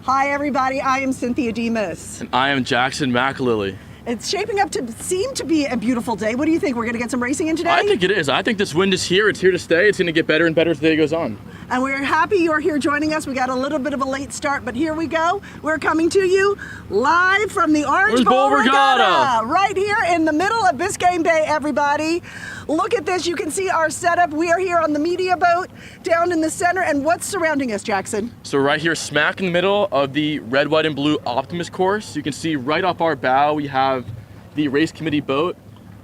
Hi everybody, I am Cynthia Demas. And I am Jackson McAlily. It's shaping up to seem to be a beautiful day. What do you think? We're going to get some racing in today? I think it is. I think this wind is here. It's here to stay. It's going to get better and better as the day goes on. And we're happy you're here joining us. We got a little bit of a late start, but here we go. We're coming to you live from the Orange Bowl Regatta, right here in the middle of Biscayne Bay, everybody. Look at this. You can see our setup. We are here on the media boat down in the center. And what's surrounding us, Jackson? So right here, smack in the middle of the red, white, and blue Optimus course, you can see right off our bow, we have the race committee boat.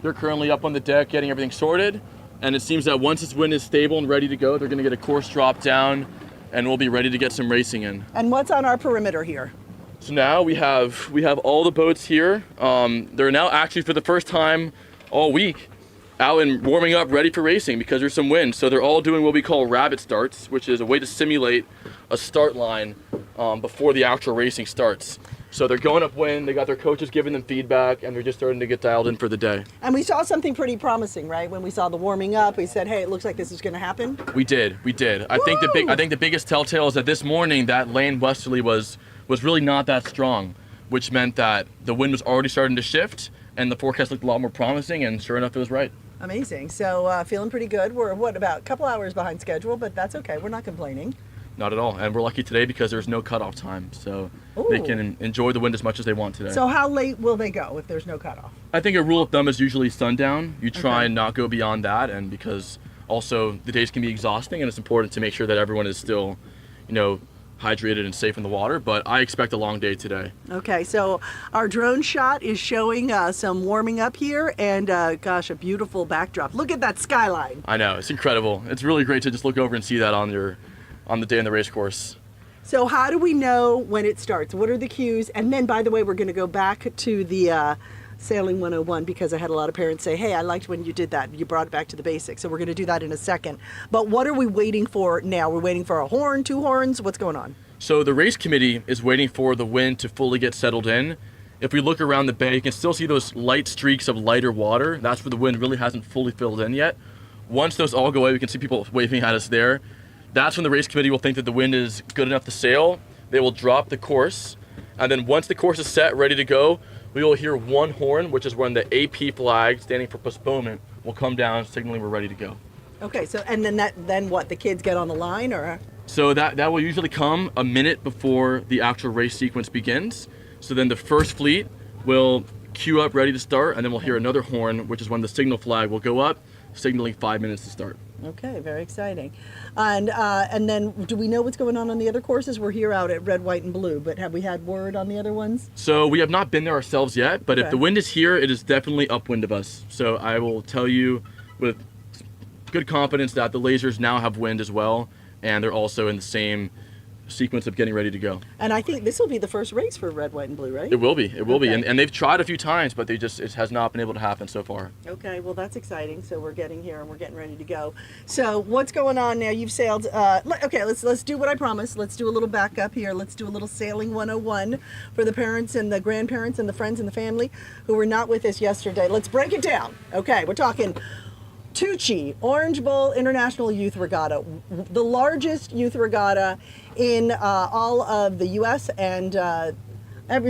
They're currently up on the deck getting everything sorted. And it seems that once this wind is stable and ready to go, they're going to get a course drop down and we'll be ready to get some racing in. And what's on our perimeter here? So now we have all the boats here. They're now actually for the first time all week out and warming up ready for racing because there's some wind. So they're all doing what we call rabbit starts, which is a way to simulate a start line before the actual racing starts. So they're going upwind, they got their coaches giving them feedback, and they're just starting to get dialed in for the day. And we saw something pretty promising, right? When we saw the warming up, we said, hey, it looks like this is going to happen. We did. I think the biggest telltale is that this morning that lane westerly was really not that strong, which meant that the wind was already starting to shift, and the forecast looked a lot more promising, and sure enough, it was right. Amazing. So feeling pretty good. We're, about a couple hours behind schedule, but that's okay. We're not complaining. Not at all. And we're lucky today because there's no cutoff time. So Ooh. They can enjoy the wind as much as they want today. So how late will they go if there's no cutoff? I think a rule of thumb is usually sundown. You try and not go beyond that. And because also the days can be exhausting and it's important to make sure that everyone is still, hydrated and safe in the water. But I expect a long day today. Okay, so our drone shot is showing some warming up here and gosh, a beautiful backdrop. Look at that skyline. I know, it's incredible. It's really great to just look over and see that on the day in the race course. So how do we know when it starts? What are the cues? And then, by the way, we're going to go back to the Sailing 101 because I had a lot of parents say, hey, I liked when you did that. You brought it back to the basics. So we're going to do that in a second. But what are we waiting for now? We're waiting for a horn, two horns? What's going on? So the race committee is waiting for the wind to fully get settled in. If we look around the bay, you can still see those light streaks of lighter water. That's where the wind really hasn't fully filled in yet. Once those all go away, we can see people waving at us there. That's when the race committee will think that the wind is good enough to sail. They will drop the course. And then once the course is set, ready to go, we will hear one horn, which is when the AP flag, standing for postponement, will come down, signaling we're ready to go. Okay, so and then what? The kids get on the line, or? So that will usually come a minute before the actual race sequence begins. So then the first fleet will queue up ready to start, and then we'll hear another horn, which is when the signal flag will go up, signaling 5 minutes to start. Okay, very exciting. And then do we know what's going on the other courses? We're here out at red, white, and blue, but have we had word on the other ones? So we have not been there ourselves yet, but if the wind is here, it is definitely upwind of us. So I will tell you with good confidence that the lasers now have wind as well, and they're also in the same sequence of getting ready to go. And I think this will be the first race for red, white, and blue, right? It will be. It will be. And they've tried a few times, but it has not been able to happen so far. Okay, well, that's exciting. So we're getting here and we're getting ready to go. So what's going on now? You've sailed. Okay, let's do what I promised. Let's do a little backup here. Let's do a little Sailing 101 for the parents and the grandparents and the friends and the family who were not with us yesterday. Let's break it down. Okay, we're talking Tuuci, Orange Bowl International Youth Regatta, the largest youth regatta in all of the U.S. and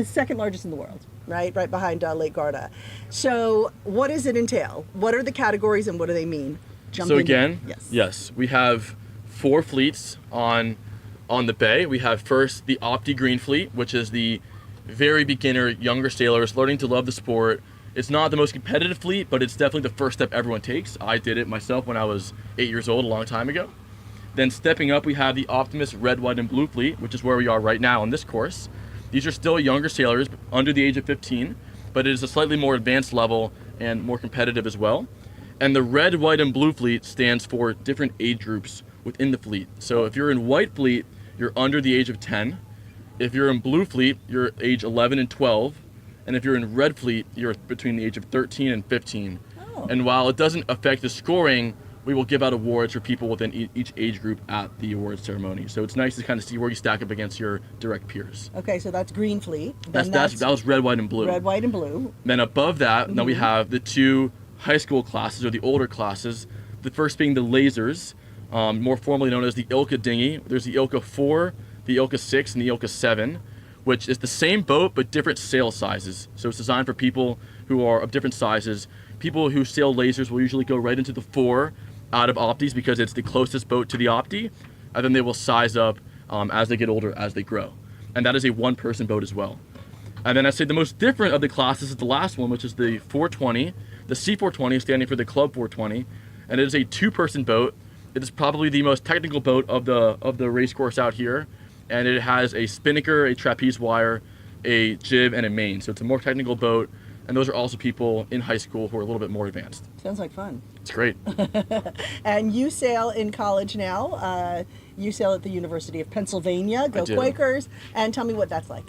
second largest in the world, right behind Lake Garda. So what does it entail? What are the categories and what do they mean? Yes, we have 4 fleets on the bay. We have first the Opti Green Fleet, which is the very beginner, younger sailors learning to love the sport. It's not the most competitive fleet, but it's definitely the first step everyone takes. I did it myself when I was 8 years old, a long time ago. Then stepping up, we have the Optimus Red, White, and Blue Fleet, which is where we are right now on this course. These are still younger sailors, under the age of 15, but it is a slightly more advanced level and more competitive as well. And the Red, White, and Blue Fleet stands for different age groups within the fleet. So if you're in White Fleet, you're under the age of 10. If you're in Blue Fleet, you're age 11 and 12. And if you're in Red Fleet, you're between the age of 13 and 15. Oh. And while it doesn't affect the scoring, we will give out awards for people within each age group at the awards ceremony. So it's nice to kind of see where you stack up against your direct peers. Okay, so that's Green Fleet. That was Red, White, and Blue. Red, White, and Blue. Then above that, now we have the 2 high school classes, or the older classes. The first being the Lasers, more formally known as the ILCA dinghy. There's the ILCA 4, the Ilka 6 and the Ilka 7, which is the same boat but different sail sizes. So it's designed for people who are of different sizes. People who sail lasers will usually go right into the 4 out of Optis because it's the closest boat to the Opti, and then they will size up as they get older, as they grow. And that is a one-person boat as well. And then I'd say the most different of the classes is the last one, which is the 420. The C420 standing for the Club 420, and it is a 2-person boat. It is probably the most technical boat of the race course out here, and it has a spinnaker, a trapeze wire, a jib, and a main. So it's a more technical boat, and those are also people in high school who are a little bit more advanced. Sounds like fun. It's great. And you sail in college now. You sail at the University of Pennsylvania. Go Quakers. And tell me what that's like.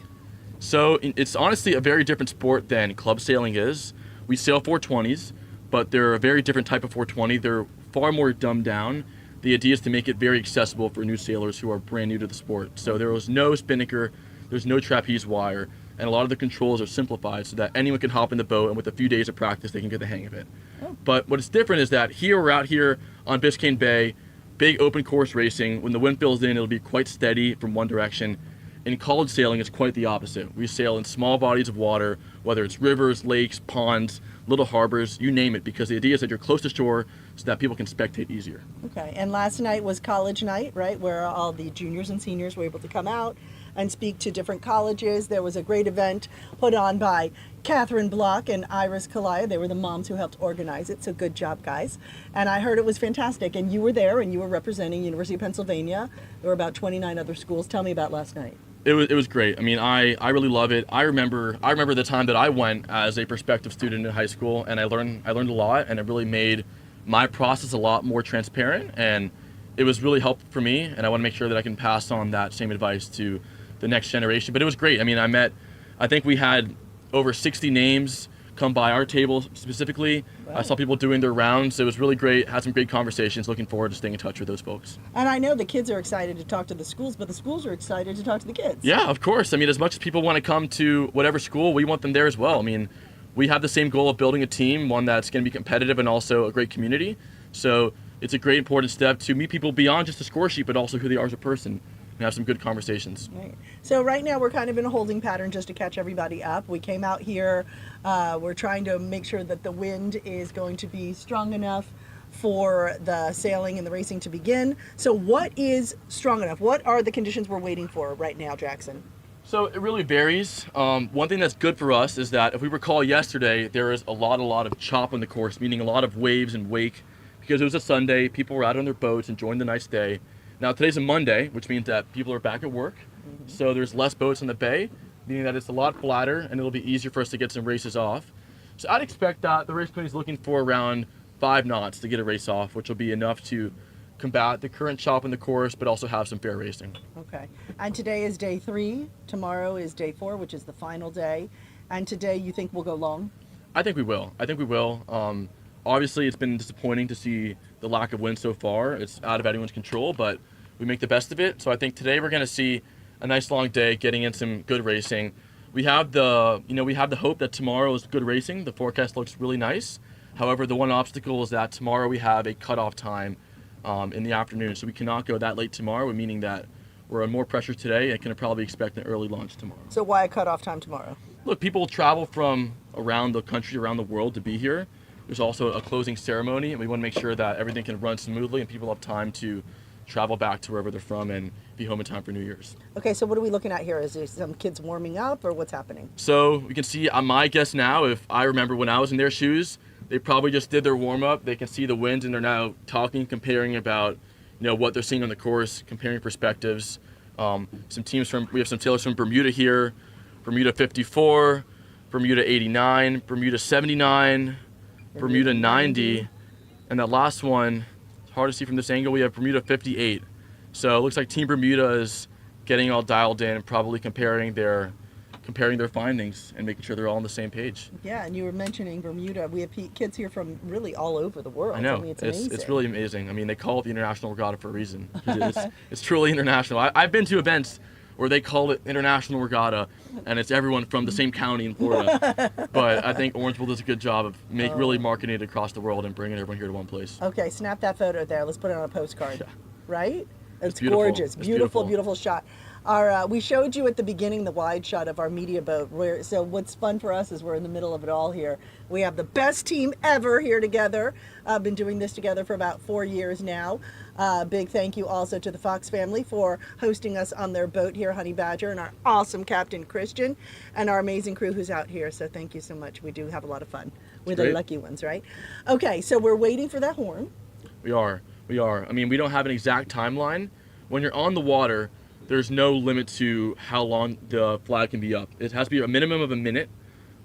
So it's honestly a very different sport than club sailing is. We sail 420s, but they're a very different type of 420. They're far more dumbed down. The idea is to make it very accessible for new sailors who are brand new to the sport. So there was no spinnaker, there's no trapeze wire, and a lot of the controls are simplified so that anyone can hop in the boat, and with a few days of practice, they can get the hang of it. Oh. But what is different is that here we're out here on Biscayne Bay, big open course racing. When the wind fills in, it'll be quite steady from one direction. In college sailing, it's quite the opposite. We sail in small bodies of water, whether it's rivers, lakes, ponds, little harbors, you name it, because the idea is that you're close to shore so that people can spectate easier. Okay, and last night was college night, right, where all the juniors and seniors were able to come out and speak to different colleges. There was a great event put on by Catherine Block and Iris Kalaya. They were the moms who helped organize it, so good job, guys. And I heard it was fantastic, and you were there, and you were representing University of Pennsylvania. There were about 29 other schools. Tell me about last night. It was great. I mean, I really love it. I remember the time that I went as a prospective student in high school, and I learned a lot, and it really made my process a lot more transparent, and it was really helpful for me, and I want to make sure that I can pass on that same advice to the next generation. But it was great. I mean, I think we had over 60 names come by our table specifically. Wow. I saw people doing their rounds. It was really great. Had some great conversations. Looking forward to staying in touch with those folks. And I know the kids are excited to talk to the schools, but the schools are excited to talk to the kids. Yeah, of course. I mean, as much as people want to come to whatever school, we want them there as well. I mean, we have the same goal of building a team, one that's going to be competitive and also a great community. So it's a great important step to meet people beyond just the score sheet, but also who they are as a person, and have some good conversations. Right. So right now we're kind of in a holding pattern just to catch everybody up. We came out here, we're trying to make sure that the wind is going to be strong enough for the sailing and the racing to begin. So what is strong enough? What are the conditions we're waiting for right now, Jackson? So it really varies. One thing that's good for us is that if we recall yesterday, there was a lot of chop on the course, meaning a lot of waves and wake, because it was a Sunday, people were out on their boats enjoying the nice day. Now today's a Monday, which means that people are back at work, so there's less boats on the bay, meaning that it's a lot flatter and it'll be easier for us to get some races off. So I'd expect that the race committee is looking for around 5 knots to get a race off, which will be enough to combat the current chop in the course, but also have some fair racing. Okay. And today is day 3. Tomorrow is day 4, which is the final day. And today you think we'll go long? I think we will. Obviously, it's been disappointing to see the lack of wind so far. It's out of anyone's control, but we make the best of it. So I think today we're going to see a nice long day, getting in some good racing. We have the hope that tomorrow is good racing. The forecast looks really nice. However, the one obstacle is that tomorrow we have a cutoff time in the afternoon, so we cannot go that late tomorrow, meaning that we're on more pressure today and can probably expect an early launch tomorrow. So why a cutoff time tomorrow? Look, people travel from around the country, around the world to be here. There's also a closing ceremony, and we want to make sure that everything can run smoothly and people have time to travel back to wherever they're from and be home in time for New Year's. Okay, so what are we looking at here? Is there some kids warming up, or what's happening? So we can see, my guess now, if I remember when I was in their shoes, they probably just did their warm-up. They can see the winds, and they're now talking, comparing about what they're seeing on the course, comparing perspectives. We have some sailors from Bermuda here, Bermuda 54, Bermuda 89, Bermuda 79, Bermuda 90, and that last one, it's hard to see from this angle, we have Bermuda 58. So it looks like Team Bermuda is getting all dialed in and probably comparing their findings and making sure they're all on the same page. Yeah, and you were mentioning Bermuda. We have kids here from really all over the world. I know. It's amazing. It's really amazing. I mean, they call it the International Regatta for a reason. It's truly international. I've been to events where they call it International Regatta, and it's everyone from the same county in Florida. But I think Orangeville does a good job of really marketing it across the world and bringing everyone here to one place. Okay, snap that photo there. Let's put it on a postcard. Yeah. Right? It's beautiful. gorgeous. It's beautiful shot. We showed you at the beginning the wide shot of our media boat. So what's fun for us is we're in the middle of it all here. We have the best team ever here together. I've been doing this together for about 4 years now. Big thank you also to the Fox family for hosting us on their boat here, Honey Badger, and our awesome captain Christian, and our amazing crew who's out here. So thank you so much. We do have a lot of fun. We're the lucky ones, right? Okay, so we're waiting for that horn. We are. I mean, we don't have an exact timeline. When you're on the water, there's no limit to how long the flag can be up. It has to be a minimum of a minute,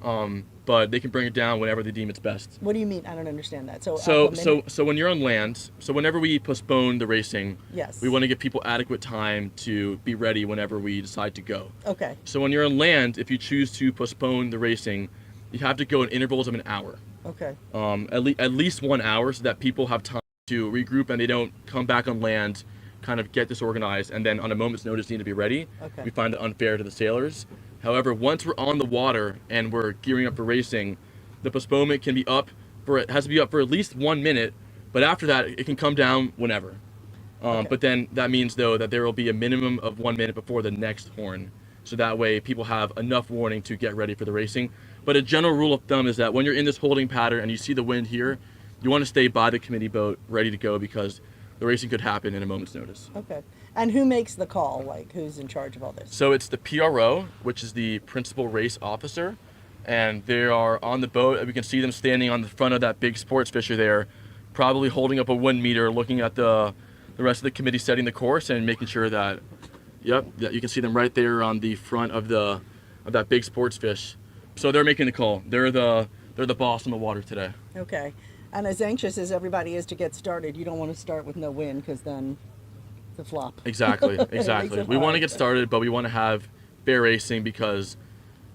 but they can bring it down whenever they deem it's best. What do you mean? I don't understand that. So when you're on land, so whenever we postpone the racing, yes, we want to give people adequate time to be ready whenever we decide to go. Okay. So when you're on land, if you choose to postpone the racing, you have to go in intervals of an hour. Okay. At least 1 hour, so that people have time to regroup and they don't come back on land, kind of get disorganized, and then on a moment's notice need to be ready. Okay. We find it unfair to the sailors. However, once we're on the water and we're gearing up for racing, the postponement can be it has to be up for at least 1 minute, but after that it can come down whenever. Okay. But then that means though that there will be a minimum of 1 minute before the next horn, so that way people have enough warning to get ready for the racing. But a general rule of thumb is that when you're in this holding pattern and you see the wind here, you want to stay by the committee boat ready to go, because the racing could happen in a moment's notice. Okay. And who makes the call? Like, who's in charge of all this? So it's the PRO, which is the principal race officer, and they are on the boat. We can see them standing on the front of that big sports fisher there, probably holding up a wind meter, looking at the rest of the committee setting the course and making sure that, that you can see them right there on the front of that big sports fish. So they're making the call. They're the boss on the water today. Okay. And as anxious as everybody is to get started, you don't want to start with no wind, because then it's a flop. Exactly. We want to get started, but we want to have fair racing, because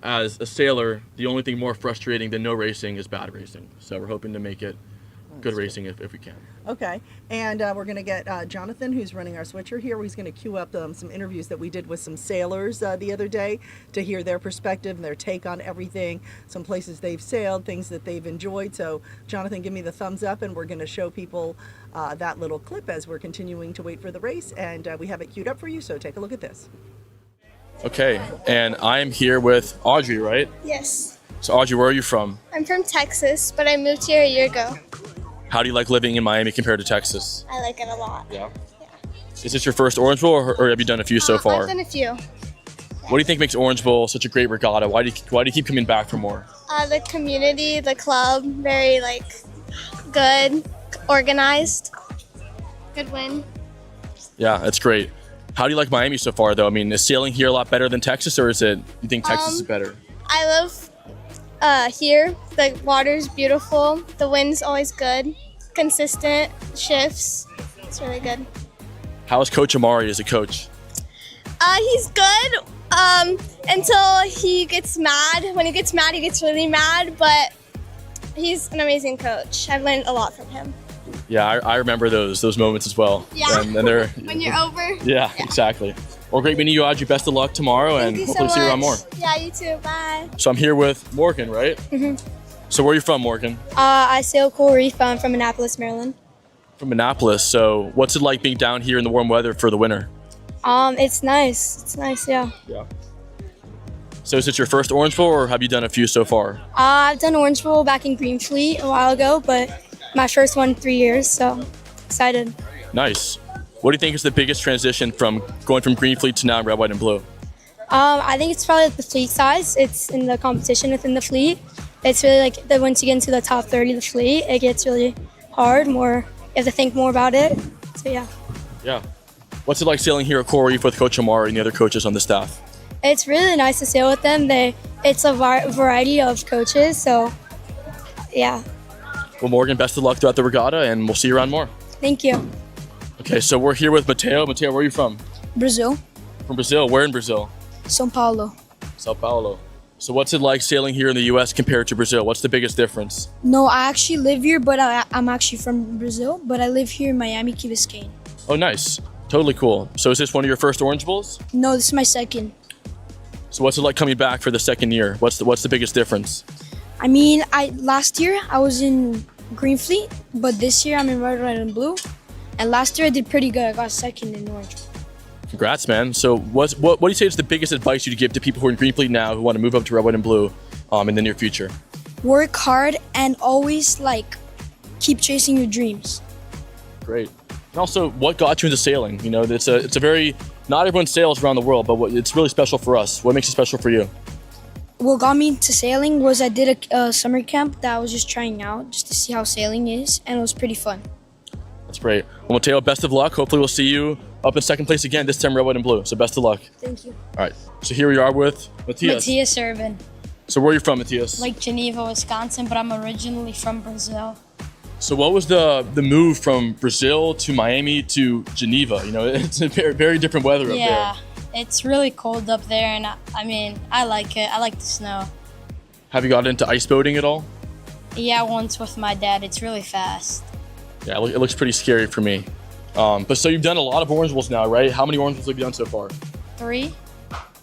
as a sailor, the only thing more frustrating than no racing is bad racing. So we're hoping to make it good racing if we can. Okay, and we're going to get Jonathan, who's running our switcher here. He's going to queue up some interviews that we did with some sailors the other day to hear their perspective and their take on everything, some places they've sailed, things that they've enjoyed. So Jonathan, give me the thumbs up, and we're going to show people that little clip as we're continuing to wait for the race, and we have it queued up for you, so take a look at this. Okay, and I am here with Audrey, right? Yes. So Audrey, where are you from? I'm from Texas, but I moved here a year ago. How do you like living in Miami compared to Texas? I like it a lot. Yeah. Is this your first Orange Bowl, or have you done a few so far? I've done a few. What do you think makes Orange Bowl such a great regatta? Why do you keep coming back for more? The community, the club, very good, organized, good win. Yeah, that's great. How do you like Miami so far, though? I mean, is sailing here a lot better than Texas, or you think Texas is better? I love here. The water's beautiful. The wind's always good. Consistent shifts. It's really good. How is Coach Amari as a coach? He's good until he gets mad. When he gets mad, he gets really mad, but he's an amazing coach. I've learned a lot from him. Yeah, I remember those moments as well. Yeah, and they're, when you're over. Yeah, exactly. Well, great meeting you, Audrey. Best of luck tomorrow, and hopefully see you around more. Yeah, you too. Bye. So I'm here with Morgan, right? Mm-hmm. So where are you from, Morgan? I sail Coral Reef. I'm from Annapolis, Maryland. From Annapolis. So what's it like being down here in the warm weather for the winter? It's nice. It's nice, yeah. Yeah. So is it your first Orange Bowl, or have you done a few so far? I've done Orange Bowl back in Greenfleet a while ago, but my first one in 3 years, so excited. Nice. What do you think is the biggest transition from going from Greenfleet to now red, white, and blue? I think it's probably the fleet size. It's in the competition within the fleet. It's really that once you get into the top 30 of the fleet, it gets really hard. You have to think more about it. So yeah. Yeah. What's it like sailing here at Coral Reef with Coach Amari and the other coaches on the staff? It's really nice to sail with them. It's a variety of coaches, so yeah. Well, Morgan, best of luck throughout the regatta, and we'll see you around more. Thank you. Okay, so we're here with Mateo. Mateo, where are you from? Brazil, From Brazil. Where in Brazil? São Paulo. Sao Paulo. So what's it like sailing here in the U.S. compared to Brazil? What's the biggest difference? No, I actually live here, but I'm actually from Brazil, but I live here in Miami, Key Biscayne. Oh, nice. Totally cool. So is this one of your first Orange Bowls? No, this is my second. So what's it like coming back for the second year? What's the biggest difference? I mean, last year I was in Greenfleet, but this year I'm in red, white, and blue. And last year I did pretty good. I got second in Orange. Congrats, man. So what do you say is the biggest advice you'd give to people who are in Green Fleet now who want to move up to Red, White, and Blue in the near future? Work hard and always keep chasing your dreams. Great. And also, what got you into sailing? You know, it's a very, not everyone sails around the world, but it's really special for us. What makes it special for you? What got me into sailing was I did a summer camp that I was just trying out just to see how sailing is, and it was pretty fun. That's great. Well, Mateo, best of luck. Hopefully we'll see you up in second place again, this time Red, White, and Blue. So best of luck. Thank you. All right. So here we are with Matthias. Matthias Urban, So where are you from, Matthias? like Geneva, Wisconsin, but I'm originally from Brazil. So what was the move from Brazil to Miami to Geneva? You know, it's a very, very different weather up there. Yeah, it's really cold up there, and I like it. I like the snow. Have you got into ice boating at all? Yeah, once with my dad. It's really fast. Yeah, it looks pretty scary for me. But so you've done a lot of Orange Bowls now, right? How many Orange Bowls have you done so far? 3.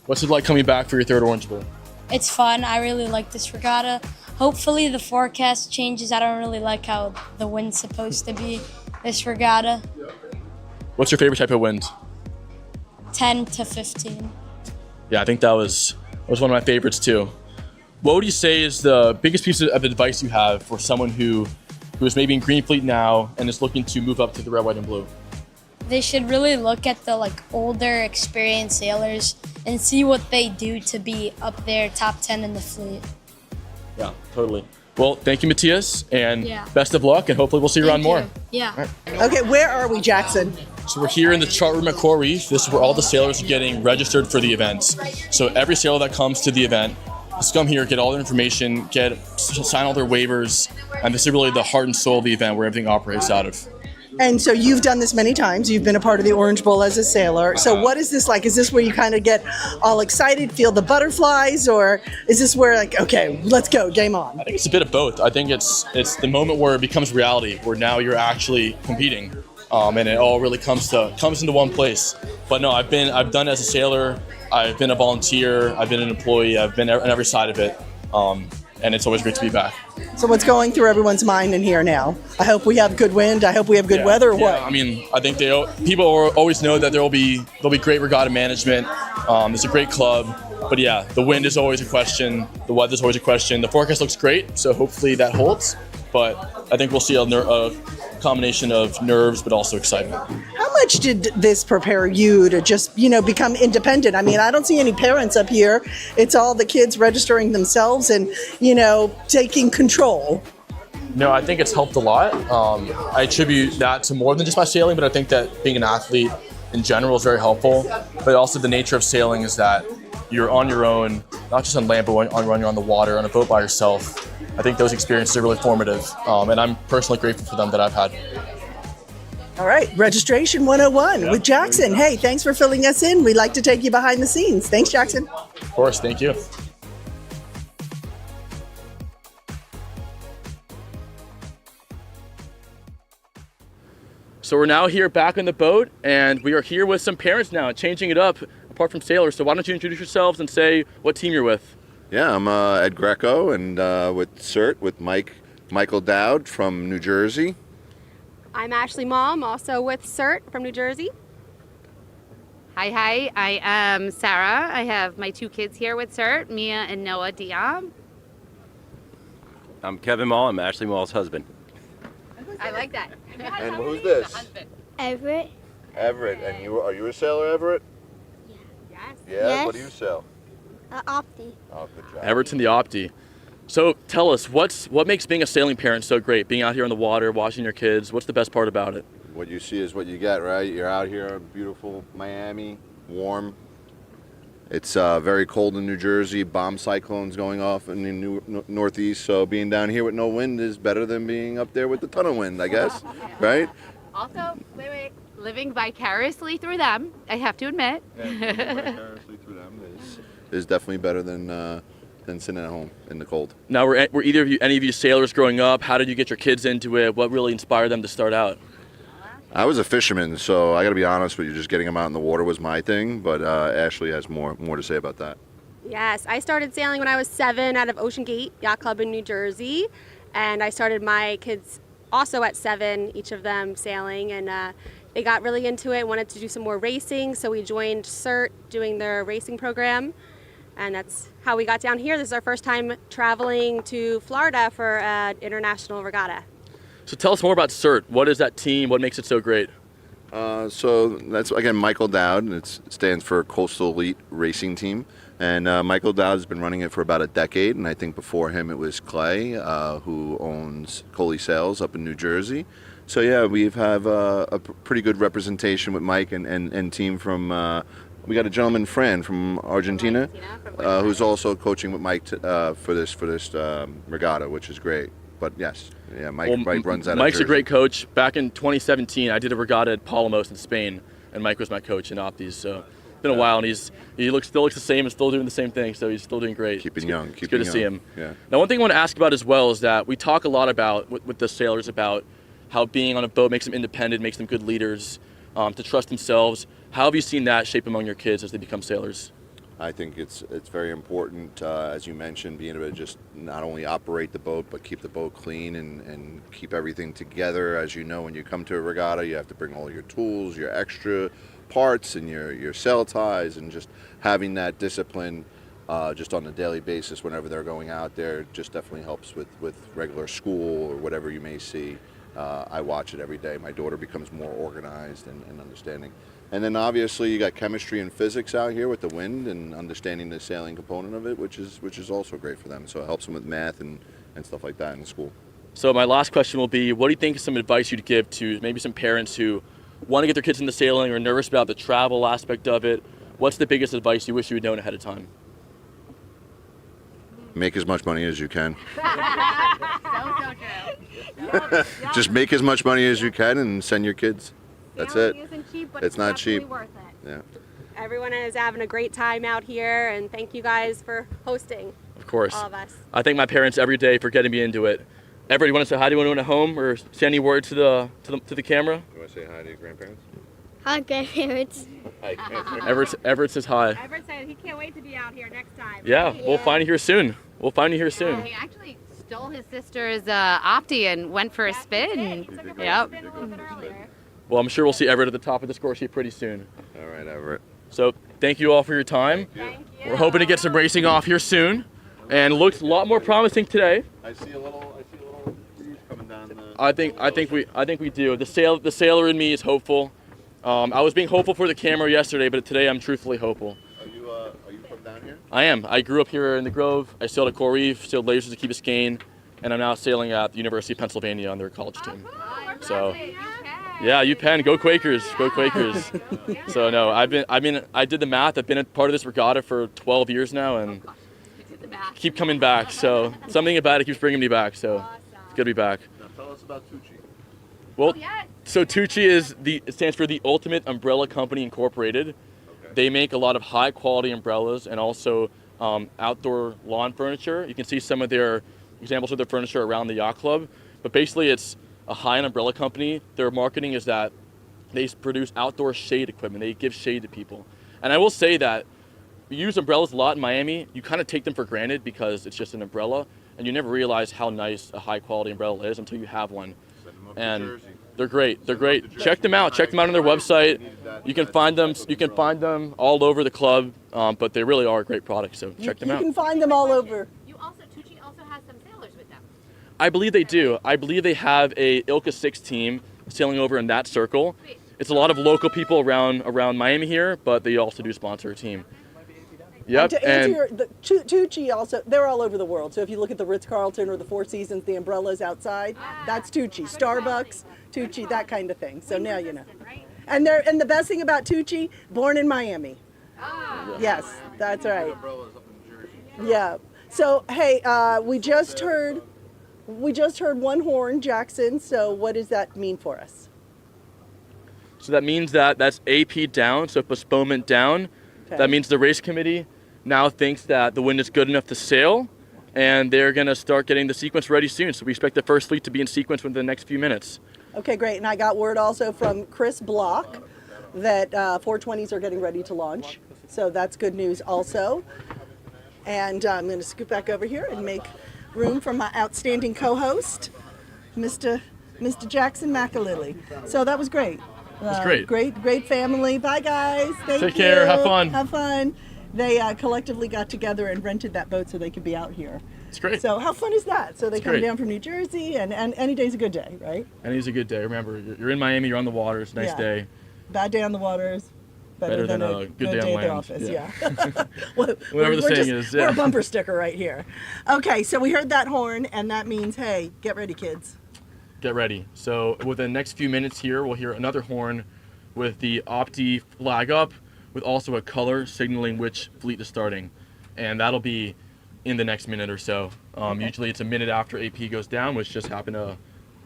What's it like coming back for your third Orange Bowl? It's fun. I really like this regatta. Hopefully the forecast changes. I don't really like how the wind's supposed to be this regatta. What's your favorite type of wind? 10 to 15. Yeah, I think that was one of my favorites too. What would you say is the biggest piece of advice you have for someone who is maybe in Green Fleet now and is looking to move up to the Red, White, and Blue? They should really look at the older, experienced sailors and see what they do to be up there, top 10 in the fleet. Yeah, totally. Well, thank you, Matthias, and Yeah. best of luck, and hopefully we'll see you around more. Yeah. Okay, where are we, Jackson? So we're here in the chart room at Coral Reef. This is where all the sailors are getting registered for the events. So every sailor that comes to the event has to come here, get all their information, sign all their waivers, and this is really the heart and soul of the event where everything operates out of. And so you've done this many times. You've been a part of the Orange Bowl as a sailor. So what is this like? Is this where you kind of get all excited, feel the butterflies, or is this where okay, let's go, game on? I think it's a bit of both. I think it's the moment where it becomes reality, where now you're actually competing, and it all really comes into one place. But no, I've done it as a sailor. I've been a volunteer. I've been an employee. I've been on every side of it, and it's always great to be back. So what's going through everyone's mind in here now? I hope we have good wind. I hope we have good weather. Or what? I mean, I think people always know that there'll be great regatta management. It's a great club, but yeah, the wind is always a question. The weather's always a question. The forecast looks great, so hopefully that holds. But I think we'll see a combination of nerves, but also excitement. How much did this prepare you to just, become independent? I mean, I don't see any parents up here. It's all the kids registering themselves and, taking control. No, I think it's helped a lot. I attribute that to more than just my sailing, but I think that being an athlete in general is very helpful. But also the nature of sailing is that you're on your own, not just on land, but when you're on the water, on a boat by yourself. I think those experiences are really formative, and I'm personally grateful for them that I've had. All right, Registration 101 with Jackson. Hey, thanks for filling us in. We'd like to take you behind the scenes. Thanks, Jackson. Of course, thank you. So we're now here back on the boat, and we are here with some parents now, changing it up, apart from sailors. So why don't you introduce yourselves and say what team you're with? Yeah, I'm Ed Greco, and with CERT, with Michael Dowd from New Jersey. I'm Ashley Mom, also with CERT from New Jersey. Hi, I am Sarah. I have my 2 kids here with CERT, Mia and Noah Diab. I'm Kevin Mall. I'm Ashley Mall's husband. I like that. And who's this? Everett. Everett. And are you a sailor, Everett? Yes. Yeah? Yes. What do you sail? Opti. Oh, good job. Everton the Opti. So tell us, what makes being a sailing parent so great? Being out here on the water, watching your kids, what's the best part about it? What you see is what you get, right? You're out here in beautiful Miami, warm. It's very cold in New Jersey, bomb cyclones going off in the northeast, so being down here with no wind is better than being up there with a ton of wind, I guess, right? Also, living vicariously through them, I have to admit. Yeah, vicariously through them is definitely better than sitting at home in the cold. Now, were any of you sailors growing up? How did you get your kids into it? What really inspired them to start out? I was a fisherman, so I got to be honest with you. Just getting them out in the water was my thing, but Ashley has more to say about that. Yes, I started sailing when I was 7 out of Ocean Gate Yacht Club in New Jersey, and I started my kids also at 7, each of them sailing, and they got really into it, wanted to do some more racing, so we joined CERT doing their racing program, and that's how we got down here. This is our first time traveling to Florida for an international regatta. So tell us more about CERT. What is that team? What makes it so great? So that's, again, Michael Dowd. It stands for Coastal Elite Racing Team. And Michael Dowd has been running it for about a decade. And I think before him it was Clay, who owns Coley Sales up in New Jersey. So yeah, we have a pretty good representation with Mike and team from, we got a gentleman, Fran, from Argentina, who's also coaching with Mike for this regatta, which is great. But yes, yeah, Mike runs that. Mike's a great coach. Back in 2017, I did a regatta at Palamos in Spain, and Mike was my coach in Opties. So it's been a while, and he still looks the same and still doing the same thing. So he's still doing great. Keeping young. It's good to see him. Yeah. Now, one thing I want to ask about as well is that we talk a lot about with the sailors about how being on a boat makes them independent, makes them good leaders, to trust themselves. How have you seen that shape among your kids as they become sailors? I think it's very important, as you mentioned, being able to just not only operate the boat, but keep the boat clean and keep everything together. As you know, when you come to a regatta, you have to bring all your tools, your extra parts, and your sail ties, and just having that discipline just on a daily basis whenever they're going out there just definitely helps with regular school or whatever you may see. I watch it every day. My daughter becomes more organized and understanding. And then obviously you got chemistry and physics out here with the wind and understanding the sailing component of it, which is also great for them. So it helps them with math and stuff like that in school. So my last question will be, what do you think is some advice you'd give to maybe some parents who want to get their kids into sailing or are nervous about the travel aspect of it? What's the biggest advice you wish you had known ahead of time? Make as much money as you can. Just make as much money as you can and send your kids. That's it. Isn't cheap, but it's not cheap. Worth it. Yeah. Everyone is having a great time out here, and thank you guys for hosting. Of course. All of us. I thank my parents every day for getting me into it. Everett, you want to say hi to anyone at home or say any word to the camera? You want to say hi to your grandparents? Hi, grandparents. Hi, Everett says hi. Everett said he can't wait to be out here next time. Yeah, we'll find you here soon. He actually stole his sister's Opti and went for a spin. Yep. Well, I'm sure we'll see Everett at the top of the score sheet pretty soon. All right, Everett. So thank you all for your time. Thank you. We're hoping to get some racing off here soon, and it looks a lot more promising today. I see a little breeze coming down. I think we do. The sailor in me is hopeful. I was being hopeful for the camera yesterday, but today I'm truthfully hopeful. Are you from down here? I am. I grew up here in the Grove. I sailed at Coral Reef, sailed lasers to Key Biscayne, and I'm now sailing at the University of Pennsylvania on their college team. So, yeah, UPenn, go Quakers, go Quakers. So no, I did the math. I've been a part of this regatta for 12 years now, and keep coming back. So something about it keeps bringing me back. So it's good to be back. Now tell us about Tuuci. Well, so Tuuci stands for the Ultimate Umbrella Company Incorporated. Okay. They make a lot of high quality umbrellas and also outdoor lawn furniture. You can see some of their examples of their furniture around the yacht club. But basically it's a high-end umbrella company. Their marketing is that they produce outdoor shade equipment. They give shade to people. And I will say that we use umbrellas a lot in Miami. You kind of take them for granted because it's just an umbrella, and you never realize how nice a high-quality umbrella is until you have one. And they're great. They're great. Check them out. Check them out on their website. You can find them. You can find them all over the club, but they really are a great product. So check them out. You can find them all over. Tuuci also has some sailors with them. I believe they do. I believe they have a Ilka 6 team sailing over in that circle. It's a lot of local people around Miami here, but they also do sponsor a team. Yep. To answer Tuuci also, they're all over the world. So if you look at the Ritz-Carlton or the Four Seasons, the umbrellas outside, that's Tuuci. Starbucks, Tuuci, that kind of thing. So now you know. And the best thing about Tuuci, born in Miami. Yes, that's right. Yeah. So hey, we just heard one horn, Jackson. So what does that mean for us? So that means that's AP down, so postponement down. Okay. That means the race committee now thinks that the wind is good enough to sail, and they're going to start getting the sequence ready soon. So we expect the first fleet to be in sequence within the next few minutes. Okay, great. And I got word also from Chris Block that 420s are getting ready to launch. So that's good news also. And I'm going to scoot back over here and make room for my outstanding co-host, Mr. Jackson McAlilly. So that was great. It's great. Great family. Bye, guys. Thank you. Take care. Have fun. Have fun. They collectively got together and rented that boat so they could be out here. It's great. So how fun is that? So they It's come great. down from New Jersey, and any day's a good day, right? And it's a good day. Remember, you're in Miami. You're on the water. It's a nice Yeah. day. Bad day on the water is better than a good day on at the land. office. Yeah. Whatever the saying is, yeah. We're a bumper sticker right here. Okay, so we heard that horn, and that means, hey, get ready, kids. Get ready. So within the next few minutes here, we'll hear another horn with the Opti flag up, with also a color signaling which fleet is starting. And that'll be in the next minute or so. Usually it's a minute after AP goes down, which just happened a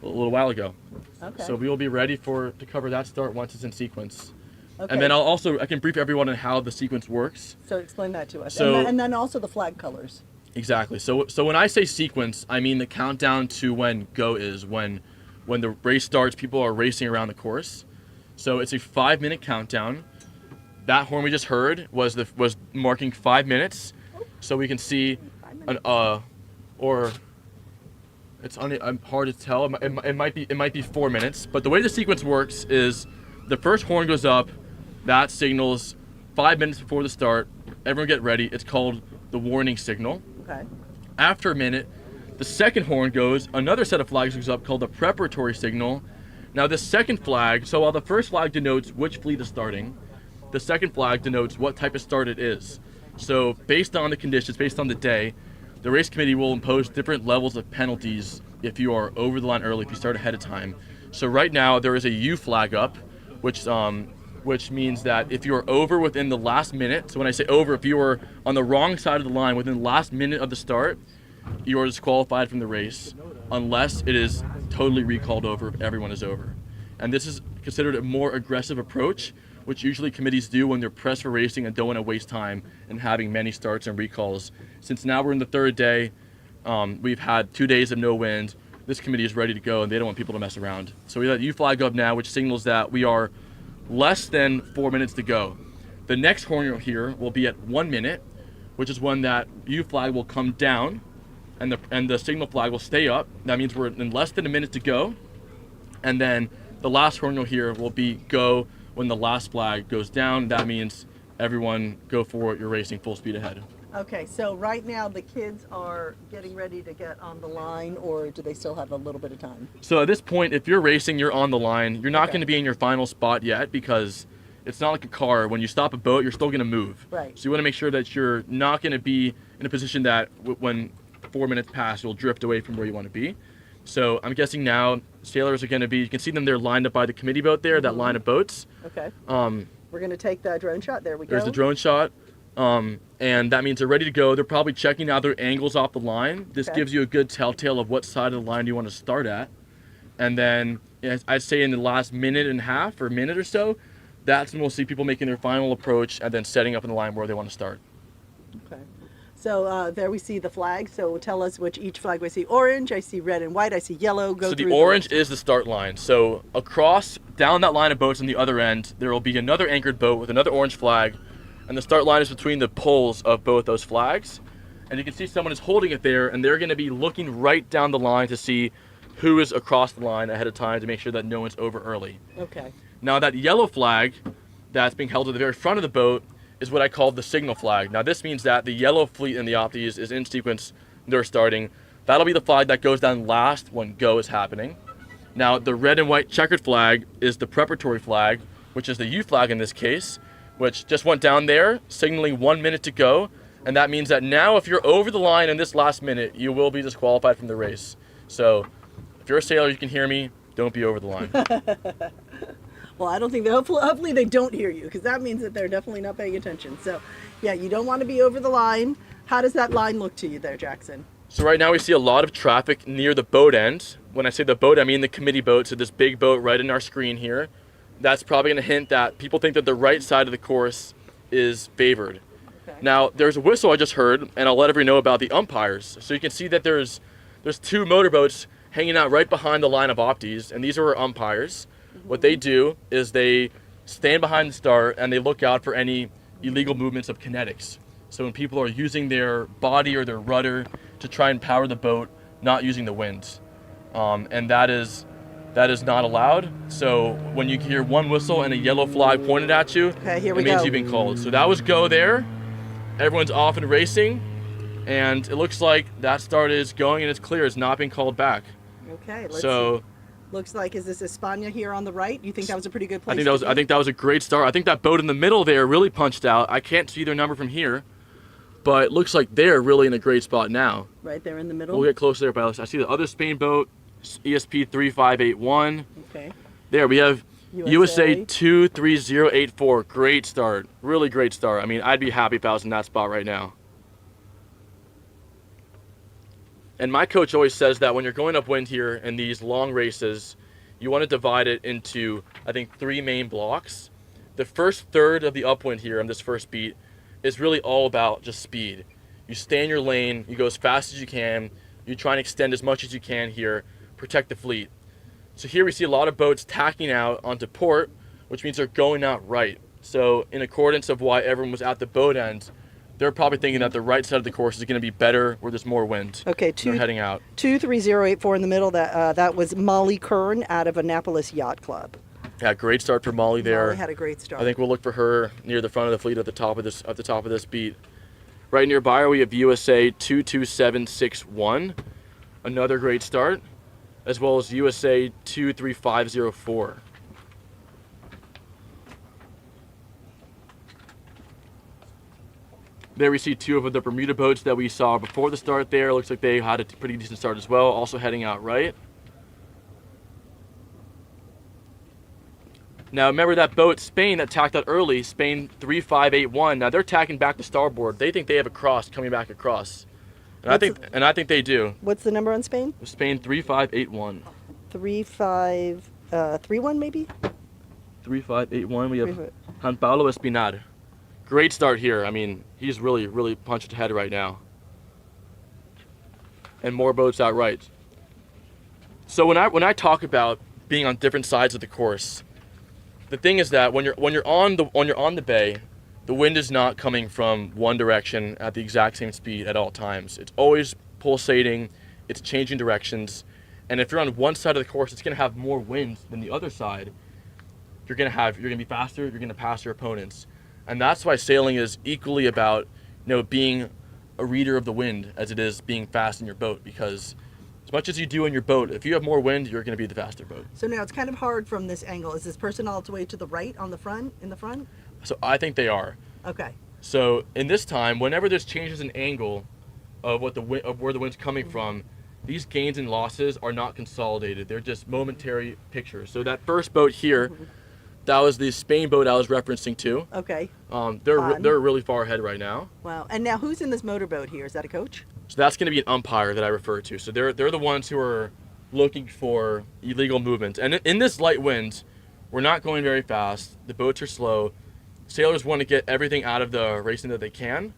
little while ago. Okay. So we will be ready to cover that start once it's in sequence. Okay. And then I can brief everyone on how the sequence works. So explain that to us. So- and then also the flag colors. Exactly. So when I say sequence, I mean the countdown to when go is, when the race starts, people are racing around the course. So it's a 5-minute countdown. That horn we just heard was marking 5 minutes. So we can see or it's hard to tell. It might be 4 minutes. But the way the sequence works is the first horn goes up, that signals 5 minutes before the start. Everyone get ready. It's called the warning signal. Okay. After a minute, the second horn goes, another set of flags goes up called the preparatory signal. Now the second flag, so while the first flag denotes which fleet is starting, the second flag denotes what type of start it is. So based on the conditions, based on the day, the race committee will impose different levels of penalties if you are over the line early, if you start ahead of time. So right now there is a U flag up, which means that if you are over within the last minute, so when I say over, if you are on the wrong side of the line within the last minute of the start, you are disqualified from the race unless it is totally recalled over if everyone is over. And this is considered a more aggressive approach, which usually committees do when they're pressed for racing and don't want to waste time in having many starts and recalls. Since now we're in the third day, we've had 2 days of no wind, this committee is ready to go and they don't want people to mess around. So we let U flag up now, which signals that we are less than 4 minutes to go. The next horn you'll hear will be at 1 minute, which is when that U flag will come down and the signal flag will stay up. That means we're in less than a minute to go. And then the last horn you'll hear will be go when the last flag goes down. That means everyone go for it, you're racing full speed ahead. Okay, so right now the kids are getting ready to get on the line, or do they still have a little bit of time? So at this point, if you're racing, you're on the line. You're not Okay. going to be in your final spot yet because it's not like a car. When you stop a boat, you're still going to move. Right. So you want to make sure that you're not going to be in a position that when 4 minutes pass, you'll drift away from where you want to be. So I'm guessing now sailors are going to be, you can see them there lined up by the committee boat there, that line of boats. Okay. We're going to take the drone shot. There we go. There's the drone shot. And that means they're ready to go. They're probably checking out their angles off the line. This Okay. gives you a good telltale of what side of the line you want to start at. And then I'd say in the last minute and a half or minute or so, that's when we'll see people making their final approach and then setting up in the line where they want to start. Okay. So there we see the flag. So tell us which each flag. I see orange, I see red and white, I see yellow. Go So the through orange is the start line. So across, down that line of boats on the other end, there will be another anchored boat with another orange flag. And the start line is between the poles of both those flags. And you can see someone is holding it there, and they're going to be looking right down the line to see who is across the line ahead of time to make sure that no one's over early. Okay. Now that yellow flag that's being held at the very front of the boat is what I call the signal flag. Now this means that the yellow fleet in the Opties is in sequence, they're starting. That'll be the flag that goes down last when go is happening. Now the red and white checkered flag is the preparatory flag, which is the U flag in this case, which just went down there, signaling 1 minute to go. And that means that now if you're over the line in this last minute, you will be disqualified from the race. So if you're a sailor, you can hear me, don't be over the line. Well, I don't think hopefully they don't hear you, because that means that they're definitely not paying attention. So yeah, you don't want to be over the line. How does that line look to you there, Jackson? So right now we see a lot of traffic near the boat end. When I say the boat, I mean the committee boat. So this big boat right in our screen here. That's probably going to hint that people think that the right side of the course is favored. Okay. Now, there's a whistle I just heard, and I'll let everyone know about the umpires. So you can see that there's 2 motorboats hanging out right behind the line of Opties, and these are our umpires. What they do is they stand behind the start and they look out for any illegal movements of kinetics. So when people are using their body or their rudder to try and power the boat, not using the wind. And that is that is not allowed. So when you hear one whistle and a yellow flag pointed at you, Okay, here it we means go. you've been called. So that was go there. Everyone's off and racing, and it looks like that start is going and it's clear. It's not being called back. Okay, let's So see. Looks like, is this España here on the right? You think that was a pretty good place? I think that was a great start. I think that boat in the middle there really punched out. I can't see their number from here, but it looks like they're really in a great spot now. Right there in the middle. We'll get closer there, but I see the other Spain boat, ESP 3581. Okay. There we have USA USA 23084. Great start. Really great start. I mean, I'd be happy if I was in that spot right now. And my coach always says that when you're going upwind here in these long races, you want to divide it into, I think, 3 main blocks. The first third of the upwind here on this first beat is really all about just speed. You stay in your lane, you go as fast as you can, you try and extend as much as you can here, protect the fleet. So here we see a lot of boats tacking out onto port, which means they're going out right. So in accordance of why everyone was at the boat end, they're probably thinking that the right side of the course is going to be better where there's more wind. Okay, They're heading out. 23084 in the middle. That was Molly Kern out of Annapolis Yacht Club. Yeah, great start for Molly there. Molly had a great start. I think we'll look for her near the front of the fleet at the top of this beat. Right nearby her, we have USA 22761, another great start, as well as USA 23504. There we see 2 of the Bermuda boats that we saw before the start there. Looks like they had a pretty decent start as well, also heading out right. Now remember that boat, Spain, that tacked out early, Spain 3581. Now they're tacking back to starboard. They think they have a cross coming back across. And I think they do. What's the number on Spain? Spain 3581. 3531 maybe? 3581. We have Juan Pablo Espinar. Great start here. I mean, he's really punched ahead right now. And more boats out right. So when I talk about being on different sides of the course, the thing is that when you're on the bay, the wind is not coming from one direction at the exact same speed at all times. It's always pulsating, it's changing directions, and if you're on one side of the course, it's going to have more wind than the other side. You're going to be faster, you're going to pass your opponents. And that's why sailing is equally about, being a reader of the wind as it is being fast in your boat, because as much as you do in your boat, if you have more wind, you're going to be the faster boat. So now it's kind of hard from this angle. Is this person all the way to the right in the front? So I think they are. Okay. So in this time, whenever there's changes in angle of where the wind's coming from, these gains and losses are not consolidated. They're just momentary pictures. So that first boat here, that was the Spain boat I was referencing to. Okay. They're really far ahead right now. Wow. And now who's in this motorboat here? Is that a coach? So that's going to be an umpire that I refer to. So they're the ones who are looking for illegal movements. And in this light wind, we're not going very fast. The boats are slow. Sailors want to get everything out of the racing that they can,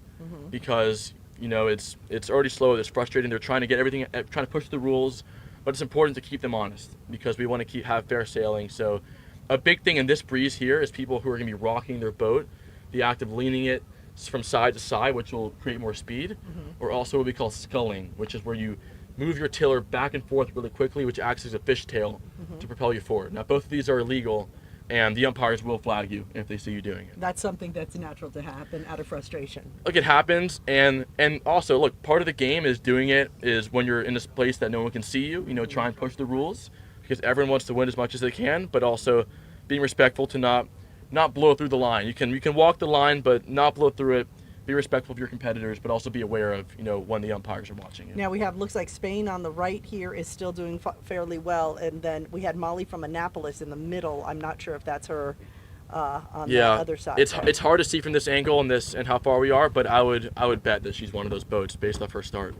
because it's already slow. It's frustrating. They're trying to get everything, trying to push the rules, but it's important to keep them honest because we want to have fair sailing. So a big thing in this breeze here is people who are going to be rocking their boat, the act of leaning it from side to side, which will create more speed, or also what we call sculling, which is where you move your tiller back and forth really quickly, which acts as a fishtail to propel you forward. Now, both of these are illegal, and the umpires will flag you if they see you doing it. That's something that's natural to happen out of frustration. Look, it happens, and also, look, part of the game is doing it is when you're in this place that no one can see you, try and push the rules, because everyone wants to win as much as they can, but also being respectful to not blow through the line. You can walk the line, but not blow through it. Be respectful of your competitors, but also be aware of when the umpires are watching you. Now we have, looks like Spain on the right here is still doing fairly well, and then we had Molly from Annapolis in the middle. I'm not sure if that's her on the other side. It's hard to see from this angle and how far we are, but I would bet that she's one of those boats based off her start.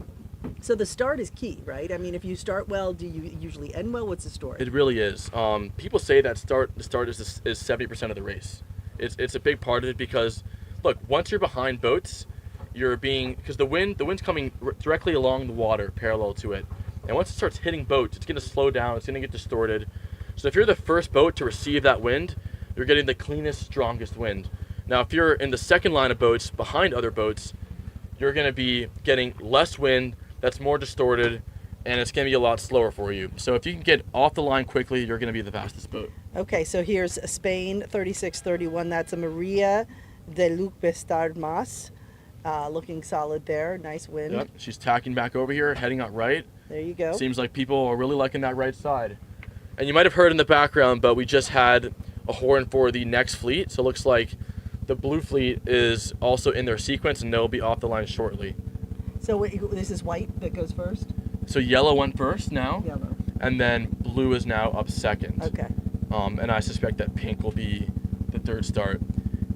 So the start is key, right? I mean, if you start well, do you usually end well? What's the story? It really is. People say that the start is 70% of the race. It's a big part of it because, look, once you're behind boats, because the wind's coming directly along the water, parallel to it, and once it starts hitting boats, it's going to slow down. It's going to get distorted. So if you're the first boat to receive that wind, you're getting the cleanest, strongest wind. Now, if you're in the second line of boats behind other boats, you're going to be getting less wind that's more distorted, and it's going to be a lot slower for you. So if you can get off the line quickly, you're going to be the fastest boat. Okay, so here's Spain 36-31. That's a Maria de Luc Bestard Mas. Looking solid there. Nice wind. Yep, she's tacking back over here, heading out right. There you go. Seems like people are really liking that right side. And you might have heard in the background, but we just had a horn for the next fleet. So it looks like the blue fleet is also in their sequence, and they'll be off the line shortly. So this is white that goes first? So yellow went first now. Yellow. And then blue is now up second. Okay. And I suspect that pink will be the third start.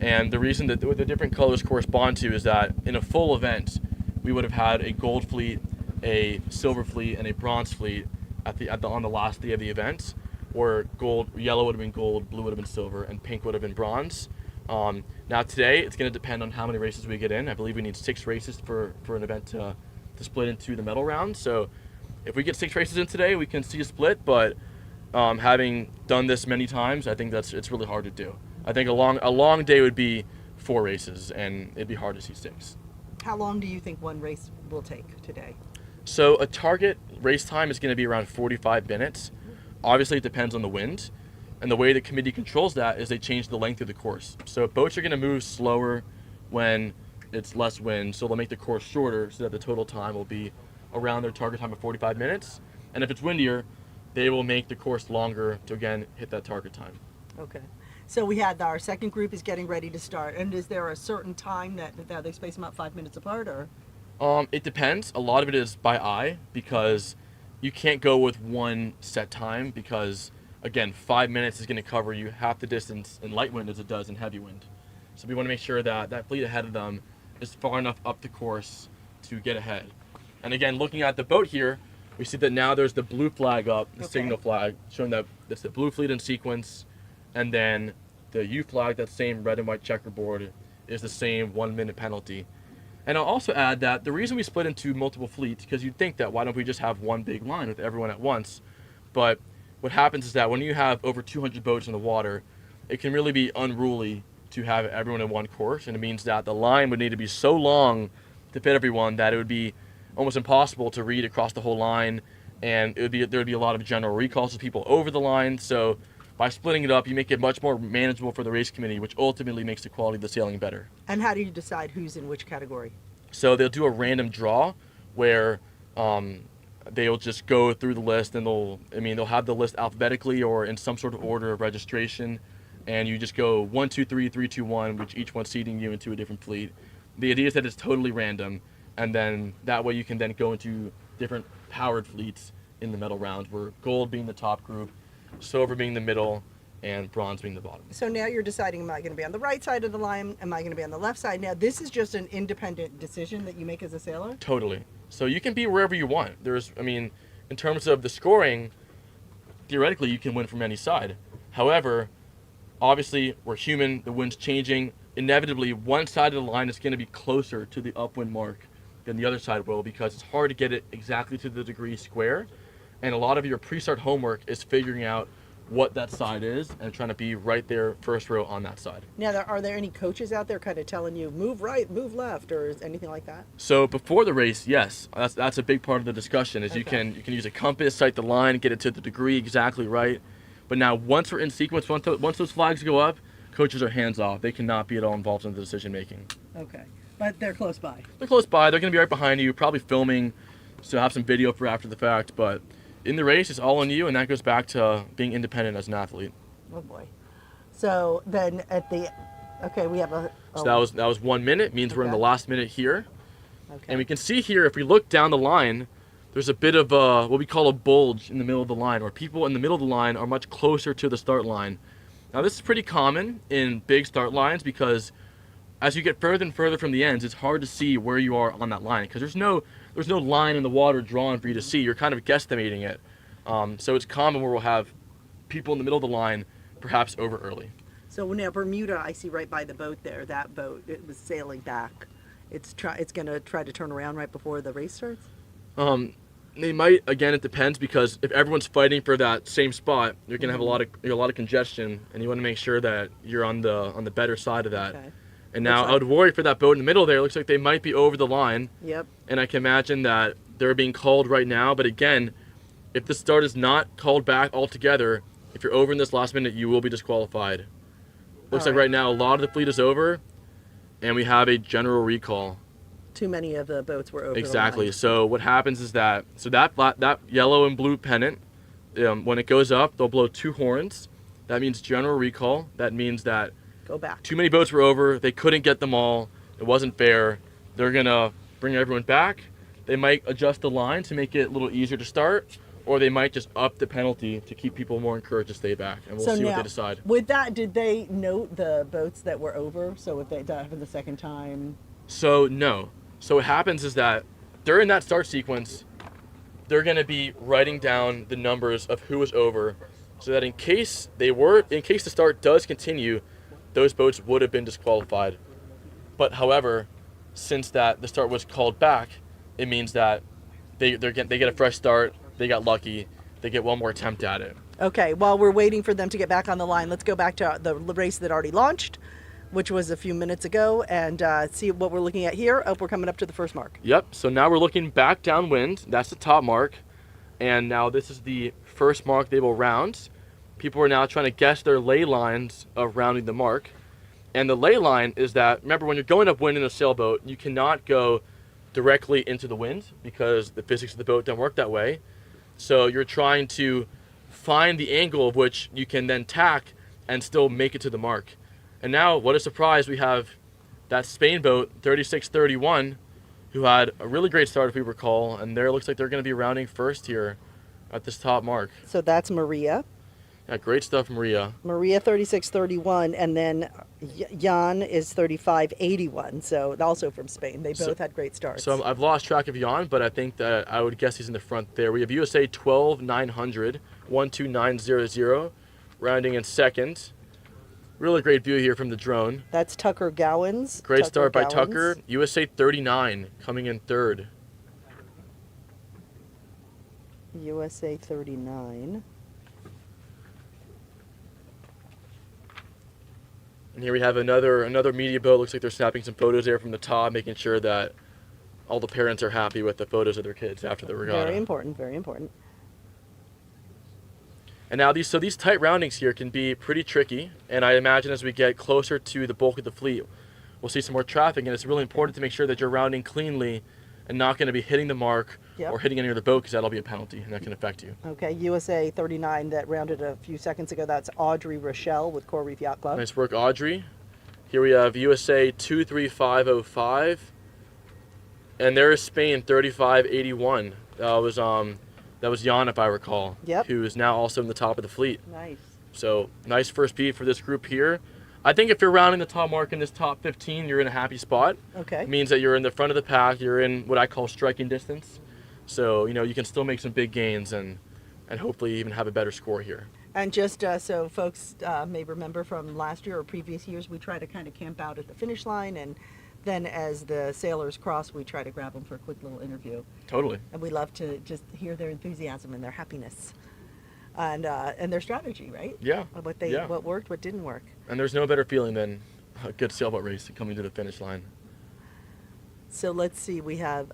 And the reason that the different colors correspond to is that in a full event, we would have had a gold fleet, a silver fleet, and a bronze fleet on the last day of the event, where yellow would have been gold, blue would have been silver, and pink would have been bronze. Now today, it's going to depend on how many races we get in. I believe we need 6 races for an event to split into the medal round. So if we get 6 races in today, we can see a split, but having done this many times, I think it's really hard to do. I think a long day would be 4 races, and it'd be hard to see 6. How long do you think one race will take today? So a target race time is going to be around 45 minutes. Obviously, it depends on the wind. And the way the committee controls that is they change the length of the course. So boats are going to move slower when it's less wind, so they'll make the course shorter so that the total time will be around their target time of 45 minutes. And if it's windier, they will make the course longer to, again, hit that target time. Okay. So we had our second group is getting ready to start. And is there a certain time that they space them out 5 minutes apart, or? It depends. A lot of it is by eye, because you can't go with one set time because, again, 5 minutes is going to cover you half the distance in light wind as it does in heavy wind. So we want to make sure that that fleet ahead of them is far enough up the course to get ahead. And again, looking at the boat here, we see that now there's the blue flag up, the signal flag, showing that it's the blue fleet in sequence, and then the U flag, that same red and white checkerboard, is the same 1 minute penalty. And I'll also add that the reason we split into multiple fleets, because you'd think that why don't we just have one big line with everyone at once? But what happens is that when you have over 200 boats in the water, it can really be unruly to have everyone in one course, and it means that the line would need to be so long to fit everyone that it would be almost impossible to read across the whole line, and there would be a lot of general recalls of people over the line. So by splitting it up, you make it much more manageable for the race committee, which ultimately makes the quality of the sailing better. And how do you decide who's in which category? So they'll do a random draw where they'll just go through the list, and they'll have the list alphabetically or in some sort of order of registration, and you just go 1, 2, 3, 3, 2, 1, which each one's seeding you into a different fleet. The idea is that it's totally random, and then that way you can then go into different powered fleets in the medal round, where gold being the top group, silver being the middle, and bronze being the bottom. So now you're deciding, am I going to be on the right side of the line? Am I going to be on the left side? Now, this is just an independent decision that you make as a sailor? Totally. So you can be wherever you want. In terms of the scoring, theoretically, you can win from any side. However, obviously, we're human, the wind's changing. Inevitably, one side of the line is going to be closer to the upwind mark than the other side will, because it's hard to get it exactly to the degree square. And a lot of your pre-start homework is figuring out what that side is and trying to be right there first row on that side. Now, are there any coaches out there kind of telling you move right, move left, or is anything like that? So before the race, yes, that's a big part of the discussion. Is you can use a compass, sight the line, get it to the degree exactly right. But now once we're in sequence, once those flags go up, coaches are hands off. They cannot be at all involved in the decision making. Okay, but they're close by. They're close by. They're going to be right behind you, probably filming, so have some video for after the fact. But in the race, it's all on you, and that goes back to being independent as an athlete. Oh boy. So then we have a. So that was 1 minute. Means we're in the last minute here, Okay. and we can see here if we look down the line, there's a bit of what we call a bulge in the middle of the line, where people in the middle of the line are much closer to the start line. Now this is pretty common in big start lines, because as you get further and further from the ends, it's hard to see where you are on that line, because there's no line in the water drawn for you to see. You're kind of guesstimating it. So it's common where we'll have people in the middle of the line, perhaps over early. So now Bermuda, I see right by the boat there. That boat, it was sailing back. It's going to try to turn around right before the race starts. They might. Again, it depends, because if everyone's fighting for that same spot, you're going to have a lot of congestion, and you want to make sure that you're on the better side of that. Okay. And now I would worry for that boat in the middle there. It looks like they might be over the line. Yep. And I can imagine that they're being called right now. But again, if the start is not called back altogether, if you're over in this last minute, you will be disqualified. Looks like right now a lot of the fleet is over, and we have a general recall. Too many of the boats were over Exactly. the line. So what happens is that that yellow and blue pennant, when it goes up, they'll blow 2 horns. That means general recall. That means that Go back. too many boats were over. They couldn't get them all. It wasn't fair. They're gonna bring everyone back. They might adjust the line to make it a little easier to start, or they might just up the penalty to keep people more encouraged to stay back. And we'll see what they decide. With that, did they note the boats that were over? So if that happened the second time? So no. So what happens is that during that start sequence, they're going to be writing down the numbers of who was over, so that in case the start does continue, those boats would have been disqualified. But however, since the start was called back, it means that they get a fresh start. They got lucky. They get one more attempt at it. Okay, while we're waiting for them to get back on the line, let's go back to the race that already launched, which was a few minutes ago, and see what we're looking at here. Oh, we're coming up to the first mark. Yep, so now we're looking back downwind. That's the top mark. And now this is the first mark they will round. People are now trying to guess their ley lines of rounding the mark. And the ley line is that, remember, when you're going upwind in a sailboat, you cannot go directly into the wind because the physics of the boat don't work that way. So you're trying to find the angle of which you can then tack and still make it to the mark. And now, what a surprise, we have that Spain boat, 3631, who had a really great start, if we recall, and there it looks like they're going to be rounding first here at this top mark. So that's Maria. Yeah, great stuff, Maria. Maria 3631, and then Jan is 3581, so also from Spain. They both had great starts. So I've lost track of Jan, but I think that I would guess he's in the front there. We have USA 12900, 12900, rounding in second. Really great view here from the drone. That's Tucker Gowans. Great start by Tucker. USA 39 coming in third. USA 39. And here we have another media boat. Looks like they're snapping some photos there from the top, making sure that all the parents are happy with the photos of their kids after the regatta. Very important, very important. And now these tight roundings here can be pretty tricky, and I imagine as we get closer to the bulk of the fleet, we'll see some more traffic, and it's really important to make sure that you're rounding cleanly and not going to be hitting the mark or hitting any other boat, because that'll be a penalty, and that can affect you. Okay, USA 39 that rounded a few seconds ago, that's Audrey Rochelle with Coral Reef Yacht Club. Nice work, Audrey. Here we have USA 23505, and there is Spain 3581. That was Jan, if I recall, who is now also in the top of the fleet. Nice. So nice first beat for this group here. I think if you're rounding the top mark in this top 15, you're in a happy spot. Okay. It means that you're in the front of the pack. You're in what I call striking distance. So, you can still make some big gains and hopefully even have a better score here. And just so folks may remember from last year or previous years, we try to kind of camp out at the finish line, and then as the sailors cross, we try to grab them for a quick little interview. Totally. And we love to just hear their enthusiasm and their happiness and their strategy, right? Yeah. What worked, what didn't work. And there's no better feeling than a good sailboat race coming to the finish line. So let's see, we have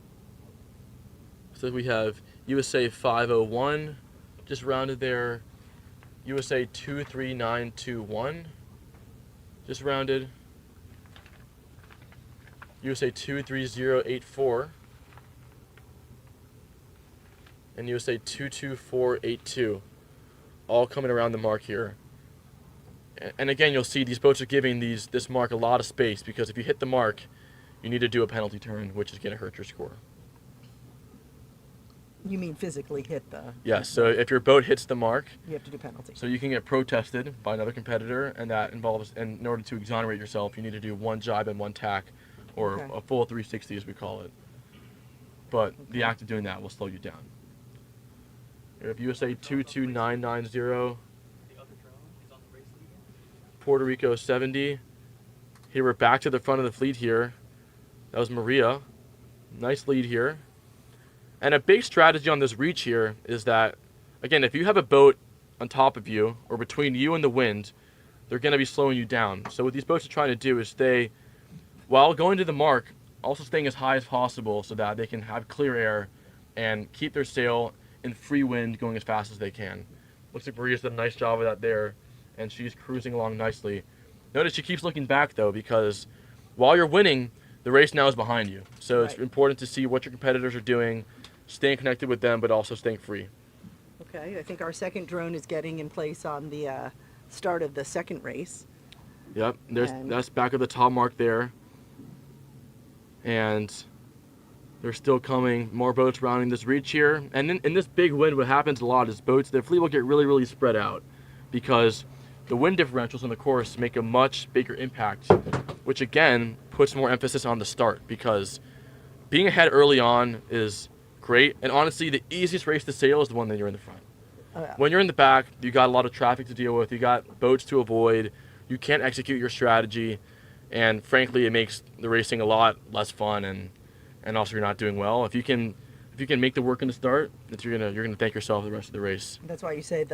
USA 501 just rounded there. USA 23921 just rounded. USA 23084 and USA 22482, all coming around the mark here. And again, you'll see these boats are giving this mark a lot of space, because if you hit the mark, you need to do a penalty turn, which is going to hurt your score. You mean physically hit the... Yes, so if your boat hits the mark, you have to do penalty. So you can get protested by another competitor, and that involves, and in order to exonerate yourself, you need to do one jibe and one tack, or a full 360 as we call it. But the act of doing that will slow you down. You have USA 22990, Puerto Rico 70. Here we're back to the front of the fleet here. That was Maria. Nice lead here. And a big strategy on this reach here is that, again, if you have a boat on top of you or between you and the wind, they're going to be slowing you down. So what these boats are trying to do is stay, while going to the mark, also staying as high as possible so that they can have clear air and keep their sail in free wind going as fast as they can. Looks like Maria's done a nice job of that there, and she's cruising along nicely. Notice she keeps looking back though, because while you're winning, the race now is behind you. So it's important to see what your competitors are doing, staying connected with them, but also staying free. Okay, I think our second drone is getting in place on the start of the second race. Yep, that's back of the top mark there. And they're still coming, more boats rounding this reach here. And in this big wind, what happens a lot is the fleet will get really, really spread out because the wind differentials on the course make a much bigger impact, which again puts more emphasis on the start, because being ahead early on is great. And honestly, the easiest race to sail is the one that you're in the front. Oh, yeah. When you're in the back, you got a lot of traffic to deal with, you got boats to avoid, you can't execute your strategy, and frankly, it makes the racing a lot less fun, and also you're not doing well. If you can make the work in the start, you're gonna thank yourself the rest of the race. That's why you say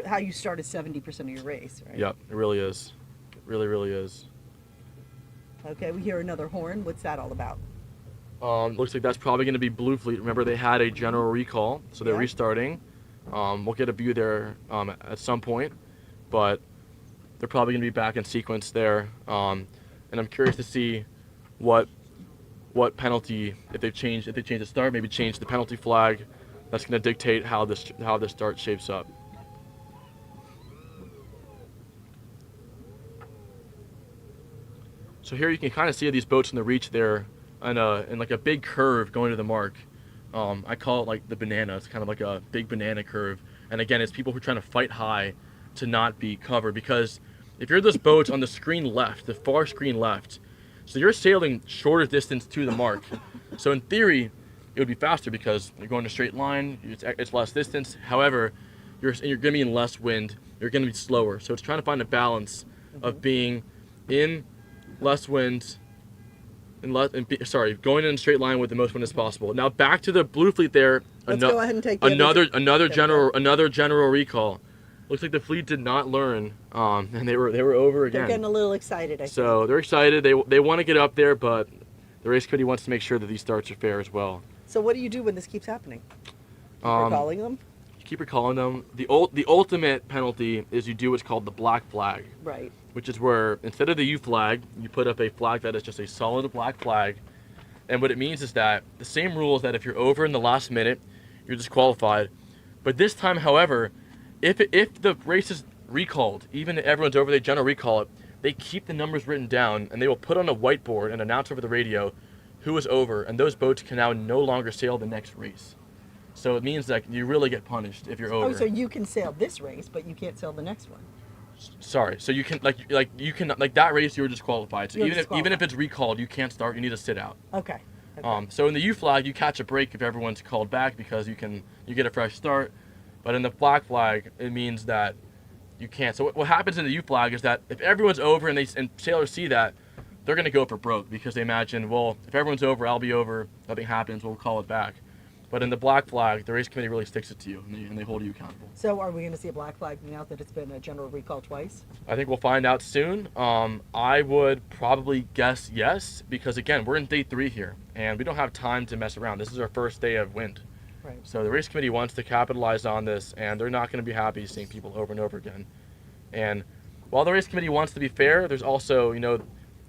how you start is 70% of your race, right? Yep, it really is. It really, really is. Okay, we hear another horn. What's that all about? Looks like that's probably going to be Blue Fleet. Remember, they had a general recall, so they're restarting. We'll get a view there at some point, but they're probably going to be back in sequence there. And I'm curious to see what penalty, if they change the start, maybe change the penalty flag. That's going to dictate how the start shapes up. So here you can kind of see these boats in the reach there, in like a big curve going to the mark. I call it like the banana. It's kind of like a big banana curve. And again, it's people who are trying to fight high to not be covered, because if you're those boats on the screen left, the far screen left, so you're sailing shorter distance to the mark. So in theory, it would be faster because you're going a straight line, it's less distance. However, you're going to be in less wind, you're going to be slower. So it's trying to find a balance of being in less wind, going in a straight line with the most wind as possible. Now back to the Blue Fleet there. Let's go ahead and take another general recall. Looks like the fleet did not learn, and they were over again. They're getting a little excited, I think. So they're excited. They want to get up there, but the race committee wants to make sure that these starts are fair as well. So what do you do when this keeps happening? Recalling them? You keep recalling them. The ultimate penalty is you do what's called the black flag. Right. Which is where instead of the U flag, you put up a flag that is just a solid black flag. And what it means is that the same rules that if you're over in the last minute, you're disqualified. But this time, however, if the race is recalled, even if everyone's over, they general recall it, they keep the numbers written down, and they will put on a whiteboard and announce over the radio who was over, and those boats can now no longer sail the next race. So it means that you really get punished if you're over. Oh, so you can sail this race, but you can't sail the next one. Sorry, so you can like that race you're disqualified. So even if it's recalled, you can't start. You need to sit out. Okay. So in the U flag, you catch a break if everyone's called back because you get a fresh start. But in the black flag, it means that you can't. So what happens in the U flag is that if everyone's over and sailors see that, they're gonna go for broke because they imagine, well, if everyone's over, I'll be over. Nothing happens, we'll call it back. But in the black flag, the race committee really sticks it to you, and they hold you accountable. So are we going to see a black flag now that it's been a general recall twice? I think we'll find out soon. I would probably guess yes, because again, we're in day 3 here, and we don't have time to mess around. This is our first day of wind. Right. So the race committee wants to capitalize on this, and they're not going to be happy seeing people over and over again. And while the race committee wants to be fair, there's also,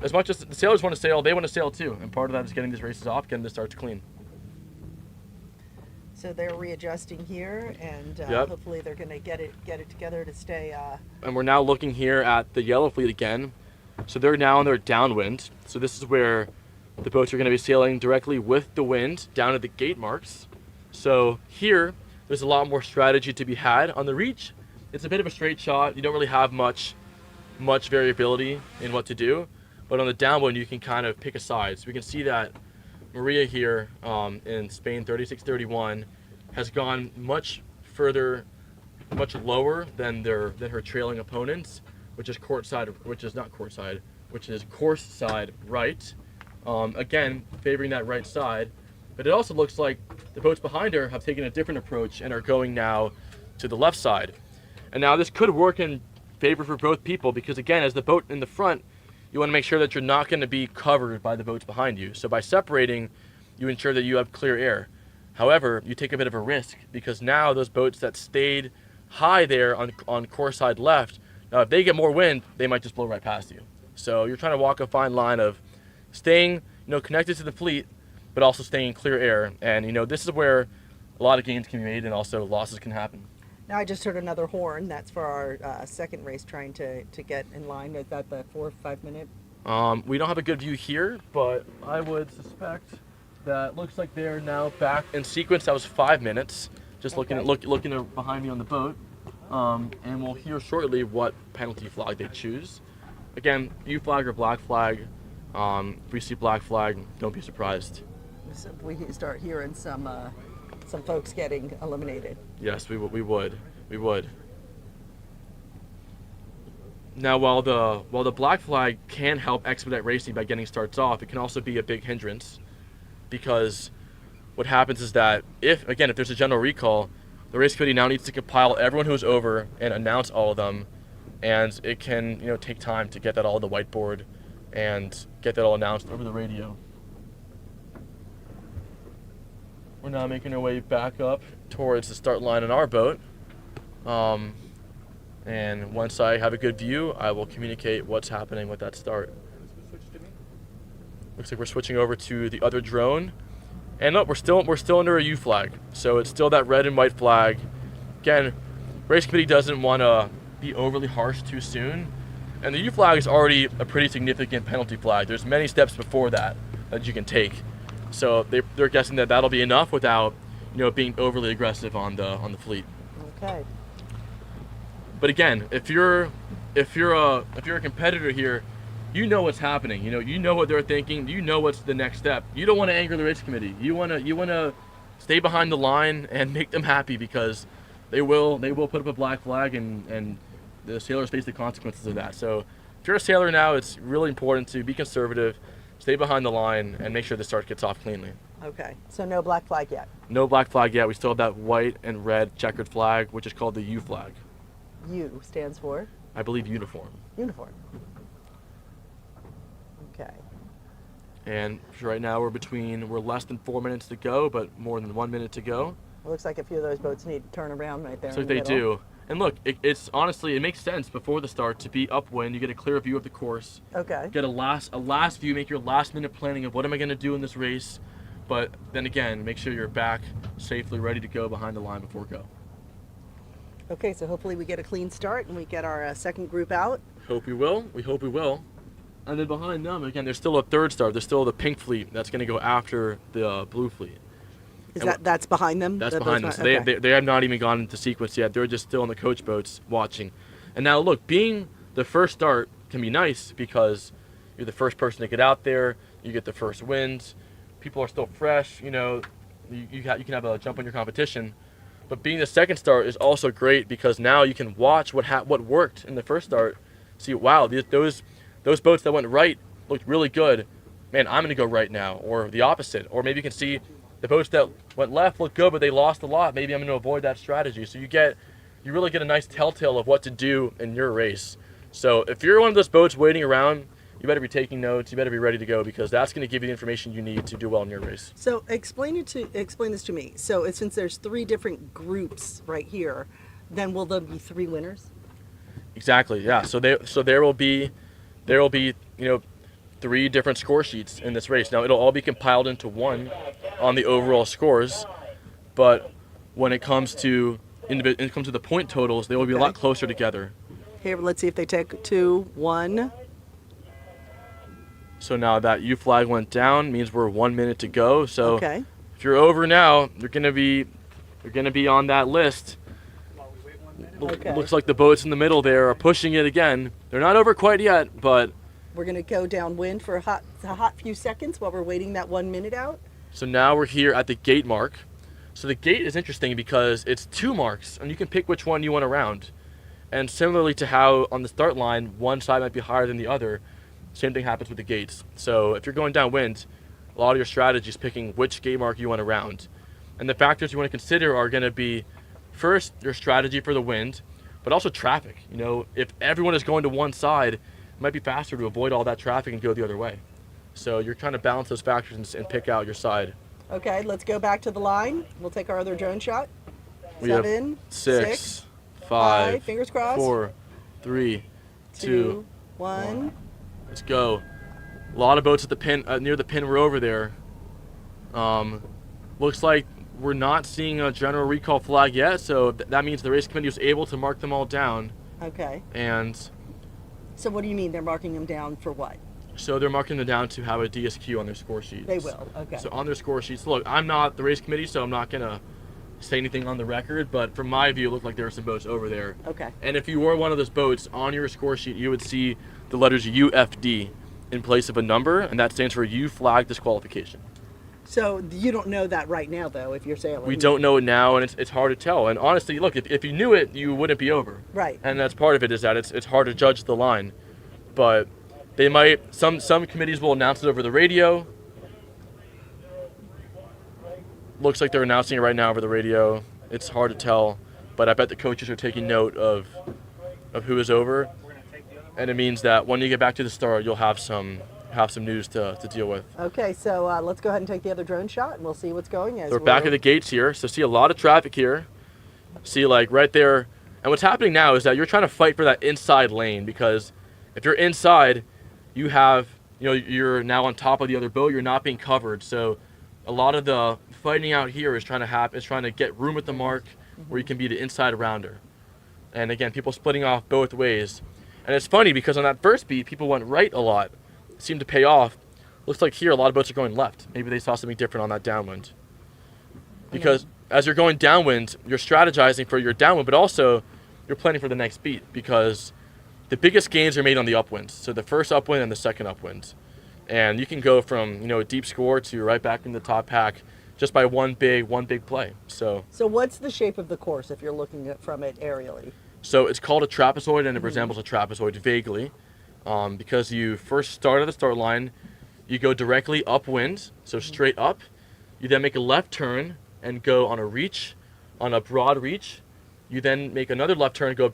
as much as the sailors want to sail, they want to sail too. And part of that is getting these races off, getting the starts clean. So they're readjusting here, and hopefully they're going to get it together to stay. And we're now looking here at the yellow fleet again. So they're now in their downwind. So this is where the boats are going to be sailing directly with the wind down at the gate marks. So here, there's a lot more strategy to be had. On the reach, it's a bit of a straight shot. You don't really have much variability in what to do. But on the downwind, you can kind of pick a side. So we can see that Maria here in Spain 36-31 has gone much further, much lower than her trailing opponents, which is course side right. Again, favoring that right side. But it also looks like the boats behind her have taken a different approach and are going now to the left side. And now this could work in favor for both people because again, as the boat in the front, you want to make sure that you're not going to be covered by the boats behind you. So by separating, you ensure that you have clear air. However, you take a bit of a risk because now those boats that stayed high there on course side left, now if they get more wind, they might just blow right past you. So you're trying to walk a fine line of staying, connected to the fleet, but also staying in clear air. And, this is where a lot of gains can be made and also losses can happen. Now I just heard another horn. That's for our second race trying to get in line. Is that the 4 or 5 minute? We don't have a good view here, but I would suspect that looks like they're now back in sequence. That was 5 minutes. Just looking behind me on the boat. And we'll hear shortly what penalty flag they choose. Again, U flag or black flag. If we see black flag, don't be surprised. So we start hearing some folks getting eliminated. Yes, we would. Now, while the black flag can help expedite racing by getting starts off, it can also be a big hindrance, because what happens is that if there's a general recall, the race committee now needs to compile everyone who's over and announce all of them, and it can take time to get that all on the whiteboard and get that all announced over the radio. We're now making our way back up towards the start line in our boat. And once I have a good view, I will communicate what's happening with that start. Looks like we're switching over to the other drone. And look, we're still under a U flag. So it's still that red and white flag. Again, race committee doesn't want to be overly harsh too soon. And the U flag is already a pretty significant penalty flag. There's many steps before that you can take. So they're guessing that that'll be enough without, being overly aggressive on the fleet. Okay. But again, if you're a competitor here, you know what's happening. You know what they're thinking. You know what's the next step. You don't want to anger the race committee. You want to stay behind the line and make them happy, because they will put up a black flag and the sailors face the consequences of that. So if you're a sailor now, it's really important to be conservative, stay behind the line, and make sure the start gets off cleanly. Okay. So no black flag yet. No black flag yet. We still have that white and red checkered flag, which is called the U flag. U stands for? I believe uniform. Uniform. Okay. And right now we're less than 4 minutes to go, but more than 1 minute to go. It looks like a few of those boats need to turn around right there. Looks like they do. And look, it's honestly, it makes sense before the start to be upwind. You get a clear view of the course. Okay. Get a last view, make your last minute planning of what am I going to do in this race. But then again, make sure you're back safely, ready to go behind the line before go. Okay, so hopefully we get a clean start and we get our second group out. Hope we will. We hope we will. And then behind them, again, there's still a third start. There's still the pink fleet that's going to go after the blue fleet. That's behind them? That's behind them. So they have not even gone into sequence yet. They're just still in the coach boats watching. And now look, being the first start can be nice because you're the first person to get out there. You get the first wins. People are still fresh. You can have a jump on your competition. But being the second start is also great because now you can watch what worked in the first start. See, wow, those boats that went right looked really good. Man, I'm going to go right now, or the opposite. Or maybe you can see the boats that went left look good, but they lost a lot. Maybe I'm going to avoid that strategy. So you really get a nice telltale of what to do in your race. So if you're one of those boats waiting around, you better be taking notes. You better be ready to go because that's going to give you the information you need to do well in your race. So explain this to me. So since there's 3 different groups right here, then will there be 3 winners? Exactly. Yeah. So there will be 3 different score sheets in this race. Now it'll all be compiled into one on the overall scores, but when it comes to the point totals, they will be a lot closer together. Here, let's see if they take 2, 1. So now that U flag went down means we're 1 minute to go. So if you're over now, you're gonna be on that list. Okay. Looks like the boats in the middle there are pushing it again. They're not over quite yet, but we're gonna go downwind for a hot few seconds while we're waiting that 1 minute out. So now we're here at the gate mark. So the gate is interesting because it's 2 marks, and you can pick which one you want to round. And similarly to how on the start line, one side might be higher than the other, same thing happens with the gates. So if you're going downwind, a lot of your strategy is picking which gate mark you want to round. And the factors you want to consider are going to be, first, your strategy for the wind, but also traffic. If everyone is going to one side, it might be faster to avoid all that traffic and go the other way. So you're trying to balance those factors and pick out your side. Okay, let's go back to the line. We'll take our other drone shot. We have 7, 6, 5, fingers crossed. 4, 3, 2, 1. Let's go. A lot of boats at the pin, near the pin we're over there. Looks like we're not seeing a general recall flag yet, so that means the race committee was able to mark them all down. Okay. And so what do you mean they're marking them down for what? So they're marking them down to have a DSQ on their score sheets. They will, okay. So on their score sheets, look, I'm not the race committee, so I'm not going to say anything on the record, but from my view, it looked like there were some boats over there. Okay. And if you were one of those boats, on your score sheet, you would see the letters UFD in place of a number, and that stands for U flag disqualification. So you don't know that right now, though, if you're sailing. We don't know it now, and it's hard to tell. And honestly, look, if you knew it, you wouldn't be over. Right. And that's part of it, is that it's hard to judge the line. But they might, some committees will announce it over the radio. Looks like they're announcing it right now over the radio. It's hard to tell, but I bet the coaches are taking note of who is over. And it means that when you get back to the start, you'll have some news to deal with. Okay, so let's go ahead and take the other drone shot, and we'll see what's going as We're back at the gates here, so see a lot of traffic here. See, like right there. And what's happening now is that you're trying to fight for that inside lane, because if you're inside, you have, you're now on top of the other boat. You're not being covered. So a lot of the fighting out here is trying to get room at the mark where you can be the inside rounder. And again, people splitting off both ways. And it's funny because on that first beat, people went right a lot. It seemed to pay off. Looks like here a lot of boats are going left. Maybe they saw something different on that downwind. Because as you're going downwind, you're strategizing for your downwind, but also you're planning for the next beat, because the biggest gains are made on the upwind. So the first upwind and the second upwind. And you can go from, a deep score to right back in the top pack just by one big play. So what's the shape of the course if you're looking from it aerially? So it's called a trapezoid, and it resembles a trapezoid vaguely, because you first start at the start line, you go directly upwind, so straight up. You then make a left turn and go on a broad reach. You then make another left turn and go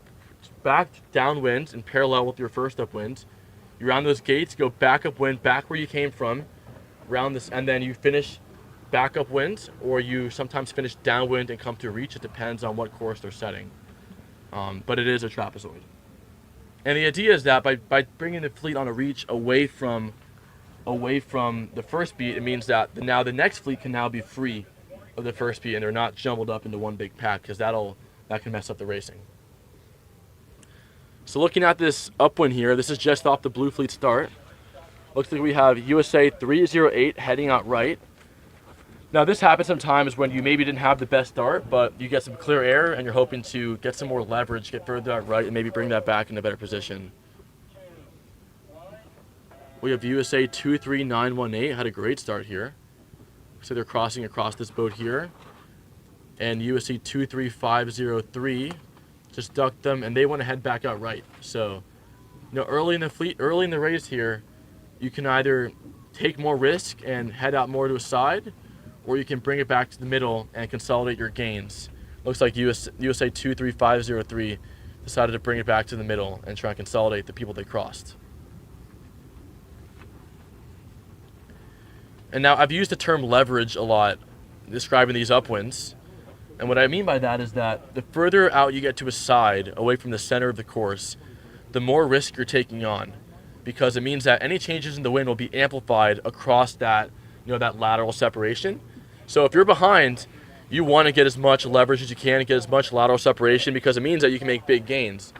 back downwind and parallel with your first upwind. You round those gates, go back upwind, back where you came from, round this, and then you finish back upwind, or you sometimes finish downwind and come to a reach. It depends on what course they're setting. But it is a trapezoid. And the idea is that by bringing the fleet on a reach away from the first beat, it means that now the next fleet can now be free of the first beat, and they're not jumbled up into one big pack, because that can mess up the racing. So looking at this upwind here, this is just off the Blue Fleet start. Looks like we have USA 308 heading out right. Now this happens sometimes when you maybe didn't have the best start, but you get some clear air and you're hoping to get some more leverage, get further out right, and maybe bring that back in a better position. We have USA 23918, had a great start here. So they're crossing across this boat here. And USA 23503 just ducked them, and they want to head back out right. So, early in the race here, you can either take more risk and head out more to a side, or you can bring it back to the middle and consolidate your gains. Looks like USA 23503 decided to bring it back to the middle and try and consolidate the people they crossed. And now I've used the term leverage a lot describing these upwinds. And what I mean by that is that the further out you get to a side, away from the center of the course, the more risk you're taking on, because it means that any changes in the wind will be amplified across that, that lateral separation. So if you're behind, you want to get as much leverage as you can and get as much lateral separation, because it means that you can make big gains.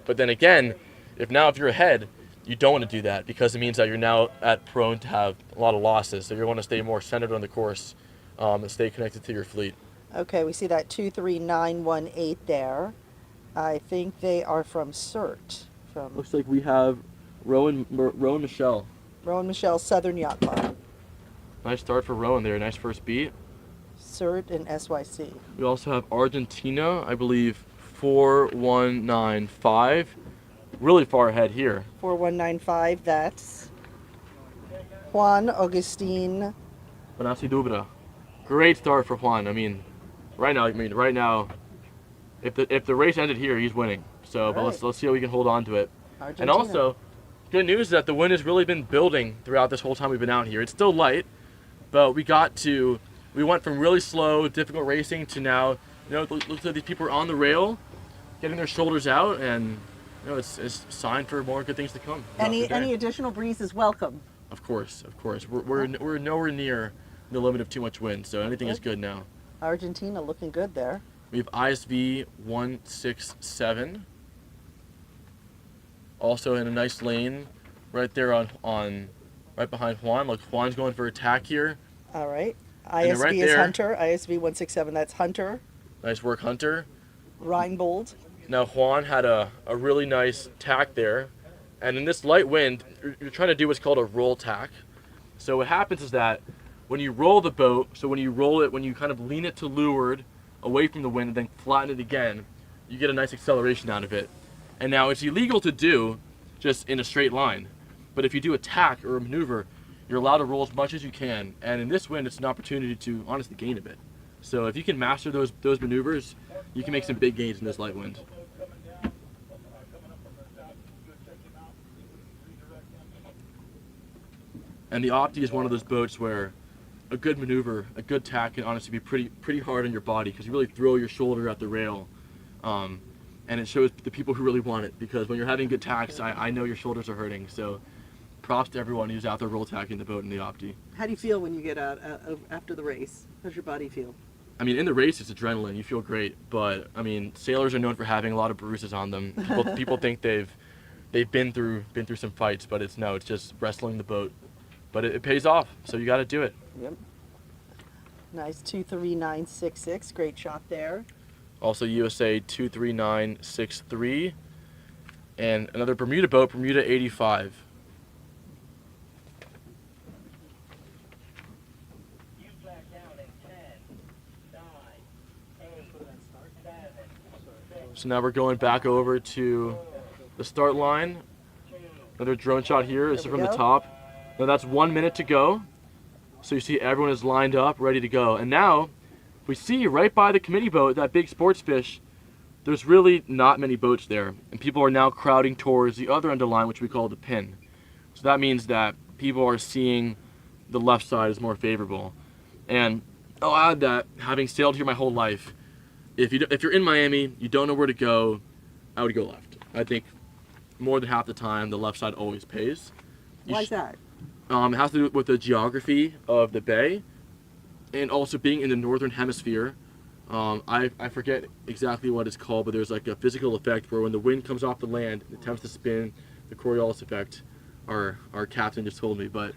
But then again, if you're ahead, you don't want to do that, because it means that you're now prone to have a lot of losses. So you want to stay more centered on the course and stay connected to your fleet. Okay, we see that 23918 there. I think they are from CERT. Looks like we have Rowan Michelle. Rowan Michelle, Southern Yacht Club. Nice start for Rowan there. Nice first beat. CERT and SYC. We also have Argentina, I believe, 4195. Really far ahead here. 4195, that's Juan Agustin Benassi Dubra. Great start for Juan. Right now, if the race ended here, he's winning. So, but let's see how we can hold on to it. Argentina. And also, good news is that the wind has really been building throughout this whole time we've been out here. It's still light, but we got to we went from really slow, difficult racing to now, looks like these people are on the rail, getting their shoulders out, and it's a sign for more good things to come. Any additional breeze is welcome. Of course. We're nowhere near the limit of too much wind, so anything is good now. Argentina looking good there. We have ISV 167. Also in a nice lane, right there on right behind Juan. Look, Juan's going for attack here. All right. ISV right is there, Hunter. ISV 167. That's Hunter. Nice work, Hunter. Reinbold. Now Juan had a really nice tack there, and in this light wind, you're trying to do what's called a roll tack. So what happens is that when you roll the boat, so when you roll it, when you kind of lean it to leeward away from the wind and then flatten it again, you get a nice acceleration out of it. And now it's illegal to do just in a straight line, but if you do a tack or a maneuver, you're allowed to roll as much as you can. And in this wind, it's an opportunity to honestly gain a bit. So if you can master those maneuvers, you can make some big gains in this light wind. And the Opti is one of those boats where a good maneuver, a good tack can honestly be pretty hard on your body, because you really throw your shoulder at the rail. And it shows the people who really want it, because when you're having good tacks, I know your shoulders are hurting. So props to everyone who's out there roll tacking the boat in the Opti. How do you feel when you get out after the race? How's your body feel? I mean, in the race, it's adrenaline. You feel great, but I mean, sailors are known for having a lot of bruises on them. People think they've been through some fights, but it's just wrestling the boat. But it pays off, so you got to do it. Yep. Nice 23966. Great shot there. Also USA 23963, and another Bermuda boat, Bermuda 85. So now we're going back over to the start line. Another drone shot here. This is from the top. Now that's 1 minute to go. So you see everyone is lined up, ready to go. And now we see right by the committee boat, that big sports fish, there's really not many boats there. And people are now crowding towards the other end of the line, which we call the pin. So that means that people are seeing the left side is more favorable. And I'll add that, having sailed here my whole life, if you're in Miami, you don't know where to go, I would go left. I think more than half the time, the left side always pays. Why is that? It has to do with the geography of the bay, and also being in the northern hemisphere. I forget exactly what it's called, but there's like a physical effect where when the wind comes off the land, it tends to spin, the Coriolis effect, our captain just told me, but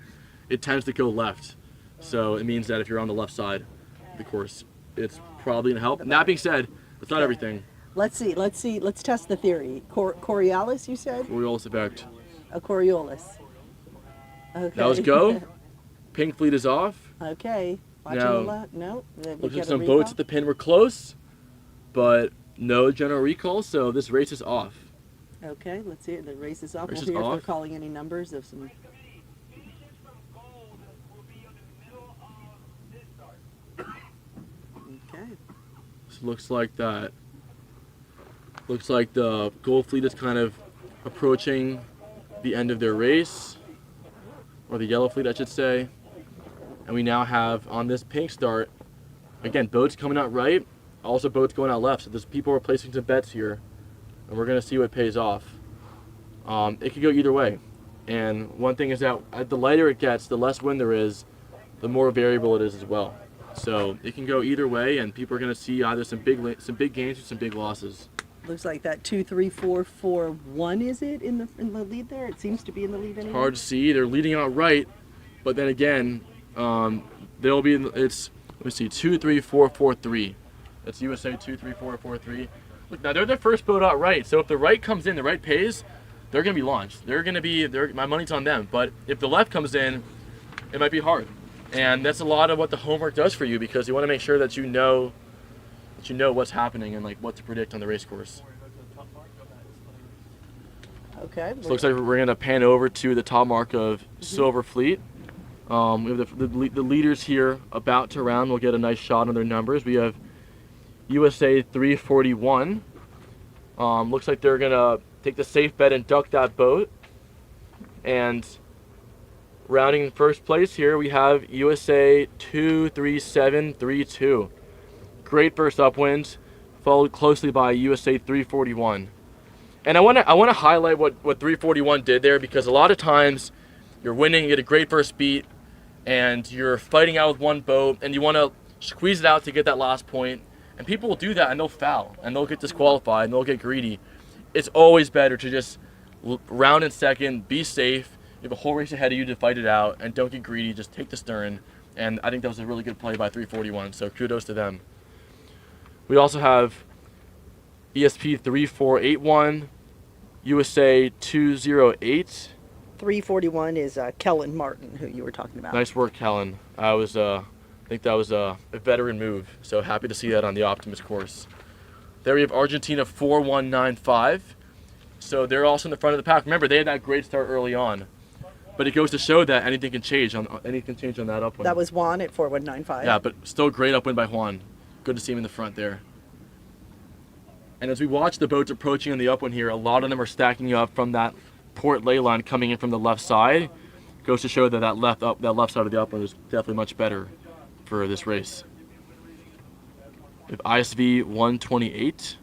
it tends to go left. So it means that if you're on the left side of the course, it's probably gonna help. And that being said, it's not everything. Let's see. Let's test the theory. Coriolis, you said? Coriolis effect. A Coriolis. Okay. That was go. Pink fleet is off. Okay. Watching Now, the left. No. Looks like some boats at the pin were close, but no general recall, so this race is off. Okay, let's see it. The race is off. Race We'll is hear if off. they're calling any numbers of some. Okay. So looks like that. Looks like the gold fleet is kind of approaching the end of their race, or the yellow fleet, I should say. And we now have on this pink start, again, boats coming out right, also boats going out left. So there's people are placing some bets here, and we're gonna see what pays off. It could go either way. And one thing is that the lighter it gets, the less wind there is, the more variable it is as well. So it can go either way, and people are gonna see either some big gains or some big losses. Looks like that 2, 3, 4, 4, 1 is it in the lead there? It seems to be in the lead anyway. Hard to see. They're leading out right, but then again, they'll be. It's let me see, 2, 3, 4, 4, 3. That's USA 2, 3, 4, 4, 3. Look, now they're the first boat out right. So if the right comes in, the right pays, they're gonna be launched. My money's on them. But if the left comes in, it might be hard. And that's a lot of what the homework does for you, because you want to make sure that you know what's happening and like what to predict on the race course. Okay. So it looks like we're going to pan over to the top mark of Silver Fleet. We have the leaders here about to round. We'll get a nice shot on their numbers. We have USA 341. Looks like they're going to take the safe bet and duck that boat. And rounding in first place here, we have USA 23732. Great first upwind, followed closely by USA 341. And I want to highlight what 341 did there, because a lot of times you're winning, you get a great first beat, and you're fighting out with one boat, and you want to squeeze it out to get that last point. And people will do that, and they'll foul, and they'll get disqualified, and they'll get greedy. It's always better to just round in second, be safe. You have a whole race ahead of you to fight it out, and don't get greedy. Just take the stern. And I think that was a really good play by 341, so kudos to them. We also have ESP 3481, USA 208. 341 is Kellen Martin, who you were talking about. Nice work, Kellen. I think that was a veteran move, so happy to see that on the Optimus course. There we have Argentina 4195. So they're also in the front of the pack. Remember, they had that great start early on, but it goes to show that anything can change on that upwind. That was Juan at 4195. Yeah, but still great upwind by Juan. Good to see him in the front there. And as we watch the boats approaching on the upwind here, a lot of them are stacking up from that port ley line coming in from the left side. Goes to show that that left side of the upwind is definitely much better for this race. We have ISV 128.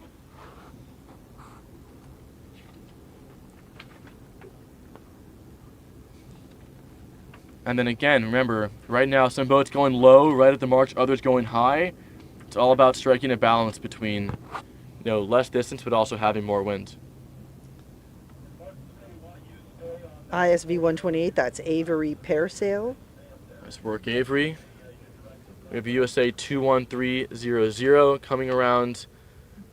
And then again, remember, right now some boats going low right at the marks, others going high. It's all about striking a balance between, less distance but also having more wind. ISV 128, that's Avery Parasail. Nice work, Avery. We have USA 21300 coming around,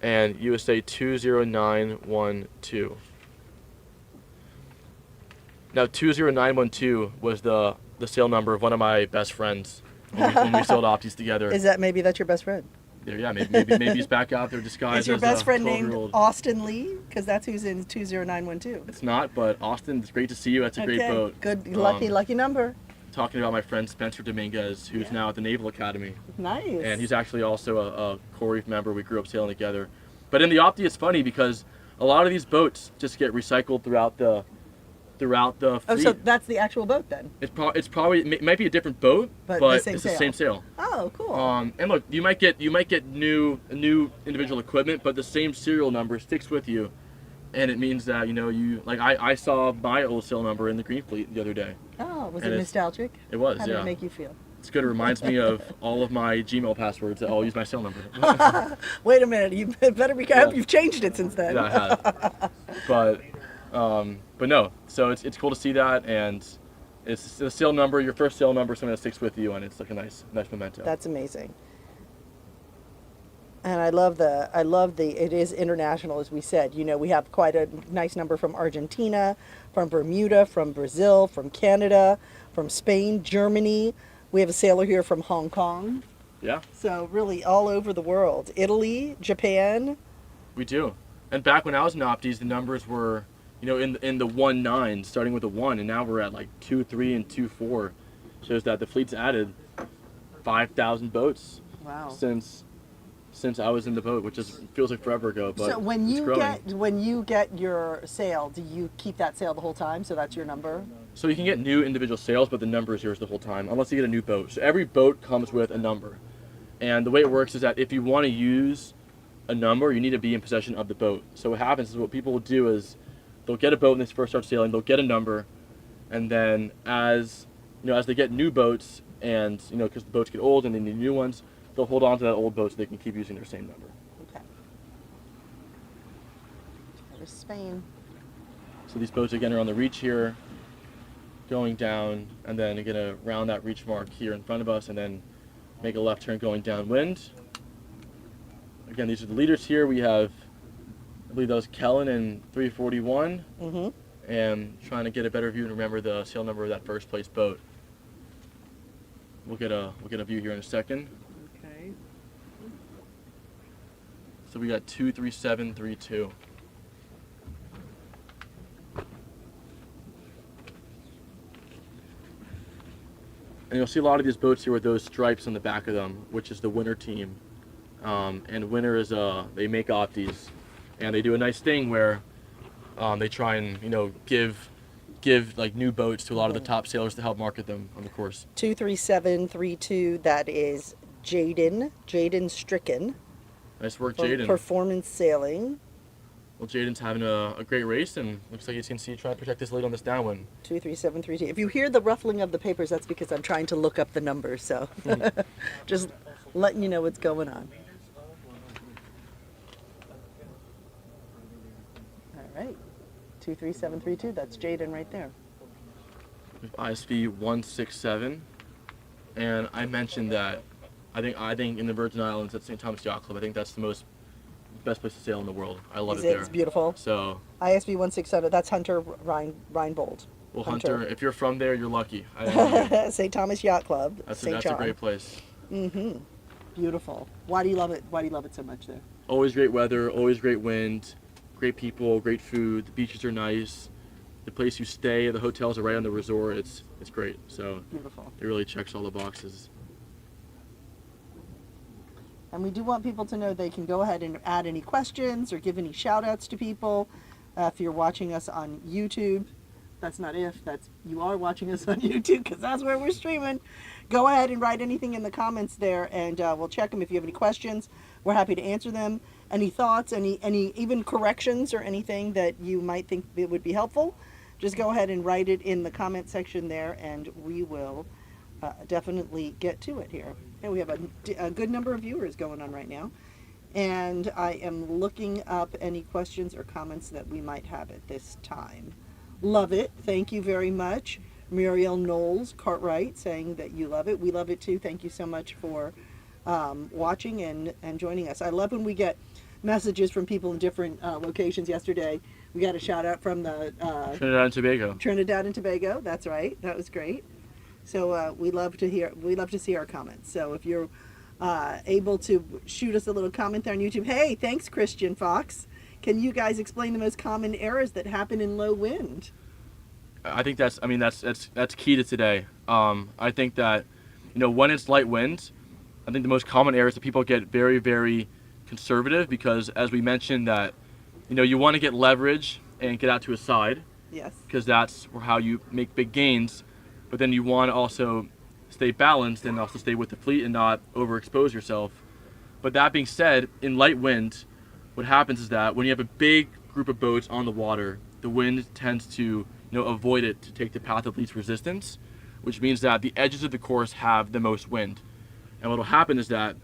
and USA 20912. Now 20912 was the sail number of one of my best friends when we sailed Opties together. Is that maybe that's your best friend? Yeah, maybe he's back out there disguised Is your as best a friend named 12-year-old. Austin Lee? Because that's who's in 20912. It's not, but Austin, it's great to see you. That's a great boat. Good, lucky number. Talking about my friend Spencer Dominguez, who's now at the Naval Academy. Nice. And he's actually also a Coral Reef member. We grew up sailing together. But in the Opti, it's funny because a lot of these boats just get recycled throughout the fleet. Oh, so that's the actual boat then? It might be a different boat, but it's the same sail. Oh, cool. And look, you might get new individual equipment, but the same serial number sticks with you, and it means that I saw my old sail number in the Green Fleet the other day. Oh, was it nostalgic? It was. How did it make you feel? It's good. It reminds me of all of my Gmail passwords that I'll use my sail number. Wait a minute, you better be careful. You've changed it since then. Yeah, I have. But no. So it's cool to see that, and it's the sail number, your first sail number, something that sticks with you, and it's like a nice memento. That's amazing. And I love it is international, as we said. We have quite a nice number from Argentina, from Bermuda, from Brazil, from Canada, from Spain, Germany. We have a sailor here from Hong Kong. Yeah. So really all over the world. Italy, Japan. We do. And back when I was in Opties, the numbers were, in the 1-9, starting with a 1, and now we're at like 2-3 and 2-4. Shows that the fleet's added 5,000 boats. Wow. Since I was in the boat, which feels like forever ago, but so when it's you get your sail, do you keep that sail the whole time? So that's your number? So you can get new individual sails, but the number is yours the whole time, unless you get a new boat. So every boat comes with a number. And the way it works is that if you want to use a number, you need to be in possession of the boat. So what happens is what people will do is they'll get a boat when they first start sailing, they'll get a number, and then as they get new boats, and because the boats get old and they need new ones, they'll hold on to that old boat so they can keep using their same number. Okay. There's Spain. So these boats again are on the reach here, going down, and then you're gonna round that reach mark here in front of us, and then make a left turn going downwind. Again, these are the leaders here. We have, I believe that was Kellen and 341. Mm-hmm. And trying to get a better view and remember the sail number of that first place boat. We'll get a view here in a second. Okay. So we got 23732. And you'll see a lot of these boats here with those stripes on the back of them, which is the winner team. And winner is they make Opties, and they do a nice thing where they try and give give like new boats to a lot of the top sailors to help market them on the course. 23732. That is Jaden Stricken. Nice work, from Jaden. Performance Sailing. Well, Jaden's having a great race, and looks like he's going to try to protect his lead on this downwind. 23732. If you hear the ruffling of the papers, that's because I'm trying to look up the numbers. So just letting you know what's going on. All right. 23732. That's Jaden right there. We have ISV 167, and I mentioned that I think in the Virgin Islands at St. Thomas Yacht Club, I think that's the best place to sail in the world. I love it there. It's beautiful. So ISB 167. That's Hunter Reinbold. Well, Hunter, if you're from there, you're lucky. St. Thomas Yacht Club. That's St. John. a great place. Mm-hmm. Beautiful. Why do you love it? Why do you love it so much there? Always great weather, always great wind, great people, great food. The beaches are nice. The place you stay, the hotels are right on the resort. It's great. So beautiful. It really checks all the boxes. And we do want people to know they can go ahead and add any questions or give any shout outs to people. If you're watching us on YouTube, that's not if, that's you are watching us on YouTube because that's where we're streaming. Go ahead and write anything in the comments there and we'll check them. If you have any questions, we're happy to answer them. Any thoughts, any even corrections or anything that you might think it would be helpful, just go ahead and write it in the comment section there and we will definitely get to it here. And we have a good number of viewers going on right now. And I am looking up any questions or comments that we might have at this time. Love it. Thank you very much. Muriel Knowles Cartwright saying that you love it. We love it too. Thank you so much for watching and joining us. I love when we get messages from people in different locations. Yesterday, we got a shout out from the Trinidad and Tobago. Trinidad and Tobago. That's right. That was great. So we love to see our comments. So if you're able to shoot us a little comment there on YouTube. Hey, thanks, Christian Fox. Can you guys explain the most common errors that happen in low wind? I think that's key to today. I think that, when it's light winds, I think the most common error is that people get very, very conservative because, as we mentioned, that, you want to get leverage and get out to a side. Yes. Because that's how you make big gains. But then you want to also stay balanced and also stay with the fleet and not overexpose yourself. But that being said, in light wind, what happens is that when you have a big group of boats on the water, the wind tends to avoid it to take the path of least resistance, which means that the edges of the course have the most wind. And what will happen is that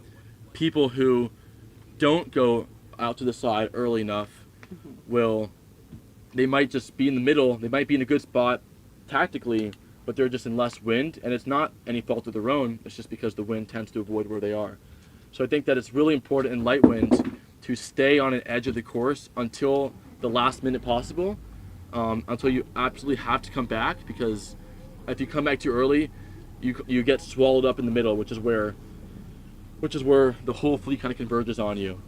people who don't go out to the side early enough they might just be in the middle, they might be in a good spot tactically, but they're just in less wind, and it's not any fault of their own, it's just because the wind tends to avoid where they are. So I think that it's really important in light winds to stay on an edge of the course until the last minute possible, until you absolutely have to come back, because if you come back too early, you get swallowed up in the middle, which is where the whole fleet kind of converges on you.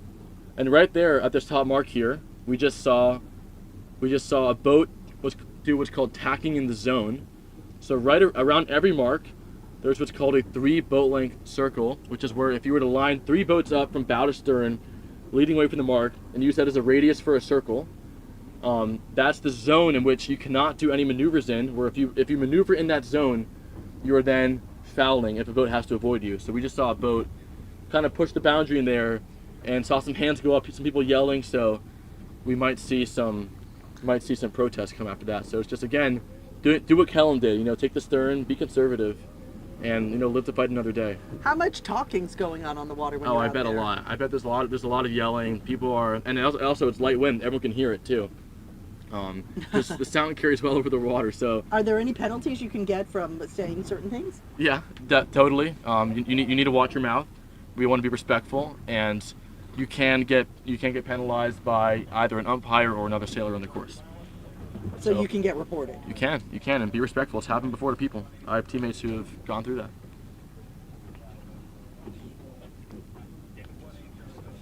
And right there at this top mark here, we just saw a boat do what's called tacking in the zone. So right around every mark, there's what's called a 3 boat length circle, which is where if you were to line 3 boats up from bow to stern, leading away from the mark, and use that as a radius for a circle, that's the zone in which you cannot do any maneuvers in, where if you maneuver in that zone, you are then fouling if a boat has to avoid you. So we just saw a boat kind of push the boundary in there and saw some hands go up, some people yelling, so we might see some protests come after that. So it's just, again, do what Kellen did, take the stern, be conservative, and live to fight another day. How much talking's going on the water when you're I out bet there? a lot. I bet there's a lot of yelling. People are, and also it's light wind. Everyone can hear it too. The sound carries well over the water. So are there any penalties you can get from saying certain things? Yeah, totally. You need to watch your mouth. We want to be respectful, and you can get penalized by either an umpire or another sailor on the course. So you can get reported. You can, and be respectful. It's happened before to people. I have teammates who have gone through that.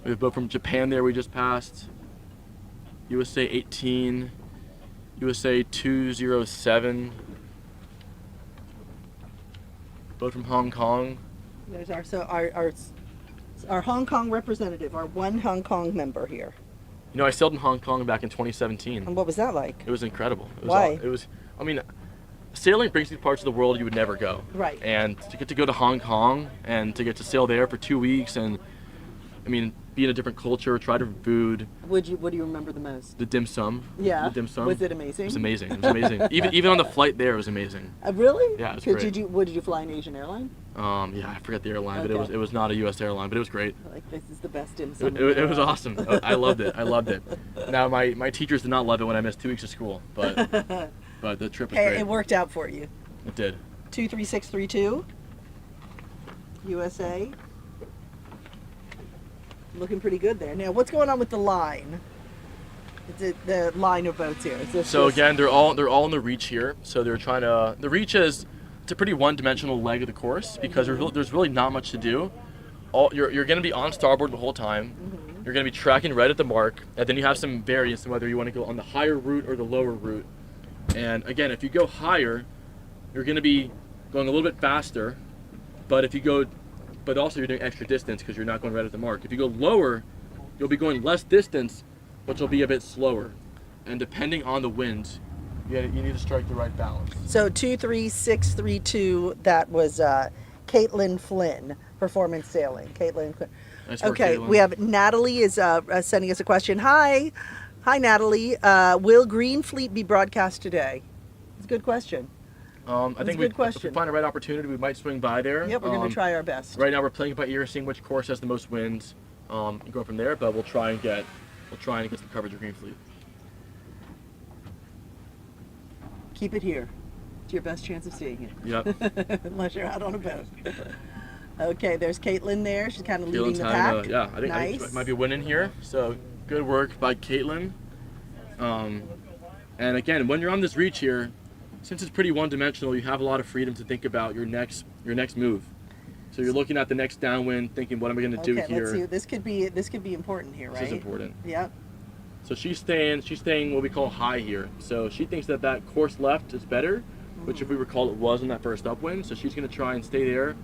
We have a boat from Japan there we just passed. USA 18, USA 207. Boat from Hong Kong. There's our Hong Kong representative, our one Hong Kong member here. I sailed in Hong Kong back in 2017. And what was that like? It was incredible. Why? I mean, sailing brings you to parts of the world you would never go. Right. And to get to go to Hong Kong and to get to sail there for 2 weeks and, I mean, be in a different culture, try different food. What do you remember the most? The dim sum. Yeah. The dim sum. Was it amazing? It was amazing. It was amazing. even on the flight there, it was amazing. Really? Yeah, it was great. What did you fly an Asian airline? Yeah, I forget the airline, Okay. but it was not a U.S. airline, but it was great. Like, this is the best dim sum. It was awesome. I loved it. I loved it. Now my teachers did not love it when I missed 2 weeks of school, but the trip was Hey, great. it worked out for you. It did. 23632, USA. Looking pretty good there. Now, what's going on with the line? Is it the line of boats here? Is this So just- again, they're all in the reach here. So they're trying to. The reach is it's a pretty one-dimensional leg of the course because there's really not much to do. You're going to be on starboard the whole time. You're going to be tracking right at the mark, and then you have some variance in whether you want to go on the higher route or the lower route. And again, if you go higher, you're going to be going a little bit faster, but also you're doing extra distance because you're not going right at the mark. If you go lower, you'll be going less distance, but you'll be a bit slower. And depending on the wind, you need to strike the right balance. So 23632, that was Caitlin Flynn, Performance Sailing. Caitlin. Nice work, Okay, Caitlin. we have Natalie is sending us a question. Hi, Natalie. Will Green Fleet be broadcast today? It's a good question. I think a good if we question. find the right opportunity, we might swing by there. Yep, we're going to try our best. Right now, we're playing it by ear, seeing which course has the most wind, and go from there. But we'll try and get some coverage of Green Fleet. Keep it here. It's your best chance of seeing it. Yep. Unless you're out on a boat. Okay, there's Caitlin there. She's kind of leading Caitlin's the having pack. I think she might be winning here. So good work by Caitlin. And again, when you're on this reach here, since it's pretty one-dimensional, you have a lot of freedom to think about your next move. So you're looking at the next downwind, thinking, what am I going to do Okay, here? let's see. This could be important here, right? This is important. Yep. So she's staying what we call high here. So she thinks that course left is better, which if we recall it was in that first upwind. So she's going to try and stay there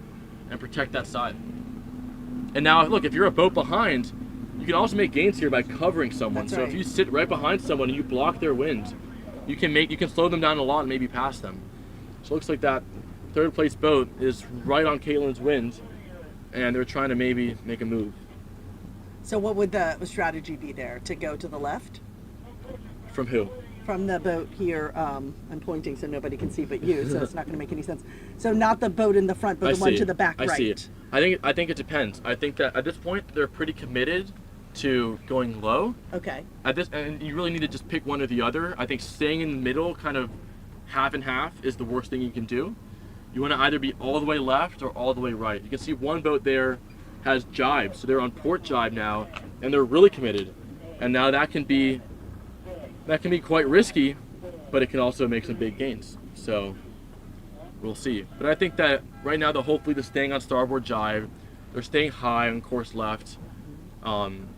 and protect that side. And now look, if you're a boat behind, you can also make gains here by covering someone. That's so right. if you sit right behind someone and you block their wind, you can slow them down a lot and maybe pass them. So it looks like that third place boat is right on Caitlin's wind, and they're trying to maybe make a move. So what would the strategy be there? To go to the left? From who? From the boat here, I'm pointing so nobody can see but you, so it's not going to make any sense. So not the boat in the front, but the one to the back right. I see it. I think it depends. I think that at this point they're pretty committed to going low. Okay. And you really need to just pick one or the other. I think staying in the middle, kind of half and half, is the worst thing you can do. You want to either be all the way left or all the way right. You can see one boat there has jibe, so they're on port jibe now, and they're really committed. And now that can be quite risky, but it can also make some big gains. So we'll see. But I think that right now the whole fleet is staying on starboard jibe. They're staying high on course left.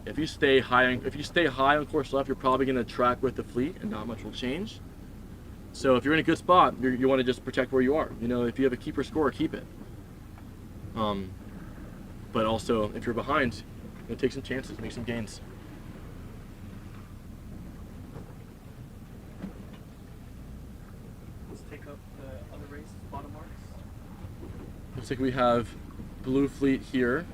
If you stay high on course left, you're probably going to track with the fleet, and not much will change. So if you're in a good spot, you want to just protect where you are. You know, if you have a keeper score, keep it. But also, if you're behind, take some chances, make some gains. Let's take up the other race, bottom marks. Looks like we have Blue Fleet here,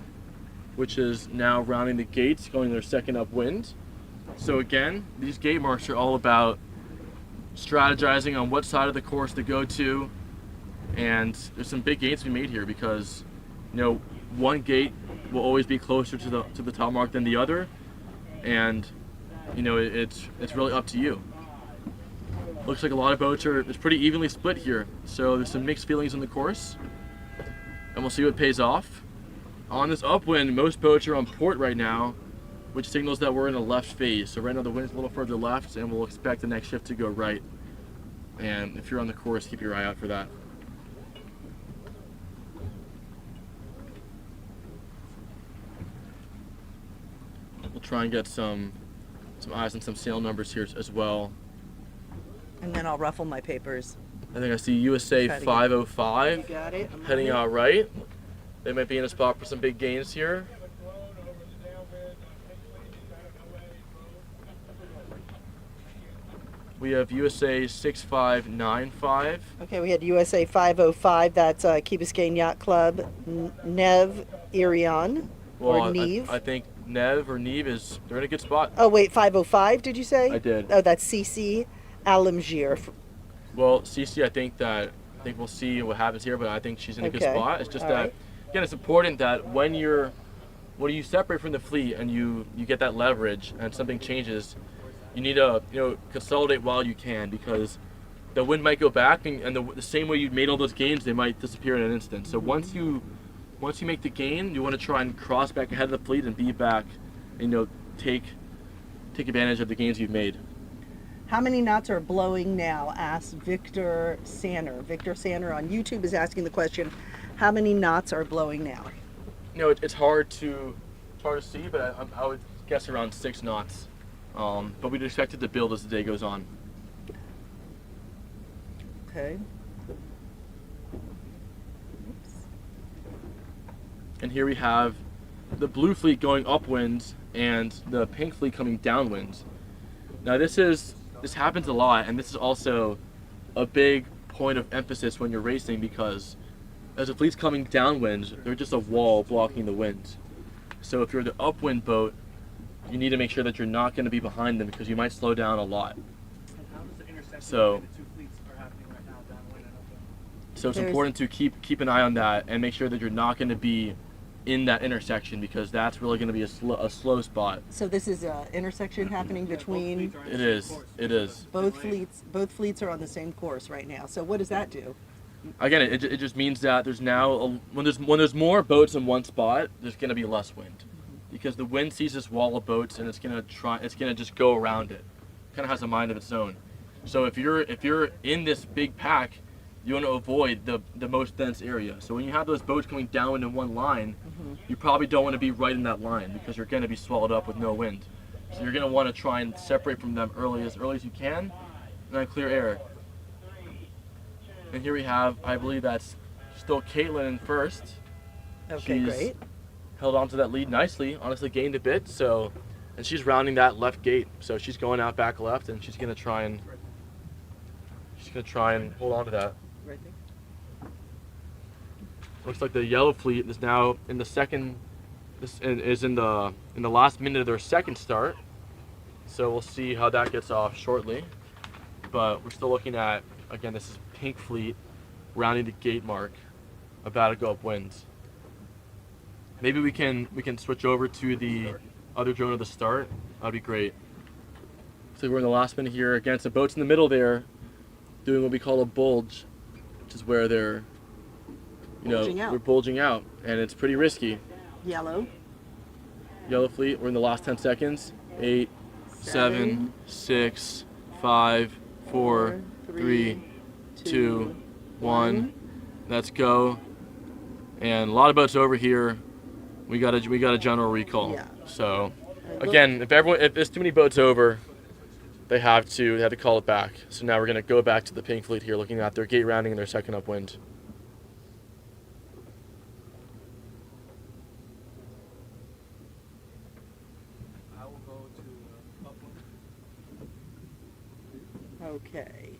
which is now rounding the gates, going their second upwind. So again, these gate marks are all about strategizing on what side of the course to go to, and there's some big gains to be made here because, you know, one gate will always be closer to the top mark than the other, and you know it's really up to you. Looks like a lot of boats it's pretty evenly split here, so there's some mixed feelings on the course, and we'll see what pays off. On this upwind, most boats are on port right now, which signals that we're in a left phase. So right now the wind's a little further left, and we'll expect the next shift to go right. And if you're on the course, keep your eye out for that. We'll try and get some eyes on some sail numbers here as well. And then I'll ruffle my papers. I think I see USA Try to get- 505 You got it? I'm heading on it. out right. They might be in a spot for some big gains here. We have USA 6595. Okay, we had USA 505. That's Key Biscayne Yacht Club. Nev Irion or Neve. I think Nev or Neve they're in a good spot. Oh wait, 505. Did you say? I did. Oh, that's CC Alamgir. Well, Cece, I think we'll see what happens here, but I think she's in a good spot. It's just that, again, it's important that when you separate from the fleet and you get that leverage and something changes, you need to consolidate while you can, because the wind might go back and the same way you made all those gains, they might disappear in an instant. So once you make the gain, you want to try and cross back ahead of the fleet and be back, and take advantage of the gains you've made. How many knots are blowing now? Asked Victor Sanner. Victor Sanner on YouTube is asking the question, how many knots are blowing now? It's hard to see, but I would guess around 6 knots. But we'd expect it to build as the day goes on. Okay. And here we have the blue fleet going upwind and the pink fleet coming downwind. Now this happens a lot, and this is also a big point of emphasis when you're racing, because as the fleet's coming downwind, they're just a wall blocking the wind. So if you're the upwind boat, you need to make sure that you're not going to be behind them, because you might slow down a lot. And how does the intersection So between the two fleets are happening right now, downwind and upwind? So it's important to keep an eye on that and make sure that you're not going to be in that intersection, because that's really going to be a slow spot. So this is an intersection happening between. It is. Both fleets are on the same course right now. So what does that do? Again, it just means that there's now when there's more boats in one spot, there's going to be less wind, because the wind sees this wall of boats and it's going to just go around it. Kind of has a mind of its own. So if you're in this big pack, you want to avoid the most dense area. So when you have those boats coming down into one line, you probably don't want to be right in that line, because you're going to be swallowed up with no wind. So you're going to want to try and separate from them early as you can, and then clear air. And here we have, I believe that's still Caitlin in first. Okay, great. Held on to that lead nicely, honestly gained a bit, and she's rounding that left gate. So she's going out back left, and she's going to try and hold on to that. Right there. Looks like the yellow fleet is now in the second. This is in the last minute of their second start. So we'll see how that gets off shortly. But we're still looking at, again, this is pink fleet rounding the gate mark, about to go upwind. Maybe we can switch over to the other drone of the start. That'd be great. So we're in the last minute here. Again, some boats in the middle there, doing what we call a bulge, which is where they're, we're bulging out, and it's pretty risky. Yellow fleet, we're in the last 10 seconds. 8, 7, 6, 5, 4, 3, 2, 1. Let's go. And a lot of boats over here. We got a general recall. Yeah. So again, if there's too many boats over, they have to call it back. So now we're going to go back to the pink fleet here, looking at their gate rounding and their second upwind. I will go to upwind. Okay.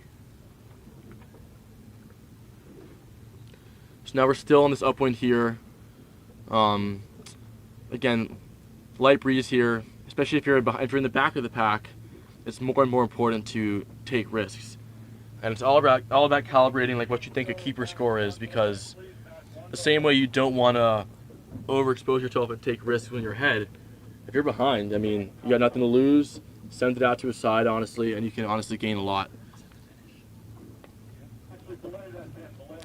So now we're still on this upwind here. Again, light breeze here, especially if you're in the back of the pack. It's more and more important to take risks, and it's all about calibrating like what you think a keeper score is, because the same way you don't want to overexpose yourself and take risks when you're ahead. If you're behind, I mean, you got nothing to lose. Send it out to a side, honestly, and you can honestly gain a lot.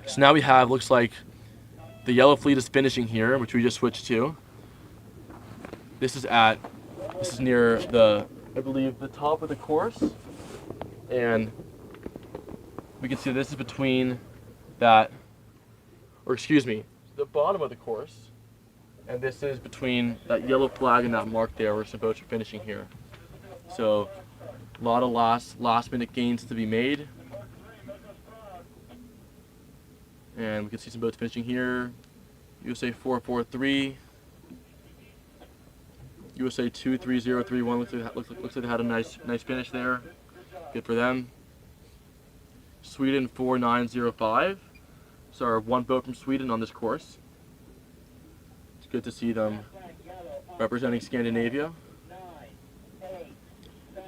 So now we have, looks like the yellow fleet is finishing here, which we just switched to. This is near I believe the top of the course, and we can see this is between the bottom of the course, and this is between that yellow flag and that mark there where some boats are finishing here. So a lot of last minute gains to be made, and we can see some boats finishing here. USA 443. USA 23031 looks like they had a nice finish there. Good for them. Sweden 4905. So our one boat from Sweden on this course. It's good to see them representing Scandinavia.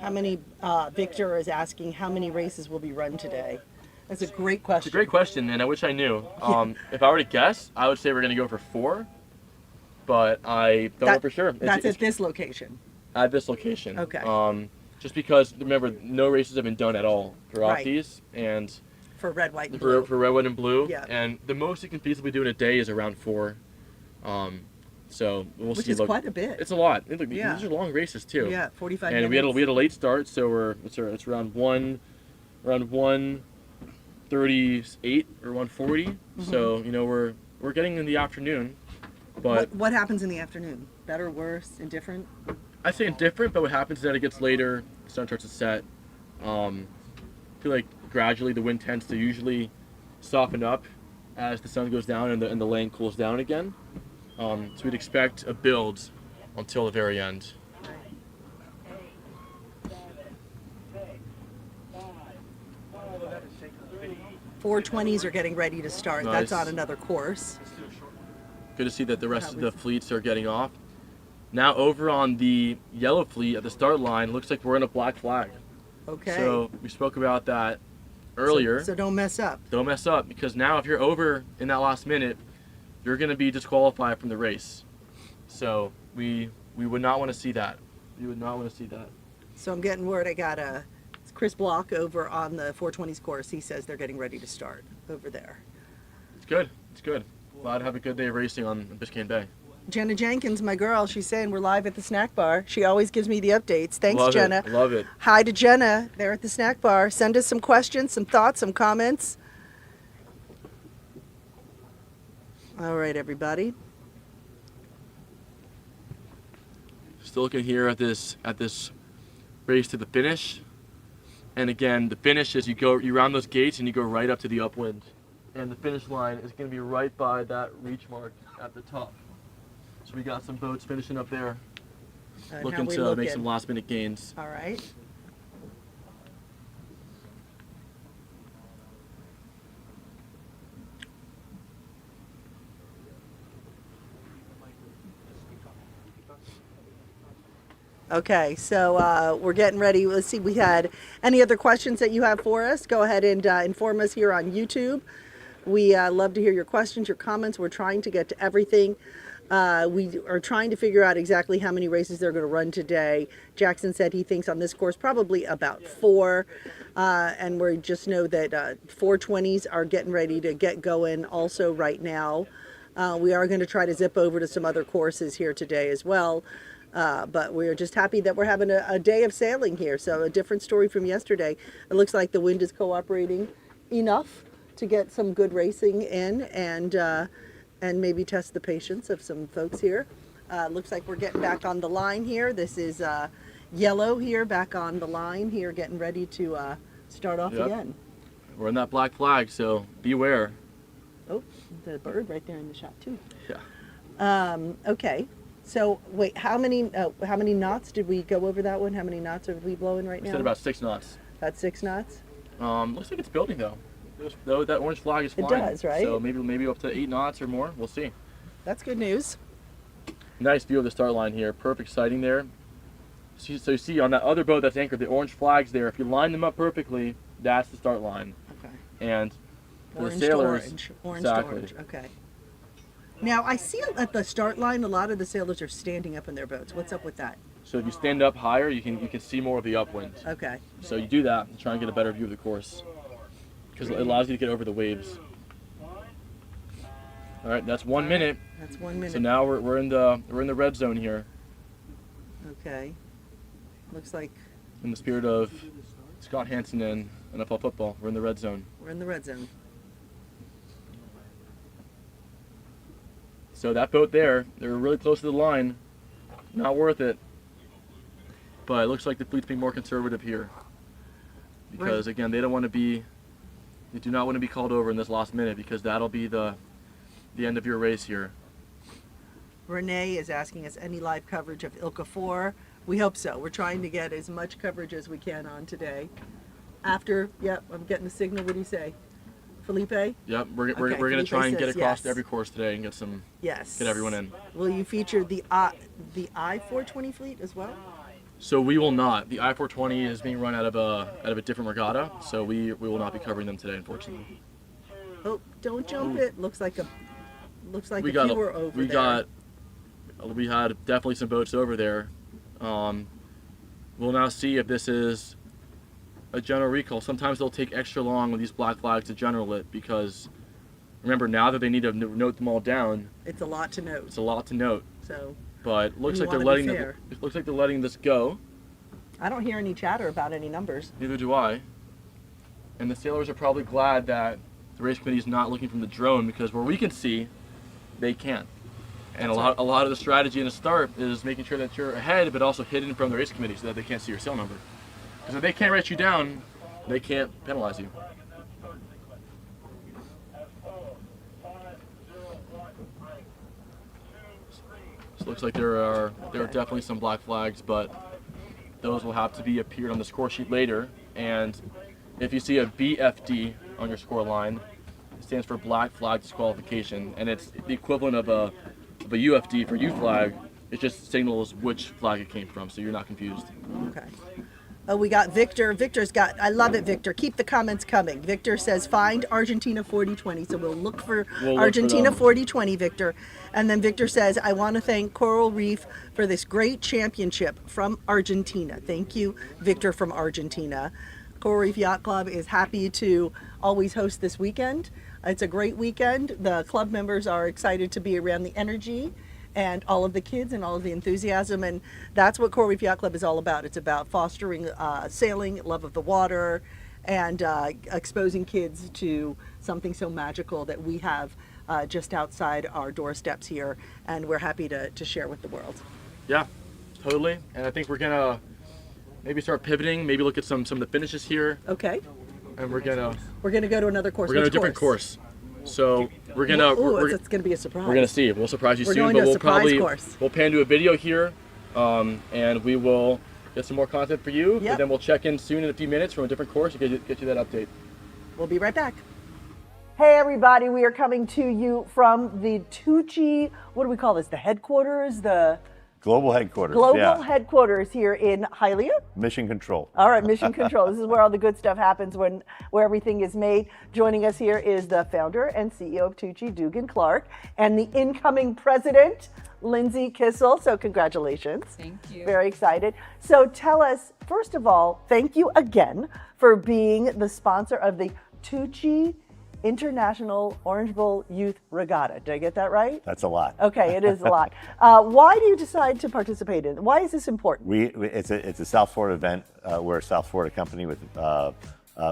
How many, Victor is asking, how many races will be run today? That's a great question. It's a great question, and I wish I knew. If I were to guess, I would say we're going to go for 4, but I don't know for sure. That's at this location. At this location. Okay. Just because, remember, no races have been done at all for Right. opties, and For red, white, and blue. for red, white, and blue. Yeah. And the most you can feasibly do in a day is around 4. So we'll see. Which is Look, quite a bit. It's a lot. Look, Yeah. These are long races too. Yeah, 45 and minutes. we had a late start, so it's around 1:38 or 1:40. Mm-hmm. So we're getting in the afternoon, but What happens in the afternoon? Better, worse, indifferent? I say indifferent. But what happens is that it gets later, the sun starts to set. I feel like gradually the wind tends to usually soften up as the sun goes down and the lane cools down again. So we'd expect a build until the very end. 420s are getting ready to start. Nice. That's on another course. Good to see that the rest of the fleets are getting off. Now over on the yellow fleet at the start line, looks like we're in a black flag. Okay. So we spoke about that earlier. So don't mess up. Don't mess up, because now if you're over in that last minute, you're going to be disqualified from the race. So we would not want to see that. We would not want to see that. So I'm getting word. I got Chris Block over on the 420s course. He says they're getting ready to start over there. It's good. It's good. Glad to have a good day of racing on Biscayne Bay. Jenna Jenkins, my girl, she's saying we're live at the snack bar. She always gives me the updates. Thanks, Love Jenna. it. Love it. Hi to Jenna there at the snack bar. Send us some questions, some thoughts, some comments. All right, everybody. Still looking here at this race to the finish. And again, the finish is you round those gates and you go right up to the upwind. And the finish line is going to be right by that reach mark at the top. So we got some boats finishing up there, looking to make some last minute gains. All right. Okay, so we're getting ready. Let's see, we had any other questions that you have for us? Go ahead and inform us here on YouTube. We love to hear your questions, your comments. We're trying to get to everything. We are trying to figure out exactly how many races they're going to run today. Jackson said he thinks on this course probably about 4. And we just know that 420s are getting ready to get going also right now. We are going to try to zip over to some other courses here today as well. But we're just happy that we're having a day of sailing here. So a different story from yesterday. It looks like the wind is cooperating enough to get some good racing in and maybe test the patience of some folks here. Looks like we're getting back on the line here. This is yellow here, back on the line here, getting ready to start off again. We're in that black flag, so beware. Oh, the bird right there in the shot too. Yeah. Okay. So wait, how many knots did we go over that one? How many knots are we blowing right now? We said about 6 knots. About 6 knots. Looks like it's building though. Though that orange flag is flying. It does, right? So maybe up to 8 knots or more. We'll see. That's good news. Nice view of the start line here. Perfect sighting there. So you see on that other boat that's anchored, the orange flags there. If you line them up perfectly, that's the start line. Okay. And for Orange the sailors, to orange. Orange exactly. to orange. Okay. Now I see at the start line, a lot of the sailors are standing up in their boats. What's up with that? So if you stand up higher, you can see more of the upwind. Okay. So you do that and try and get a better view of the course, because it allows you to get over the waves. All right, that's 1 minute. That's 1 minute. So now we're in the red zone here. Okay. Looks like In the spirit of Scott Hansen and NFL football, we're in the red zone. we're in the red zone. So that boat there, they're really close to the line. Not worth it. But it looks like the fleet's being more conservative here. Because again, they do not want to be called over in this last minute, because that'll be the end of your race here. Renee is asking us any live coverage of Ilka 4. We hope so. We're trying to get as much coverage as we can on today. After, yep, I'm getting the signal. What do you say? Felipe? Yep, we're Okay, going to Felipe try and get says across yes. to every course today and Yes. get everyone in. Will you feature the I-420 fleet as well? So we will not. The I-420 is being run out of a different regatta, so we will not be covering them today, unfortunately. Oh, don't jump it. Looks like a We few were over there. We had definitely some boats over there. We'll now see if this is a general recall. Sometimes they'll take extra long with these black flags to general it because remember, now that they need to note them all down, It's a lot to note. it's a lot to note. So But it looks You like they're wanna be letting fair. it looks like they're letting this go. I don't hear any chatter about any numbers. Neither do I. And the sailors are probably glad that the race committee is not looking from the drone because where we can see, they can't. And a lot of the strategy in the start is making sure that you're ahead, but also hidden from the race committee so that they can't see your sail number. Because if they can't write you down, they can't penalize you. So it looks like there are definitely some black flags, but those will have to be appeared on the score sheet later. And if you see a BFD on your score line, it stands for black flag disqualification, and it's the equivalent of a UFD for U flag. It just signals which flag it came from, so you're not confused. Okay. Oh, we got Victor. Victor's got, I love it, Victor. Keep the comments coming. Victor says, find Argentina 4020. So we'll look for Argentina 4020, Victor. And then Victor says, I want to thank Coral Reef for this great championship from Argentina. Thank you, Victor from Argentina. Coral Reef Yacht Club is happy to always host this weekend. It's a great weekend. The club members are excited to be around the energy and all of the kids and all of the enthusiasm, and that's what Coral Reef Yacht Club is all about. It's about fostering sailing, love of the water, and exposing kids to something so magical that we have just outside our doorsteps here, and we're happy to share with the world. Yeah, totally. And I think we're gonna maybe start pivoting, maybe look at some of the finishes here. Okay. And we're gonna go to another course. We're gonna do a different course. So we're gonna it's gonna be a surprise. We're gonna see. We'll surprise you We're soon, going but to a we'll surprise course. we'll pan to a video here, and we will get some more content for you. Yep. And then we'll check in soon in a few minutes from a different course to get you that update. We'll be right back. Hey everybody, we are coming to you from the Tuuci, what do we call this? The headquarters, the Global headquarters. headquarters here in Hialeah. Mission control. All right, mission control. This is where all the good stuff happens, where everything is made. Joining us here is the founder and CEO of Tuuci, Dugan Clark, and the incoming president, Lindsay Kissel. So congratulations. Thank you. Very excited. So tell us, first of all, thank you again for being the sponsor of the Tuuci International Orange Bowl Youth Regatta. Did I get that right? That's a lot. Okay, it is a lot. Why do you decide to participate in it? Why is this important? It's a South Florida event. We're a South Florida company with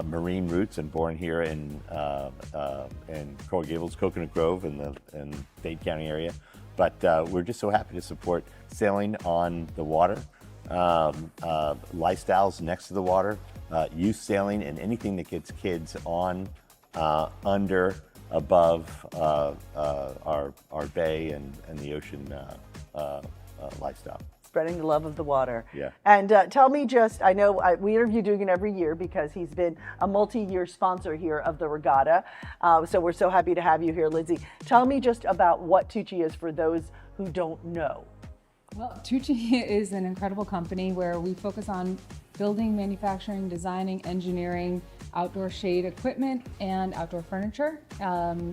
marine roots and born here in Coral Gables, Coconut Grove in Dade County area. But we're just so happy to support sailing on the water, lifestyles next to the water, youth sailing, and anything that gets kids on, under, above our bay and the ocean lifestyle. Spreading the love of the water. Yeah. And tell me I know we interview Dugan every year because he's been a multi-year sponsor here of the regatta. So we're so happy to have you here, Lindsay. Tell me just about what Tuuci is for those who don't know. Well, Tuuci is an incredible company where we focus on building, manufacturing, designing, engineering, outdoor shade equipment, and outdoor furniture.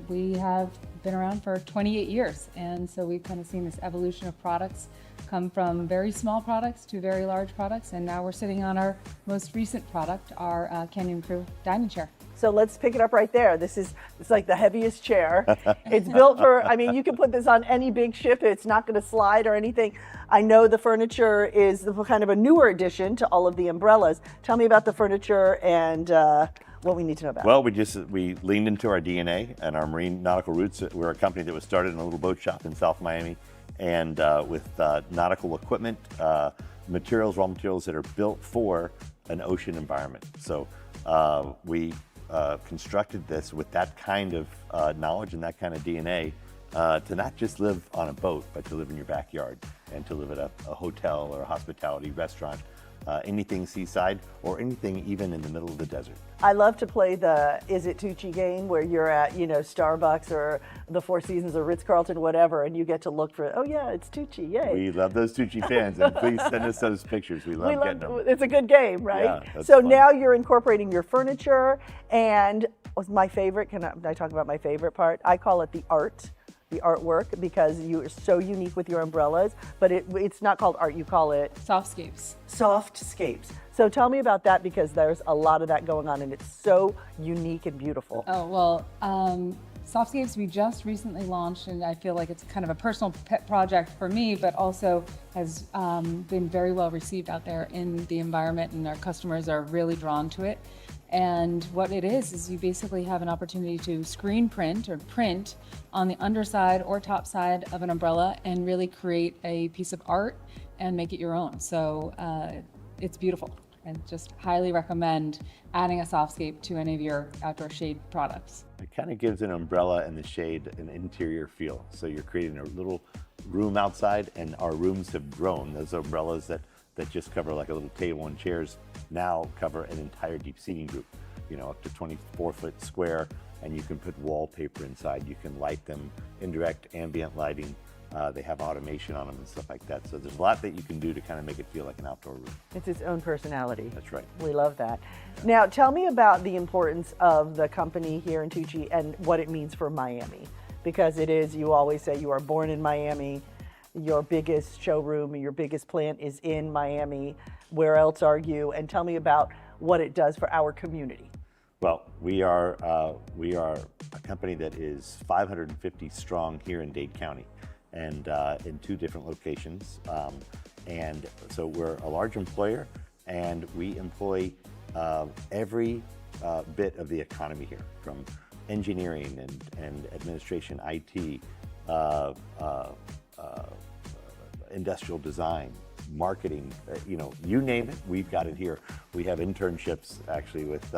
We have been around for 28 years, and so we've kind of seen this evolution of products come from very small products to very large products, and now we're sitting on our most recent product, our Canyon Crew dining chair. So let's pick it up right there. It's like the heaviest chair. It's built for, I mean, you can put this on any big ship. It's not going to slide or anything. I know the furniture is kind of a newer addition to all of the umbrellas. Tell me about the furniture and what we need to know about. Well, we leaned into our DNA and our marine nautical roots. We're a company that was started in a little boat shop in South Miami, and with nautical equipment, raw materials that are built for an ocean environment. So we constructed this with that kind of knowledge and that kind of DNA to not just live on a boat, but to live in your backyard and to live at a hotel or a hospitality restaurant anything seaside or anything even in the middle of the desert. I love to play the Is It Tuuci game where you're at, Starbucks or the Four Seasons or Ritz-Carlton, whatever, and you get to look for, oh yeah, it's Tuuci, yay. We love those Tuuci fans, and please send us those pictures. We love getting them. It's a good game, right? Yeah, that's so fun. now you're incorporating your furniture, and was my favorite, can I talk about my favorite part? I call it the artwork, because you are so unique with your umbrellas, but it's not called art, you call it Softscapes. Softscapes. So tell me about that, because there's a lot of that going on and it's so unique and beautiful. Oh, well, Softscapes we just recently launched, and I feel like it's kind of a personal pet project for me, but also has been very well received out there in the environment, and our customers are really drawn to it. And what it is you basically have an opportunity to screen print or print on the underside or top side of an umbrella and really create a piece of art and make it your own. So it's beautiful, and just highly recommend adding a Softscape to any of your outdoor shade products. It kind of gives an umbrella and the shade an interior feel. So you're creating a little room outside, and our rooms have grown. Those umbrellas that just cover like a little table and chairs now cover an entire deep seating group, up to 24-foot square, and you can put wallpaper inside. You can light them, indirect ambient lighting. They have automation on them and stuff like that. So there's a lot that you can do to kind of make it feel like an outdoor room. It's its own personality. That's right. We love that. Now, tell me about the importance of the company here in Tuuci and what it means for Miami. Because it is, you always say you are born in Miami. Your biggest showroom, your biggest plant is in Miami. Where else are you? And tell me about what it does for our community. Well, we are a company that is 550 strong here in Dade County, and in 2 different locations. And so we're a large employer, and we employ every bit of the economy here, from engineering and administration, IT, industrial design, marketing, you name it, we've got it here. We have internships actually with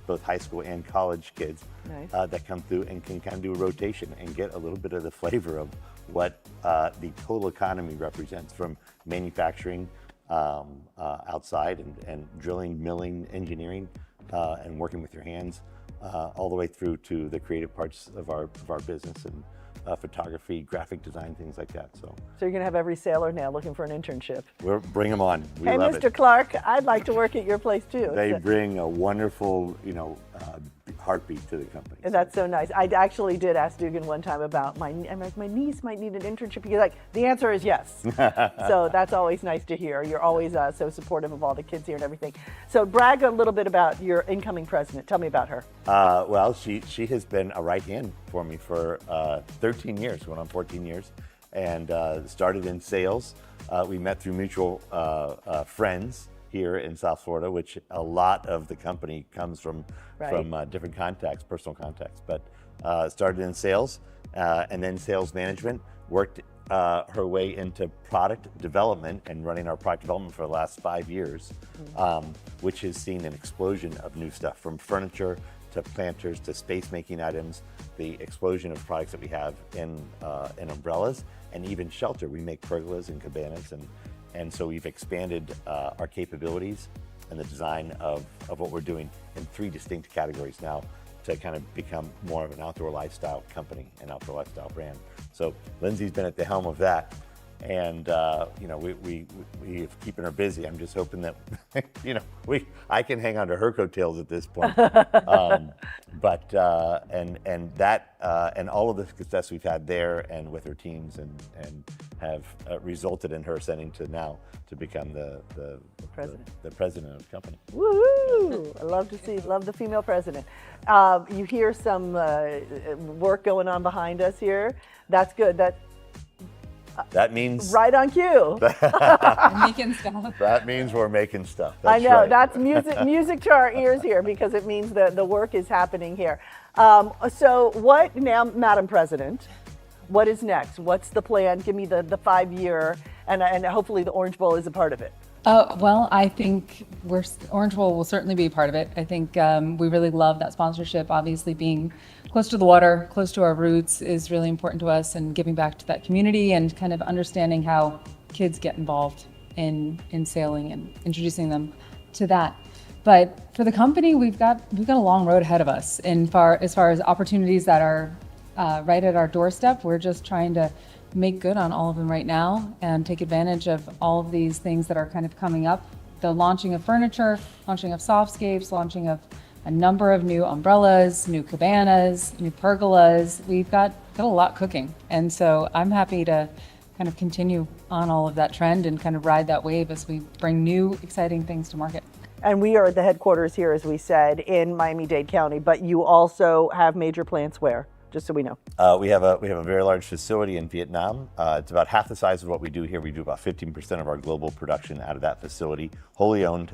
both high school and college kids. Nice. That come through and can kind of do a rotation and get a little bit of the flavor of what the total economy represents, from manufacturing outside and drilling, milling, engineering, and working with your hands, all the way through to the creative parts of our business, and photography, graphic design, things like that. So you're going to have every sailor now looking for an internship. Bring them on. We hey, love Mr. it. Clark, I'd like to work at your place too. They bring a wonderful, heartbeat to the company. And that's so nice. I actually did ask Dugan one time about my niece might need an internship. He's like, the answer is yes. So that's always nice to hear. You're always so supportive of all the kids here and everything. So brag a little bit about your incoming president. Tell me about her. Well, she has been a right hand for me for 13 years, going on 14 years, and started in sales. We met through mutual friends here in South Florida, which a lot of the company comes from different contacts, personal contacts. But started in sales and then sales management, worked her way into product development and running our product development for the last 5 years, which has seen an explosion of new stuff, from furniture to planters to space making items, the explosion of products that we have in umbrellas and even shelter. We make pergolas and cabanas, and so we've expanded our capabilities and the design of what we're doing in 3 distinct categories now to kind of become more of an outdoor lifestyle company and outdoor lifestyle brand. So Lindsay's been at the helm of that, and we're keeping her busy. I'm just hoping that I can hang on to her coattails at this point. But all of the success we've had there and with her teams and have resulted in her ascending to now to become the president of the company. Woo! I love the female president. You hear some work going on behind us here. That's good. That means right on cue. Making stuff. That means we're making stuff. I know, right. that's music to our ears here, because it means the work is happening here. So what now, Madam President? What is next? What's the plan? Give me the 5-year, and hopefully the Orange Bowl is a part of it. Well, I think Orange Bowl will certainly be a part of it. I think we really love that sponsorship. Obviously, being close to the water, close to our roots is really important to us, and giving back to that community and kind of understanding how kids get involved in sailing and introducing them to that. But for the company, we've got a long road ahead of us as far as opportunities that are right at our doorstep. We're just trying to make good on all of them right now and take advantage of all of these things that are kind of coming up. The launching of furniture, launching of softscapes, launching of a number of new umbrellas, new cabanas, new pergolas. We've got a lot cooking. And so I'm happy to kind of continue on all of that trend and kind of ride that wave as we bring new exciting things to market. And we are at the headquarters here, as we said, in Miami-Dade County, but you also have major plants where? Just so we know. We have a very large facility in Vietnam. It's about half the size of what we do here. We do about 15% of our global production out of that facility, wholly owned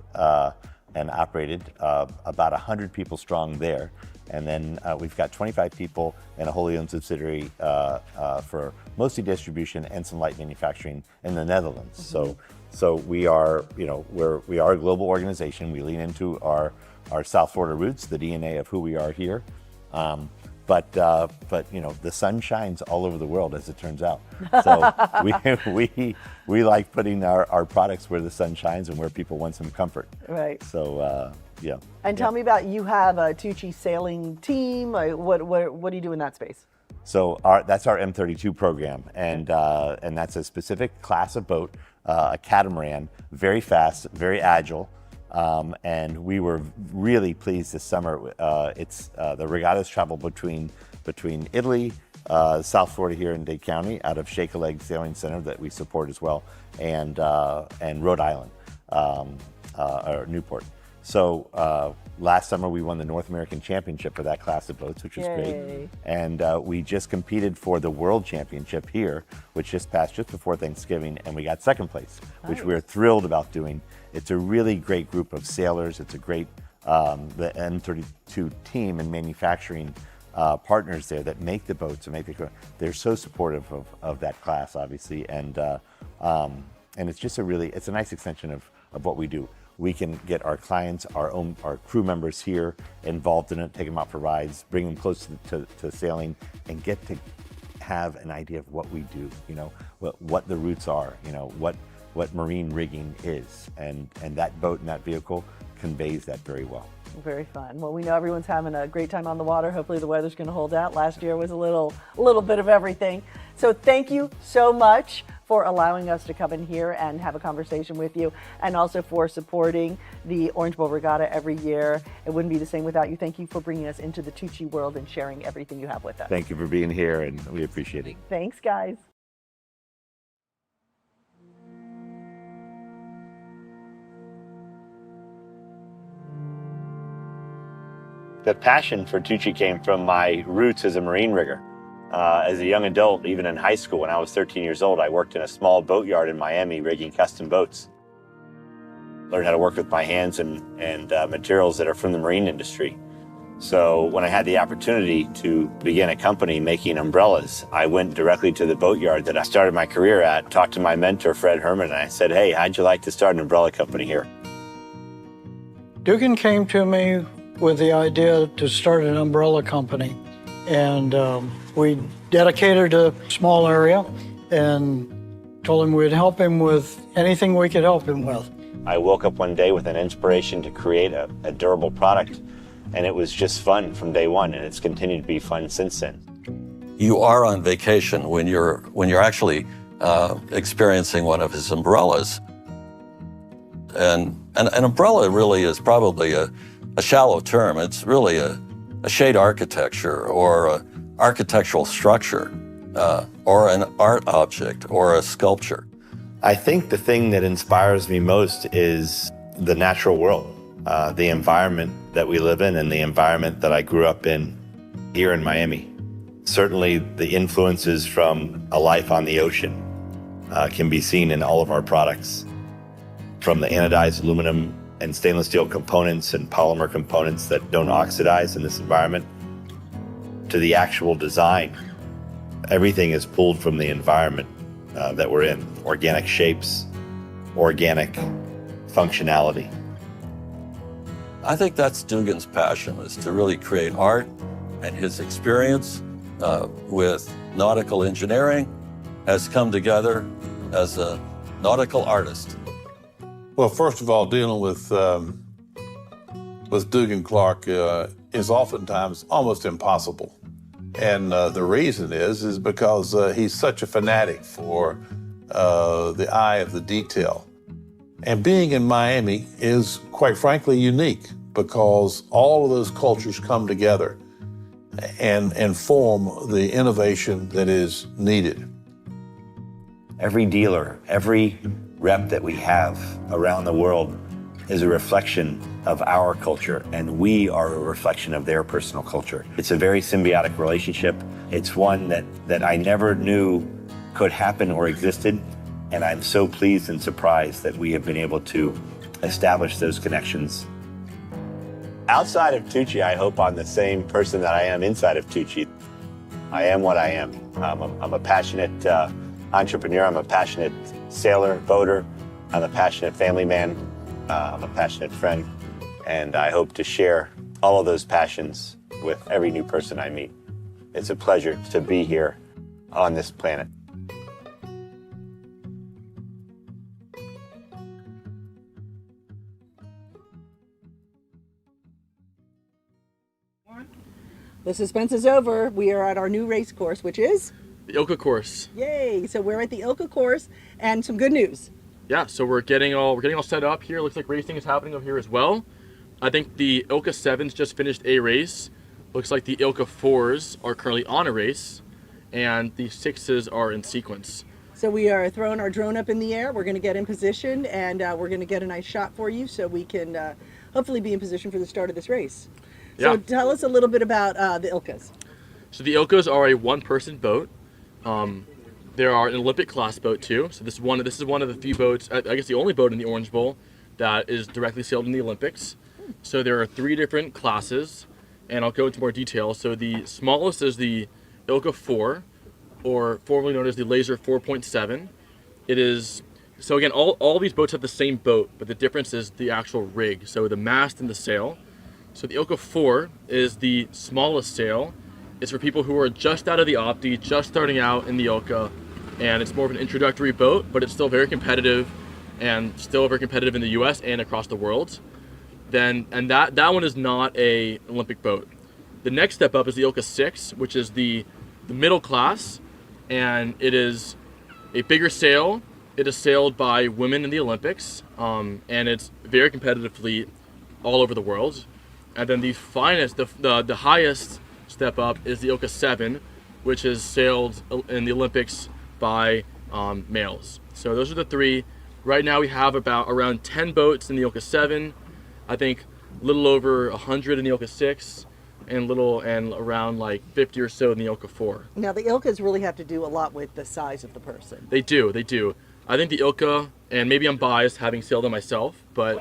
and operated, about 100 people strong there. And then we've got 25 people in a wholly owned subsidiary for mostly distribution and some light manufacturing in the Netherlands. Mm-hmm. So we are, we are a global organization. We lean into our South Florida roots, the DNA of who we are here. But the sun shines all over the world, as it turns out. So we like putting our products where the sun shines and where people want some comfort. Right. So yeah. And tell me about, you have a Tuuci sailing team. What do you do in that space? So that's our M32 program, and that's a specific class of boat, a catamaran, very fast, very agile. And we were really pleased this summer. It's the regattas travel between Italy, South Florida here in Dade County, out of Shake a Leg Sailing Center that we support as well, and Rhode Island, or Newport. So last summer we won the North American Championship for that class of boats, which was great. And we just competed for the World Championship here, which just passed just before Thanksgiving, and we got second place, which we're thrilled about doing. It's a really great group of sailors. It's a great, the M32 team and manufacturing partners there that make the boats and they're so supportive of that class, obviously. And it's just it's a nice extension of what we do. We can get our clients, our crew members here involved in it, take them out for rides, bring them close to sailing, and get to have an idea of what we do, what the roots are, what marine rigging is, and that boat and that vehicle conveys that very well. Very fun. Well, we know everyone's having a great time on the water. Hopefully the weather's going to hold out. Last year was a little bit of everything. So thank you so much for allowing us to come in here and have a conversation with you, and also for supporting the Orange Bowl Regatta every year. It wouldn't be the same without you. Thank you for bringing us into the Tuuci world and sharing everything you have with us. Thank you for being here, and we appreciate it. Thanks, guys. The passion for Tuuci came from my roots as a marine rigger. As a young adult, even in high school, when I was 13 years old, I worked in a small boatyard in Miami rigging custom boats. Learned how to work with my hands and materials that are from the marine industry. So when I had the opportunity to begin a company making umbrellas, I went directly to the boatyard that I started my career at, talked to my mentor, Fred Herman, and I said, hey, how'd you like to start an umbrella company here? Dugan came to me with the idea to start an umbrella company. And we dedicated a small area and told him we'd help him with anything we could help him with. I woke up one day with an inspiration to create a durable product, and it was just fun from day one, and it's continued to be fun since then. You are on vacation when you're actually experiencing one of his umbrellas. And an umbrella really is probably a shallow term. It's really a shade architecture or an architectural structure or an art object or a sculpture. I think the thing that inspires me most is the natural world, the environment that we live in and the environment that I grew up in here in Miami. Certainly the influences from a life on the ocean can be seen in all of our products. From the anodized aluminum and stainless steel components and polymer components that don't oxidize in this environment, to the actual design. Everything is pulled from the environment that we're in. Organic shapes, organic functionality. I think that's Dugan's passion, is to really create art, and his experience with nautical engineering has come together as a nautical artist. Well, first of all, dealing with Dugan Clark is oftentimes almost impossible. And the reason is because he's such a fanatic for the eye of the detail. And being in Miami is, quite frankly, unique because all of those cultures come together and form the innovation that is needed. Every dealer, every rep that we have around the world is a reflection of our culture, and we are a reflection of their personal culture. It's a very symbiotic relationship. It's one that I never knew could happen or existed, and I'm so pleased and surprised that we have been able to establish those connections. Outside of Tuuci, I hope I'm the same person that I am inside of Tuuci. I am what I am. I'm a passionate entrepreneur. I'm a passionate sailor, boater. I'm a passionate family man. I'm a passionate friend. And I hope to share all of those passions with every new person I meet. It's a pleasure to be here on this planet. The suspense is over. We are at our new race course, which is? The Ilka course. Yay! So we're at the Ilka course, and some good news. Yeah, so we're getting all set up here. Looks like racing is happening over here as well. I think the Ilka 7s just finished a race. Looks like the Ilka 4s are currently on a race, and the 6s are in sequence. So we are throwing our drone up in the air. We're going to get in position, and we're going to get a nice shot for you so we can hopefully be in position for the start of this race. So tell us a little bit about the Ilkas. So the Ilkas are a one-person boat. There are an Olympic class boat too. So this is one of the few boats, I guess the only boat in the Orange Bowl that is directly sailed in the Olympics. So there are 3 different classes, and I'll go into more detail. So the smallest is the Ilka 4, or formerly known as the Laser 4.7. It is, so again, all these boats have the same boat, but the difference is the actual rig. So the mast and the sail. So the Ilka 4 is the smallest sail. It's for people who are just out of the Opti, just starting out in the Ilka, and it's more of an introductory boat, but it's still very competitive, and still very competitive in the U.S. and across the world. And that one is not a Olympic boat. The next step up is the Ilka 6, which is the middle class, and it is a bigger sail. It is sailed by women in the Olympics, and it's a very competitive fleet all over the world. And then the finest, the highest step up is the Ilka 7, which is sailed in the Olympics by males. So those are the 3. Right now we have around 10 boats in the Ilka 7. I think a little over 100 in the Ilka 6, and around like 50 or so in the Ilka 4. Now the Ilkas really have to do a lot with the size of the person. They do. I think the Ilka, and maybe I'm biased having sailed them myself, but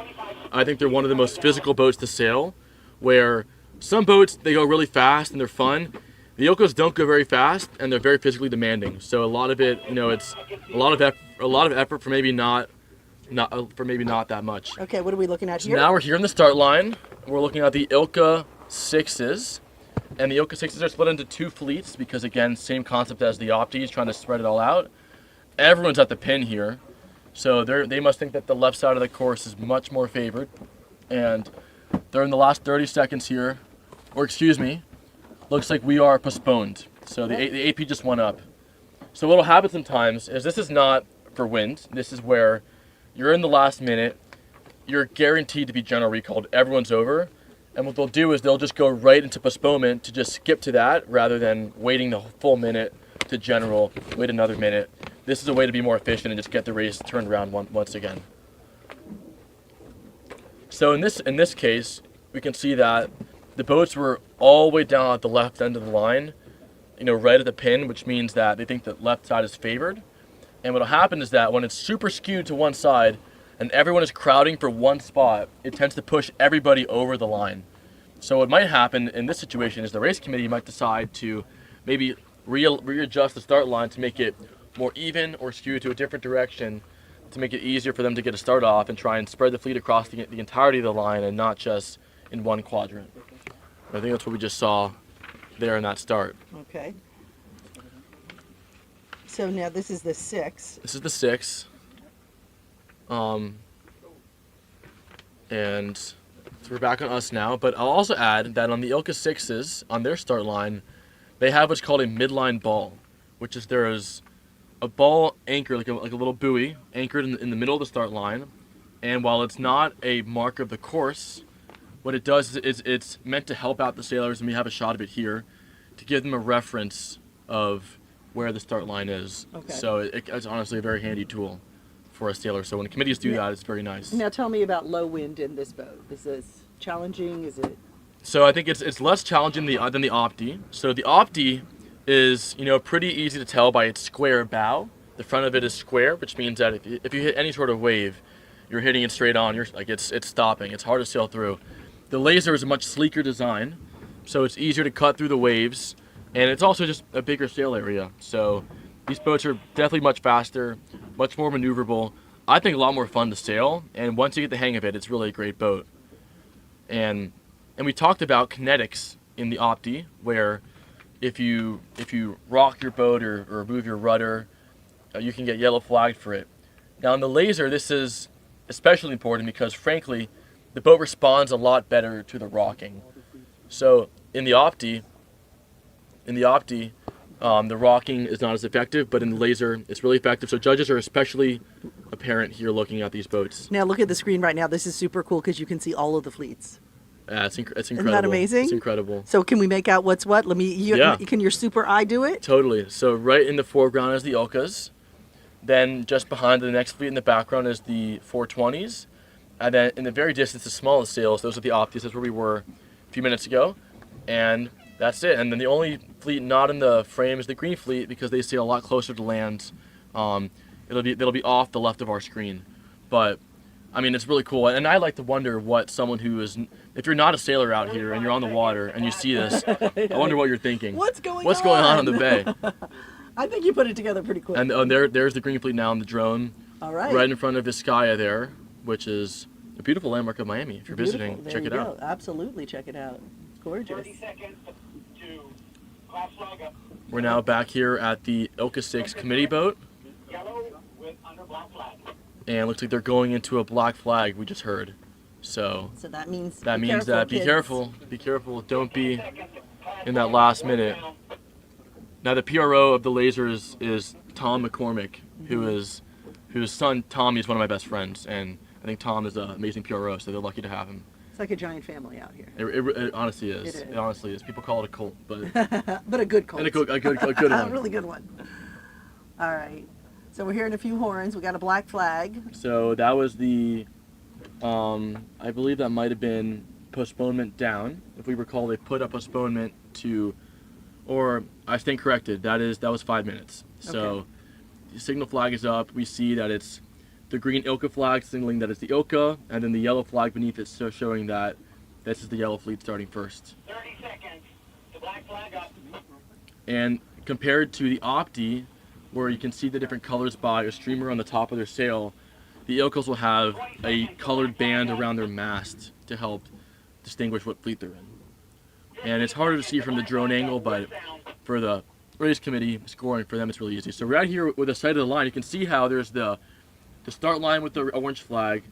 I think they're one of the most physical boats to sail, where some boats, they go really fast and they're fun. The Ilkas don't go very fast, and they're very physically demanding. So a lot of it, it's a lot of effort for maybe not that much. Okay, what are we looking at here? So now we're here in the start line. We're looking at the Ilka 6s, and the Ilka 6s are split into 2 fleets because, again, same concept as the Optis, trying to spread it all out. Everyone's at the pin here, so they must think that the left side of the course is much more favored, and they're in the last 30 seconds here, or excuse me, looks like we are postponed. So the AP just went up. So what'll happen sometimes is this is not for wind. This is where you're in the last minute, you're guaranteed to be general recalled. Everyone's over. And what they'll do is they'll just go right into postponement to just skip to that rather than waiting the full minute to general, wait another minute. This is a way to be more efficient and just get the race turned around once again. So in this case, we can see that the boats were all the way down at the left end of the line, right at the pin, which means that they think the left side is favored. And what'll happen is that when it's super skewed to one side and everyone is crowding for one spot, it tends to push everybody over the line. So what might happen in this situation is the race committee might decide to maybe readjust the start line to make it more even or skew to a different direction to make it easier for them to get a start off and try and spread the fleet across the entirety of the line and not just in one quadrant. I think that's what we just saw there in that start. Okay. So now this is the 6. This is the 6. And so we're back on us now, but I'll also add that on the Ilka 6s, on their start line, they have what's called a midline ball, which is there's a ball anchored, like a little buoy, anchored in the middle of the start line. And while it's not a mark of the course, what it does is it's meant to help out the sailors, and we have a shot of it here, to give them a reference of where the start line is. Okay. So it's honestly a very handy tool for a sailor. So when committees do that, it's very nice. Now tell me about low wind in this boat. Is this challenging? Is it? So I think it's less challenging than the Opti. So the Opti is pretty easy to tell by its square bow. The front of it is square, which means that if you hit any sort of wave, you're hitting it straight on. You're like it's stopping. It's hard to sail through. The Laser is a much sleeker design, so it's easier to cut through the waves, and it's also just a bigger sail area. So these boats are definitely much faster, much more maneuverable. I think a lot more fun to sail, and once you get the hang of it, it's really a great boat. And we talked about kinetics in the Opti, where if you rock your boat or move your rudder, you can get yellow flagged for it. Now in the Laser, this is especially important because frankly, the boat responds a lot better to the rocking. So in the Opti, the rocking is not as effective, but in the Laser, it's really effective. So judges are especially apparent here looking at these boats. Now look at the screen right now. This is super cool because you can see all of the fleets. Yeah, it's incredible. Isn't that amazing? It's incredible. So can we make out what's what? Can your super eye do it? Totally. So right in the foreground is the Ilkas. Then just behind the next fleet in the background is the 420s. And then in the very distance, the smallest sails, those are the Optis. That's where we were a few minutes ago. And that's it. And then the only fleet not in the frame is the green fleet because they sail a lot closer to land. It'll be off the left of our screen. But, I mean, it's really cool. And I like to wonder what someone who is, if you're not a sailor out here and you're on the water and you see this, I wonder what you're thinking. What's going on the bay? I think you put it together pretty quick. And there's the green fleet now on the drone. All right. Right in front of Vizcaya there, which is a beautiful landmark of Miami. If you're visiting, check it out. Absolutely, check it out. It's gorgeous. 30 seconds to clap flag up. We're now back here at the Ilka 6 committee boat. Yellow with under black flag. And it looks like they're going into a black flag, we just heard. So that means be careful. Don't be in that last minute. Now the PRO of the Laser is Tom McCormick, whose son Tommy is one of my best friends, and I think Tom is an amazing PRO, so they're lucky to have him. It's like a giant family out here. It honestly is. It honestly is. People call it a cult, but but a good cult. And a good one. A really good one. All right. So we're hearing a few horns. We got a black flag. So that was the, I believe that might have been postponement down. If we recall, they put a postponement to, or I stand corrected. That was 5 minutes. So Okay. the signal flag is up. We see that it's the green Ilka flag signaling that it's the Ilka, and then the yellow flag beneath it showing that this is the yellow fleet starting first. 30 seconds. The black flag up. And compared to the Opti, where you can see the different colors by a streamer on the top of their sail, the Ilkas will have a colored band around their mast to help distinguish what fleet they're in. And it's harder to see from the drone angle, but for the race committee scoring, for them it's really easy. So right here with the side of the line, you can see how there's the start line with the orange flag,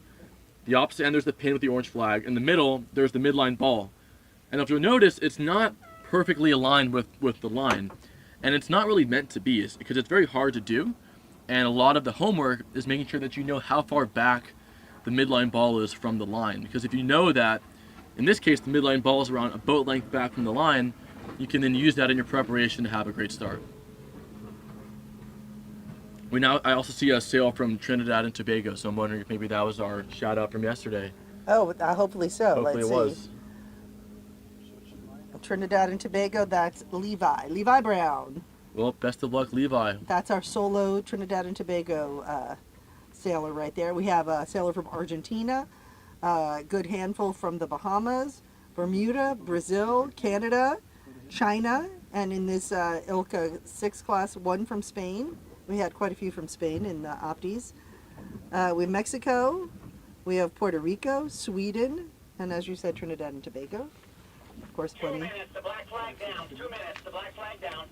the opposite end there's the pin with the orange flag, in the middle there's the midline ball. And if you'll notice, it's not perfectly aligned with the line. And it's not really meant to be, because it's very hard to do. And a lot of the homework is making sure that you know how far back the midline ball is from the line. Because if you know that, in this case, the midline ball is around a boat length back from the line, you can then use that in your preparation to have a great start. I also see a sail from Trinidad and Tobago, so I'm wondering if maybe that was our shout out from yesterday. Oh, hopefully so. Hopefully Let's it was. Trinidad and Tobago, that's Levi Brown. Well, best of luck, Levi. That's our solo Trinidad and Tobago sailor right there. We have a sailor from Argentina, a good handful from the Bahamas, Bermuda, Brazil, Canada, China, and in this Ilka 6 class, one from Spain. We had quite a few from Spain in the Optis. We have Mexico, we have Puerto Rico, Sweden, and as you said, Trinidad and Tobago. Of course, plenty. 2 minutes, the black flag down. 2 minutes, the black flag down.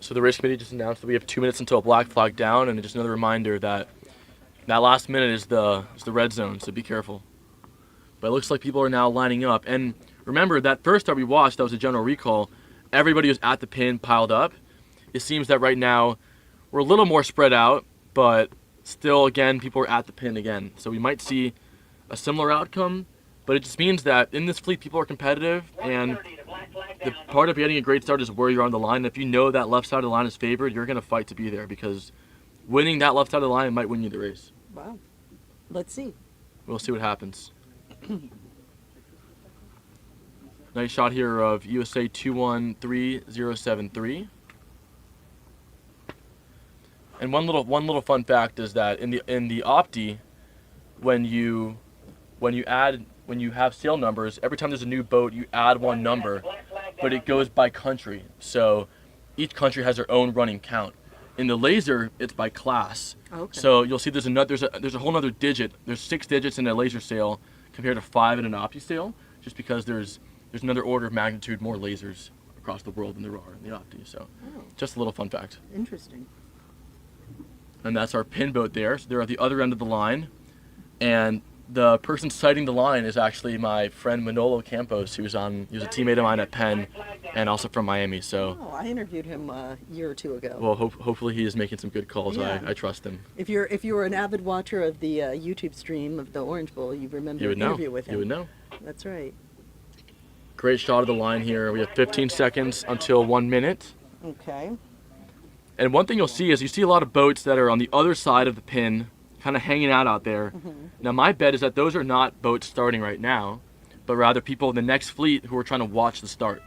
So the race committee just announced that we have 2 minutes until a black flag down, and just another reminder that that last minute is the red zone, so be careful. But it looks like people are now lining up. And remember, that first start we watched, that was a general recall, everybody was at the pin piled up. It seems that right now we're a little more spread out, but still, again, people are at the pin again. So we might see a similar outcome, but it just means that in this fleet, people are competitive, and the part of getting a great start is where you're on the line. If you know that left side of the line is favored, you're going to fight to be there, because winning that left side of the line might win you the race. Wow. Let's see. We'll see what happens. Nice shot here of USA 213073. And one little fun fact is that in the Opti, when you have sail numbers, every time there's a new boat, you add one number, but it goes by country. So each country has their own running count. In the laser, it's by class. Okay. So you'll see there's a whole other digit. There's 6 digits in a laser sail compared to 5 in an Opti sail, just because there's another order of magnitude more lasers across the world than there are in the Opti. So just a little fun fact. Interesting. And that's our pin boat there. So they're at the other end of the line. And the person sighting the line is actually my friend Manolo Campos, he was a teammate of mine at Penn and also from Miami. So I interviewed him a year or two ago. well, hopefully he is making some good calls. Yeah. I trust him. If you were an avid watcher of the YouTube stream of the Orange Bowl, you remember an interview with him. You would know. That's right. Great shot of the line here. We have 15 seconds until 1 minute. Okay. And one thing you'll see is you see a lot of boats that are on the other side of the pin, kind of hanging out there. Mm-hmm. Now my bet is that those are not boats starting right now, but rather people in the next fleet who are trying to watch the start,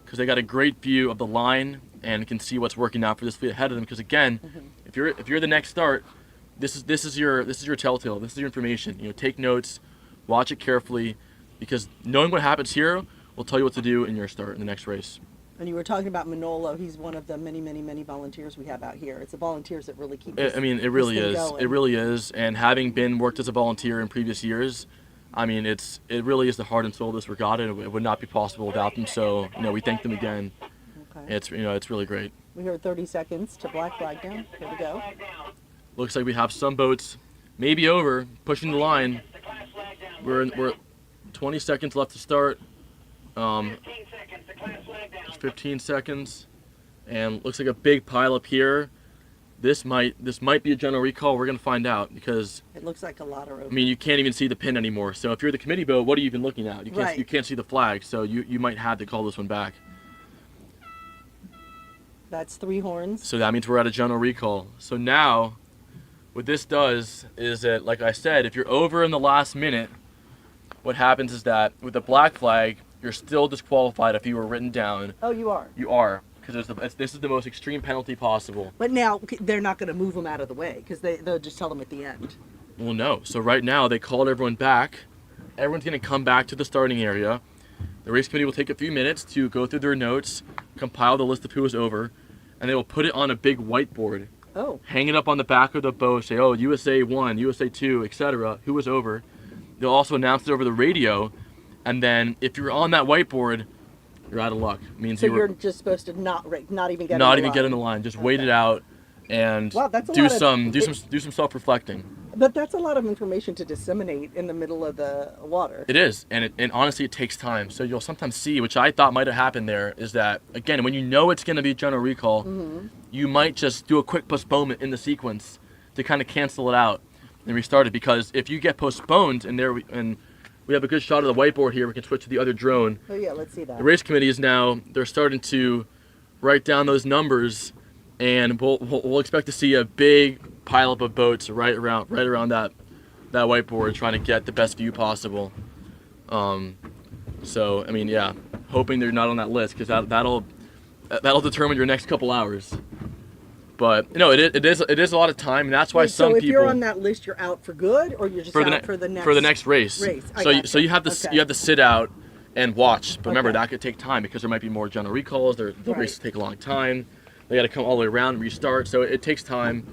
because they got a great view of the line and can see what's working out for this fleet ahead of them. Because again, if you're the next start, this is your telltale. This is your information. Take notes, watch it carefully, because knowing what happens here will tell you what to do in your start in the next race. And you were talking about Manolo. He's one of the many volunteers we have out here. It's the volunteers that really keep this, I mean, it really this is. thing going. It really is. And having worked as a volunteer in previous years, I mean, it really is the heart and soul of this regatta. It would not be possible without them. So, we thank them again. Okay. It's really great. We have 30 seconds to black flag down. Here we go. Looks like we have some boats maybe over, pushing the line. We're 20 seconds left to start. 15 seconds, and looks like a big pile up here. This might be a general recall. We're gonna find out, because It looks like a lot of rope. I mean, you can't even see the pin anymore. So if you're the committee boat, what are you even looking at? You can't see the flag. So you might have to call this one back. That's 3 horns. So that means we're at a general recall. So now, what this does is that, like I said, if you're over in the last minute, what happens is that with the black flag, you're still disqualified if you were written down. Oh, you are? You are, because this is the most extreme penalty possible. But now they're not going to move them out of the way, because they'll just tell them at the end. Well, no. So right now they called everyone back. Everyone's going to come back to the starting area. The race committee will take a few minutes to go through their notes, compile the list of who was over, and they will put it on a big whiteboard. Oh. Hang it up on the back of the boat, say, oh, USA 1, USA 2, etc., who was over. They'll also announce it over the radio, and then if you're on that whiteboard, you're out of luck. It means So you're just supposed to not even get get in the line. Just wait it out and Wow, that's a do lot some of- self-reflecting. But that's a lot of information to disseminate in the middle of the water. It is, and honestly, it takes time. So you'll sometimes see, which I thought might have happened there, is that, again, when you know it's going to be general recall, you might just do a quick postponement in the sequence to kind of cancel it out and restart it. Because if you get postponed, and we have a good shot of the whiteboard here, we can switch to the other drone. Oh yeah, let's see that. The race committee is now, they're starting to write down those numbers, and we'll expect to see a big pile up of boats right around that whiteboard, trying to get the best view possible. So I mean, yeah, hoping they're not on that list, because that'll determine your next couple hours. But it is a lot of time, and that's why some people. So if you're on that list, you're out for good, or you're just out for the next race. So you have to sit out and watch. But remember, that could take time, because there might be more general recalls. The races take a long time. They got to come all the way around and restart. So it takes time,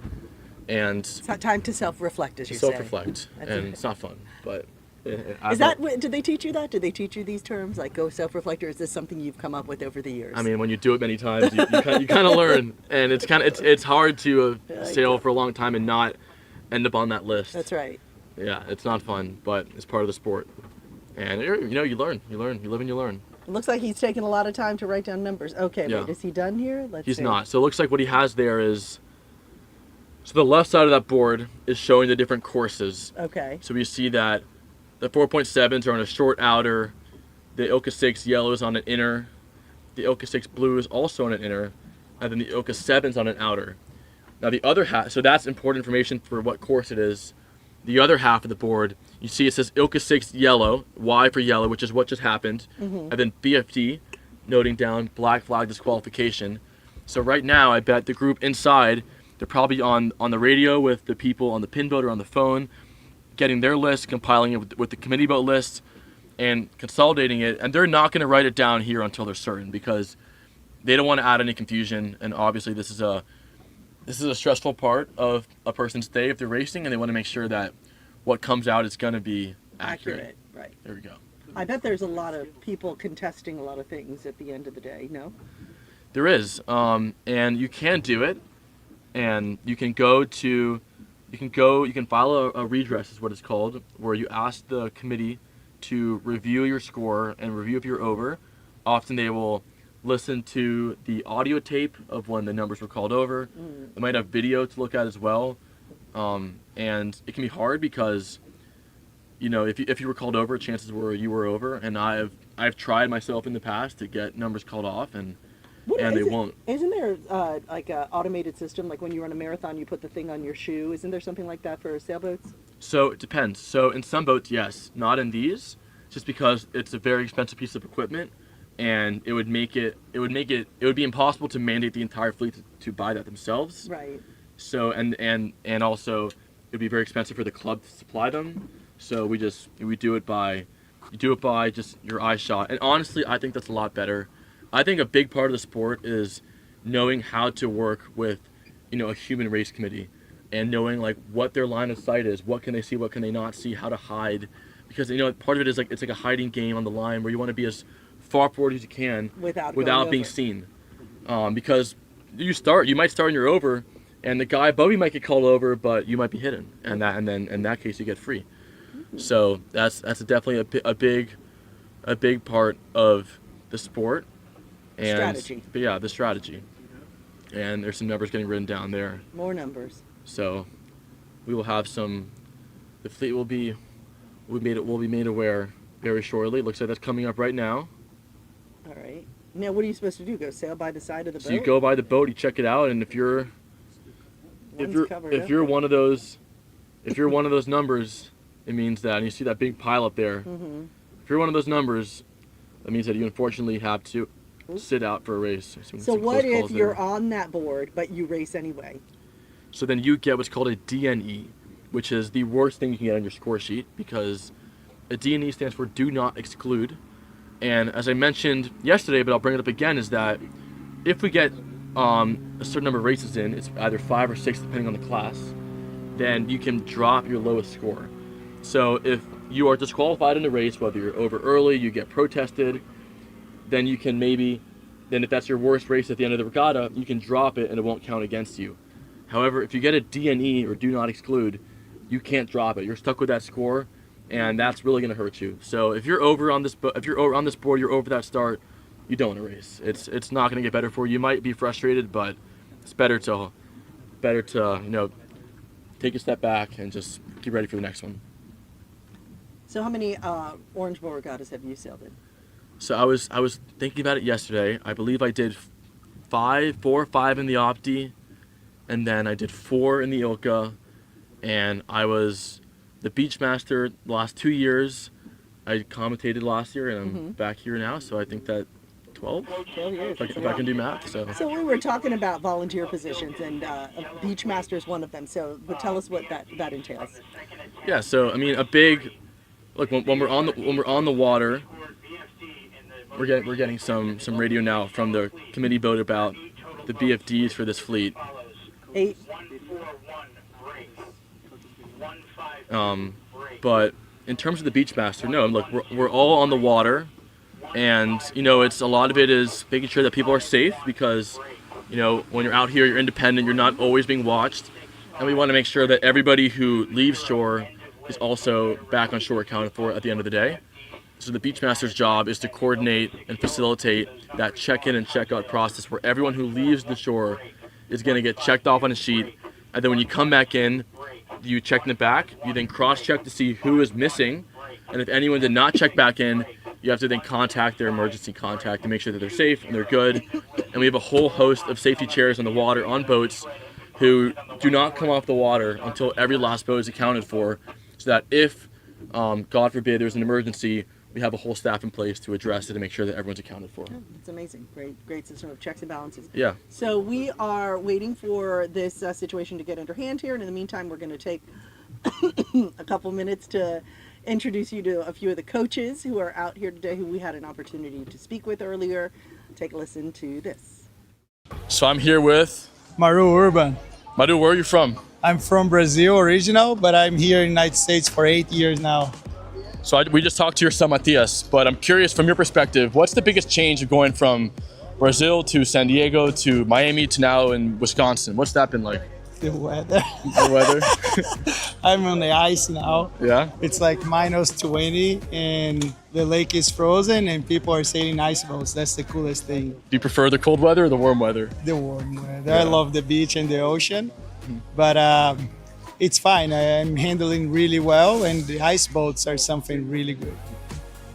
and it's not time to self-reflect, as you say. Self-reflect, and it's not fun. But did they teach you that? Did they teach you these terms, like go self-reflect, or is this something you've come up with over the years? I mean, when you do it many times, you kind of learn, and it's hard to sail for a long time and not end up on that list. That's right. Yeah, it's not fun, but it's part of the sport. And you learn, you live and you learn. It looks like he's taking a lot of time to write down numbers. Okay, Yeah. wait, is he done here? Let's He's see. not. So it looks like what he has there is, so the left side of that board is showing the different courses. Okay. So we see that the 4.7s are on a short outer, the Ilka 6 yellow is on an inner, the Ilka 6 blue is also on an inner, and then the Ilka 7's on an outer. Now the other half, so that's important information for what course it is. The other half of the board, you see it says Ilka 6 yellow, Y for yellow, which is what just happened, and then BFD, noting down black flag disqualification. So right now, I bet the group inside, they're probably on the radio with the people on the pin boat or on the phone, getting their list, compiling it with the committee boat list, and consolidating it. And they're not going to write it down here until they're certain, because they don't want to add any confusion. And obviously, this is a stressful part of a person's day if they're racing, and they want to make sure that what comes out is going to be accurate. Right. There we go. I bet there's a lot of people contesting a lot of things at the end of the day, no? There is, and you can do it, and you can file a redress is what it's called, where you ask the committee to review your score and review if you're over. Often they will listen to the audio tape of when the numbers were called over. They might have video to look at as well, and it can be hard because, if you were called over, chances were you were over, and I've tried myself in the past to get numbers called off, and they won't. Isn't there like an automated system, like when you run a marathon, you put the thing on your shoe? Isn't there something like that for sailboats? So it depends. So in some boats, yes, not in these, just because it's a very expensive piece of equipment, and it would be impossible to mandate the entire fleet to buy that themselves. Right. So and also it would be very expensive for the club to supply them. So we do it by just your eye shot. And honestly, I think that's a lot better. I think a big part of the sport is knowing how to work with, a human race committee, and knowing like what their line of sight is, what can they see, what can they not see, how to hide, because part of it is like it's like a hiding game on the line where you want to be as far forward as you can without being seen, because you might start and you're over, and the guy above you might get called over, but you might be hidden, and then in that case you get free. So that's definitely a big part of the sport. And, strategy. But yeah, the strategy. And there's some numbers getting written down there. More numbers. So we will have some. The fleet will be made aware very shortly. It looks like that's coming up right now. All right. Now, what are you supposed to do? Go sail by the side of the boat? So you go by the boat, you check it out, and if you're one of those numbers, it means that, and you see that big pile up there. Mm-hmm. If you're one of those numbers, that means that you unfortunately have to sit out for a race. So what if you're on that board, but you race anyway? So then you get what's called a DNE, which is the worst thing you can get on your score sheet, because a DNE stands for do not exclude. And as I mentioned yesterday, but I'll bring it up again, is that if we get a certain number of races in, it's either 5 or 6 depending on the class, then you can drop your lowest score. So if you are disqualified in a race, whether you're over early, you get protested, then you can then if that's your worst race at the end of the regatta, you can drop it and it won't count against you. However, if you get a DNE, or do not exclude, you can't drop it. You're stuck with that score, and that's really going to hurt you. So if you're over on this board, you're over that start, you don't want to race. It's not going to get better for you. You might be frustrated, but it's better to take a step back and just get ready for the next one. So how many Orange Bowl regattas have you sailed in? So I was thinking about it yesterday. I believe I did 4 or 5 in the Opti, and then I did 4 in the Ilka, and I was the Beachmaster the last 2 years. I commentated last year, and I'm back here now, so I think that 12 years. If I can do math. So we were talking about volunteer positions, and Beachmaster is one of them. So but tell us what that entails. Yeah, so I mean, a big look when we're on the water. We're getting some radio now from the committee boat about the BFDs for this fleet. 8. But in terms of the Beachmaster, no. Look, we're all on the water, and it's a lot of it is making sure that people are safe, because when you're out here, you're independent. You're not always being watched, and we want to make sure that everybody who leaves shore is also back on shore accounted for at the end of the day. So the Beachmaster's job is to coordinate and facilitate that check-in and check-out process where everyone who leaves the shore is going to get checked off on a sheet. And then when you come back in, you check in the back. You then cross-check to see who is missing. And if anyone did not check back in, you have to then contact their emergency contact to make sure that they're safe and they're good. And we have a whole host of safety chairs on the water on boats who do not come off the water until every last boat is accounted for, so that if, God forbid, there's an emergency, we have a whole staff in place to address it and make sure that everyone's accounted for. It's amazing. Great system of checks and balances. Yeah. So we are waiting for this situation to get under hand here, and in the meantime, we're going to take a couple minutes to introduce you to a few of the coaches who are out here today, who we had an opportunity to speak with earlier. Take a listen to this. So I'm here with Maru Urban. Maru, where are you from? I'm from Brazil original, but I'm here in the United States for 8 years now. So we just talked to your son Matias, but I'm curious from your perspective, what's the biggest change of going from Brazil to San Diego to Miami to now in Wisconsin? What's that been like? The weather. The weather? I'm on the ice now. Yeah? It's like minus 20 and the lake is frozen and people are sailing ice boats. That's the coolest thing. Do you prefer the cold weather or the warm weather? The warm weather. I love the beach and the ocean, but it's fine. I'm handling really well and the ice boats are something really good.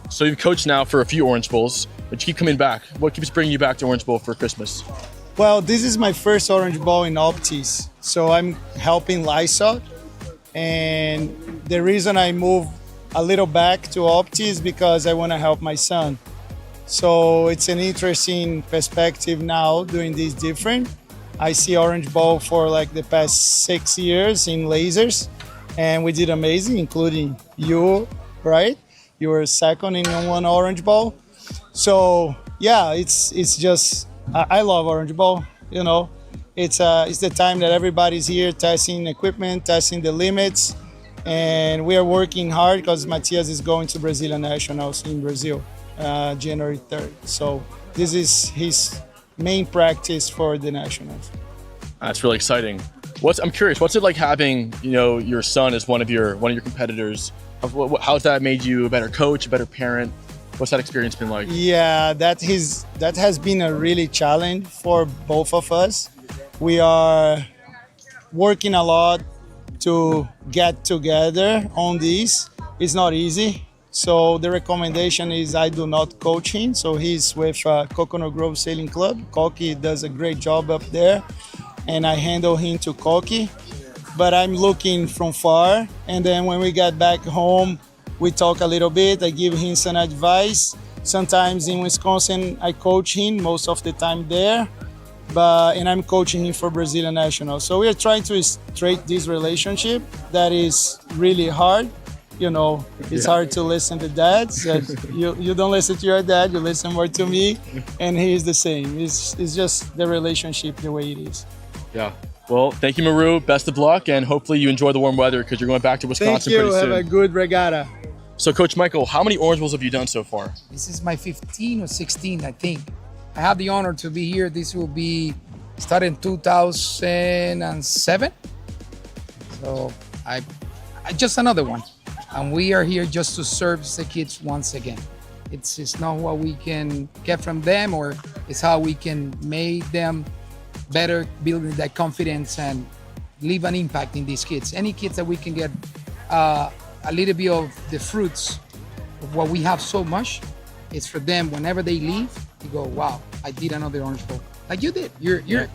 So you've coached now for a few Orange Bowls, but you keep coming back. What keeps bringing you back to Orange Bowl for Christmas? Well, this is my first Orange Bowl in Optis, so I'm helping Lysol. And the reason I moved a little back to Optis is because I want to help my son. So it's an interesting perspective now doing this different. I see Orange Bowl for like the past 6 years in lasers, and we did amazing, including you, right? You were second in one Orange Bowl. So yeah, it's just, I love Orange Bowl, you know. It's the time that everybody's here testing equipment, testing the limits, and we are working hard because Matias is going to Brazilian Nationals in Brazil, January 3rd. So this is his main practice for the Nationals. That's really exciting. I'm curious, what's it like having, your son as one of your competitors? How's that made you a better coach, a better parent? What's that experience been like? Yeah, that has been a really challenge for both of us. We are working a lot to get together on this. It's not easy. So the recommendation is I do not coach him. So he's with Coconut Grove Sailing Club. Koki does a great job up there. And I handle him to Koki. But I'm looking from far. And then when we get back home, we talk a little bit. I give him some advice. Sometimes in Wisconsin, I coach him most of the time there. And I'm coaching him for Brazilian National. So we are trying to straighten this relationship that is really hard. It's hard to listen to dads. You don't listen to your dad, you listen more to me, and he is the same. It's just the relationship the way it is. Yeah. Well, thank you, Maru. Best of luck, and hopefully you enjoy the warm weather because you're going back to Wisconsin pretty soon. Thank you. Have a good regatta. So, Coach Michael, how many Orange Bowls have you done so far? This is my 15 or 16, I think. I have the honor to be here. This will be started in 2007. So I just another one. And we are here just to serve the kids once again. It's not what we can get from them, or it's how we can make them better, building that confidence and leave an impact in these kids. Any kids that we can get a little bit of the fruits of what we have so much, it's for them whenever they leave, you go, wow, I did another Orange Bowl. Like you did.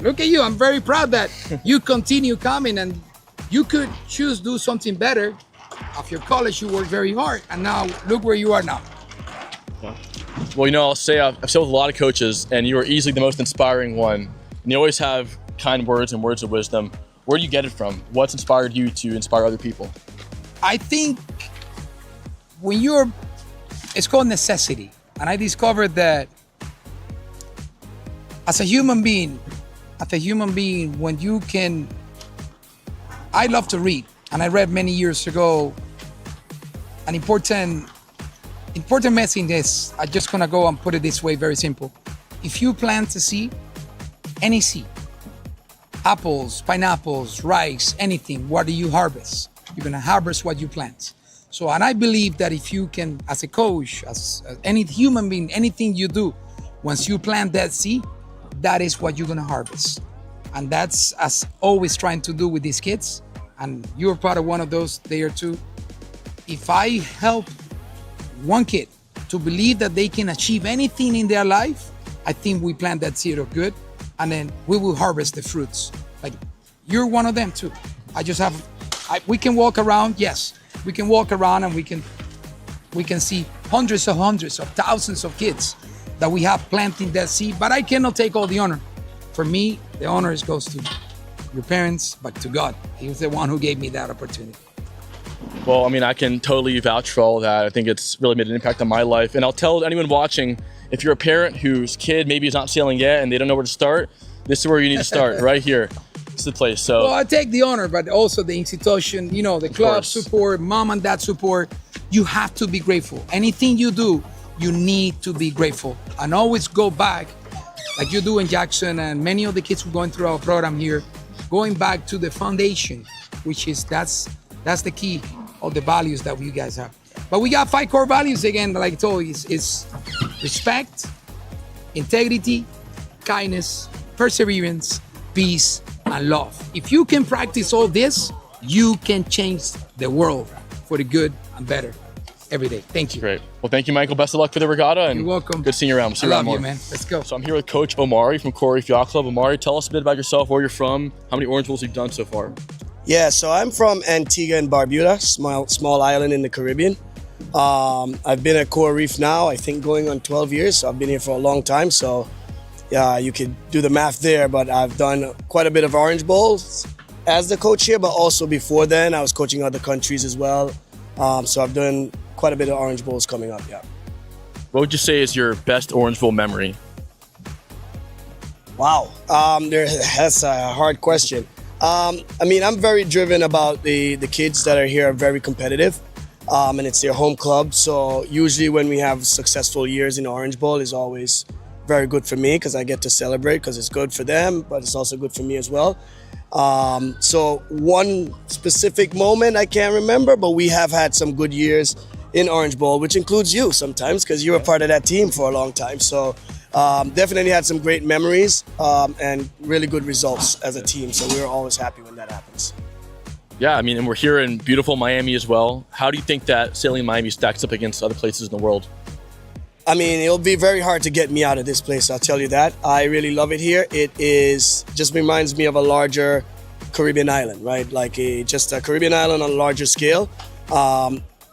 Look at you. I'm very proud that you continue coming, and you could choose to do something better. After your college, you worked very hard, and now look where you are now. Well, I'll say I've said with a lot of coaches, and you are easily the most inspiring one. And you always have kind words and words of wisdom. Where do you get it from? What's inspired you to inspire other people? I think it's called necessity. And I discovered that as a human being, when you can, I love to read. And I read many years ago, an important message is, I'm just gonna go and put it this way, very simple. If you plant a seed, any seed, apples, pineapples, rice, anything, what do you harvest? You're gonna harvest what you plant. So, and I believe that if you can, as a coach, as any human being, anything you do, once you plant that seed, that is what you're gonna harvest. And that's as always trying to do with these kids. And you're part of one of those there too. If I help one kid to believe that they can achieve anything in their life, I think we plant that seed of good, and then we will harvest the fruits. Like, you're one of them too. We can walk around, yes, we can walk around and we can see hundreds of thousands of kids that we have planting that seed, but I cannot take all the honor. For me, the honor goes to your parents, but to God. He was the one who gave me that opportunity. Well, I mean, I can totally vouch for all that. I think it's really made an impact on my life. And I'll tell anyone watching, if you're a parent whose kid maybe is not sailing yet and they don't know where to start, this is where you need to start, right here. It's the place. So, well, I take the honor, but also the institution, you know, the club support, mom and dad support. You have to be grateful. Anything you do, you need to be grateful. And always go back, like you do in Jackson and many of the kids who are going through our program here, going back to the foundation, which is, that's the key of the values that you guys have. But we got 5 core values again, like I told you, is respect, integrity, kindness, perseverance, peace, and love. If you can practice all this, you can change the world for the good and better every day. Thank you. Great. Well, thank you, Michael. Best of luck for the regatta. And you're welcome. Good seeing you around. We'll see you around more. I love you, man. Let's go. So I'm here with Coach Omari from Core Reef Yacht Club. Omari, tell us a bit about yourself, where you're from, how many Orange Bowls you've done so far. Yeah, so I'm from Antigua and Barbuda, small island in the Caribbean. I've been at Core Reef now, I think going on 12 years, so I've been here for a long time. So yeah, you could do the math there, but I've done quite a bit of Orange Bowls as the coach here, but also before then, I was coaching other countries as well. So I've done quite a bit of Orange Bowls coming up, yeah. What would you say is your best Orange Bowl memory? Wow, that's a hard question. I mean, I'm very driven about the kids that are here are very competitive, and it's their home club. So usually when we have successful years in Orange Bowl is always very good for me because I get to celebrate because it's good for them, but it's also good for me as well. So one specific moment I can't remember, but we have had some good years in Orange Bowl, which includes you sometimes because you were part of that team for a long time. So definitely had some great memories and really good results as a team. So we were always happy when that happens. Yeah, I mean, and we're here in beautiful Miami as well. How do you think that sailing in Miami stacks up against other places in the world? I mean, it'll be very hard to get me out of this place, I'll tell you that. I really love it here. It just reminds me of a larger Caribbean island, right? Like just a Caribbean island on a larger scale.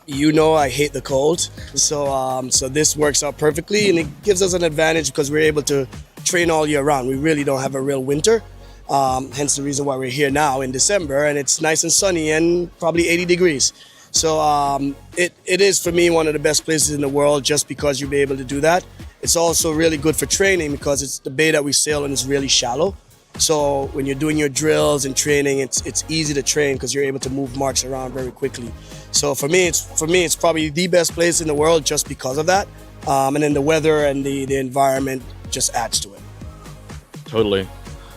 You know I hate the cold, so this works out perfectly, and it gives us an advantage because we're able to train all year round. We really don't have a real winter, hence the reason why we're here now in December, and it's nice and sunny and probably 80 degrees. So it is, for me, one of the best places in the world just because you'll be able to do that. It's also really good for training because it's the bay that we sail in is really shallow. So when you're doing your drills and training, it's easy to train because you're able to move marks around very quickly. So for me, it's probably the best place in the world just because of that. And then the weather and the environment just adds to it. Totally.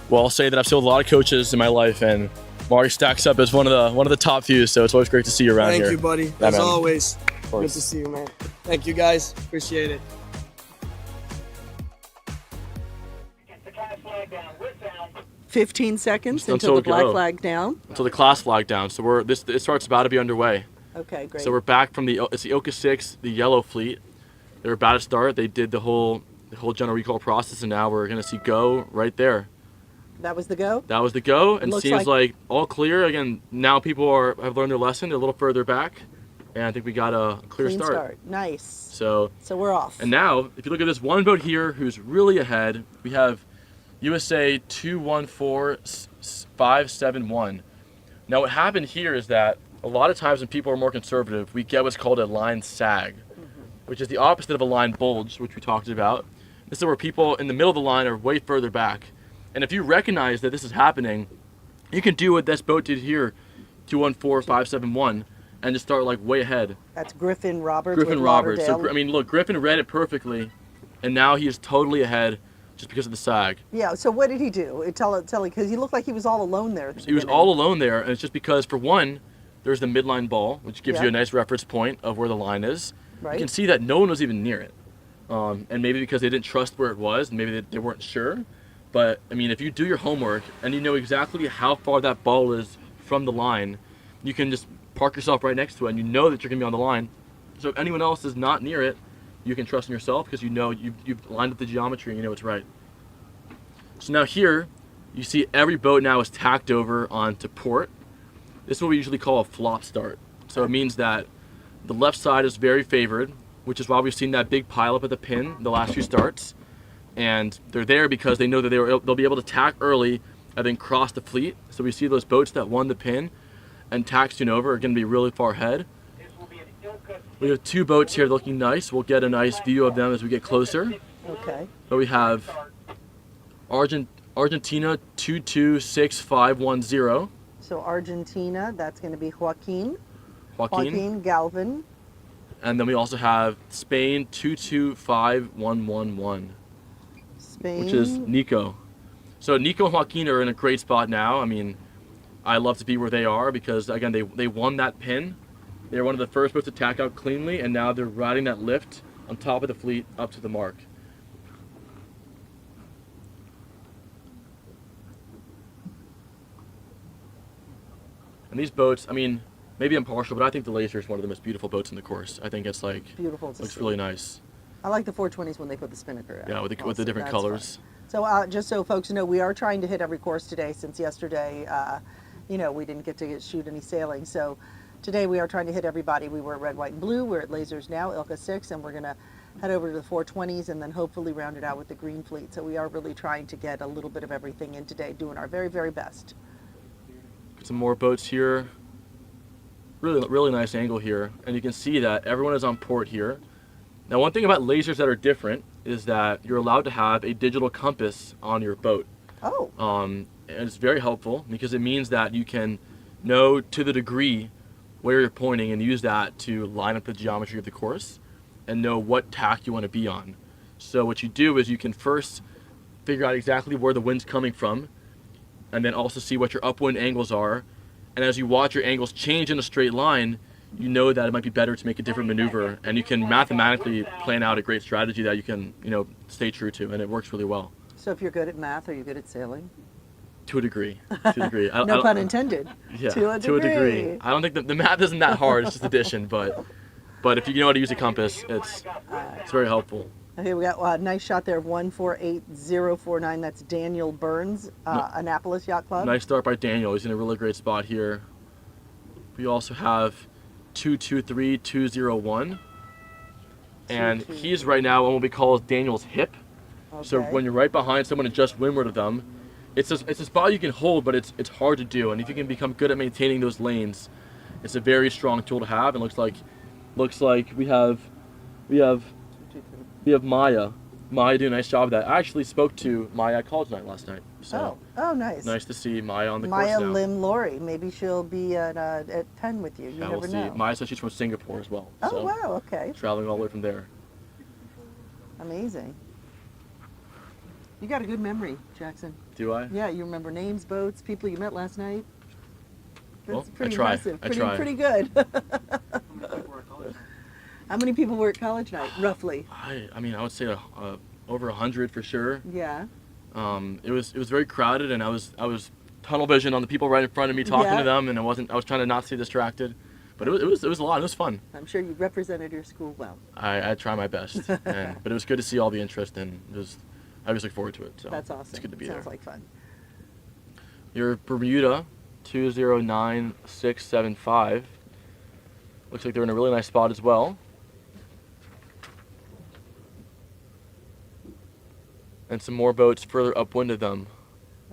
Well, I'll say that I've sailed a lot of coaches in my life, and Mari stacks up as one of the top few. So it's always great to see you around here. Thank you, buddy. Yeah, As man. always, good to see you, man. Thank you, guys. Appreciate it. 15 seconds until the black flag down. Until the class flag down. So it starts about to be underway. Okay, great. So we're back from it's the Oka 6, the yellow fleet. They're about to start. They did the whole general recall process, and now we're gonna see go right there. That was the go? That was the go, and Looks seems like all clear. Again, now people have learned their lesson. They're a little further back, and I think we got a clear Clean start. Nice. So we're off. And now, if you look at this one boat here who's really ahead, we have USA 214571. Now what happened here is that a lot of times when people are more conservative, we get what's called a line sag, which is the opposite of a line bulge, which we talked about. This is where people in the middle of the line are way further back. And if you recognize that this is happening, you can do what this boat did here, 214571, and just start like way ahead. That's Griffin Roberts. Griffin Roberts. So, I mean, look, Griffin read it perfectly, and now he is totally ahead just because of the sag. Yeah, so what did he do? Tell because he looked like he was all alone there. He was all alone there, and it's just because, for one, there's the midline ball, which gives you a nice reference point of where the line is. Right. You can see that no one was even near it. And maybe because they didn't trust where it was, and maybe they weren't sure. But, I mean, if you do your homework and you know exactly how far that ball is from the line, you can just park yourself right next to it, and you know that you're going to be on the line. So if anyone else is not near it, you can trust in yourself because you know you've lined up the geometry and you know it's right. So now here, you see every boat now is tacked over onto port. This is what we usually call a flop start. So it means that the left side is very favored, which is why we've seen that big pile up at the pin the last few starts. And they're there because they know that they'll be able to tack early and then cross the fleet. So we see those boats that won the pin and tack soon over are going to be really far ahead. We have 2 boats here looking nice. We'll get a nice view of them as we get closer. Okay. So we have Argentina 226510. So Argentina, that's going to be Joaquin Galvin. And then we also have Spain 225111. Spain. Which is Nico. So Nico and Joaquin are in a great spot now. I mean, I love to be where they are because, again, they won that pin. They're one of the first boats to tack out cleanly, and now they're riding that lift on top of the fleet up to the mark. And these boats, I mean, maybe I'm partial, but I think the Laser is one of the most beautiful boats in the course. I think it's like, beautiful to looks see. really nice. I like the 420s when they put the spinnaker out. Yeah, with the different That's colors. fun. So just so folks know, we are trying to hit every course today since yesterday, we didn't get to shoot any sailing. So today we are trying to hit everybody. We were at Red, White, and Blue. We're at Lasers now, Ilka 6, and we're going to head over to the 420s and then hopefully round it out with the green fleet. So we are really trying to get a little bit of everything in today, doing our very, very best. Some more boats here. Really, really nice angle here. And you can see that everyone is on port here. Now, one thing about Lasers that are different is that you're allowed to have a digital compass on your boat. Oh. And it's very helpful because it means that you can know to the degree where you're pointing and use that to line up the geometry of the course and know what tack you want to be on. So what you do is you can first figure out exactly where the wind's coming from and then also see what your upwind angles are. And as you watch your angles change in a straight line, you know that it might be better to make a different maneuver, and you can mathematically plan out a great strategy that you can, stay true to, and it works really well. So if you're good at math, are you good at sailing? To a degree. To a degree. No pun intended. Yeah, to a degree. I don't think the math isn't that hard, it's just addition, but if you know how to use a compass, it's very helpful. Okay, we got a nice shot there of 148049. That's Daniel Burns, Annapolis Yacht Club. Nice start by Daniel. He's in a really great spot here. We also have 223201. And he's right now on what we call Daniel's hip. Okay. So when you're right behind someone and just windward of them, it's a spot you can hold, but it's hard to do. And if you can become good at maintaining those lanes, it's a very strong tool to have. And looks like we have Maya. Maya did a nice job of that. I actually spoke to Maya at college night last night. So oh, nice. Nice to see Maya on the Maya course now. Lim Laurie. Maybe she'll be at 10 with you. You never we'll see. know. Maya said she's from Singapore as well. Oh, so wow, okay. Traveling all the way from there. Amazing. You got a good memory, Jackson. Do I? Yeah, you remember names, boats, people you met last night. That's Well, pretty I try. impressive. I try. Pretty good. How many people were at college night, roughly? I mean, I would say over 100 for sure. Yeah. It was very crowded, and I was tunnel vision on the people right in front of me talking to them, and I was trying to not stay distracted. But it was a lot. It was fun. I'm sure you represented your school well. I try my best, but it was good to see all the interest, and I just look forward to it. So that's awesome. It's good to be there. Sounds like fun. Your Bermuda 209675 looks like they're in a really nice spot as well. And some more boats further upwind of them.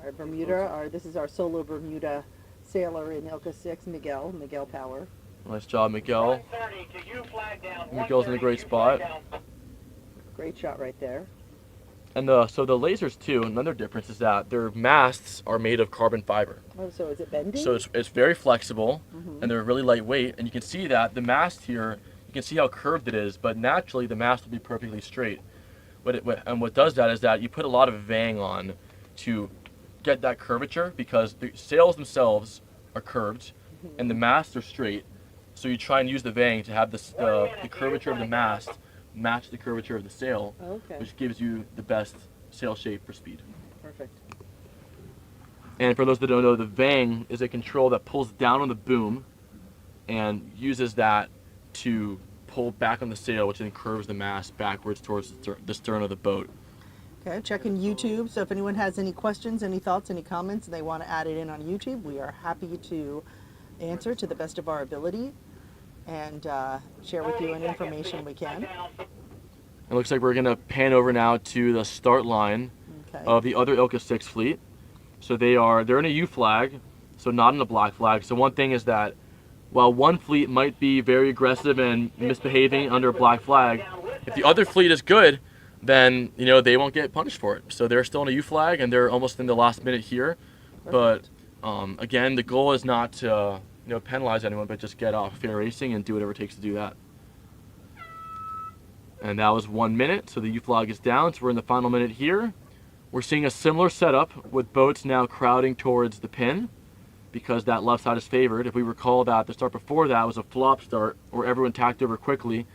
Our Bermuda, this is our solo Bermuda sailor in Ilka 6, Miguel Power. Nice job, Miguel. Miguel's in a great spot. Great shot right there. And so the Lasers too, another difference is that their masts are made of carbon fiber. Oh, so is it bending? So it's very flexible, and they're really lightweight. And you can see that the mast here, you can see how curved it is, but naturally the mast will be perfectly straight. And what does that is that you put a lot of vang on to get that curvature, because the sails themselves are curved, and the masts are straight. So you try and use the vang to have the curvature of the mast match the curvature of the sail, which gives you the best sail shape for speed. Perfect. And for those that don't know, the vang is a control that pulls down on the boom and uses that to pull back on the sail, which then curves the mast backwards towards the stern of the boat. Okay, checking YouTube. So if anyone has any questions, any thoughts, any comments, and they want to add it in on YouTube, we are happy to answer to the best of our ability and share with you any information we can. It looks like we're going to pan over now to the start line of the other Ilka 6 fleet. So they're in a U flag, so not in a black flag. So one thing is that while one fleet might be very aggressive and misbehaving under a black flag, if the other fleet is good, then they won't get punished for it. So they're still in a U flag, and they're almost in the last minute here. Perfect. But again, the goal is not to penalize anyone, but just get off fair racing and do whatever it takes to do that. And that was 1 minute, so the U flag is down. So we're in the final minute here. We're seeing a similar setup with boats now crowding towards the pin because that left side is favored. If we recall that the start before that was a flop start where everyone tacked over quickly.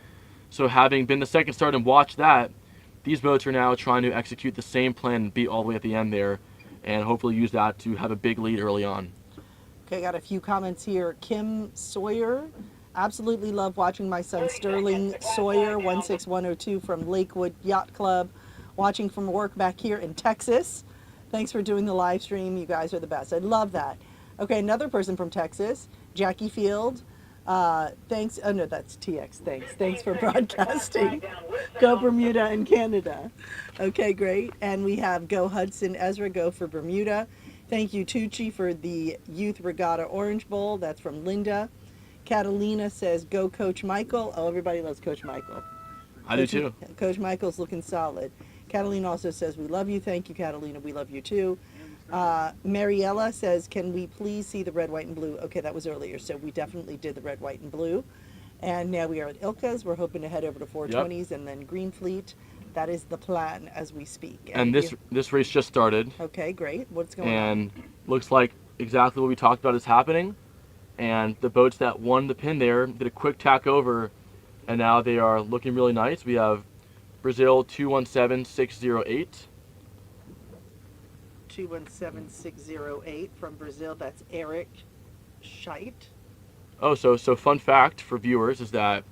So having been the second start and watched that, these boats are now trying to execute the same plan and beat all the way at the end there and hopefully use that to have a big lead early on. Okay, got a few comments here. Kim Sawyer. Absolutely love watching my son Sterling Sawyer, 16102 from Lakewood Yacht Club, watching from work back here in Texas. Thanks for doing the live stream. You guys are the best. I love that. Okay, another person from Texas, Jackie Field. Thanks. Oh, no, that's TX. Thanks for broadcasting. Go Bermuda and Canada. Okay, great. And we have Go Hudson Ezra, go for Bermuda. Thank you, Tuuci, for the Youth Regatta Orange Bowl. That's from Linda. Catalina says, go Coach Michael. Oh, everybody loves Coach Michael. I do too. Coach Michael's looking solid. Catalina also says, we love you. Thank you, Catalina. We love you too. Mariella says, can we please see the red, white, and blue? Okay, that was earlier, so we definitely did the red, white, and blue. And now we are at Ilka's. We're hoping to head over to 420s and then Green Fleet. That is the plan as we speak. And this race just started. Okay, great. What's going on? And looks like exactly what we talked about is happening. And the boats that won the pin there did a quick tack over, and now they are looking really nice. We have Brazil 217608. 217608 from Brazil. That's Eric Scheidt. Oh, so fun fact for viewers is that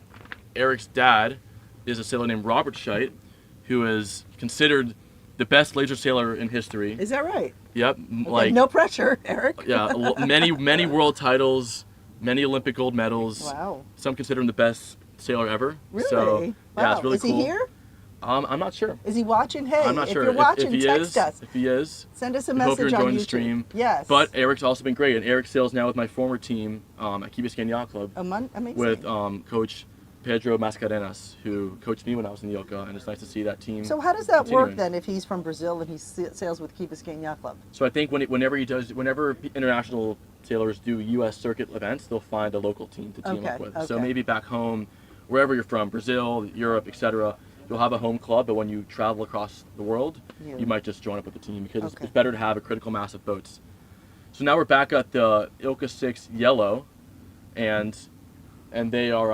Eric's dad is a sailor named Robert Scheidt, who is considered the best laser sailor in history. Is that right? Yep. Okay, like no pressure, Eric. Yeah, many world titles, many Olympic gold medals. Wow. Some consider him the best sailor ever. Really? So, wow. Yeah, it's really is cool. Is he here? I'm not sure. Is he watching? Hey, I'm not if sure. you're watching, if he text us. If he is, send us a we message hope you're enjoying on YouTube. the stream. Yes. But Eric's also been great, and Eric sails now with my former team at Key Biscayne Yacht Club. Amazing. With Coach Pedro Mascarenas, who coached me when I was in the Ilka, and it's nice to see that team. So how does that continuing. work then if he's from Brazil and he sails with Key Biscayne Yacht Club? So I think whenever international sailors do U.S. circuit events, they'll find a local team to team up with. Okay. So maybe back home, wherever you're from, Brazil, Europe, etc., you'll have a home club, but when you travel across the world, you might just join up with the team because it's better to have a critical mass of boats. So now we're back at the Ilka 6 Yellow, and they are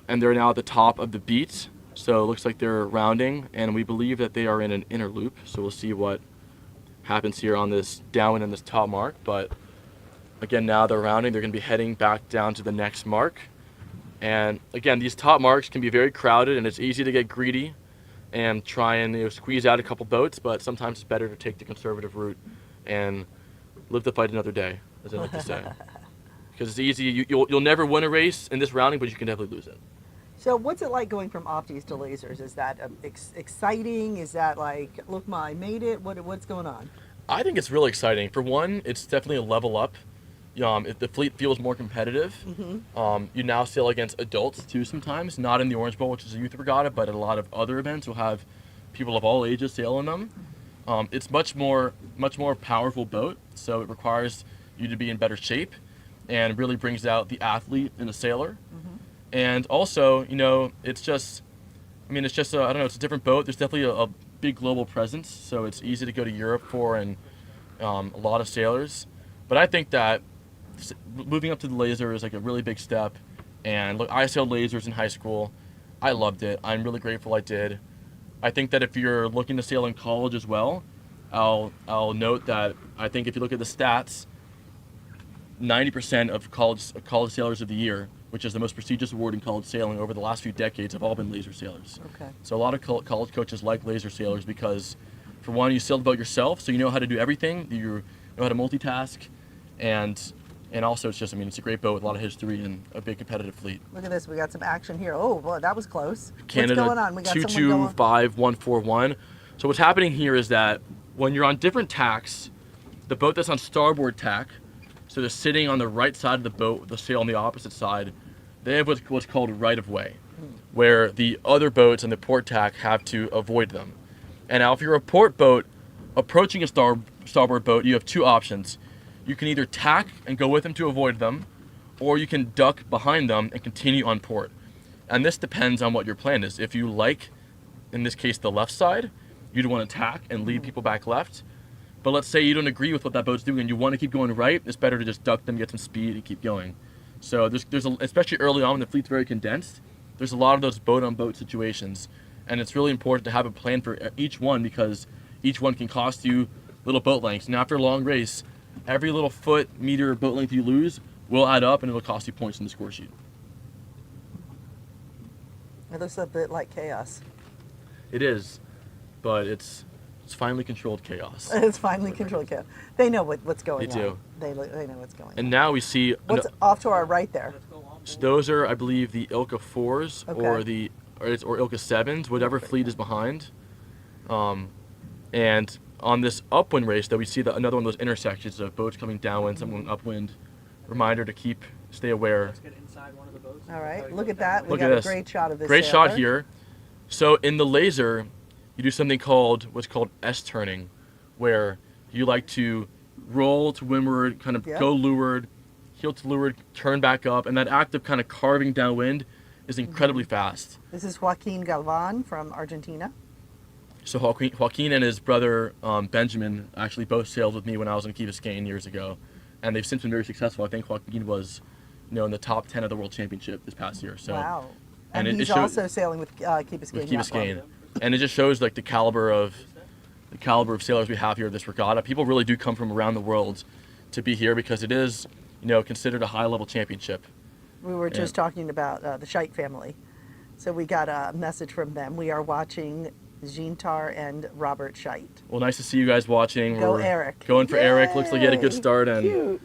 and they're now at the top of the beat. So it looks like they're rounding, and we believe that they are in an inner loop. So we'll see what happens here on this downwind and this top mark. But again, now they're rounding. They're going to be heading back down to the next mark. And again, these top marks can be very crowded, and it's easy to get greedy and try and squeeze out a couple boats. But sometimes it's better to take the conservative route and live to fight another day, as I like to say. Because it's easy. You'll never win a race in this rounding, but you can definitely lose it. So what's it like going from opties to lasers? Is that exciting? Is that like, look, I made it? What's going on? I think it's really exciting. For one, it's definitely a level up. If the fleet feels more competitive. Mm-hmm. You now sail against adults too sometimes, not in the Orange Bowl, which is a youth regatta, but at a lot of other events you'll have people of all ages sail in them. It's much more powerful boat, so it requires you to be in better shape and really brings out the athlete in a sailor. Mm-hmm. And also, it's just it's a different boat. There's definitely a big global presence, so it's easy to go to Europe for and a lot of sailors. But I think that moving up to the laser is like a really big step. And look, I sailed lasers in high school. I loved it. I'm really grateful I did. I think that if you're looking to sail in college as well, I'll note that I think if you look at the stats, 90% of college sailors of the year, which is the most prestigious award in college sailing over the last few decades, have all been laser sailors. Okay. So a lot of college coaches like laser sailors because, for one, you sail the boat yourself, so you know how to do everything. You know how to multitask, and also it's just, I mean, it's a great boat with a lot of history and a big competitive fleet. Look at this. We got some action here. Oh, well, that was close. Canada, What's going on? We got someone going. 225141. So what's happening here is that when you're on different tacks, the boat that's on starboard tack, so they're sitting on the right side of the boat with the sail on the opposite side, they have what's called right of way, where the other boats on the port tack have to avoid them. And now if you're a port boat approaching a starboard boat, you have two options. You can either tack and go with them to avoid them, or you can duck behind them and continue on port. And this depends on what your plan is. If you like, in this case, the left side, you'd want to tack and lead people back left. But let's say you don't agree with what that boat's doing and you want to keep going right, it's better to just duck them, get some speed, and keep going. So especially early on when the fleet's very condensed, there's a lot of those boat-on-boat situations. And it's really important to have a plan for each one because each one can cost you little boat lengths. And after a long race, every little foot, meter, boat length you lose will add up and it'll cost you points in the score sheet. It looks a bit like chaos. It is, but it's finely controlled chaos. It's finely controlled chaos. They know what's going on. They do. They know what's going on. And now we see... What's off to our right there? So those are, I believe, the Ilka 4s Okay. or Ilka 7s, whatever fleet is behind. And on this upwind race, that we see another one of those intersections of boats coming downwind, some going upwind. Reminder to stay aware. Let's get inside one of the boats. All right, look at that. We Look got at a this. great shot of this Great sailor. shot here. So in the laser, you do something what's called S-turning, where you like to roll to windward, kind of go leeward, heel to leeward, turn back up, and that act of kind of carving downwind is incredibly fast. This is Joaquin Galvan from Argentina. So Joaquin and his brother Benjamin actually both sailed with me when I was in Key Biscayne years ago, and they've since been very successful. I think Joaquin was, in the top 10 of the World Championship this past year. So, wow. And he's also sailing with Key Biscayne. With Key Biscayne, and it just shows like the caliber of sailors we have here at this regatta. People really do come from around the world to be here because it is, considered a high-level championship. We were just talking about the Scheidt family. So we got a message from them. We are watching Jeantar and Robert Scheidt. Well, nice to see you guys watching. Go Eric. Going for Yay! Eric. Looks like he had a good start, and Cute.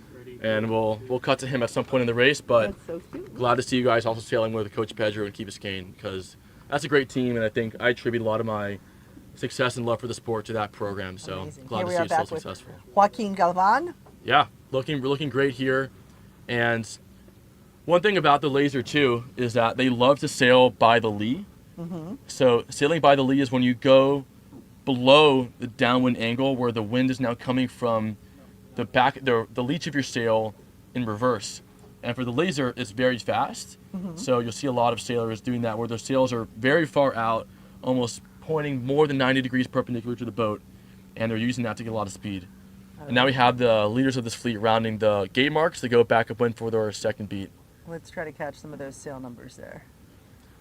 we'll cut to him at some point in the race. But glad to see you guys also sailing with Coach Pedro and Key Biscayne because that's a great team, and I think I attribute a lot of my success and love for the sport to that program. So glad to see it's so successful. Joaquin Galvan. Yeah, looking great here, and one thing about the laser too is that they love to sail by the lee. Mm-hmm. So sailing by the lee is when you go below the downwind angle where the wind is now coming from the leech of your sail in reverse. And for the laser, it's very fast. Mm-hmm. So you'll see a lot of sailors doing that where their sails are very far out, almost pointing more than 90 degrees perpendicular to the boat, and they're using that to get a lot of speed. And now we have the leaders of this fleet rounding the gate marks to go back upwind for their second beat. Let's try to catch some of those sail numbers there.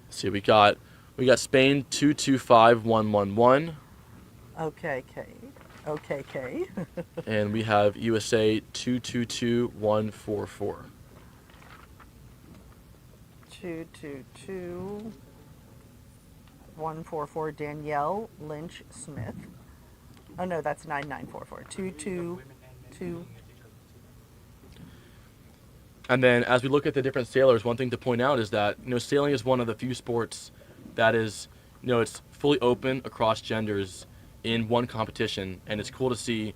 Let's see, we got Spain 225111. Okay, K. And we have USA 222144. 222144 Danielle Lynch Smith. Oh no, that's 9944. 222. And then as we look at the different sailors, one thing to point out is that, sailing is one of the few sports that is, it's fully open across genders in one competition. And it's cool to see,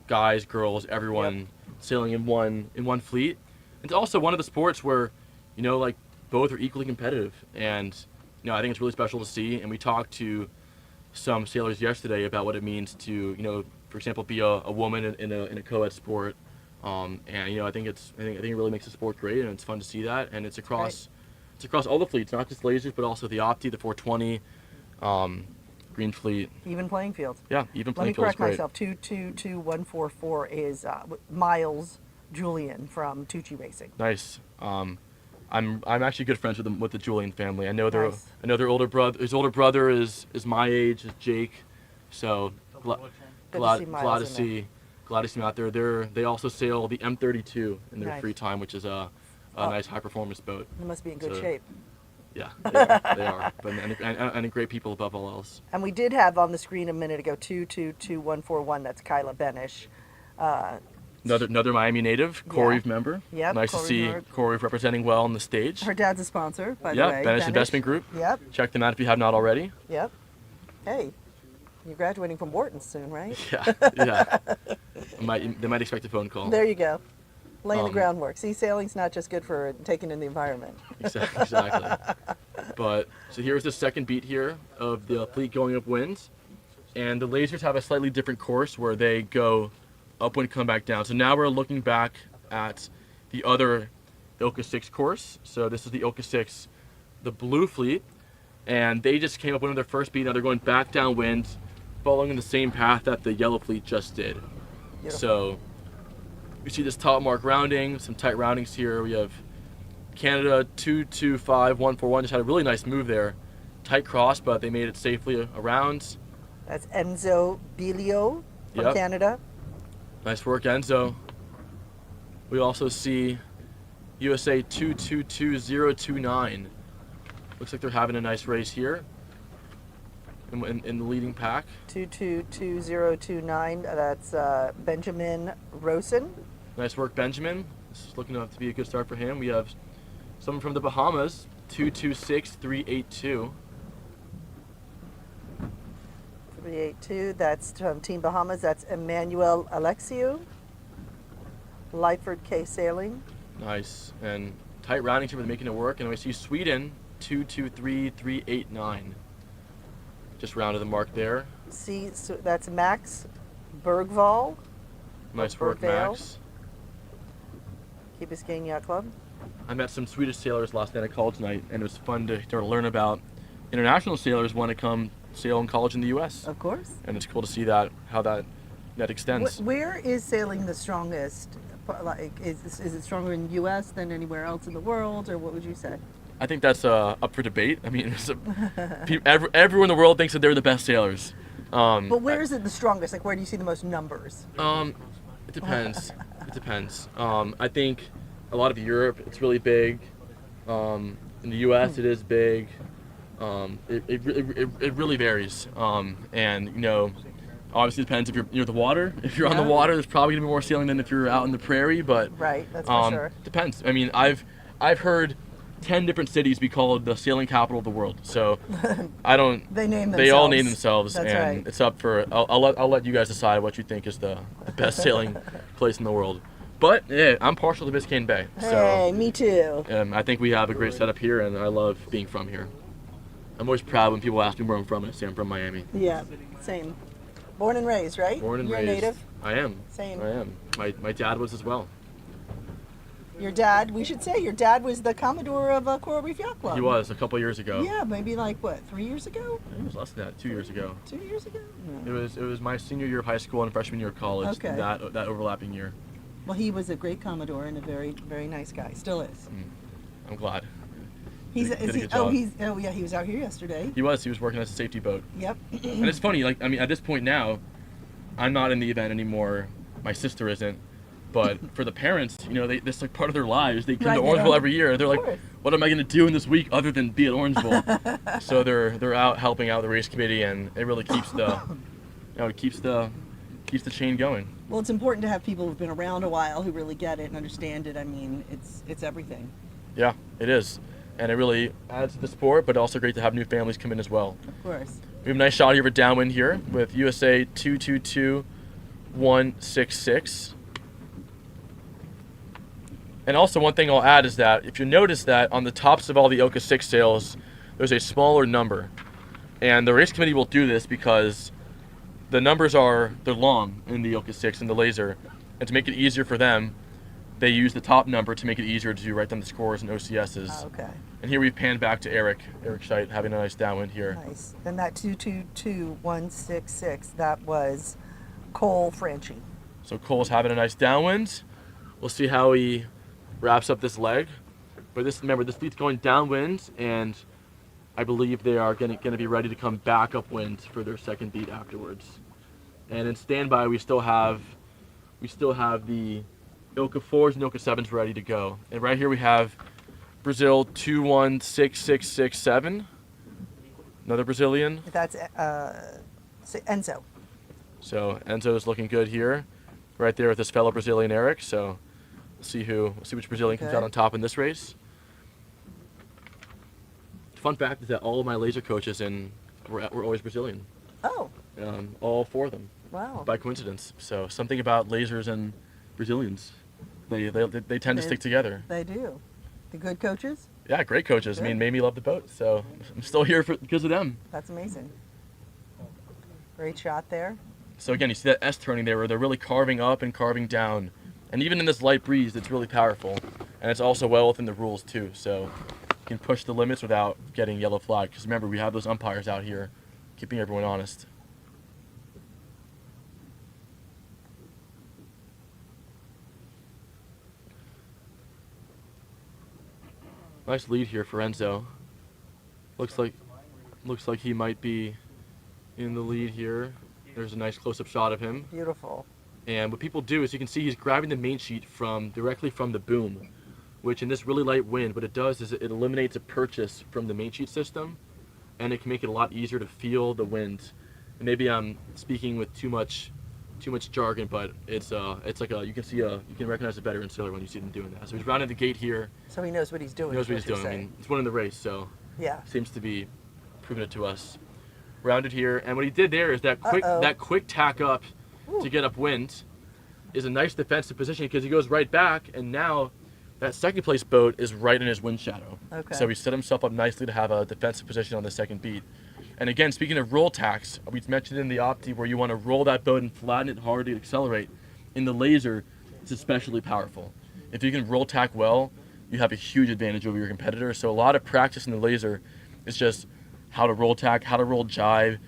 guys, girls, everyone sailing in one fleet. It's also one of the sports where, both are equally competitive. And, I think it's really special to see. And we talked to some sailors yesterday about what it means to, for example, be a woman in a co-ed sport. And I think it really makes the sport great, and it's fun to see that. And it's across all the fleets, not just lasers, but also the Opti, the 420, Green Fleet. Even playing field. Yeah, even playing field. Let me correct myself. 222144 is miles Julian from Tuuci Racing. Nice. I'm actually good friends with the Julian family. I know Nice. their older brother. His older brother is my age, is Jake. So glad to see him out there. They also sail the M32 in their Nice. free time, which is a nice high performance boat. They must be in good So, shape. Yeah, they are. But and great people above all else. And we did have on the screen a minute ago 222141. That's Kyla Benish. Another Miami native, Corey Yeah. member. Yep, Nice Corey to see member. Corey representing well on the stage. Her dad's a sponsor, by the Yeah, way. Benish Investment Group. Yep. Check them out if you have not already. Yep. Hey, you're graduating from Wharton soon, right? Yeah. They might expect a phone call. There you go. Laying the Um, groundwork. See, sailing's not just good for taking in the environment. Exactly. But so here's the second beat here of the fleet going upwind, and the lasers have a slightly different course where they go upwind, come back down. So now we're looking back at the other Ilka 6 course. So this is the Ilka 6, the blue fleet, and they just came up with their first beat. Now they're going back downwind, following the same path that the yellow fleet just did. Beautiful. So we see this top mark rounding, some tight roundings here. We have Canada 225141, just had a really nice move there. Tight cross, but they made it safely around. That's Enzo Bilio from Yep. Canada. Nice work, Enzo. We also see USA 222029. Looks like they're having a nice race here in the leading pack. 222029. That's Benjamin Rosen. Nice work, Benjamin. This is looking to be a good start for him. We have someone from the Bahamas, 226382. 382. That's from Team Bahamas. That's Emmanuel Alexiou. Lyford K. Sailing. Nice. And tight roundings here, making it work. And we see Sweden, 223389. Just rounded the mark there. See, so that's Max Bergvall. Nice work, Bergvall. Max. Key Biscayne Yacht Club. I met some Swedish sailors last night at college night, and it was fun to learn about international sailors want to come sail in college in the U.S. Of course. And it's cool to see how that extends. Where is sailing the strongest? Like, is it stronger in the U.S. than anywhere else in the world, or what would you say? I think that's up for debate. I mean, everyone in the world thinks that they're the best sailors. But where is it the strongest? Like, where do you see the most numbers? It depends. It depends. I think a lot of Europe, it's really big. In the U.S., it is big. It really varies. And you know, obviously it depends if you're near the water. If you're on the water, there's probably gonna be more sailing than if you're out in the prairie. But right, that's for sure. Depends. I mean, I've heard 10 different cities be called the sailing capital of the world. So I don't. They name themselves. They all name themselves, That's and right. it's up for. I'll let you guys decide what you think is the best sailing place in the world. But yeah, I'm partial to Biscayne Bay. So Hey, me too. I think we have a great setup here, and I love being from here. I'm always proud when people ask me where I'm from. I say I'm from Miami. Yeah, same. Born and raised, right? Born and You're raised. a native? I am. Same. I am. My dad was as well. Your dad, we should say, your dad was the Commodore of Coral Reef Yacht Club. He was a couple years ago. Yeah, maybe like, what, 3 years ago? I think it was less than that. 2 years ago. 2 years ago? No. It was my senior year of high school and freshman year of college. Okay. That overlapping year. Well, he was a great Commodore and a very, very nice guy. Still is. I'm glad. He's, Did a is he, good oh, job. yeah, he was out here yesterday. He was working as a safety boat. Yep. And it's funny, like, I mean, at this point now, I'm not in the event anymore. My sister isn't. But for the parents, you know, this is like part of their lives. They come to Orangeville every year. They're like, what am I going to do in this week other than be at Orangeville? So they're out helping out the race committee, and it really keeps the chain going. Well, it's important to have people who've been around a while who really get it and understand it. I mean, it's everything. Yeah, it is. And it really adds to the sport, but also great to have new families come in as well. Of course. We have a nice shot here of a downwind here with USA 222166. And also one thing I'll add is that if you notice that on the tops of all the Ilka 6 sails, there's a smaller number. And the race committee will do this because the numbers they're long in the Ilka 6 and the laser. And to make it easier for them, they use the top number to make it easier to write down the scores and OCSs. Okay. And here we've panned back to Eric Scheit having a nice downwind here. Nice. And that 222166, that was Cole Franchi. So Cole's having a nice downwind. We'll see how he wraps up this leg. But remember, this fleet's going downwind, and I believe they are going to be ready to come back upwind for their second beat afterwards. And in standby, we still have the Ilka 4s and Ilka 7s ready to go. And right here we have Brazil 216667. Another Brazilian. That's Enzo. So Enzo is looking good here, right there with his fellow Brazilian Eric. So we'll see which Brazilian comes out on top in this race. Fun fact is that all of my laser coaches were always Brazilian. Oh. All 4 of them. Wow. By coincidence. So something about lasers and Brazilians, they tend to stick together. They do. The good coaches? Yeah, great coaches. Good. I mean, made me love the boat. So I'm still here because of them. That's amazing. Great shot there. So again, you see that S turning there where they're really carving up and carving down. And even in this light breeze, it's really powerful. And it's also well within the rules too. So you can push the limits without getting yellow flag. Because remember, we have those umpires out here keeping everyone honest. Nice lead here for Enzo. Looks like he might be in the lead here. There's a nice close-up shot of him. Beautiful. And what people do is you can see he's grabbing the main sheet directly from the boom, which in this really light wind, what it does is it eliminates a purchase from the main sheet system, and it can make it a lot easier to feel the wind. And maybe I'm speaking with too much jargon, but it's like you can recognize a veteran sailor when you see them doing that. So he's rounding the gate here. So he knows what he's doing. He knows what he's doing. I mean, he's winning the race, so yeah, seems to be proving it to us. Rounded here, and what he did there is that quick tack up to get upwind is a nice defensive position because he goes right back, and now that second place boat is right in his wind shadow. Okay. So he set himself up nicely to have a defensive position on the second beat. And again, speaking of roll tacks, we mentioned in the Opti where you want to roll that boat and flatten it hard to accelerate. In the laser, it's especially powerful. If you can roll tack well, you have a huge advantage over your competitor. So a lot of practice in the laser is just how to roll tack, how to roll jive,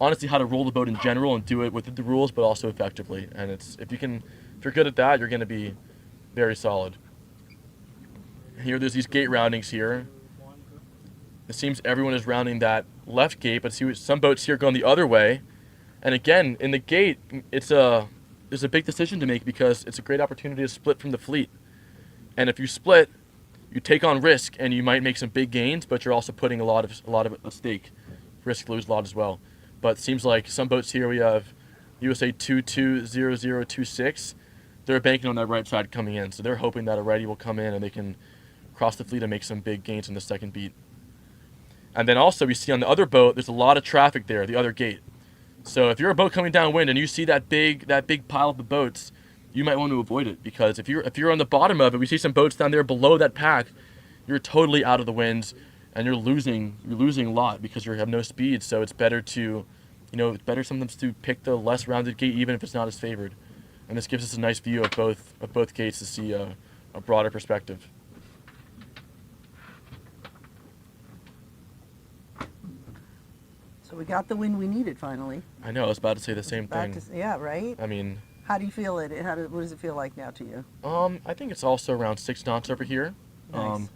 honestly how to roll the boat in general and do it within the rules but also effectively. And if you're good at that, you're going to be very solid. Here there's these gate roundings here. It seems everyone is rounding that left gate, but see some boats here going the other way. And again, in the gate, there's a big decision to make because it's a great opportunity to split from the fleet. And if you split, you take on risk and you might make some big gains, but you're also putting a lot of at stake. Risk lose a lot as well. But it seems like some boats here, we have USA 220026. They're banking on that right side coming in, so they're hoping that a righty will come in and they can cross the fleet and make some big gains in the second beat. And then also we see on the other boat, there's a lot of traffic there, the other gate. So if you're a boat coming downwind and you see that big pile of the boats, you might want to avoid it because if you're on the bottom of it, we see some boats down there below that pack, you're totally out of the wind and you're losing a lot because you have no speed. So it's better it's better sometimes to pick the less rounded gate even if it's not as favored. And this gives us a nice view of both gates to see a broader perspective. So we got the win we needed finally. I know, I was about to say the same thing. Yeah, right? I mean... How do you feel it? What does it feel like now to you? I think it's also around 6 knots over here. Nice.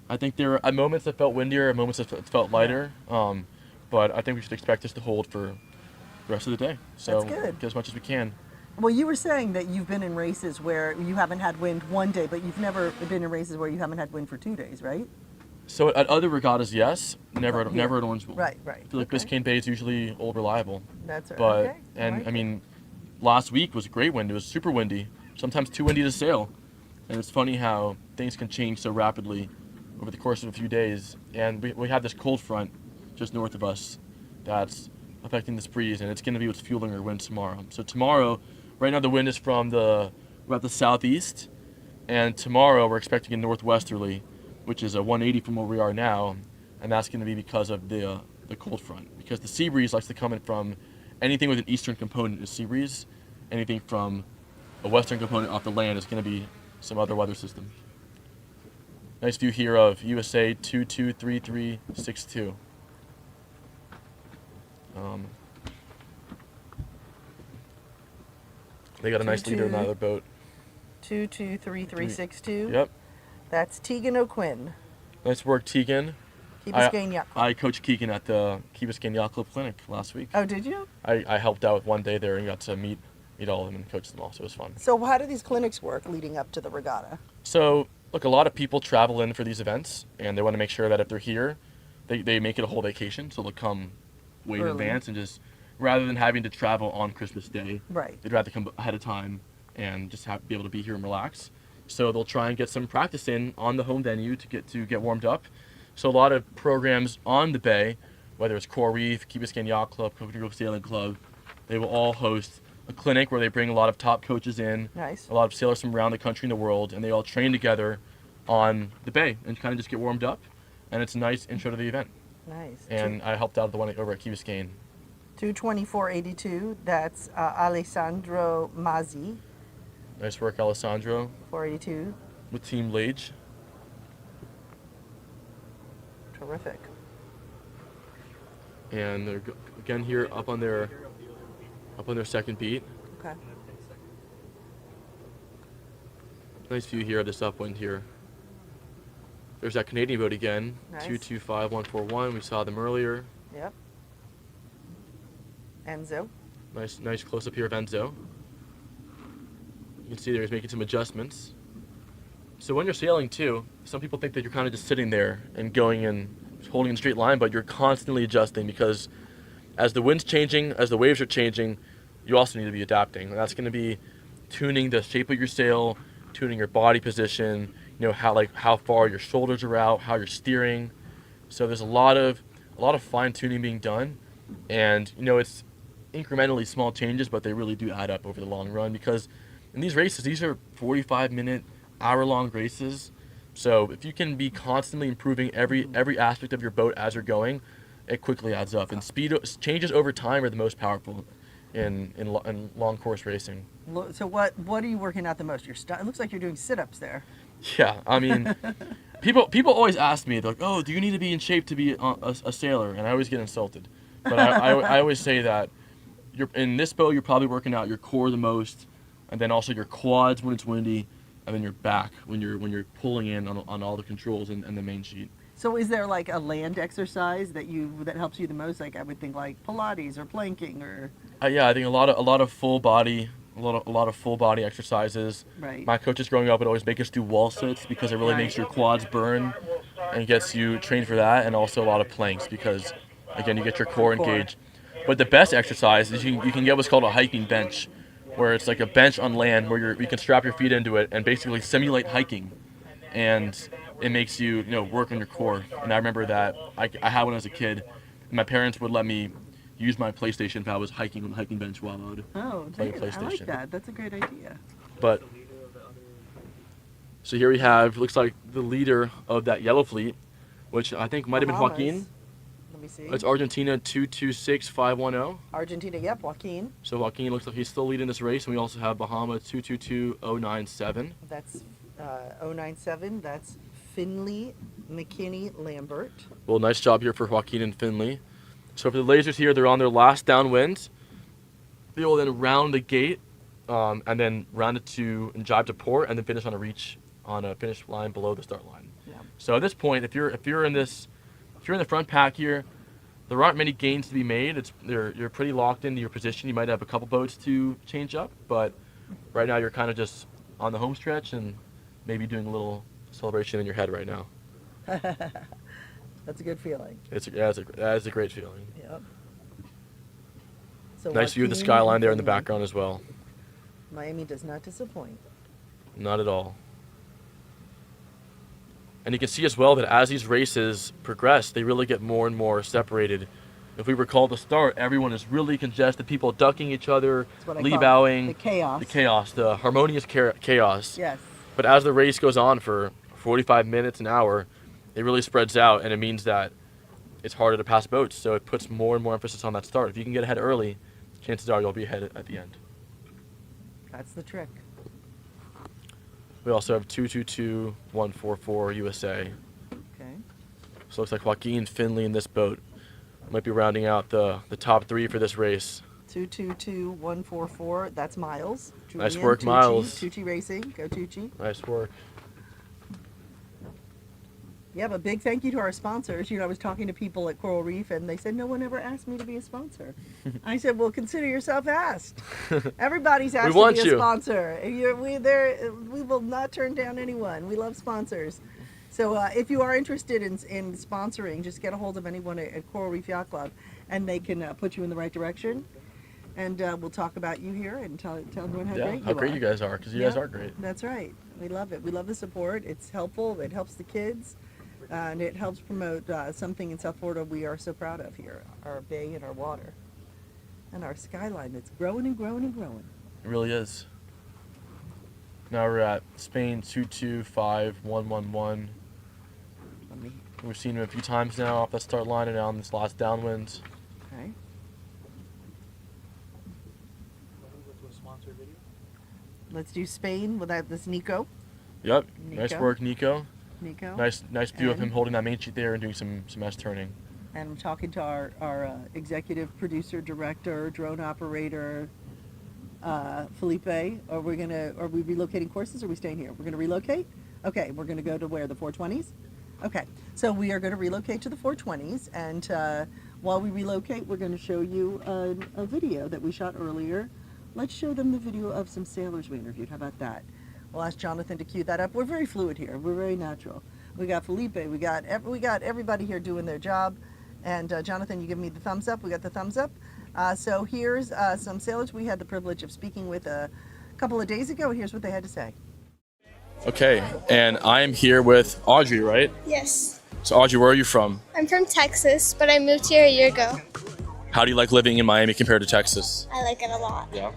I think there are moments that felt windier, moments that felt lighter. But I think we should expect this to hold for the rest of the day. So That's good. Get as much as we can. Well, you were saying that you've been in races where you haven't had wind one day, but you've never been in races where you haven't had wind for 2 days, right? So at other regattas, yes. Never at Orangeville. Right. I feel like Biscayne Bay is usually old reliable. That's right. But okay. I mean, last week was a great wind. It was super windy. Sometimes too windy to sail. And it's funny how things can change so rapidly over the course of a few days. And we have this cold front just north of us that's affecting this breeze, and it's going to be what's fueling our wind tomorrow. So tomorrow, right now the wind is from about the southeast, and tomorrow we're expecting a northwesterly, which is a 180 from where we are now, and that's going to be because of the cold front. Because the sea breeze likes to come in from anything with an eastern component is sea breeze. Anything from a western component off the land is going to be some other weather system. Nice view here of USA 223362. They got a nice leader in that other boat. 223362. Yep. That's Tegan O'Quinn. Nice work, Tegan. Key Biscayne Yacht Club. I coached Keegan at the Key Biscayne Yacht Club Clinic last week. Oh, did you? I helped out with one day there and got to meet all of them and coach them all, so it was fun. So how do these clinics work leading up to the regatta? So, look, a lot of people travel in for these events, and they want to make sure that if they're here, they make it a whole vacation, so they'll come way in Early. advance and just, rather than having to travel on Christmas Day, Right. they'd rather come ahead of time and just be able to be here and relax. So they'll try and get some practice in on the home venue to get warmed up. So a lot of programs on the bay, whether it's Coral Reef, Key Biscayne Yacht Club, Coconut Grove Sailing Club, they will all host a clinic where they bring a lot of top coaches in, Nice. a lot of sailors from around the country and the world, and they all train together on the bay and kind of just get warmed up. And it's a nice intro to the event. Nice. And I helped out the one over at Key Biscayne. 22482. That's Alessandro Mazzi. Nice work, Alessandro. 482. With Team Lage. Terrific. And they're again here up on their second beat. Okay. Nice view here of this upwind here. There's that Canadian boat again. Nice. 225141. We saw them earlier. Yep. Enzo. Nice close up here of Enzo. You can see there he's making some adjustments. So when you're sailing too, some people think that you're kind of just sitting there and going in, holding in a straight line, but you're constantly adjusting because as the wind's changing, as the waves are changing, you also need to be adapting. And that's going to be tuning the shape of your sail, tuning your body position, how far your shoulders are out, how you're steering. So there's a lot of fine tuning being done, and it's incrementally small changes, but they really do add up over the long run because in these races, these are 45-minute, hour-long races. So if you can be constantly improving every aspect of your boat as you're going, it quickly adds up. And speed changes over time are the most powerful in long course racing. So what are you working out the most? It looks like you're doing sit-ups there. Yeah, I mean, people always ask me, they're like, "Oh, do you need to be in shape to be a sailor?" And I always get insulted. But I always say that in this boat, you're probably working out your core the most, and then also your quads when it's windy, and then your back when you're pulling in on all the controls and the main sheet. So is there like a land exercise that helps you the most? Like I would think like Pilates or planking or. Yeah, I think a lot of full body. A lot of full body exercises. Right. My coaches growing up would always make us do wall sits because it really makes your quads burn and gets you trained for that, and also a lot of planks because again you get your core engaged. But the best exercise is you can get what's called a hiking bench, where it's like a bench on land where you can strap your feet into it and basically simulate hiking, and it makes you work on your core. And I remember that I had one as a kid. My parents would let me use my PlayStation if I was hiking on the hiking bench while I would play PlayStation. I like that. That's a great idea. But so here we have, looks like the leader of that yellow fleet, which I think might have been Joaquin. Let me see. It's Argentina 226510. Argentina, yep, Joaquin. So Joaquin looks like he's still leading this race, and we also have Bahama 222097. That's 097. That's Finley McKinney Lambert. Well, nice job here for Joaquin and Finley. So for the lasers here, they're on their last downwind. They will then round the gate, and then round it and jibe to port, and then finish on a finish line below the start line. Yeah. So at this point, if you're in the front pack here, there aren't many gains to be made. You're pretty locked into your position. You might have a couple boats to change up, but right now you're kind of just on the home stretch and maybe doing a little celebration in your head right now. That's a good feeling. That is a great feeling. Yep. So Nice view of the Joaquin skyline there in the Finley. background as well. Miami does not disappoint. Not at all. And you can see as well that as these races progress, they really get more and more separated. If we recall the start, everyone is really congested, people ducking each other, lee-bowing. The chaos. The chaos, the harmonious chaos. Yes. But as the race goes on for 45 minutes, an hour, it really spreads out, and it means that it's harder to pass boats. So it puts more and more emphasis on that start. If you can get ahead early, chances are you'll be ahead at the end. That's the trick. We also have 222144 USA. Okay. So it looks like Joaquin Finley in this boat might be rounding out the top three for this race. 222144. That's Miles. Nice Julian, work, Tuuci, Miles. Tuuci Racing. Go Tuuci. Nice work. Yeah, but big thank you to our sponsors. I was talking to people at Coral Reef, and they said no one ever asked me to be a sponsor. I said, well, consider yourself asked. Everybody's asked to be a sponsor. We will not turn down anyone. We love sponsors. So if you are interested in sponsoring, just get a hold of anyone at Coral Reef Yacht Club, and they can put you in the right direction. And we'll talk about you here and tell everyone how great you guys are, because you guys are great. That's right. We love it. We love the support. It's helpful. It helps the kids. And it helps promote something in South Florida we are so proud of here, our bay and our water. And our skyline that's growing and growing and growing. It really is. Now we're at Spain 225111. We've seen him a few times now off that start line and on this last downwind. Okay. Let's do Spain without this Nico. Yep. Nice work, Nico. Nico. Nice view of him holding that main sheet there and doing some S turning. And I'm talking to our executive producer, director, drone operator, Felipe. Are we relocating courses, or are we staying here? We're gonna relocate? Okay, we're gonna go to where, the 420s? Okay, so we are gonna relocate to the 420s, and while we relocate, we're gonna show you a video that we shot earlier. Let's show them the video of some sailors we interviewed. How about that? We'll ask Jonathan to cue that up. We're very fluid here. We're very natural. We got Felipe. We got everybody here doing their job. And Jonathan, you give me the thumbs up. We got the thumbs up. So here's some sailors we had the privilege of speaking with a couple of days ago. Here's what they had to say. Okay, and I am here with Audrey, right? Yes. So Audrey, where are you from? I'm from Texas, but I moved here a year ago. How do you like living in Miami compared to Texas? I like it a lot. Yeah.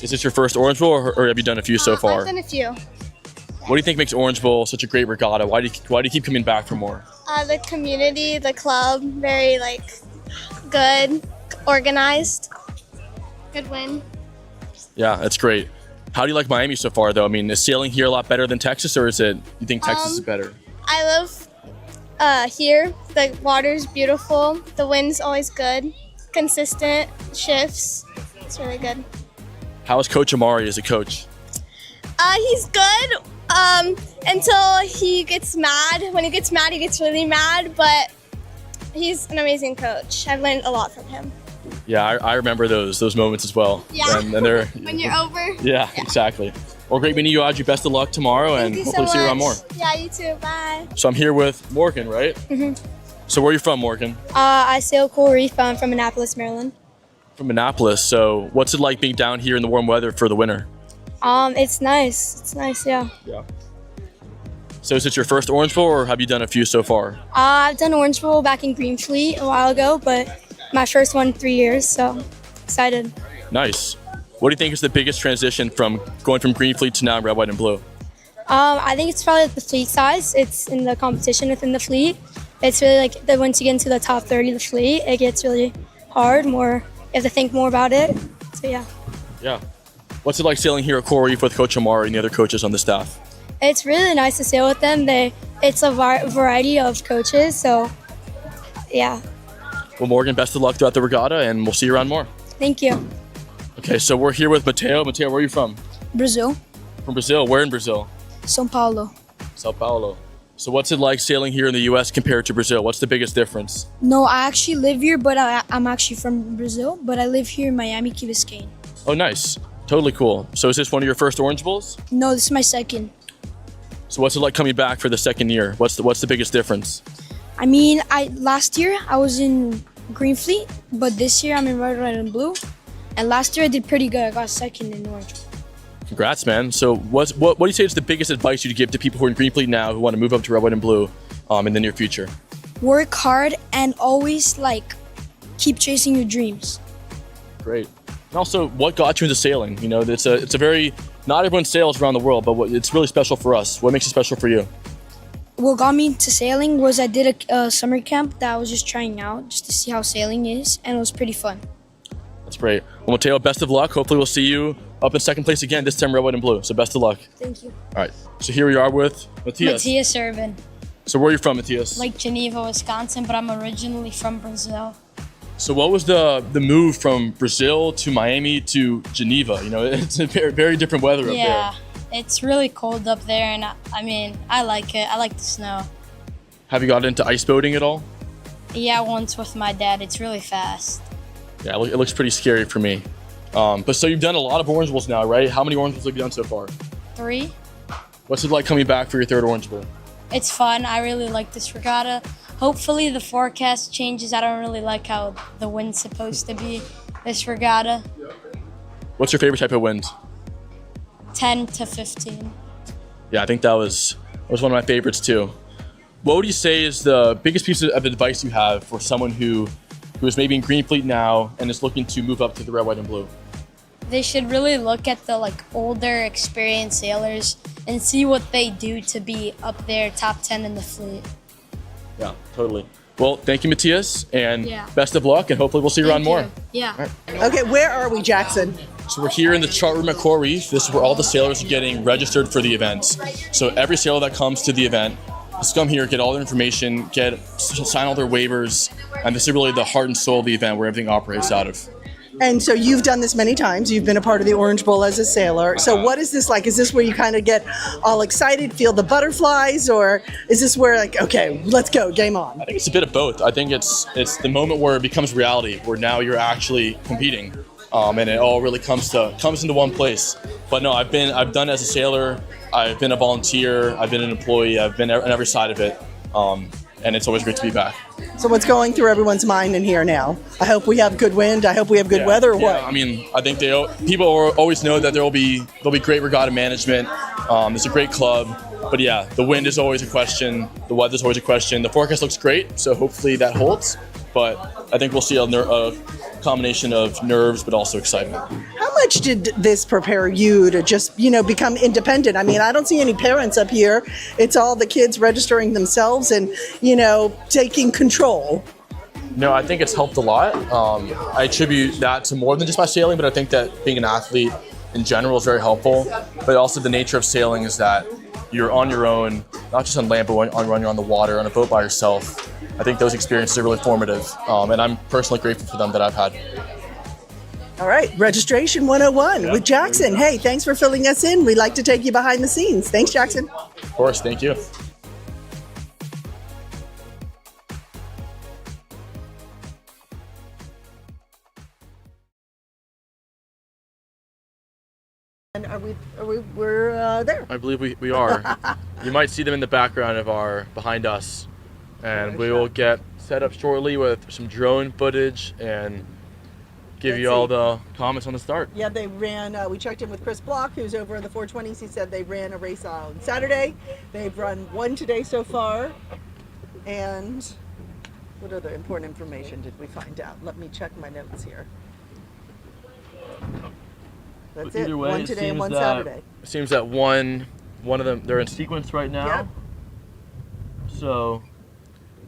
Is this your first Orange Bowl, or have you done a few so far? I've done a few. What do you think makes Orange Bowl such a great regatta? Why do you keep coming back for more? The community, the club, very good, organized, good win. Yeah, that's great. How do you like Miami so far, though? I mean, is sailing here a lot better than Texas, or you think Texas is better? I love here. The water's beautiful. The wind's always good, consistent shifts. It's really good. How is Coach Amari as a coach? He's good until he gets mad. When he gets mad, he gets really mad, but he's an amazing coach. I've learned a lot from him. Yeah, I remember those moments as well. Yeah, and they're, when you're over. Yeah, exactly. Well, great meeting you, Audrey. Best of luck tomorrow, and hopefully see you around more. Yeah, you too. Bye. So I'm here with Morgan, right? Mm-hmm. So where are you from, Morgan? I sail Coral Reef. I'm from Annapolis, Maryland. From Annapolis. So what's it like being down here in the warm weather for the winter? It's nice. It's nice, yeah. Yeah. So is it your first Orange Bowl, or have you done a few so far? I've done Orange Bowl back in Greenfleet a while ago, but my first one in 3 years, so excited. Nice. What do you think is the biggest transition from going from Greenfleet to now red, white, and blue? I think it's probably the fleet size. It's in the competition within the fleet. It's really once you get into the top 30 of the fleet, it gets really hard. You have to think more about it. So yeah. Yeah. What's it like sailing here at Coral Reef with Coach Amari and the other coaches on the staff? It's really nice to sail with them. It's a variety of coaches, so yeah. Well, Morgan, best of luck throughout the regatta, and we'll see you around more. Thank you. Okay, so we're here with Mateo. Mateo, where are you from? Brazil. From Brazil. Where in Brazil? São Paulo. Sao Paulo. So what's it like sailing here in the U.S. compared to Brazil? What's the biggest difference? No, I actually live here, but I'm actually from Brazil, but I live here in Miami, Key Biscayne. Oh, nice. Totally cool. So is this one of your first Orange Bowls? No, this is my second. So what's it like coming back for the second year? What's the biggest difference? I mean, last year I was in Greenfleet, but this year I'm in red, white, and blue. And last year I did pretty good. I got second in Orange. Congrats, man. So what do you say is the biggest advice you'd give to people who are in Greenfleet now who want to move up to red, white, and blue in the near future? Work hard and always keep chasing your dreams. Great. And also, what got you into sailing? You know, it's a very, not everyone sails around the world, but it's really special for us. What makes it special for you? What got me into sailing was I did a summer camp that I was just trying out just to see how sailing is, and it was pretty fun. That's great. Well, Mateo, best of luck. Hopefully we'll see you up in second place again, this time red, white, and blue. So best of luck. Thank you. All right. So here we are with Matthias. Matthias Urban. So where are you from, Matthias? Geneva, Wisconsin, but I'm originally from Brazil. So what was the move from Brazil to Miami to Geneva? You know, it's a very, very different weather up there. Yeah, it's really cold up there, and I mean, I like it. I like the snow. Have you got into ice boating at all? Yeah, once with my dad. It's really fast. Yeah, it looks pretty scary for me. But so you've done a lot of Orange Bowls now, right? How many Orange Bowls have you done so far? 3. What's it like coming back for your 3rd Orange Bowl? It's fun. I really like this regatta. Hopefully the forecast changes. I don't really like how the wind's supposed to be this regatta. What's your favorite type of wind? 10 to 15. Yeah, I think that was one of my favorites too. What would you say is the biggest piece of advice you have for someone who is maybe in Green Fleet now and is looking to move up to the red, white, and blue? They should really look at the older, experienced sailors and see what they do to be up there, top 10 in the fleet. Yeah, totally. Well, thank you, Matthias, and Yeah. best of luck, and hopefully we'll see you around more. Yeah. All right. Okay, where are we, Jackson? So we're here in the chart room at Coral Reef. This is where all the sailors are getting registered for the event. So every sailor that comes to the event has come here, get all their information, sign all their waivers, and this is really the heart and soul of the event where everything operates out of. And so you've done this many times. You've been a part of the Orange Bowl as a sailor. So what is this like? Is this where you kind of get all excited, feel the butterflies, or is this where okay, let's go, game on? I think it's a bit of both. I think it's the moment where it becomes reality, where now you're actually competing, and it all really comes into one place. But no, I've done it as a sailor. I've been a volunteer. I've been an employee. I've been on every side of it, and it's always great to be back. So what's going through everyone's mind in here now? I hope we have good wind. I hope we have good weather. Or what? I mean, I think people always know that there'll be great regatta management. It's a great club, but yeah, the wind is always a question. The weather's always a question. The forecast looks great, so hopefully that holds. But I think we'll see a combination of nerves, but also excitement. How much did this prepare you to just, become independent? I mean, I don't see any parents up here. It's all the kids registering themselves and, taking control. No, I think it's helped a lot. I attribute that to more than just my sailing, but I think that being an athlete in general is very helpful. But also the nature of sailing is that you're on your own, not just on land, but when you're on the water, on a boat by yourself. I think those experiences are really formative, and I'm personally grateful for them that I've had. All right, Registration 101 with Jackson. Hey, thanks for filling us in. We'd like to take you behind the scenes. Thanks, Jackson. Of course, thank you. And we're there. I believe we are. You might see them in the background behind us, and we will get set up shortly with some drone footage and give you all the comments on the start. Yeah, they ran, we checked in with Chris Block, who's over in the 420s. He said they ran a race on Saturday. They've run one today so far. And what other important information did we find out? Let me check my notes here. That's it. Way, one today and one Saturday. It seems that one of them, they're in sequence right now. Yep. So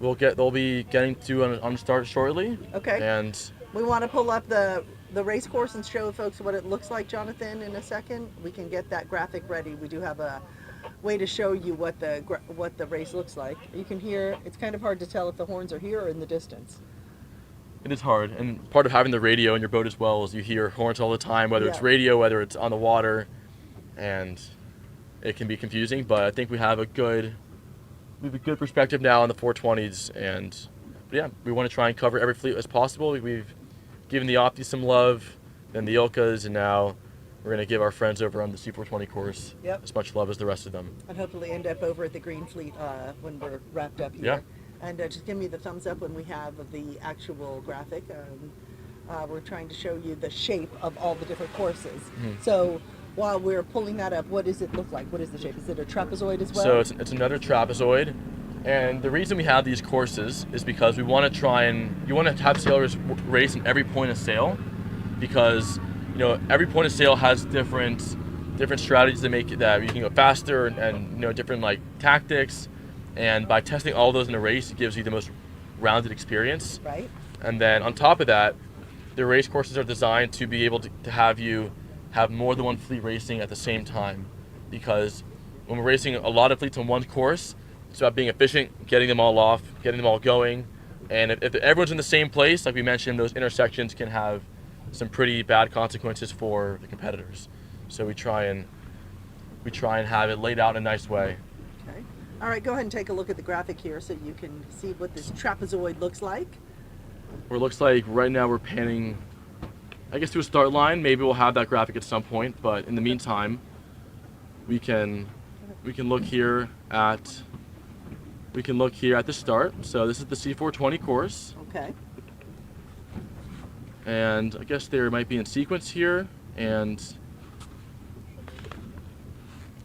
they'll be getting to on start shortly. Okay. And we want to pull up the race course and show folks what it looks like, Jonathan, in a second. We can get that graphic ready. We do have a way to show you what the race looks like. You can hear, it's kind of hard to tell if the horns are here or in the distance. It is hard, and part of having the radio in your boat as well is you hear horns all the time, whether it's radio, whether it's on the water, and it can be confusing, but I think we have a good perspective now on the 420s, but yeah, we want to try and cover every fleet as possible. We've given the Opti some love, then the Ilkas, and now we're going to give our friends over on the C420 course as much love as the rest of them. And hopefully end up over at the Green Fleet when we're wrapped up here. Yeah. And just give me the thumbs up when we have the actual graphic. We're trying to show you the shape of all the different courses. Mm-hmm. So while we're pulling that up, what does it look like? What is the shape? Is it a trapezoid as well? So it's another trapezoid. And the reason we have these courses is because we want to have sailors race in every point of sail, because every point of sail has different strategies that make it that you can go faster and different tactics. And by testing all those in a race, it gives you the most rounded experience. Right. And then on top of that, the race courses are designed to be able to have you have more than one fleet racing at the same time. Because when we're racing a lot of fleets on one course, it's about being efficient, getting them all off, getting them all going, And if everyone's in the same place, like we mentioned, those intersections can have some pretty bad consequences for the competitors. So we try and have it laid out in a nice way. Okay. All right, go ahead and take a look at the graphic here so you can see what this trapezoid looks like. Where it looks like right now we're panning, I guess, to a start line. Maybe we'll have that graphic at some point, but in the meantime, we can look here at the start. So this is the C420 course. Okay. And I guess there might be in sequence here, and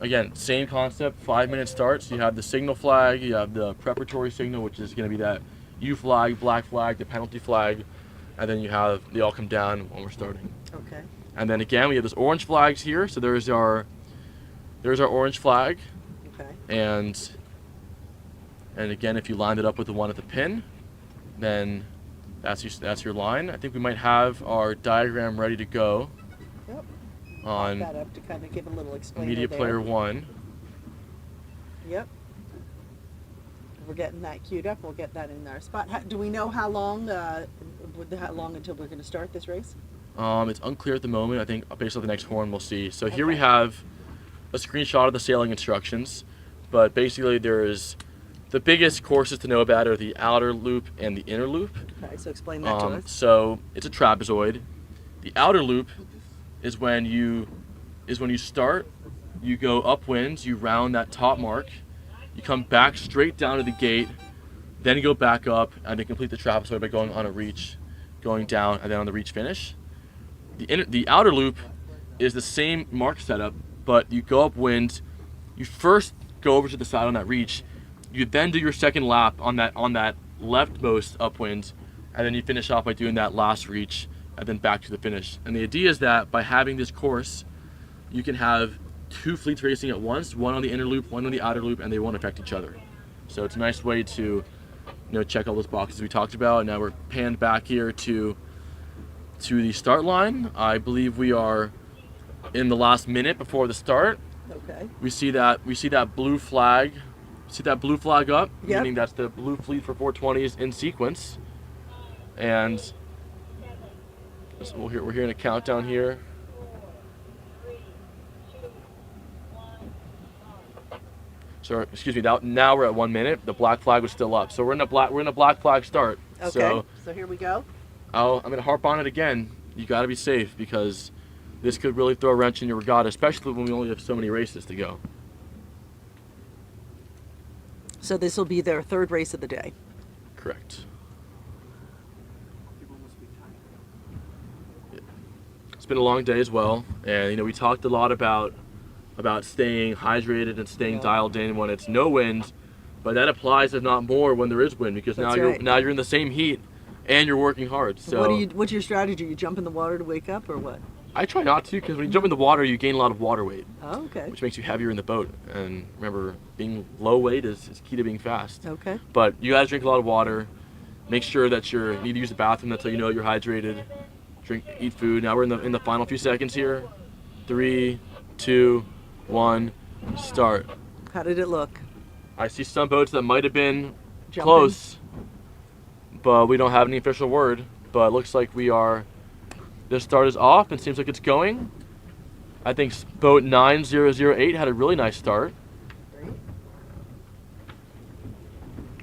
again, same concept, 5-minute starts. You have the signal flag, you have the preparatory signal, which is going to be that U flag, black flag, the penalty flag, and then you have they all come down when we're starting. Okay. And then again, we have those orange flags here. So there's our orange flag. Okay. And again, if you lined it up with the one at the pin, then that's your line. I think we might have our diagram ready to go. Yep. On that up to kind of give a little explainer media there. player 1. Yep. We're getting that queued up. We'll get that in our spot. Do we know how long until we're going to start this race? It's unclear at the moment. I think based on the next horn, we'll see. So here we have a screenshot of the sailing instructions, but basically the biggest courses to know about are the outer loop and the inner loop. Okay, so explain that to us. So it's a trapezoid. The outer loop is when you start, you go upwind, you round that top mark, you come back straight down to the gate, then you go back up and then complete the trapezoid by going on a reach, going down, and then on the reach finish. The outer loop is the same mark setup, but you go upwind, you first go over to the side on that reach, you then do your second lap on that leftmost upwind, and then you finish off by doing that last reach, and then back to the finish. And the idea is that by having this course, you can have 2 fleets racing at once, one on the inner loop, one on the outer loop, and they won't affect each other. So it's a nice way to check all those boxes we talked about. And now we're panned back here to the start line. I believe we are in the last minute before the start. Okay. We see that blue flag. See that blue flag up? Yep. Meaning that's the blue fleet for 420s in sequence. And so we're hearing a countdown here. So excuse me. Now we're at 1 minute. The black flag was still up. So we're in a black flag start. Okay. So here we go. I'm gonna harp on it again. You got to be safe because this could really throw a wrench in your regatta, especially when we only have so many races to go. So this will be their 3rd race of the day. Correct. It's been a long day as well, and we talked a lot about staying hydrated and staying dialed in when it's no wind, but that applies if not more when there is wind, because now you're in the same heat and you're working hard. So what's your strategy? You jump in the water to wake up, or what? I try not to, because when you jump in the water, you gain a lot of water weight. Oh, okay. Which makes you heavier in the boat. And remember, being low weight is key to being fast. Okay. But you gotta drink a lot of water. Make sure that you need to use the bathroom. That's how you know you're hydrated. Eat food. Now we're in the final few seconds here. 3, 2, 1, start. How did it look? I see some boats that might have been close, but we don't have any official word. But it looks like we are. The start is off and seems like it's going. I think boat 9008 had a really nice start.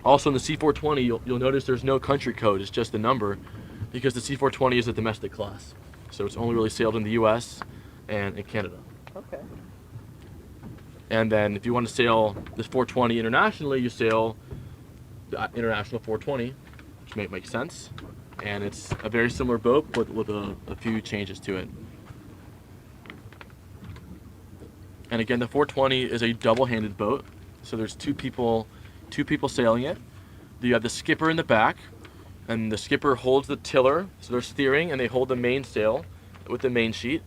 Also in the C420, you'll notice there's no country code, it's just the number, because the C420 is a domestic class. So it's only really sailed in the US and in Canada. Okay. And then if you want to sail this 420 internationally, you sail the International 420, which may make sense. And it's a very similar boat, but with a few changes to it. And again, the 420 is a double-handed boat, so there's two people sailing it. You have the skipper in the back, and the skipper holds the tiller, so they're steering, and they hold the mainsail with the main sheet.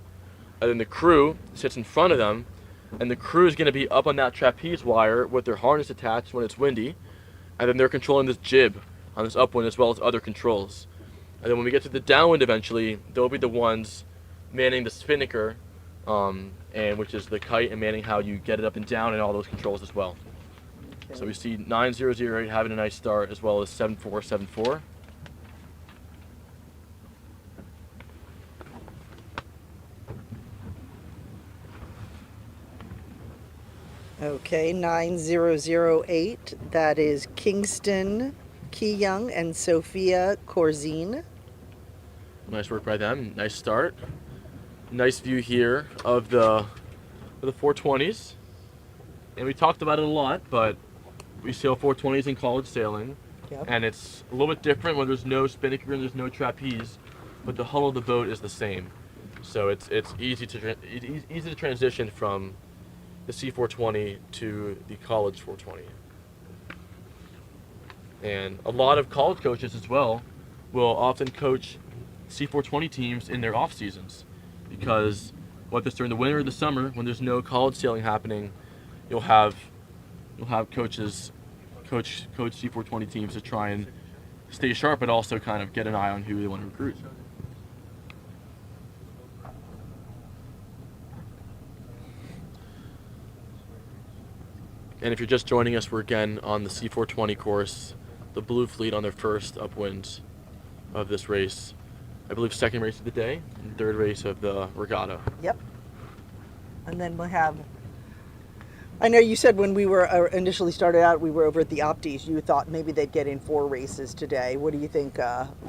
And then the crew sits in front of them, and the crew is going to be up on that trapeze wire with their harness attached when it's windy, and then they're controlling this jib on this upwind as well as other controls. And then when we get to the downwind eventually, they'll be the ones manning the spinnaker, and which is the kite, and manning how you get it up and down and all those controls as well. So we see 9008 having a nice start, as well as 7474. Okay, 9008. That is Kingston Keyyoung and Sophia Corzine. Nice work by them. Nice start. Nice view here of the 420s. And we talked about it a lot, but we sail 420s in college sailing. Yep. And it's a little bit different when there's no spinnaker and there's no trapeze, but the hull of the boat is the same. So it's easy to transition from the C420 to the college 420. And a lot of college coaches as well will often coach C420 teams in their off seasons, because whether it's during the winter or the summer when there's no college sailing happening, you'll have coaches coach C420 teams to try and stay sharp, but also kind of get an eye on who they want to recruit. And if you're just joining us, we're again on the C420 course, the Blue Fleet on their first upwind of this race. I believe second race of the day and third race of the regatta. Yep. And then we'll have, I know you said when we were initially started out, we were over at the Opties, you thought maybe they'd get in 4 races today. What do you think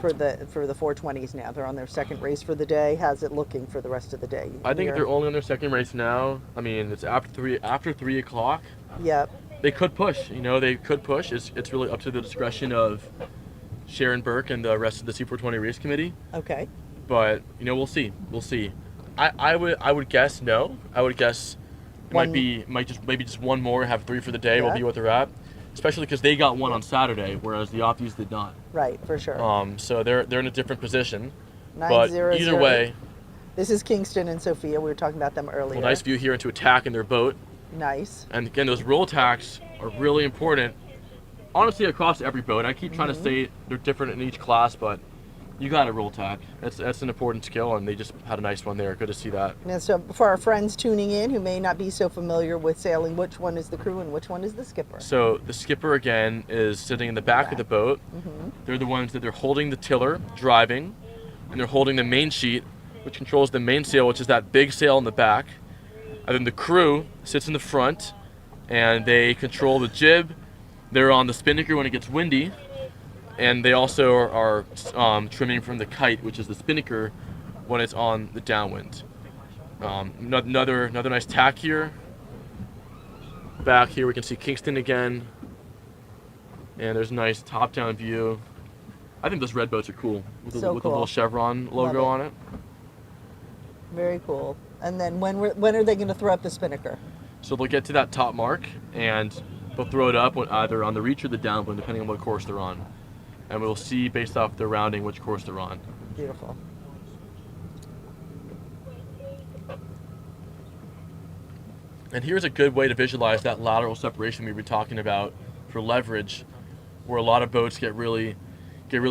for the 420s now? They're on their second race for the day. How's it looking for the rest of the day? I think if they're only on their second race now, I mean, it's after 3 o'clock. Yep. They could push, they could push. It's really up to the discretion of Sharon Burke and the rest of the C420 race committee. Okay. But, we'll see. We'll see. I would guess no. I would guess it maybe just one more, have 3 for the day, will be what they're at. Especially because they got 1 on Saturday, whereas the Opties did not. Right, for sure. So they're in a different position. 900. But either way. This is Kingston and Sophia. We were talking about them earlier. Well, nice view here into attack in their boat. Nice. And again, those roll attacks are really important. Honestly, across every boat. I keep trying to say they're different in each class, but you got to roll attack. That's an important skill, and they just had a nice one there. Good to see that. And so for our friends tuning in who may not be so familiar with sailing, which one is the crew and which one is the skipper? So the skipper, again, is sitting in the back of the boat. They're the ones that they're holding the tiller, driving, and they're holding the main sheet, which controls the mainsail, which is that big sail in the back. And then the crew sits in the front, and they control the jib. They're on the spinnaker when it gets windy, and they also are trimming from the kite, which is the spinnaker, when it's on the downwind. Another nice tack here. Back here we can see Kingston again, and there's a nice top-down view. I think those red boats are cool with the little chevron logo on it. Very cool. And then when are they going to throw up the spinnaker? So they'll get to that top mark, and they'll throw it up either on the reach or the downwind, depending on what course they're on. And we'll see, based off their rounding, which course they're on. Beautiful. And here's a good way to visualize that lateral separation we were talking about for leverage, where a lot of boats get really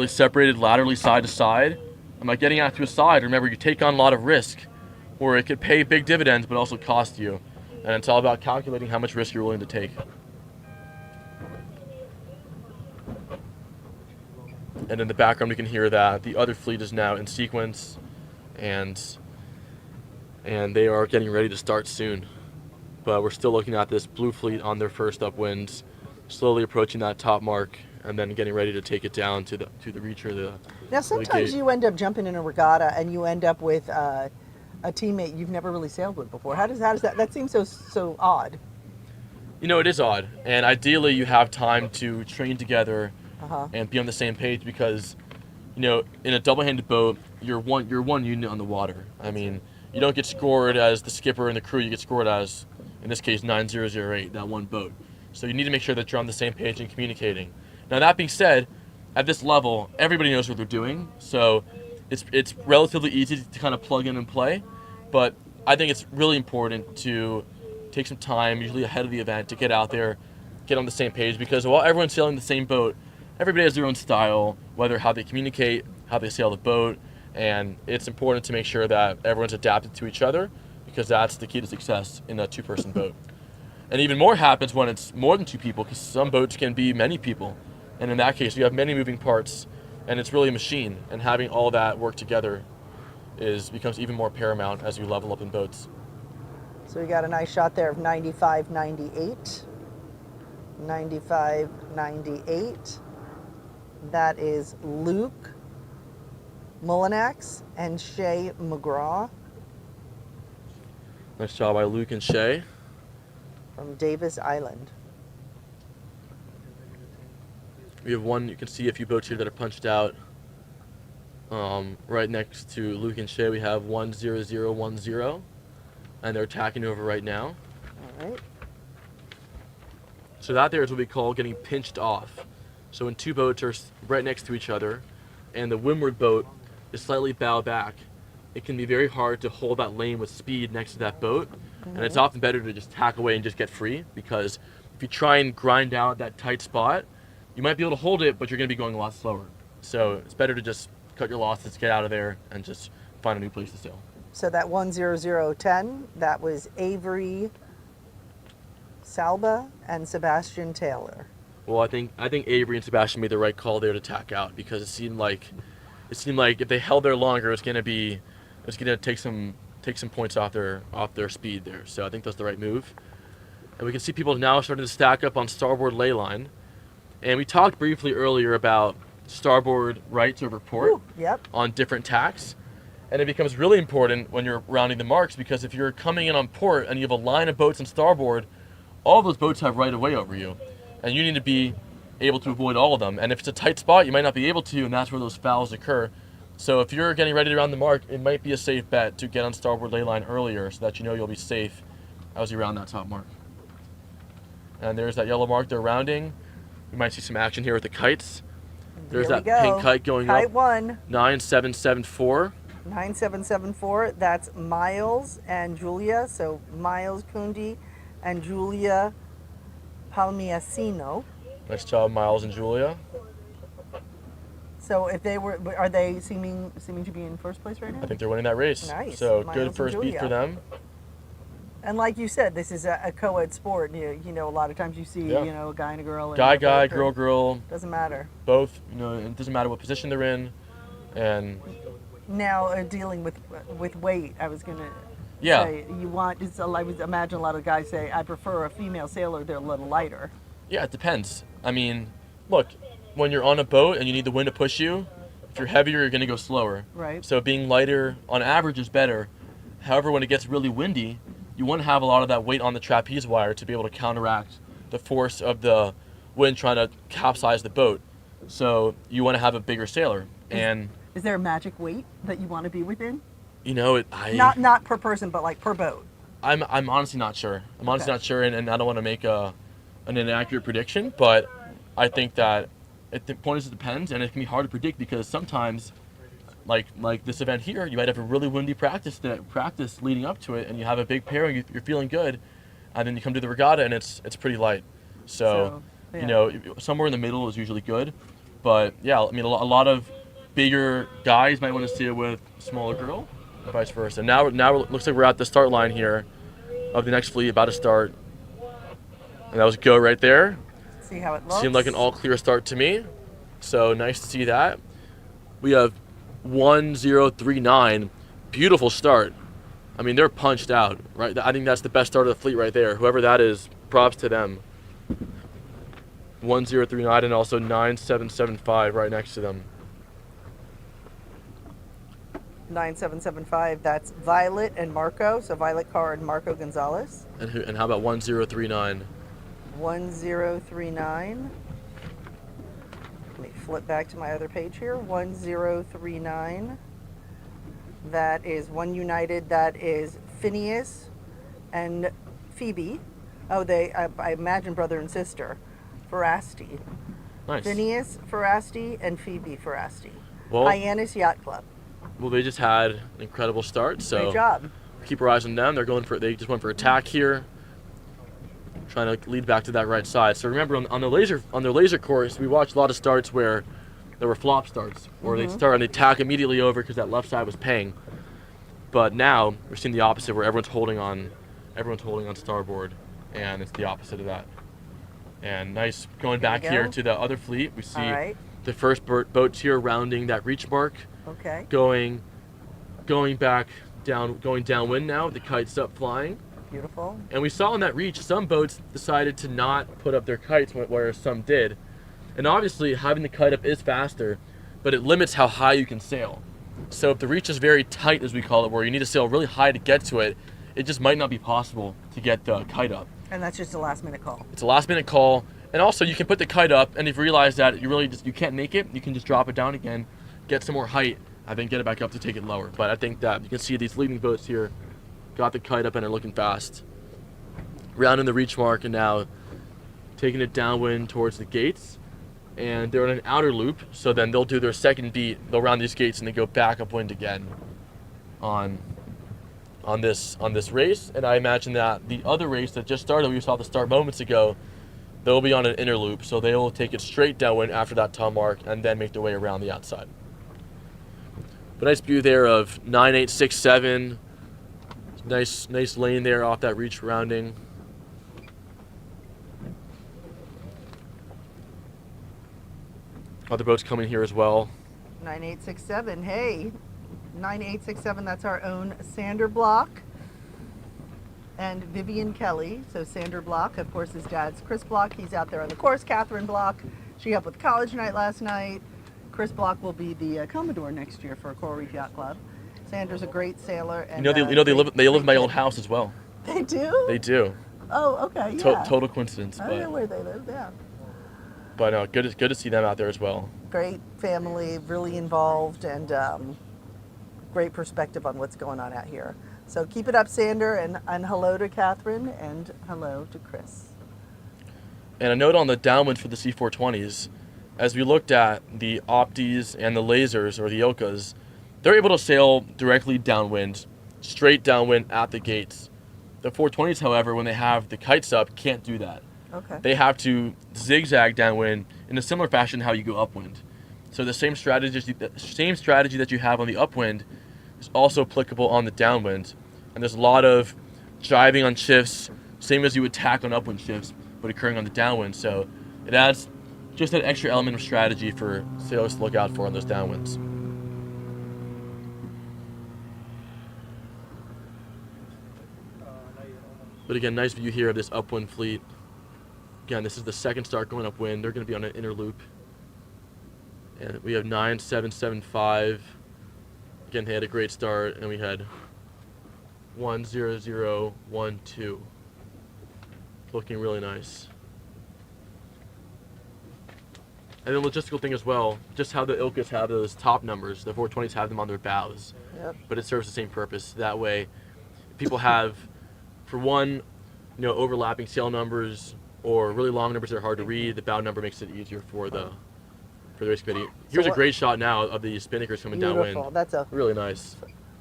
separated laterally side to side. And by getting out to a side, remember, you take on a lot of risk, or it could pay big dividends but also cost you. And it's all about calculating how much risk you're willing to take. And in the background we can hear that the other fleet is now in sequence, and they are getting ready to start soon. But we're still looking at this Blue Fleet on their first upwind, slowly approaching that top mark, and then getting ready to take it down to the reach or the Now sometimes you end up jumping in a regatta and you end up with a teammate you've never really sailed with before. How does that seems so odd? It is odd, and ideally you have time to train together and be on the same page, because in a double-handed boat you're one unit on the water. I mean, you don't get scored as the skipper and the crew, you get scored as, in this case, 9008, that one boat. So you need to make sure that you're on the same page and communicating. Now that being said, at this level everybody knows what they're doing, so it's relatively easy to kind of plug in and play. But I think it's really important to take some time, usually ahead of the event, to get out there, get on the same page, because while everyone's sailing the same boat, everybody has their own style, whether how they communicate, how they sail the boat, and it's important to make sure that everyone's adapted to each other, because that's the key to success in a two-person boat. And even more happens when it's more than 2 people, because some boats can be many people. And in that case, you have many moving parts, and it's really a machine. And having all that work together becomes even more paramount as you level up in boats. So we got a nice shot there of 95.98. 95.98. That is Luke Mullinax and Shay McGraw. Nice job by Luke and Shay. From Davis Island. We have one, you can see a few boats here that are punched out. Right next to Luke and Shay, we have 10010, and they're tacking over right now. All right. So that there is what we call getting pinched off. So when 2 boats are right next to each other, and the windward boat is slightly bow back, it can be very hard to hold that lane with speed next to that boat. And it's often better to just tack away and just get free, because if you try and grind out that tight spot, you might be able to hold it, but you're going to be going a lot slower. So it's better to just cut your losses, get out of there, and just find a new place to sail. So that 10010, that was Avery Salba and Sebastian Taylor. Well, I think Avery and Sebastian made the right call there to tack out, because it seemed like if they held there longer, it's going to take some points off their speed there. So I think that's the right move. And we can see people now starting to stack up on starboard ley line. And we talked briefly earlier about starboard rights over port on different tacks. And it becomes really important when you're rounding the marks, because if you're coming in on port and you have a line of boats on starboard, all of those boats have right of way over you. And you need to be able to avoid all of them. And if it's a tight spot, you might not be able to, and that's where those fouls occur. So if you're getting ready to round the mark, it might be a safe bet to get on starboard ley line earlier, so that you know you'll be safe as you round that top mark. And there's that yellow mark they're rounding. We might see some action here with the kites. There's that pink kite going Kite up. 1. 9774. 9774, that's Miles and Julia. So Miles Kundi and Julia Palmiasino. Nice job, Miles and Julia. So if are they seeming to be in first place right now? I think they're winning that race. Nice. So Miles good and first beat for Julia. them. And like you said, this is a co-ed sport. You know, a lot of times you see, a guy and a girl. And Guy, both, girl, girl. Doesn't matter. Both, it doesn't matter what position they're in. And now dealing with weight, I was gonna say, I would imagine a lot of guys say, I prefer a female sailor, they're a little lighter. Yeah, it depends. I mean, look, when you're on a boat and you need the wind to push you, if you're heavier, you're gonna go slower. Right. So being lighter on average is better. However, when it gets really windy, you want to have a lot of that weight on the trapeze wire to be able to counteract the force of the wind trying to capsize the boat. So you want to have a bigger sailor. And is there a magic weight that you want to be within? Not per person, but like per boat. I'm honestly not sure. I'm honestly not sure, and I don't want to make an inaccurate prediction, but I think that the point is it depends, and it can be hard to predict, because sometimes, like this event here, you might have a really windy practice leading up to it, and you have a big pairing, you're feeling good, and then you come to the regatta and it's pretty light. So somewhere in the middle is usually good, but yeah, I mean a lot of bigger guys might want to sail with a smaller girl, and vice versa. Now it looks like we're at the start line here of the next fleet, about to start, and that was go right there. See how it looks. Seemed like an all clear start to me, so nice to see that. We have 1039, beautiful start. I mean, they're punched out, right? I think that's the best start of the fleet right there. Whoever that is, props to them. 1039 and also 9775 right next to them. 9775, that's Violet and Marco. So Violet Carr and Marco Gonzalez. And how about 1039? 1039. Let me flip back to my other page here. 1039. That is One United. That is Phineas and Phoebe. Oh, I imagine brother and sister. Ferrasti. Nice. Phineas Ferrasti and Phoebe Ferrasti. Well, Hyannis Yacht Club. Well, they just had an incredible start. So great job. Keep our eyes on them. They just went for attack here, trying to lead back to that right side. So remember, on their laser course, we watched a lot of starts where there were flop starts, where they'd start and they'd tack immediately over because that left side was paying. But now we're seeing the opposite, where everyone's holding on starboard and it's the opposite of that. And nice, going There we back here go. to the other fleet, we see All right. the first boats here rounding that reach mark, Okay. going back down, going downwind now, the kite's up flying. Beautiful. And we saw on that reach, some boats decided to not put up their kites, whereas some did. And obviously, having the kite up is faster, but it limits how high you can sail. So if the reach is very tight, as we call it, where you need to sail really high to get to it, it just might not be possible to get the kite up. And that's just a last minute call. It's a last minute call. And also, you can put the kite up, and if you realize that you can't make it, you can just drop it down again, get some more height, and then get it back up to take it lower. But I think that you can see these leading boats here got the kite up and are looking fast. Rounding the reach mark and now taking it downwind towards the gates. And they're in an outer loop, so then they'll do their second beat, they'll round these gates and they go back upwind again on this race. And I imagine that the other race that just started, we saw the start moments ago, they'll be on an inner loop, so they will take it straight downwind after that top mark and then make their way around the outside. But nice view there of 9867. Nice lane there off that reach rounding. Other boats coming here as well. 9867. Hey, 9867. That's our own Sander Block and Vivian Kelly. So Sander Block, of course, his dad's Chris Block. He's out there on the course. Catherine Block, she helped with college night last night. Chris Block will be the Commodore next year for Coral Reef Yacht Club. Sander's a great sailor. And, they live in my old house as well. They do? They do. Oh, okay, yeah. Total coincidence. I don't know where they live, yeah. But no, good to see them out there as well. Great family, really involved, and great perspective on what's going on out here. So keep it up, Sander, and hello to Catherine, and hello to Chris. And a note on the downwind for the C420s, as we looked at the Optis and the lasers, or the Ilkas, they're able to sail directly downwind, straight downwind at the gates. The 420s, however, when they have the kites up, can't do that. Okay. They have to zigzag downwind in a similar fashion how you go upwind. So the same strategy that you have on the upwind is also applicable on the downwind. And there's a lot of jiving on shifts, same as you would tack on upwind shifts, but occurring on the downwind. So it adds just an extra element of strategy for sailors to look out for on those downwinds. But again, nice view here of this upwind fleet. Again, this is the second start going upwind. They're going to be on an inner loop. And we have 9775. Again, they had a great start, and we had 10012. Looking really nice. And the logistical thing as well, just how the Ilkas have those top numbers. The 420s have them on their bows. Yep. But it serves the same purpose. That way, people have, for one, overlapping sail numbers or really long numbers that are hard to read. The bow number makes it easier for the race committee. Here's a great shot now of the spinnakers coming downwind. Beautiful. That's a really nice.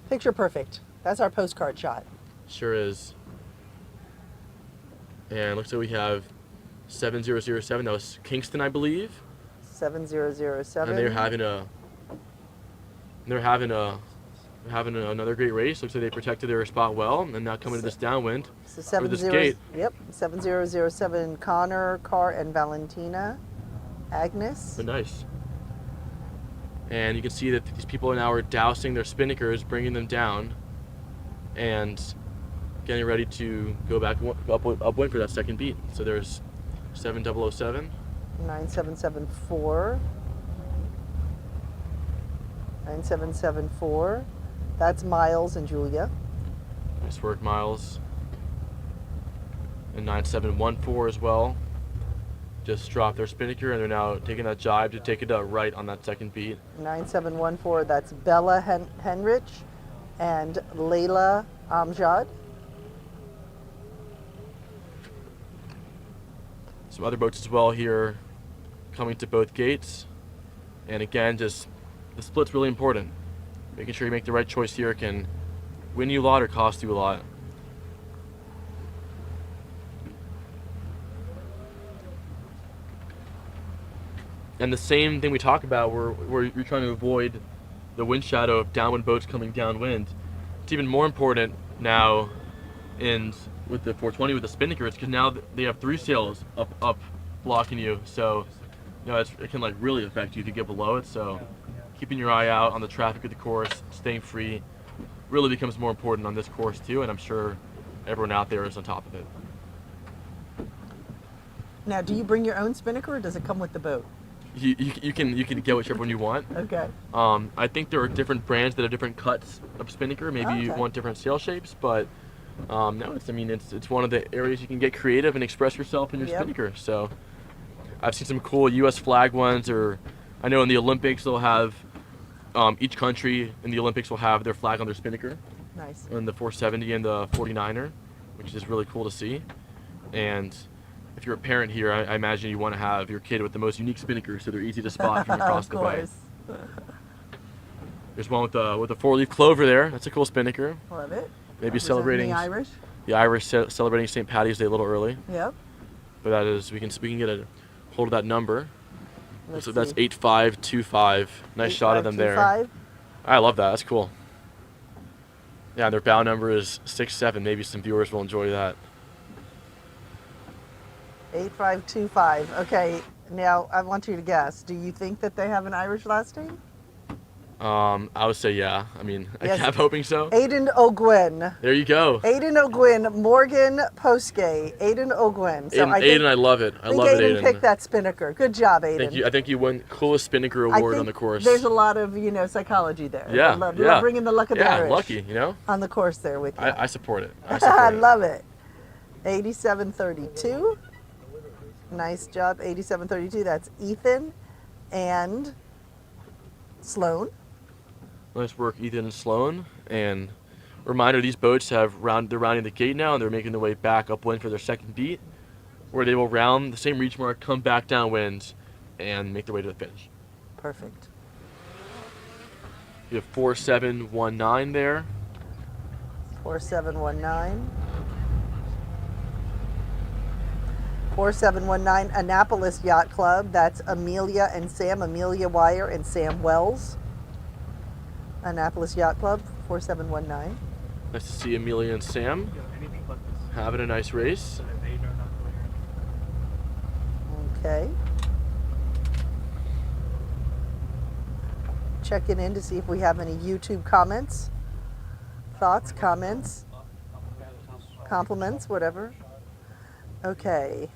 Picture perfect. That's our postcard shot. Sure is. And looks like we have 7007. That was Kingston, I believe. 7007. And they're having another great race. Looks like they protected their spot well, and now coming to this downwind or this gate. Yep, 7007. Connor, Carr, and Valentina. Agnes. But nice. And you can see that these people now are dousing their spinnakers, bringing them down, and getting ready to go back upwind for that second beat. So there's 7007. 9774. 9774. That's Miles and Julia. Nice work, Miles. And 9714 as well. Just dropped their spinnaker, and they're now taking that jibe to take it right on that second beat. 9714. That's Bella Henrich and Layla Amjad. Some other boats as well here coming to both gates. And again, just the split's really important. Making sure you make the right choice here can win you a lot or cost you a lot. And the same thing we talk about where you're trying to avoid the wind shadow of downwind boats coming downwind. It's even more important now in with the 420 with the spinnakers, because now they have 3 sails up blocking you. So, it can like really affect you if you get below it. So, keeping your eye out on the traffic of the course, staying free, really becomes more important on this course too. And I'm sure everyone out there is on top of it. Now, do you bring your own spinnaker, or does it come with the boat? You can get whichever one you want. Okay. I think there are different brands that have different cuts of spinnaker. Maybe you want different sail shapes, but no, it's one of the areas you can get creative and express yourself in your spinnaker. So I've seen some cool U.S. flag ones, or I know in the Olympics they'll have each country in the Olympics will have their flag on their spinnaker. Nice. And the 470 and the 49er, which is really cool to see. And if you're a parent here, I imagine you want to have your kid with the most unique spinnakers, so they're easy to spot from across the bay. There's one with the 4-leaf clover there. That's a cool spinnaker. Love it. Maybe celebrating the Irish. The Irish celebrating St. Paddy's Day a little early. Yep. But that is we can get a hold of that number. So that's 8525. Nice shot of them there. I love that. That's cool. Yeah, their bow number is 67. Maybe some viewers will enjoy that. 8525. Okay, now I want you to guess. Do you think that they have an Irish last name? I would say yeah. I'm hoping so. Aidan O'Gwyn. There you go. Aidan O'Gwyn, Morgan Poskay. Aidan O'Gwyn. So Aidan, I love it. I love it, Aidan. picked that spinnaker. Good job, Aidan. Thank you. I think you won coolest spinnaker award on the course. There's a lot of psychology there. Yeah, love yeah. Bringing the luck of the Irish. Lucky, on the course there with you. I support it. I love it. 8732. Nice job. 8732. That's Ethan and Sloan. Nice work, Ethan and Sloan. And reminder, these boats they're rounding the gate now, and they're making their way back upwind for their second beat, where they will round the same reach mark, come back downwind, and make their way to the finish. Perfect. You have 4719 there. 4719. 4719 Annapolis Yacht Club. That's Amelia and Sam. Amelia Wire and Sam Wells. Annapolis Yacht Club, 4719. Nice to see Amelia and Sam having a nice race. Okay. Checking in to see if we have any YouTube comments, thoughts, comments, compliments, whatever. Okay.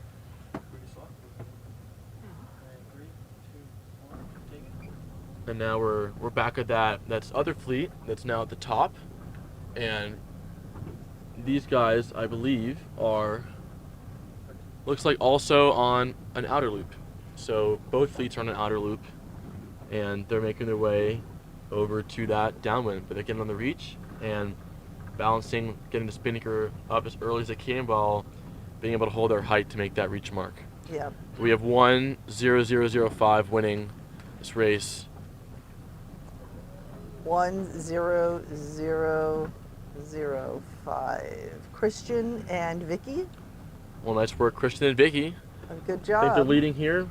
And now we're back at that's other fleet that's now at the top, and these guys I believe looks like also on an outer loop. So both fleets are on an outer loop, and they're making their way over to that downwind, but they're getting on the reach and balancing, getting the spinnaker up as early as they can while being able to hold their height to make that reach mark. Yeah. We have 1:00:05 winning this race. 1:00:05. Christian and Vicky. Well, nice work, Christian and Vicky. Good job. I think they're leading here.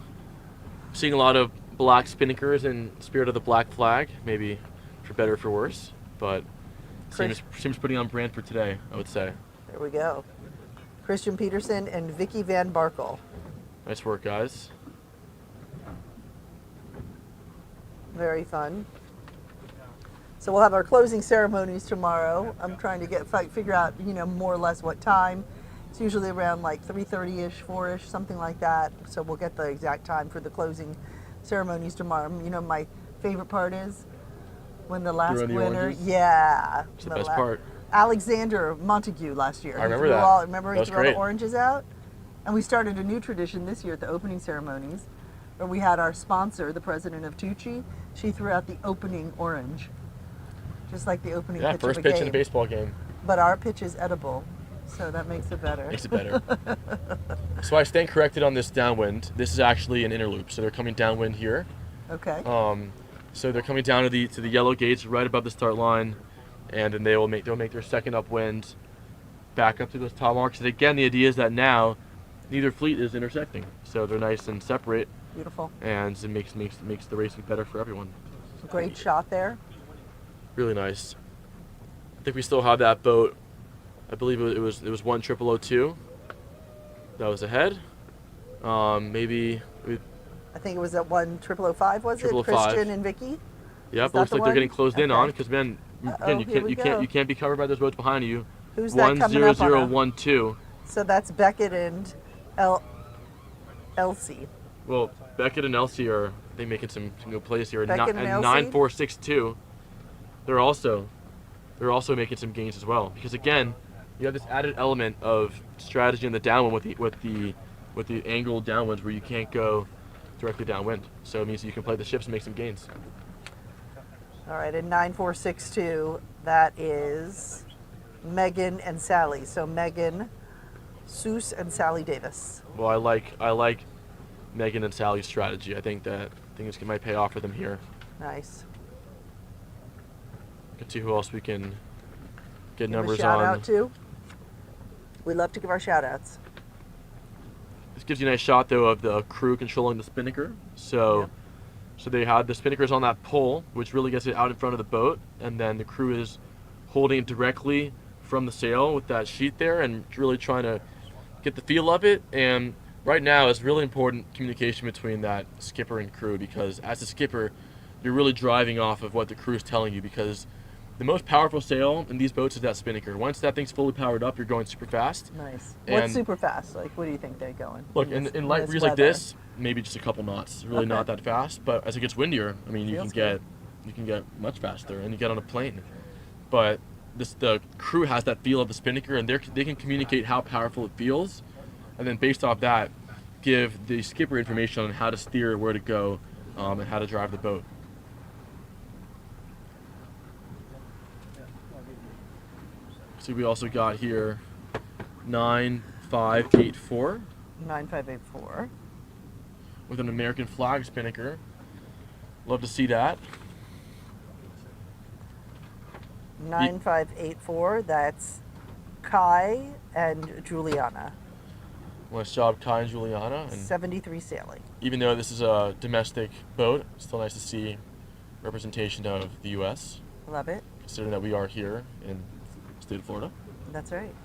Seeing a lot of black spinnakers in spirit of the black flag, maybe for better or for worse, but seems pretty on brand for today, I would say. There we go. Christian Peterson and Vicky Van Barkel. Nice work, guys. Very fun. So we'll have our closing ceremonies tomorrow. I'm trying to figure out, more or less what time. It's usually around like 3:30-ish, 4-ish, something like that. So we'll get the exact time for the closing ceremonies tomorrow. My favorite part is when the last winner. Yeah. It's the best part. Alexander Montague last year. I remember that. Remember he threw all the oranges out? And we started a new tradition this year at the opening ceremonies, where we had our sponsor, the president of Tuuci. She threw out the opening orange. Just like the opening pitch first of a pitch game. in a baseball game. But our pitch is edible, so that makes it better. Makes it better. So I stand corrected on this downwind. This is actually an inner loop, so they're coming downwind here. Okay. So they're coming down to the yellow gates right above the start line, and then they'll make their second upwind, back up to those top marks. And again, the idea is that now neither fleet is intersecting, so they're nice and separate. Beautiful. And it makes the racing better for everyone. Great shot there. Really nice. I think we still have that boat I believe it was 10002. That was ahead. Maybe I think it was at 10005, was it? 0005. Christian and Vicky? Yep, Is that looks the like they're one? getting closed in on Okay. because man, Uh-oh, again, here we go. you can't be covered by those boats behind you. Who's that coming up on? 10012. So that's Beckett and Elsie. Well, Beckett and Elsie are making some good plays here. Beckett and Elsie? 9462. They're also making some gains as well because again, you have this added element of strategy in the downwind with the angled downwinds where you can't go directly downwind. So it means you can play the ships and make some gains. All right, and 9462, that is Megan and Sally. So Megan Seuss and Sally Davis. Well, I like Megan and Sally's strategy. I think this might pay off for them here. Nice. Let's see who else we can get Give numbers a shout on. out to. We love to give our shout outs. This gives you a nice shot though of the crew controlling the spinnaker. So they had the spinnakers on that pole, which really gets it out in front of the boat, and then the crew is holding it directly from the sail with that sheet there and really trying to get the feel of it. And right now it's really important communication between that skipper and crew, because as a skipper you're really driving off of what the crew is telling you, because the most powerful sail in these boats is that spinnaker. Once that thing's fully powered up, you're going super fast. Nice. And What's super fast? Like, what do you think they're going? Look, in in light this breeze like weather? this, maybe just a couple knots. It's really not that fast. But as it gets windier, I mean, you Feels can get much faster, and you get on a plane. But the crew has that feel of the spinnaker, and they can communicate how powerful it feels, and then based off that, give the skipper information on how to steer, where to go, and how to drive the boat. See, we also got here 9584. 9584. With an American flag spinnaker. Love to see that. 9584. That's Kai and Juliana. Nice job, Kai and Juliana. And 73 sailing. even though this is a domestic boat, it's still nice to see representation of the U.S. Love it. Considering that we are here in the state of Florida. That's right.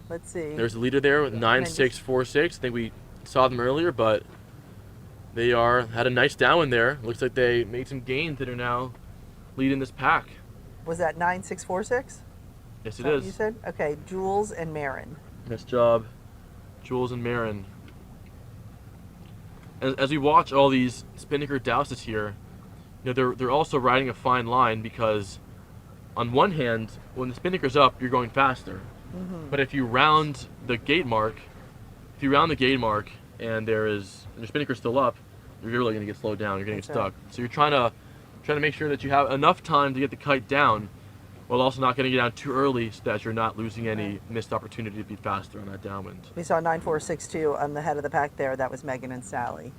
Let's see. There's a leader there with 9646. I think we saw them earlier, but they had a nice downwind there. Looks like they made some gains that are now leading this pack. Was that 9646? Yes, it What is. you said? Okay, Jules and Marin. Nice job, Jules and Marin. As we watch all these spinnaker douses here, you know, they're also riding a fine line, because on one hand, when the spinnaker's up, you're going faster. Mhm. But if you round the gate mark, and your spinnaker's still up, you're really going to get slowed down. You're going to get That's stuck. So you're trying to make sure that you have enough time to get the kite down, while also not getting it down too early, so that you're not losing any missed opportunity to be faster on that downwind. We saw 9462 on the head of the pack there. That was Megan and Sally.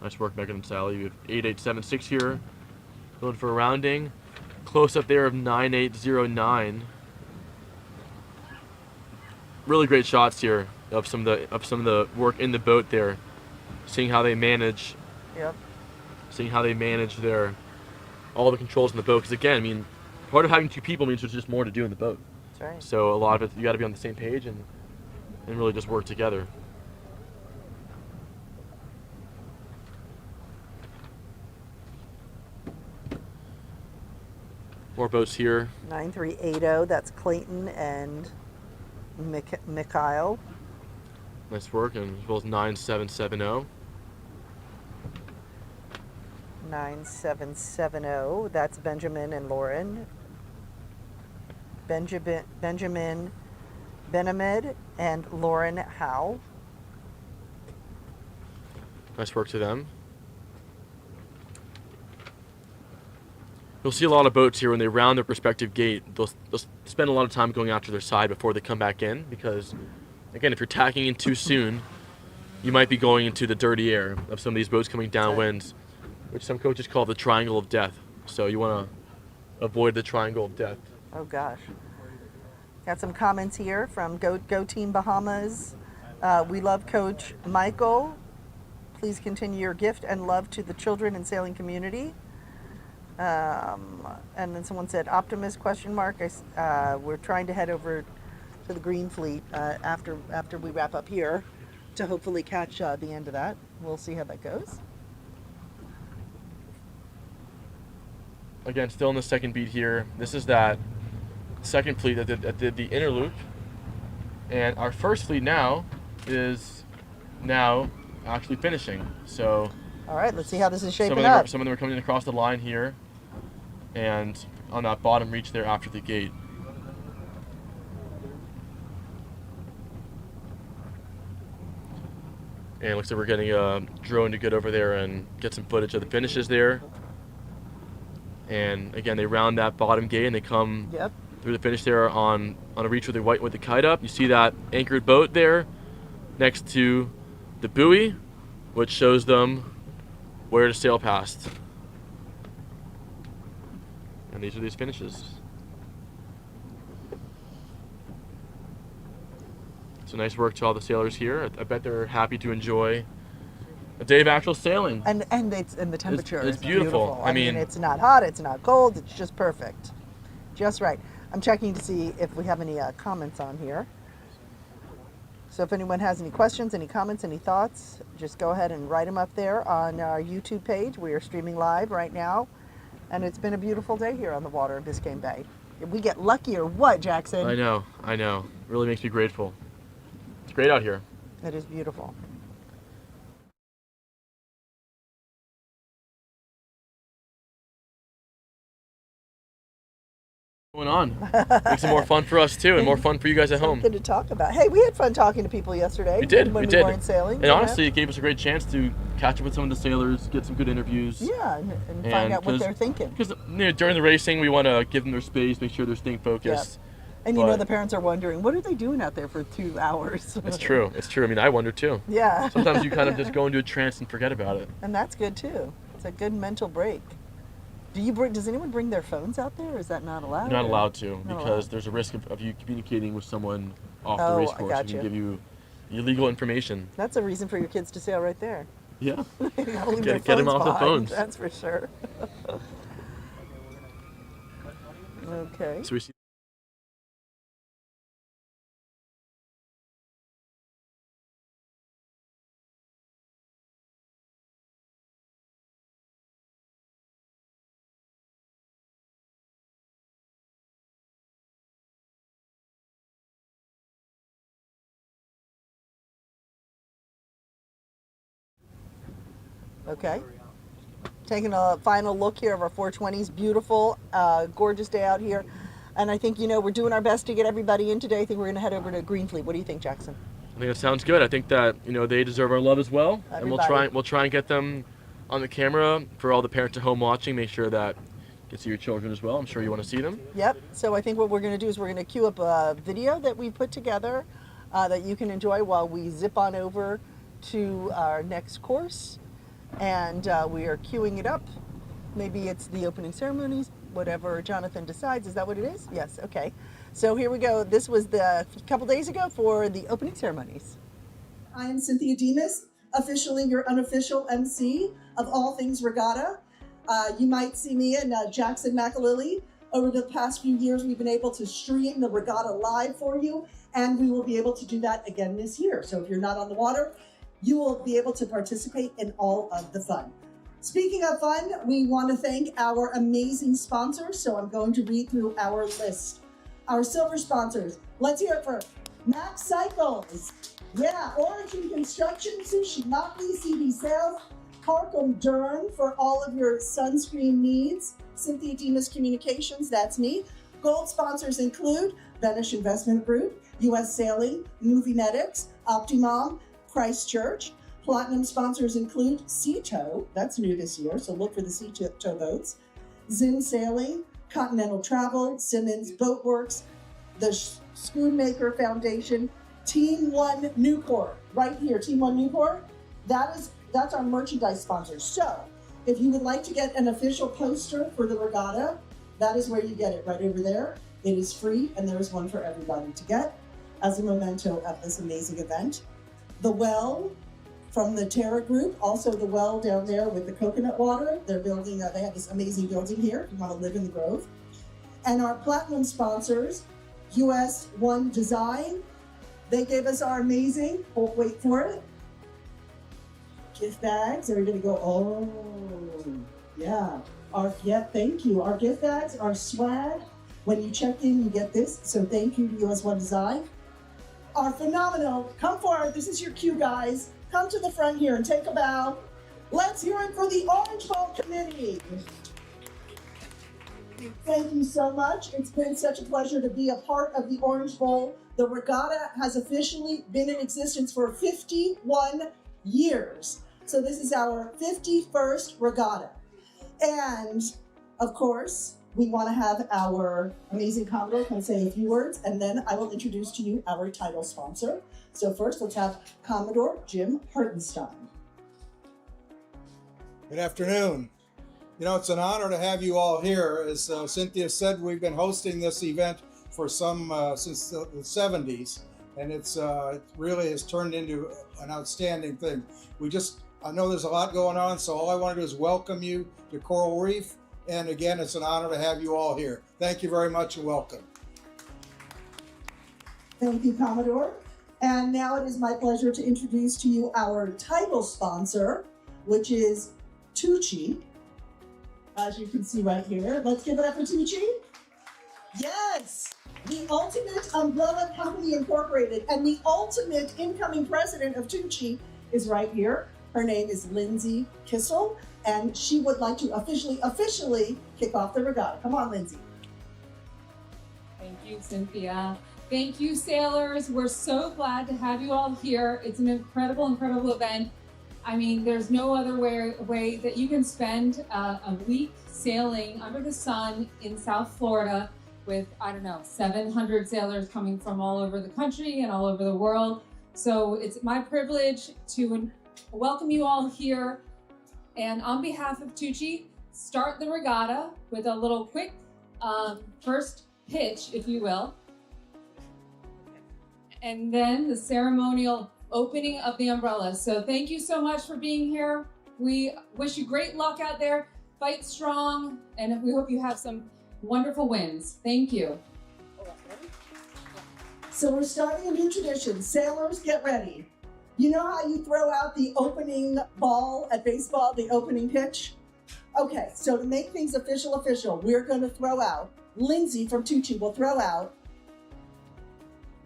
Nice work, Megan and Sally. We have 8876 here, going for a rounding. Close up there of 9809. Really great shots here of some of the work in the boat there, seeing how they manage. Yep. Seeing how they manage all the controls in the boat. Because again, I mean, part of having two people means there's just more to do in the boat. That's right. So a lot of it, you got to be on the same page and really just work together. More boats here. 9380. That's Clayton and Mikhail. Nice work, and as well as 9770. 9770. That's Benjamin and Lauren. Benjamin Benamed and Lauren Howe. Nice work to them. You'll see a lot of boats here when they round their respective gate. They'll spend a lot of time going out to their side before they come back in, because, again, if you're tacking in too soon, you might be going into the dirty air of some of these boats coming downwind, which some coaches call the triangle of death. So you want to avoid the triangle of death. Oh gosh. Got some comments here from Go Team Bahamas. We love Coach Michael. Please continue your gift and love to the children and sailing community. And then someone said, optimist, question mark. We're trying to head over to the Green Fleet after we wrap up here to hopefully catch the end of that. We'll see how that goes. Again, still in the second beat here. This is that second fleet that did the inner loop. And our first fleet now is actually finishing. So all right, let's see how this is shaping up. Some of them are coming across the line here and on that bottom reach there after the gate. And it looks like we're getting a drone to get over there and get some footage of the finishes there. And again, they round that bottom gate and they come through the finish there on a reach with the kite up. You see that anchored boat there next to the buoy, which shows them where to sail past. And these are these finishes. So nice work to all the sailors here. I bet they're happy to enjoy a day of actual sailing. And the temperature it's is beautiful. I mean, it's not hot, it's not cold, it's just perfect. Just right. I'm checking to see if we have any comments on here. So if anyone has any questions, any comments, any thoughts, just go ahead and write them up there on our YouTube page. We are streaming live right now. And it's been a beautiful day here on the water in Biscayne Bay. If we get lucky or what, Jackson? I know. Really makes me grateful. It's great out here. It is beautiful. Going on. Makes it more fun for us too, and more fun for you guys at home. Something to talk about. Hey, we had fun talking to people yesterday. We did. When we weren't sailing. And honestly, it gave us a great chance to catch up with some of the sailors, get some good interviews. Yeah, and find out what they're thinking. Because during the racing, we want to give them their space, make sure they're staying focused. Yeah. And the parents are wondering, what are they doing out there for 2 hours? It's true. I mean, I wonder too. Yeah. Sometimes you kind of just go into a trance and forget about it. And that's good too. It's a good mental break. Does anyone bring their phones out there, or is that not allowed? You're not allowed to, because there's a risk of you communicating with someone off the race course who can give you illegal information. That's a reason for your kids to sail right there. Yeah. Get them off the phones. That's for sure. Okay. So we see. Okay. Taking a final look here of our 420s. Beautiful, gorgeous day out here. And I think, we're doing our best to get everybody in today. I think we're going to head over to Green Fleet. What do you think, Jackson? I think that sounds good. I think that, they deserve our love as well. Everybody. And we'll try and get them on the camera for all the parents at home watching. Make sure that you can see your children as well. I'm sure you want to see them. Yep. So I think what we're going to do is we're going to queue up a video that we put together that you can enjoy while we zip on over to our next course. And we are queuing it up. Maybe it's the opening ceremonies, whatever Jonathan decides. Is that what it is? Yes, okay. So here we go. This was a couple days ago for the opening ceremonies. I am Cynthia Demas, officially your unofficial MC of all things Regatta. You might see me and Jackson McAlilly. Over the past few years, we've been able to stream the Regatta live for you, and we will be able to do that again this year. So if you're not on the water, you will be able to participate in all of the fun. Speaking of fun, we want to thank our amazing sponsors. So I'm going to read through our list. Our silver sponsors. Let's hear it for Max Cycles. Yeah, Origin Construction, Sushi Motley, CD Sales, Carcom Dern for all of your sunscreen needs. Cynthia Demas Communications, that's me. Gold sponsors include Venice Investment Group, US Sailing, Movie Medics, Optimom, Christchurch. Platinum sponsors include Seatow, that's new this year, so look for the Seatow boats. Zim Sailing, Continental Travel, Simmons Boatworks, the Spoonmaker Foundation, Team One Newport, right here, Team One Newport. That's our merchandise sponsor. So if you would like to get an official poster for the regatta, that is where you get it, right over there. It is free, and there is one for everybody to get as a memento of this amazing event. The Well, from the Terra Group, also the well down there with the coconut water. They're building, they have this amazing building here if you want to live in the Grove. And our platinum sponsors, US One Design, they gave us our amazing, oh, wait for it, gift bags. Everybody go, oh, yeah. Thank you. Our gift bags, our swag. When you check in, you get this. So thank you to US One Design. Are phenomenal. Come forward. This is your cue, guys. Come to the front here and take a bow. Let's hear it for the Orange Bowl Committee. Thank you so much. It's been such a pleasure to be a part of the Orange Bowl. The regatta has officially been in existence for 51 years. So this is our 51st regatta. And of course, we want to have our amazing Commodore come say a few words, and then I will introduce to you our title sponsor. So first, let's have Commodore Jim Hartenstein. Good afternoon. You know, it's an honor to have you all here. As Cynthia said, we've been hosting this event for since the 70s, and it really has turned into an outstanding thing. I know there's a lot going on, so all I want to do is welcome you to Coral Reef. And again, it's an honor to have you all here. Thank you very much and welcome. Thank you, Commodore. And now it is my pleasure to introduce to you our title sponsor, which is Tuuci, as you can see right here. Let's give it up for Tuuci. Yes, the Ultimate Umbrella Company Incorporated, and the ultimate incoming president of Tuuci is right here. Her name is Lindsay Kissel, and she would like to officially kick off the regatta. Come on, Lindsay. Thank you, Cynthia. Thank you, sailors. We're so glad to have you all here. It's an incredible, incredible event. I mean, there's no other way that you can spend a week sailing under the sun in South Florida with, 700 sailors coming from all over the country and all over the world. So it's my privilege to welcome you all here. And on behalf of Tuuci, start the regatta with a little quick first pitch, if you will. And then the ceremonial opening of the umbrellas. So thank you so much for being here. We wish you great luck out there. Fight strong, and we hope you have some wonderful wins. Thank you. So we're starting a new tradition. Sailors, get ready. You know how you throw out the opening ball at baseball, the opening pitch? Okay, so to make things official, we're going to throw out, Lindsay from Tuuci will throw out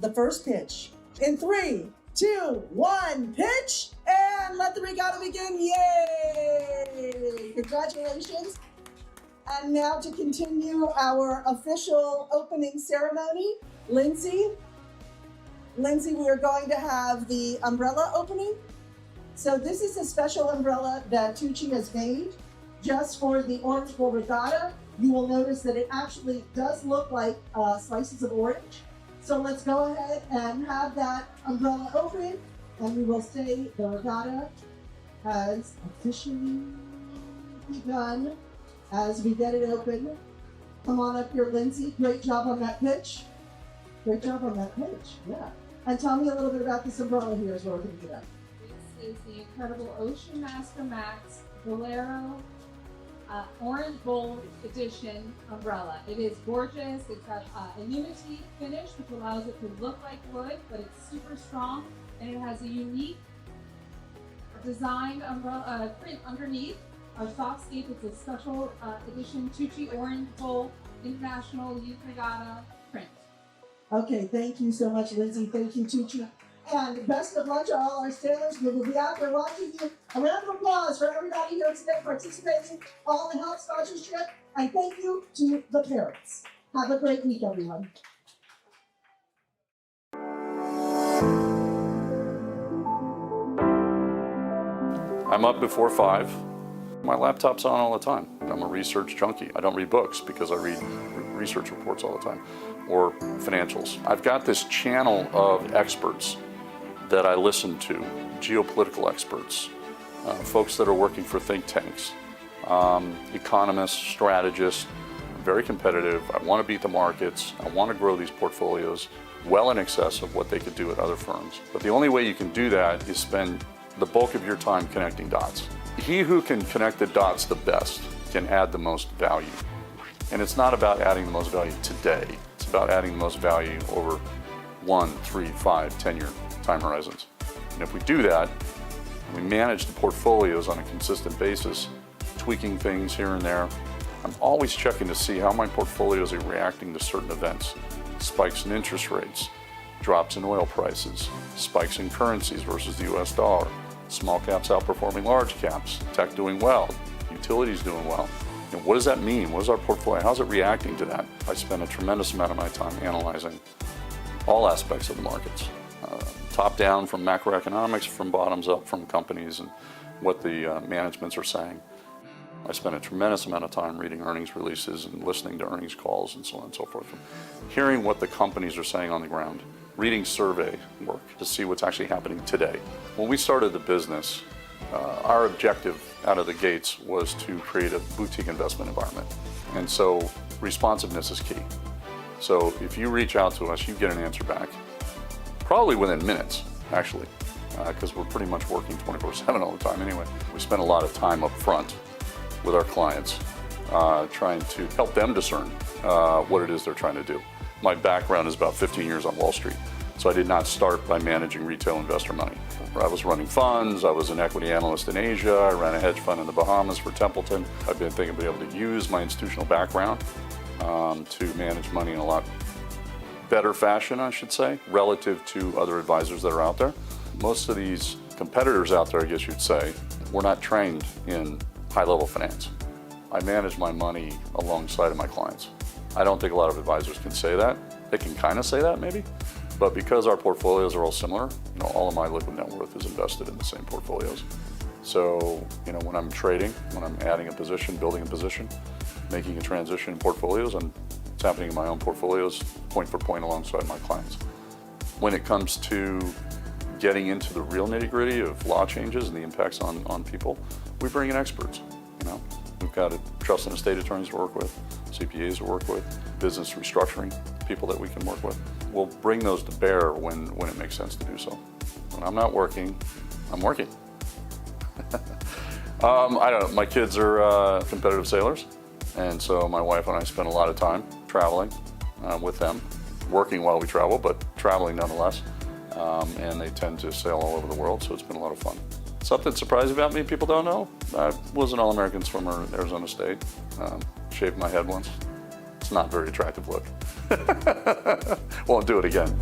the first pitch. In 3, 2, 1, pitch, and let the regatta begin. Yay! Congratulations. And now to continue our official opening ceremony, Lindsay, we are going to have the umbrella opening. So this is a special umbrella that Tuuci has made just for the Orange Bowl Regatta. You will notice that it actually does look like slices of orange. So let's go ahead and have that umbrella open, and we will say the regatta has officially begun as we get it open. Come on up here, Lindsay. Great job on that pitch. Great job on that pitch, yeah. And tell me a little bit about this umbrella here as well. We're going to get up. This is the incredible Ocean Master Max Bolero Orange Bowl Edition umbrella. It is gorgeous. It's got a unity finish, which allows it to look like wood, but it's super strong, and it has a unique designed umbrella print underneath. Our softscape is a special edition Tuuci Orange Bowl International Youth Regatta print. Okay, thank you so much, Lindsay. Thank you, Tuuci. And best of luck to all our sailors. We will be out there watching you. A round of applause for everybody here today participating, all the help sponsorship, and thank you to the parents. Have a great week, everyone. I'm up before 5. My laptop's on all the time. I'm a research junkie. I don't read books because I read research reports all the time, or financials. I've got this channel of experts that I listen to, geopolitical experts, folks that are working for think tanks, economists, strategists, very competitive. I want to beat the markets. I want to grow these portfolios well in excess of what they could do at other firms. But the only way you can do that is spend the bulk of your time connecting dots. He who can connect the dots the best can add the most value. And it's not about adding the most value today. It's about adding the most value over 1, 3, 5, 10-year time horizons. And if we do that, we manage the portfolios on a consistent basis, tweaking things here and there. I'm always checking to see how my portfolios are reacting to certain events. Spikes in interest rates, drops in oil prices, spikes in currencies versus the US dollar, small caps outperforming large caps, tech doing well, utilities doing well. And what does that mean? What is our portfolio? How's it reacting to that? I spend a tremendous amount of my time analyzing all aspects of the markets. Top down from macroeconomics, from bottoms up from companies and what the managements are saying. I spend a tremendous amount of time reading earnings releases and listening to earnings calls and so on and so forth. Hearing what the companies are saying on the ground. Reading survey work to see what's actually happening today. When we started the business, our objective out of the gates was to create a boutique investment environment. And so responsiveness is key. So if you reach out to us, you get an answer back. Probably within minutes, actually, because we're pretty much working 24/7 all the time anyway. We spend a lot of time up front with our clients, trying to help them discern what it is they're trying to do. My background is about 15 years on Wall Street, so I did not start by managing retail investor money. I was running funds, I was an equity analyst in Asia, I ran a hedge fund in the Bahamas for Templeton. I've been thinking of being able to use my institutional background to manage money in a lot better fashion, I should say, relative to other advisors that are out there. Most of these competitors out there, I guess you'd say, were not trained in high-level finance. I manage my money alongside of my clients. I don't think a lot of advisors can say that. They can kind of say that maybe, but because our portfolios are all similar, all of my liquid net worth is invested in the same portfolios. So, when I'm trading, when I'm adding a position, building a position, making a transition in portfolios, it's happening in my own portfolios, point for point alongside my clients. When it comes to getting into the real nitty-gritty of law changes and the impacts on people, we bring in experts. We've got trust and estate attorneys to work with, CPAs to work with, business restructuring people that we can work with. We'll bring those to bear when it makes sense to do so. When I'm not working, I'm working. I don't know, my kids are competitive sailors, and so my wife and I spend a lot of time traveling with them, working while we travel, but traveling nonetheless. And they tend to sail all over the world, so it's been a lot of fun. Something surprising about me people don't know, I was an All-American swimmer at Arizona State. Shaved my head once. It's not a very attractive look. Won't do it again.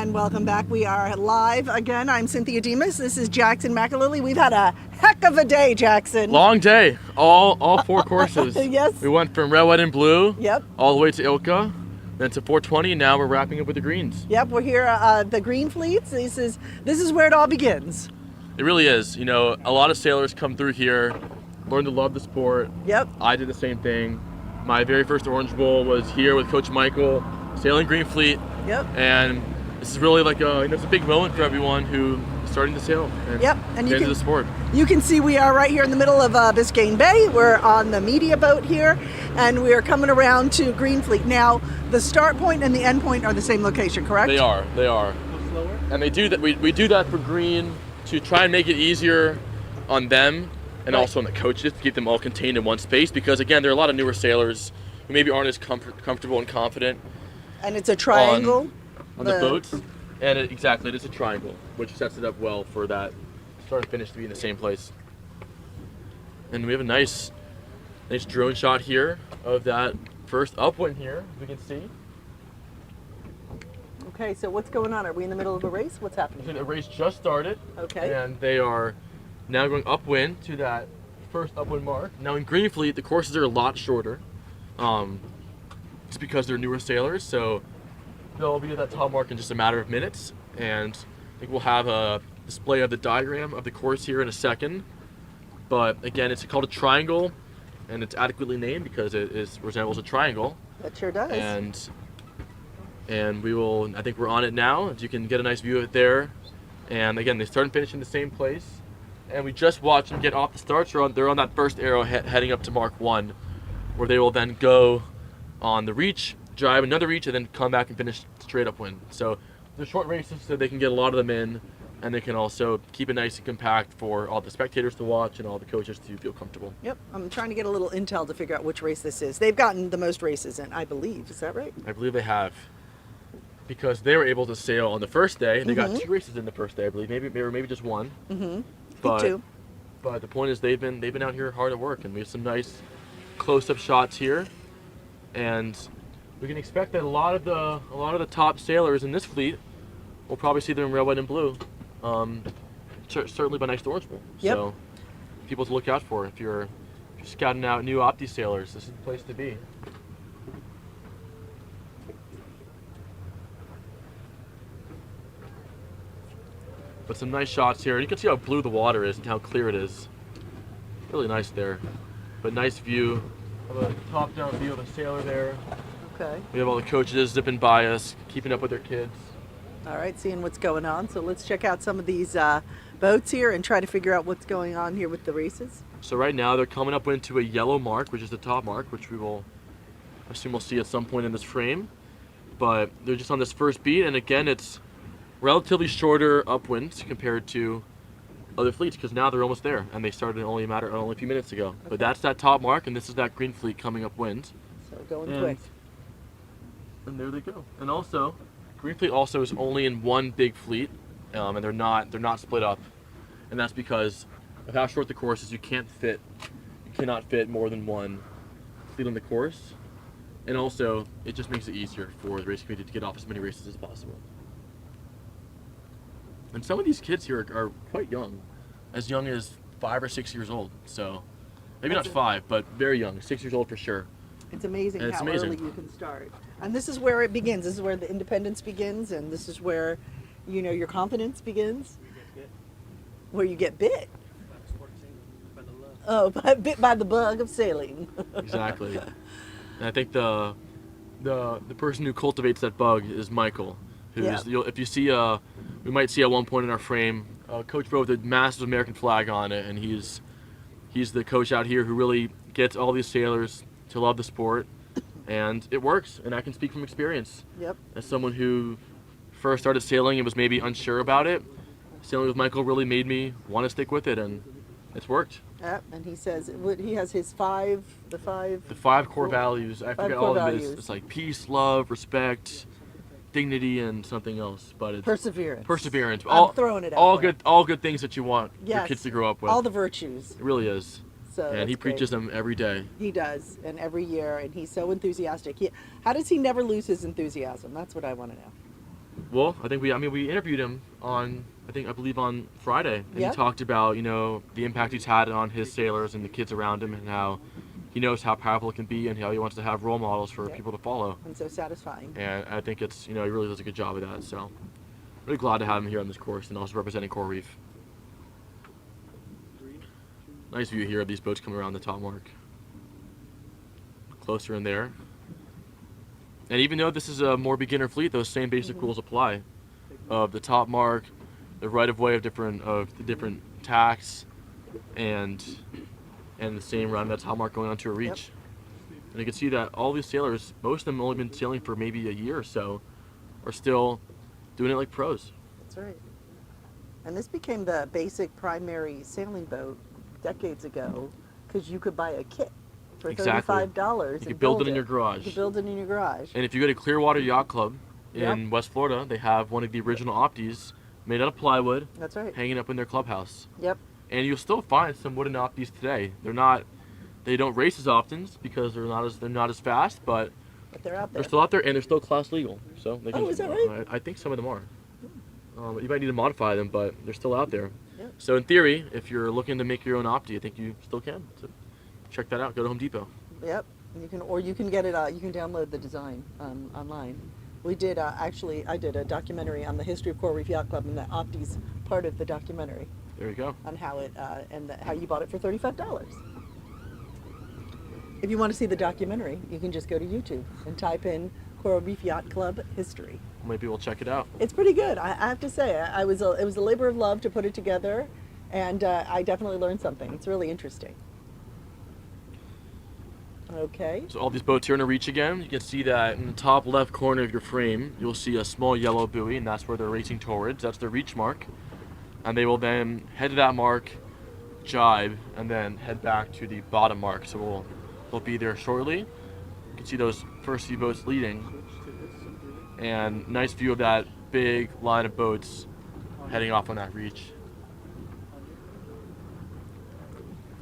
And welcome back. We are live again. I'm Cynthia Demas. This is Jackson McAlilly. We've had a heck of a day, Jackson. Long day. All 4 courses. Yes. We went from red, white, and blue. Yep. All the way to Ilka, then to 420. Now we're wrapping up with the greens. Yep. We're here. The green fleets. This is where it all begins. It really is. You know, a lot of sailors come through here, learn to love the sport. Yep. I did the same thing. My very first Orange Bowl was here with Coach Michael, sailing Green Fleet. Yep. And this is really like it's a big moment for everyone who is starting to sail and yep. And get into the sport. You can see we are right here in the middle of Biscayne Bay. We're on the media boat here, and we are coming around to Green Fleet. Now, the start point and the end point are the same location, correct? They are. And they do that. We do that for Green to try and make it easier on them and also on the coaches to keep them all contained in one space, because again, there are a lot of newer sailors who maybe aren't as comfortable and confident. And it's a triangle on the boats, and it is a triangle, which sets it up well for that start and finish to be in the same place. And we have a nice drone shot here of that first upwind here, as we can see. Okay, so what's going on? Are we in the middle of a race? What's happening? The race just started. Okay. And they are now going upwind to that first upwind mark. Now in Green Fleet, the courses are a lot shorter. It's because they're newer sailors, so they'll be at that top mark in just a matter of minutes. And I think we'll have a display of the diagram of the course here in a second. But again, it's called a triangle, and it's adequately named because it resembles a triangle. That sure does. And we will, I think we're on it now, as you can get a nice view of it there. And again, they start and finish in the same place. And we just watched them get off the start, so they're on that first arrow heading up to Mark 1, where they will then go on the reach, drive another reach, and then come back and finish straight upwind. So they're short races, so they can get a lot of them in, and they can also keep it nice and compact for all the spectators to watch and all the coaches to feel comfortable. Yep, I'm trying to get a little intel to figure out which race this is. They've gotten the most races in, I believe. Is that right? I believe they have, because they were able to sail on the first day. They got 2 races in the first day, I believe. Maybe just 1. But 2. But the point is, they've been out here hard at work, and we have some nice close-up shots here, and we can expect that a lot of the top sailors in this fleet will probably see them in red, white, and blue. Certainly by next Orange Bowl. Yep. So people to look out for if you're scouting out new Opti sailors. This is the place to be. But some nice shots here. You can see how blue the water is and how clear it is. Really nice there. But nice view of a top-down view of a sailor there. Okay. We have all the coaches zipping by us, keeping up with their kids. All right, seeing what's going on. So let's check out some of these boats here and try to figure out what's going on here with the races. So right now they're coming up into a yellow mark, which is the top mark, which we will assume we'll see at some point in this frame. But they're just on this first beat, and again, it's relatively shorter upwinds compared to other fleets, because now they're almost there, and they started only a few minutes ago. Okay. But that's that top mark, and this is that Green Fleet coming upwind. So going quick. And there they go. And also, Green Fleet also is only in one big fleet, and they're not split up, and that's because of how short the course is. You cannot fit more than one fleet on the course, and also it just makes it easier for the race committee to get off as many races as possible. And some of these kids here are quite young as 5 or 6 years old. So maybe not 5, but very young, 6 years old for sure. It's amazing and how early you can start. And this is where it begins. This is where the independence begins, and this is where, your confidence begins. Where you get bit. Oh, bit by the bug of sailing. Exactly. And I think the person who cultivates that bug is Michael, who is, if you see we might see at one point in our frame, Coach wrote the massive American flag on it, and he's the coach out here who really gets all these sailors to love the sport, and it works. And I can speak from experience. Yep. As someone who first started sailing and was maybe unsure about it, sailing with Michael really made me want to stick with it, and it's worked. Yep. And he says he has his five core values. I forget all of it. It's like peace, love, respect, dignity, and something else, but it's perseverance. I'm throwing it out. All good things that you want your kids to grow up with. All the virtues. It really is. So and he preaches them every day. He does, and every year, and he's so enthusiastic. How does he never lose his enthusiasm? That's what I want to know. Well, I think we interviewed him on, I believe on Friday, and Yeah. he talked about, the impact he's had on his sailors and the kids around him, and how he knows how powerful it can be, and how he wants to have role models for Yep. people to follow. And so satisfying. And I think it's, he really does a good job of that. So, really glad to have him here on this course, and also representing Coral Reef. Nice view here of these boats coming around the top mark. Closer in there. And even though this is a more beginner fleet, those same basic rules apply. Of the top mark, the right of way of the different tacks, and the same round that top mark going onto a reach. And you can see that all these sailors, most of them only been sailing for maybe a year or so, are still doing it like pros. That's right. And this became the basic primary sailing boat decades ago, because you could buy a kit for Exactly. $35. You could build it in your garage. You could build it in your garage. And if you go to Clearwater Yacht Club in Yep. West Florida, they have one of the original Opties made out of plywood. That's right. Hanging up in their clubhouse. Yep. And you'll still find some wooden Opties today. They don't race as often because they're not as fast, but they're out there. They're still out there, and they're still class legal. So they can, Oh, is that right? I think some of them are. You might need to modify them, but they're still out there. Yep. So in theory, if you're looking to make your own Opti, I think you still can. So check that out. Go to Home Depot. Yep. You can get it. You can download the design online. We did I did a documentary on the history of Coral Reef Yacht Club, and the Opti's part of the documentary. There you go. On how it how you bought it for $35. If you want to see the documentary, you can just go to YouTube and type in Coral Reef Yacht Club history. Maybe we'll check it out. It's pretty good. I have to say, it was a labor of love to put it together, and I definitely learned something. It's really interesting. Okay. So all these boats here in a reach again. You can see that in the top left corner of your frame, you'll see a small yellow buoy, and that's where they're racing towards. That's their reach mark. And they will then head to that mark, jibe, and then head back to the bottom mark. So they'll be there shortly. You can see those first few boats leading. And nice view of that big line of boats heading off on that reach.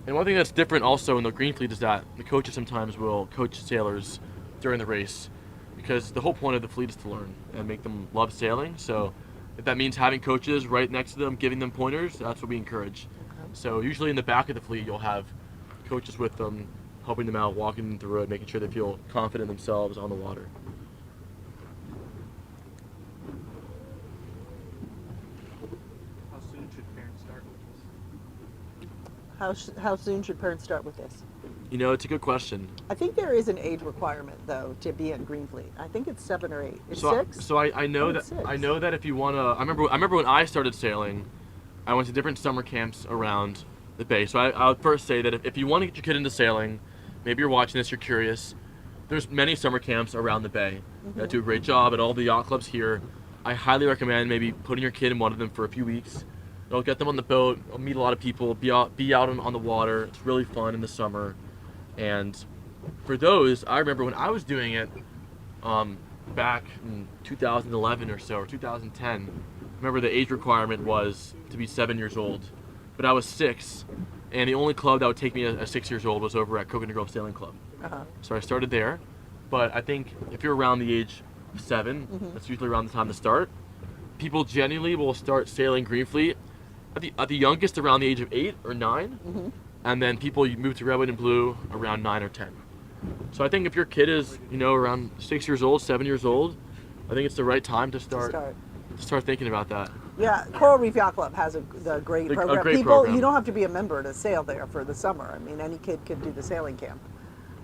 And one thing that's different also in the Green Fleet is that the coaches sometimes will coach sailors during the race, because the whole point of the fleet is to learn and make them love sailing. So if that means having coaches right next to them, giving them pointers, that's what we encourage. So usually in the back of the fleet, you'll have coaches with them, helping them out, walking them through it, making sure they feel confident themselves on the water. How soon should parents start with this? How soon should parents start with this? It's a good question. I think there is an age requirement though to be in Green Fleet. I think it's 7 or 8. It's So 6. So I know that 6. I know that if you want to, I remember when I started sailing, I went to different summer camps around the bay. So I would first say that if you want to get your kid into sailing, maybe you're watching this, you're curious. There's many summer camps around the bay that do a great job at all the yacht clubs here. I highly recommend maybe putting your kid in one of them for a few weeks. It'll get them on the boat, meet a lot of people, be out on the water. It's really fun in the summer. And for those, I remember when I was doing it back in 2011 or so, or 2010, remember the age requirement was to be 7 years old. But I was 6, and the only club that would take me at 6 years old was over at Coconut Grove Sailing Club. So I started there. But I think if you're around the age of 7, that's usually around the time to start. People genuinely will start sailing Green Fleet at the youngest around the age of 8 or 9. And then people move to Red, White, and Blue around 9 or 10. So I think if your kid is, around 6 years old, 7 years old, I think it's the right time to start thinking about that. Yeah, Coral Reef Yacht Club has a great program. A great People, program. you don't have to be a member to sail there for the summer. I mean, any kid could do the sailing camp.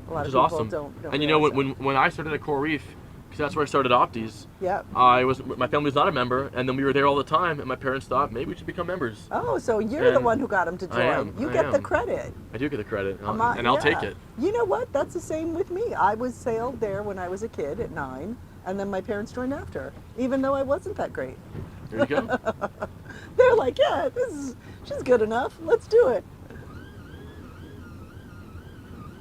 A lot Which of is people awesome. don't And realize that. when I started at Coral Reef, because that's where I started Opties, Yeah. my family was not a member, and then we were there all the time, and my parents thought maybe we should become members. Oh, so you're the And one who got them to join. I am. You I get the am. credit. I do get the credit, I'll and I'll take it. You know what? That's the same with me. I was sailed there when I was a kid at 9, and then my parents joined after, even though I wasn't that great. There you go. They're like, yeah, she's good enough. Let's do it.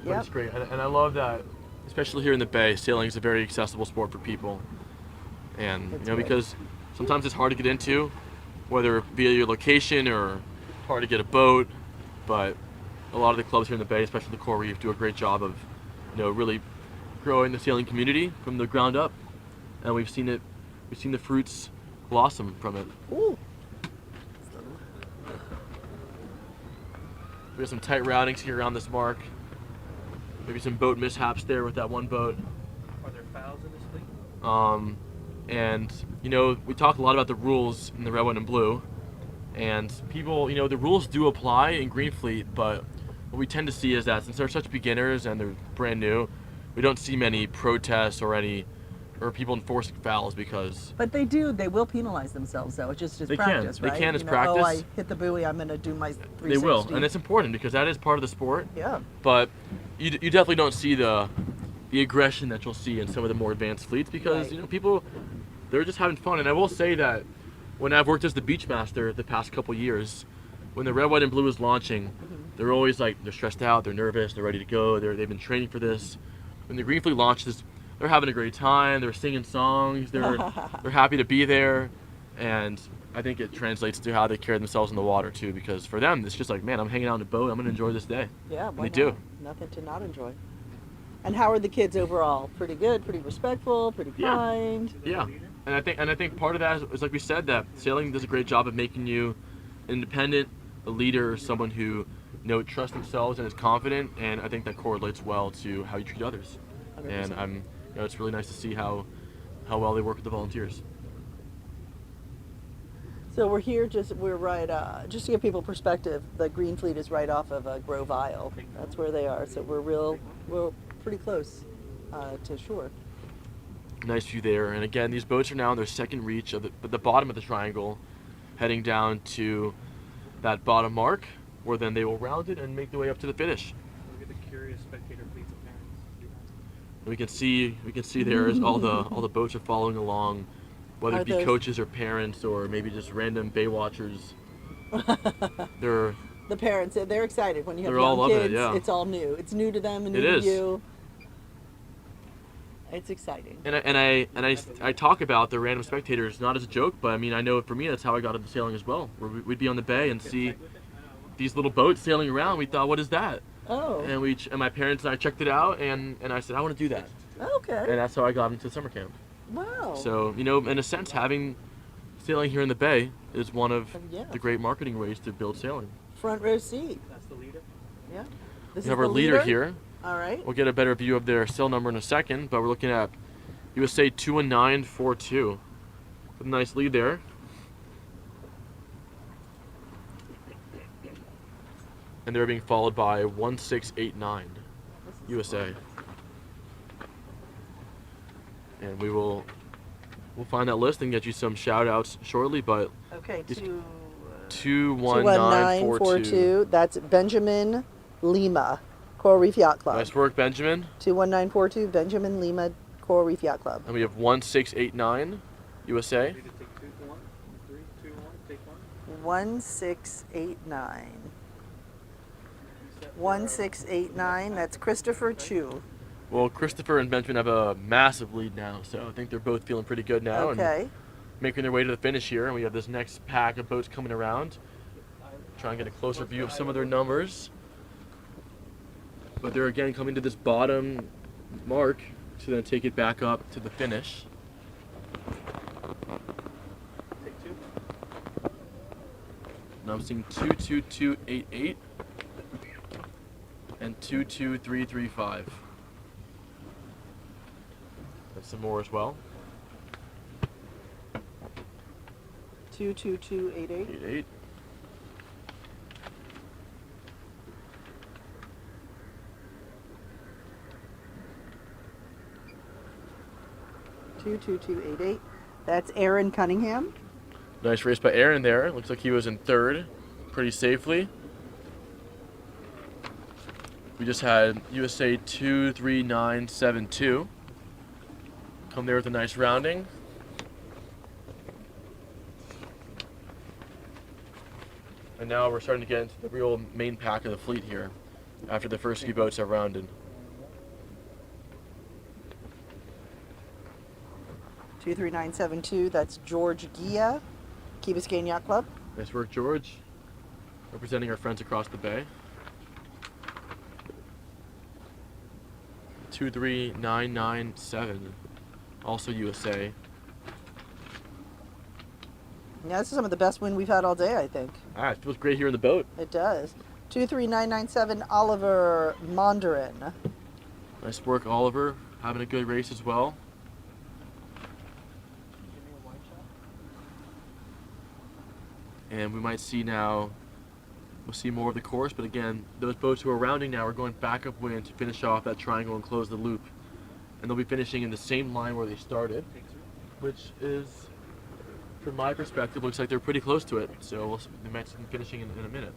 But it's great, and I love that, especially here in the Bay, sailing is a very accessible sport for people. And because sometimes it's hard to get into, whether via your location or hard to get a boat, but a lot of the clubs here in the Bay, especially the Coral Reef, do a great job of, really growing the sailing community from the ground up. And we've seen the fruits blossom from it. Ooh. We have some tight routings here around this mark. Maybe some boat mishaps there with that one boat. Are there fouls in this fleet? And you know, we talk a lot about the rules in the red, white, and blue, and people, you know, the rules do apply in Green Fleet, but what we tend to see is that since they're such beginners and they're brand new, we don't see many protests or people enforcing fouls because. But they will penalize themselves though. It's just They practice, can. right? They can as You know, practice. Oh, I hit the buoy. I'm gonna do my 360. They will, and it's important because that is part of the sport. Yeah. But you definitely don't see the aggression that you'll see in some of the more advanced fleets because you know people, they're just having fun. And I will say that when I've worked as the Beachmaster the past couple years, when the red, white, and blue is launching, they're always like they're stressed out, they're nervous, they're ready to go. They've been training for this. When the Green Fleet launches, they're having a great time. They're singing songs. They're happy to be there, and I think it translates to how they carry themselves in the water too. Because for them, it's just like, man, I'm hanging out on a boat. I'm gonna enjoy this day. Yeah, and why they not? do. Nothing to not enjoy. And how are the kids overall? Pretty good, pretty respectful, pretty kind. Yeah, and I think part of that is like we said, that sailing does a great job of making you independent, a leader, someone who trusts themselves and is confident, and I think that correlates well to how you treat others. 100%. And it's really nice to see how well they work with the volunteers. So we're here we're right just to give people perspective. The Green Fleet is right off of Grove Isle. That's where they are. So we're pretty close to shore. Nice view there. And again, these boats are now on their second reach of the bottom of the triangle, heading down to that bottom mark, where then they will round it and make their way up to the finish. Look at the curious spectator fleets of parents. And we can see there is all the boats are following along, whether it be coaches or parents or maybe just random bay watchers. They're the parents, they're excited when you have they're all young loving kids. it, yeah. It's all new. It's new to them and new It to is. you. It's exciting. And I talk about the random spectators not as a joke, but I mean I know for me that's how I got into sailing as well. Where we'd be on the bay and see these little boats sailing around. We thought, what is that? Oh. And my parents and I checked it out, and I said I want to do that. Okay. And that's how I got into summer camp. Wow. So in a sense, having sailing here in the bay is one of the great marketing ways to build sailing. Front row seat. That's the leader. Yeah. We have our leader here. All right. We'll get a better view of their sail number in a second, but we're looking at USA 21942. With a nice lead there. And they're being followed by 1689 USA. And we'll find that list and get you some shout outs shortly, but okay, 21942. That's Benjamin Lima, Coral Reef Yacht Club. Nice work, Benjamin. 21942, Benjamin Lima, Coral Reef Yacht Club. And we have 1689 USA. 1689. 1689, that's Christopher Chu. Well, Christopher and Benjamin have a massive lead now, so I think they're both feeling pretty good now. Okay. And making their way to the finish here, and we have this next pack of boats coming around. Try and get a closer view of some of their numbers. But they're again coming to this bottom mark to then take it back up to the finish. Now I'm seeing 22288 and 22335. That's some more as well. 22288. 88. That's Aaron Cunningham. Nice race by Aaron there. Looks like he was in third pretty safely. We just had USA 23972 come there with a nice rounding. And now we're starting to get into the real main pack of the fleet here after the first few boats have rounded. 23972, that's George Gia, Key Biscayne Yacht Club. Nice work, George. Representing our friends across the bay. 23997, also USA. Yeah, this is some of the best wind we've had all day, I think. It feels great here in the boat. It does. 23997 Oliver Mondrian. Nice work, Oliver. Having a good race as well. And we might see now, we'll see more of the course, but again, those boats who are rounding now are going back upwind to finish off that triangle and close the loop. And they'll be finishing in the same line where they started, which is, from my perspective, looks like they're pretty close to it. So they might see them finishing in a minute.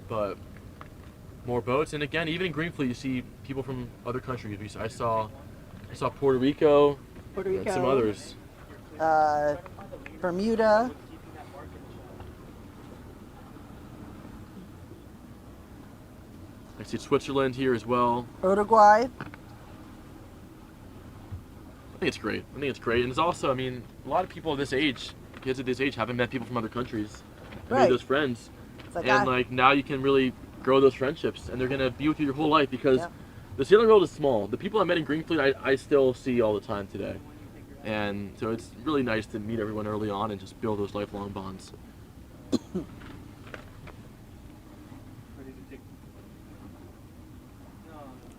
But more boats, and again, even in Greenfleet, you see people from other countries. I saw Puerto Rico, and some others. Bermuda. I see Switzerland here as well. Uruguay. I think it's great. And it's also, I mean, a lot of people of this age, kids of this age, haven't met people from other countries. Right. Made those friends. Like And now you can really grow those friendships, and they're gonna be with you your whole life because the sailing world is small. The people I met in Greenfleet, I still see all the time today. And so it's really nice to meet everyone early on and just build those lifelong bonds.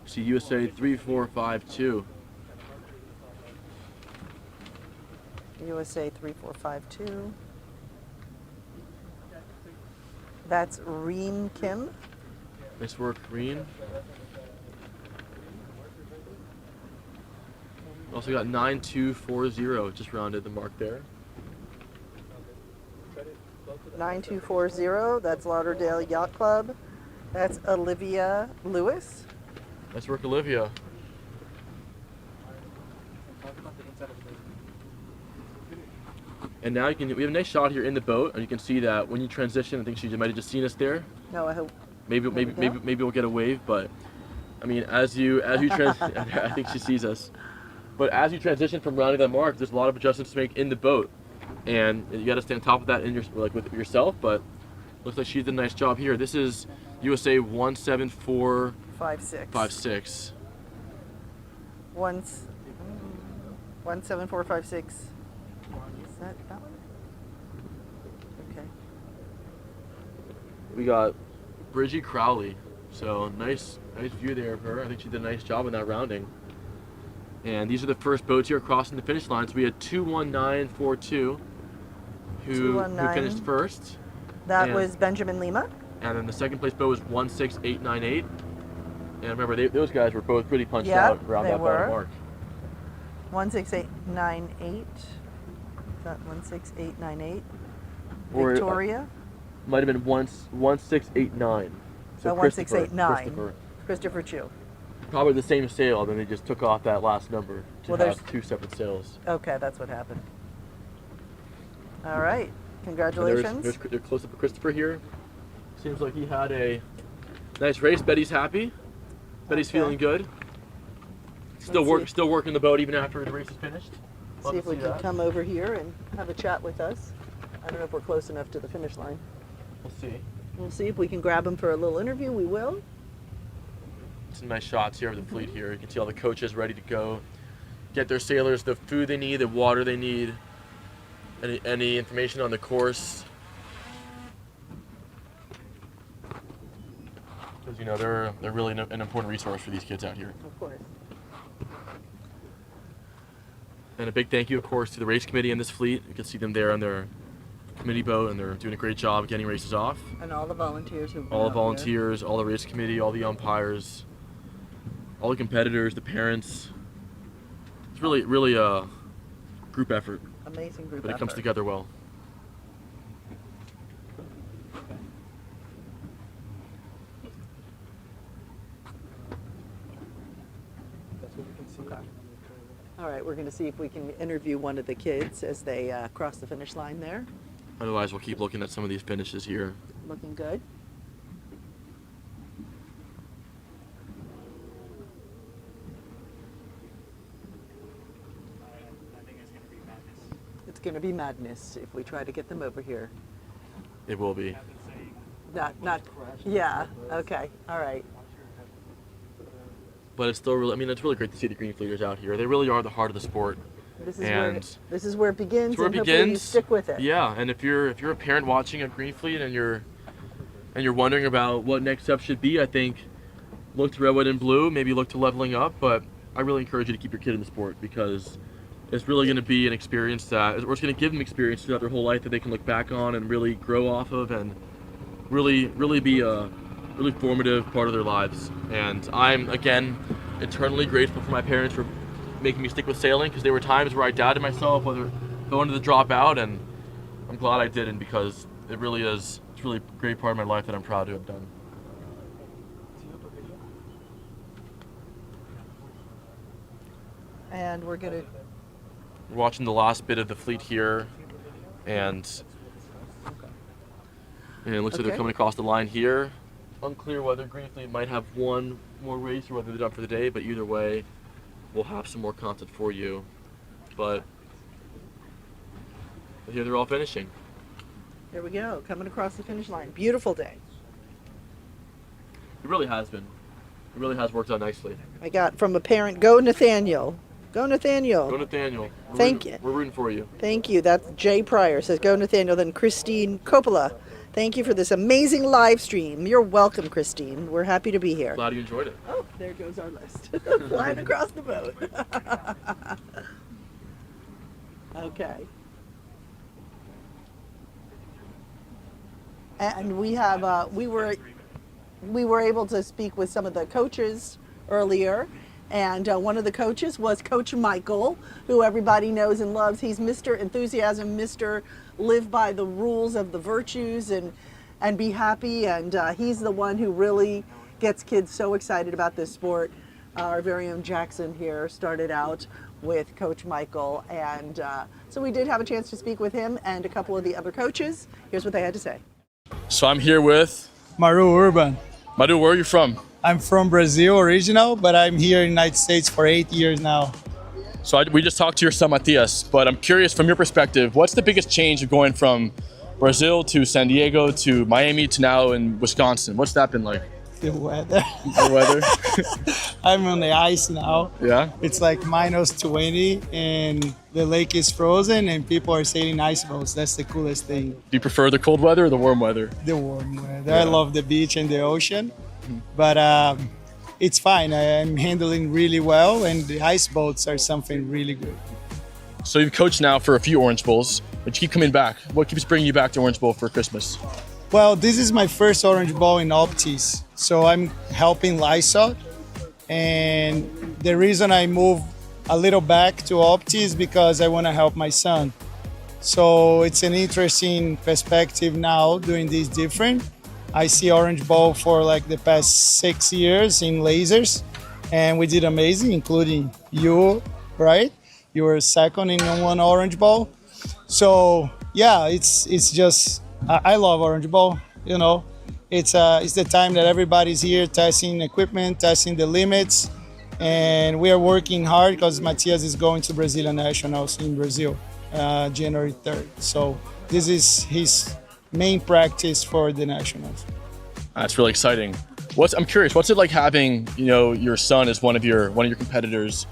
See USA 3452. USA 3452. That's Reem Kim. Nice work, Reem. Also got 9240, just rounded the mark there. 9240, that's Lauderdale Yacht Club. That's Olivia Lewis. Nice work, Olivia. And now we have a nice shot here in the boat, and you can see that when you transition, I think she might have just seen us there. No, I hope. Maybe we'll get a wave, but I mean, as you I think she sees us. But as you transition from rounding that mark, there's a lot of adjustments to make in the boat, and you got to stay on top of that with yourself. But looks like she did a nice job here. This is USA 17456. 17456. Is that one? Okay. We got Bridgie Crowley. So nice view there of her. I think she did a nice job in that rounding. And these are the first boats here crossing the finish line. So we had 21942 who finished first. That was Benjamin Lima. And then the second place boat was 16898. And remember, those guys were both pretty punched out around that bottom mark. 16898. Is that 16898? Or Victoria? Might have been 1689. So 1689. Christopher Chu. Probably the same sail, then they just took off that last number to have two separate sails. Okay, that's what happened. All right, congratulations. There's close up of Christopher here. Seems like he had a nice race. Betty's happy. Betty's feeling good. Still working the boat even after the race is finished. See if we can come over here and have a chat with us. I don't know if we're close enough to the finish line. We'll see. We'll see if we can grab him for a little interview. We will. Some nice shots here of the fleet here. You can see all the coaches ready to go. Get their sailors the food they need, the water they need, any information on the course. Because they're really an important resource for these kids out here. Of course. And a big thank you, of course, to the race committee and this fleet. You can see them there on their committee boat, and they're doing a great job getting races off. And all the volunteers who. All the volunteers, all the race committee, all the umpires, all the competitors, the parents. It's really a group effort. Amazing group effort. But it comes together well. All right, we're going to see if we can interview one of the kids as they cross the finish line there. Otherwise, we'll keep looking at some of these finishes here. Looking good. It's going to be madness if we try to get them over here. It will be. Not. Yeah. Okay. All right. But it's still really, it's really great to see the Greenfleeters out here. They really are the heart of the sport. This is and where it begins. it's where it and hopefully you begins. stick with it. Yeah, and if you're a parent watching at Greenfleet and you're wondering about what next step should be, I think look to Red, White, and Blue. Maybe look to leveling up, but I really encourage you to keep your kid in the sport because it's really going to be an experience or it's going to give them experience throughout their whole life that they can look back on and really grow off of and really be a really formative part of their lives. And I'm, again, eternally grateful for my parents for making me stick with sailing because there were times where I doubted myself whether going to the dropout, and I'm glad I didn't because it's really a great part of my life that I'm proud to have done. And we're watching the last bit of the fleet here, and it looks like they're coming across the line here. Unclear whether Greenfleet might have one more race or whether they're done for the day, but either way, we'll have some more content for you. But here they're all finishing. There we go, coming across the finish line. Beautiful day. It really has been. It really has worked out nicely. I got from a parent, go Nathaniel. Go Nathaniel. Go Nathaniel. Thank you. We're rooting for you. Thank you. That's Jay Pryor says, go Nathaniel. Then Christine Coppola. Thank you for this amazing live stream. You're welcome, Christine. We're happy to be here. Glad you enjoyed it. Oh, there goes our list. Flying across the boat. Okay. And we have we were able to speak with some of the coaches earlier, and one of the coaches was Coach Michael, who everybody knows and loves. He's Mr. Enthusiasm, Mr. Live by the rules of the virtues and be happy, and he's the one who really gets kids so excited about this sport. Our very own Jackson here started out with Coach Michael, and so we did have a chance to speak with him and a couple of the other coaches. Here's what they had to say. So I'm here with Maru Urban. Maru, where are you from? I'm from Brazil original, but I'm here in the United States for 8 years now. So we just talked to your son Matias, but I'm curious from your perspective, what's the biggest change of going from Brazil to San Diego to Miami to now in Wisconsin? What's that been like? The weather. The weather? I'm on the ice now. Yeah? It's like minus 20 and the lake is frozen and people are sailing ice boats. That's the coolest thing. Do you prefer the cold weather or the warm weather? The warm weather. I love the beach and the ocean, but it's fine. I'm handling really well and the ice boats are something really good. So you've coached now for a few Orange Bowls, but you keep coming back. What keeps bringing you back to Orange Bowl for Christmas? Well, this is my first Orange Bowl in Optis, so I'm helping Lysot. And the reason I moved a little back to Optis is because I want to help my son. So it's an interesting perspective now doing this different. I see Orange Bowl for like the past 6 years in lasers, and we did amazing, including you, right? You were second in one Orange Bowl. So yeah, it's just, I love Orange Bowl, you know. It's the time that everybody's here testing equipment, testing the limits, and we are working hard because Matias is going to Brazilian Nationals in Brazil, January 3rd. So this is his main practice for the Nationals. That's really exciting. I'm curious, what's it like having, your son as one of your competitors?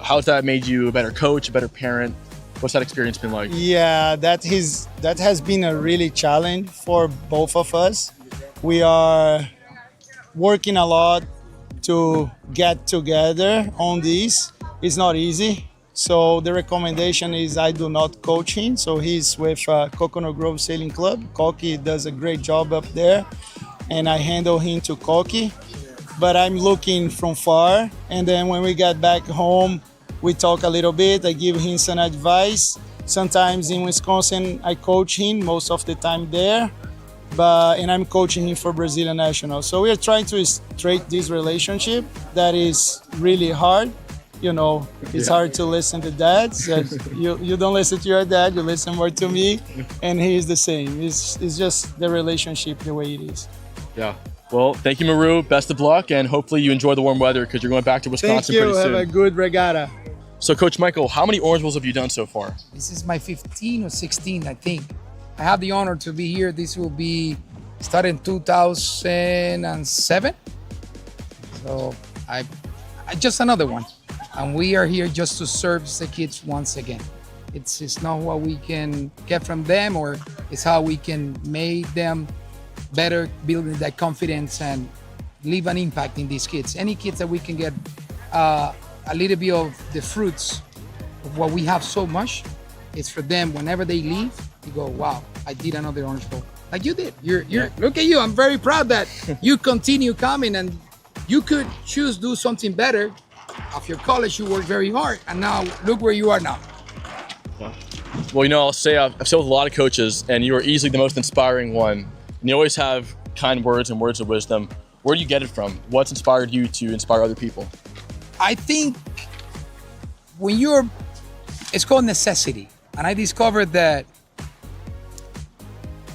How's that made you a better coach, a better parent? What's that experience been like? Yeah, that has been a really challenge for both of us. We are working a lot to get together on this. It's not easy. So the recommendation is I do not coach him. So he's with Coconut Grove Sailing Club. Cocky does a great job up there. And I handle him to Cocky. But I'm looking from far. And then when we get back home, we talk a little bit. I give him some advice. Sometimes in Wisconsin, I coach him most of the time there. And I'm coaching him for Brazilian National. So we are trying to straighten this relationship that is really hard. It's hard to listen to dads. You don't listen to your dad, you listen more to me. And he is the same. It's just the relationship the way it is. Yeah. Well, thank you, Maru. Best of luck, and hopefully you enjoy the warm weather because you're going back to Wisconsin pretty soon. Thank you. Have a good regatta. So, Coach Michael, how many Orange Bowls have you done so far? This is my 15 or 16, I think. I have the honor to be here. This will be started in 2007. So I just another one. And we are here just to serve the kids once again. It's not what we can get from them, or it's how we can make them better, building that confidence and leave an impact in these kids. Any kids that we can get a little bit of the fruits of what we have so much, it's for them whenever they leave, you go, wow, I did another Orange Bowl. Like you did. Look at you. I'm very proud that you continue coming, and you could choose do something better. After your college, you worked very hard, and now look where you are now. Well, I'll say I've said with a lot of coaches, and you are easily the most inspiring one. And you always have kind words and words of wisdom. Where do you get it from? What's inspired you to inspire other people? I think it's called necessity. And I discovered that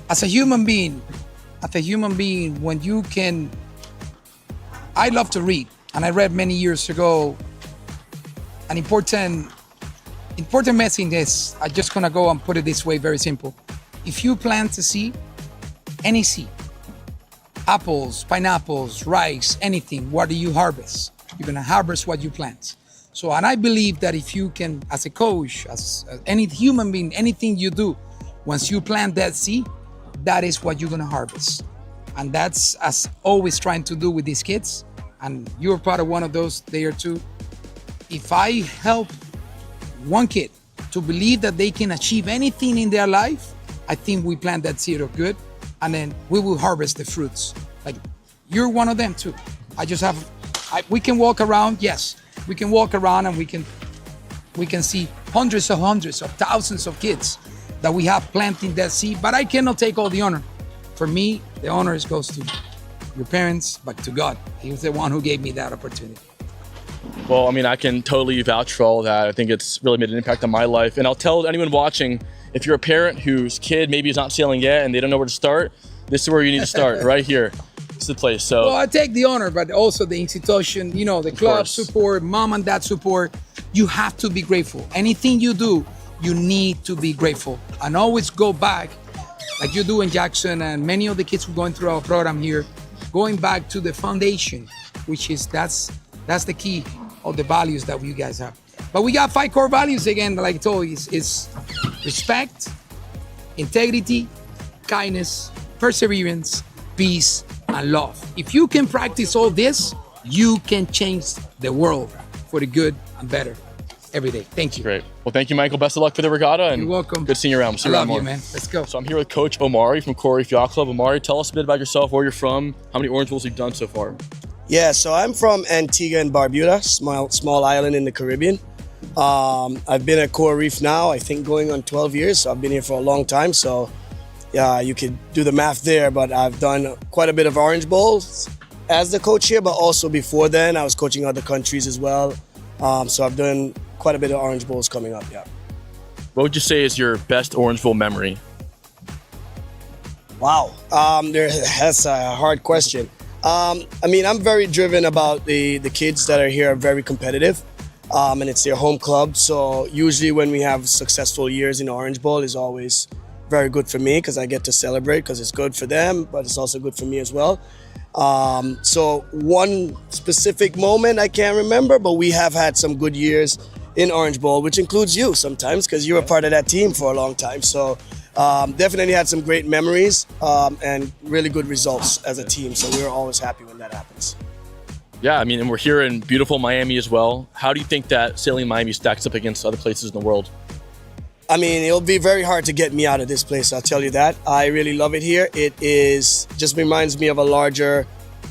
as a human being, when you can, I love to read. And I read many years ago, an important message is, I'm just gonna go and put it this way, very simple. If you plant a seed, any seed, apples, pineapples, rice, anything, what do you harvest? You're gonna harvest what you plant. So, and I believe that if you can, as a coach, as any human being, anything you do, once you plant that seed, that is what you're gonna harvest. And that's as always trying to do with these kids. And you're part of one of those there too. If I help one kid to believe that they can achieve anything in their life, I think we plant that seed of good, and then we will harvest the fruits. Like you're one of them too. We can walk around, yes, we can walk around and we can see hundreds of thousands of kids that we have planting that seed, but I cannot take all the honor. For me, the honor goes to your parents, but to God. He was the one who gave me that opportunity. Well, I can totally vouch for all of that. I think it's really made an impact on my life. And I'll tell anyone watching, if you're a parent whose kid maybe is not sailing yet and they don't know where to start, this is where you need to start, right here. It's the place. So, well, I take the honor, but also the institution, the club support, mom and dad support. You have to be grateful. Anything you do, you need to be grateful. And always go back, like you do in Jackson and many of the kids who are going through our program here, going back to the foundation, which is that's the key of the values that you guys have. But we got 5 core values again, like I told you, is respect, integrity, kindness, perseverance, peace, and love. If you can practice all this, you can change the world for the good and better every day. Thank you. Great. Well, thank you, Michael. Best of luck for the regatta. And you're welcome. Good seeing you around. We'll see you around more. I love you, man. Let's go. So I'm here with Coach Omari from Core Reef Yacht Club. Omari, tell us a bit about yourself, where you're from, how many Orange Bowls you've done so far. Yeah, so I'm from Antigua and Barbuda, small island in the Caribbean. I've been at Core Reef now, I think going on 12 years, so I've been here for a long time. So yeah, you could do the math there, but I've done quite a bit of Orange Bowls as the coach here, but also before then, I was coaching other countries as well. So I've done quite a bit of Orange Bowls coming up, yeah. What would you say is your best Orange Bowl memory? Wow, that's a hard question. I'm very driven about the kids that are here are very competitive, and it's their home club. So usually when we have successful years in Orange Bowl is always very good for me because I get to celebrate because it's good for them, but it's also good for me as well. So one specific moment I can't remember, but we have had some good years in Orange Bowl, which includes you sometimes because you were part of that team for a long time. So definitely had some great memories and really good results as a team. So we're always happy when that happens. Yeah, and we're here in beautiful Miami as well. How do you think that sailing in Miami stacks up against other places in the world? It'll be very hard to get me out of this place, I'll tell you that. I really love it here. It just reminds me of a larger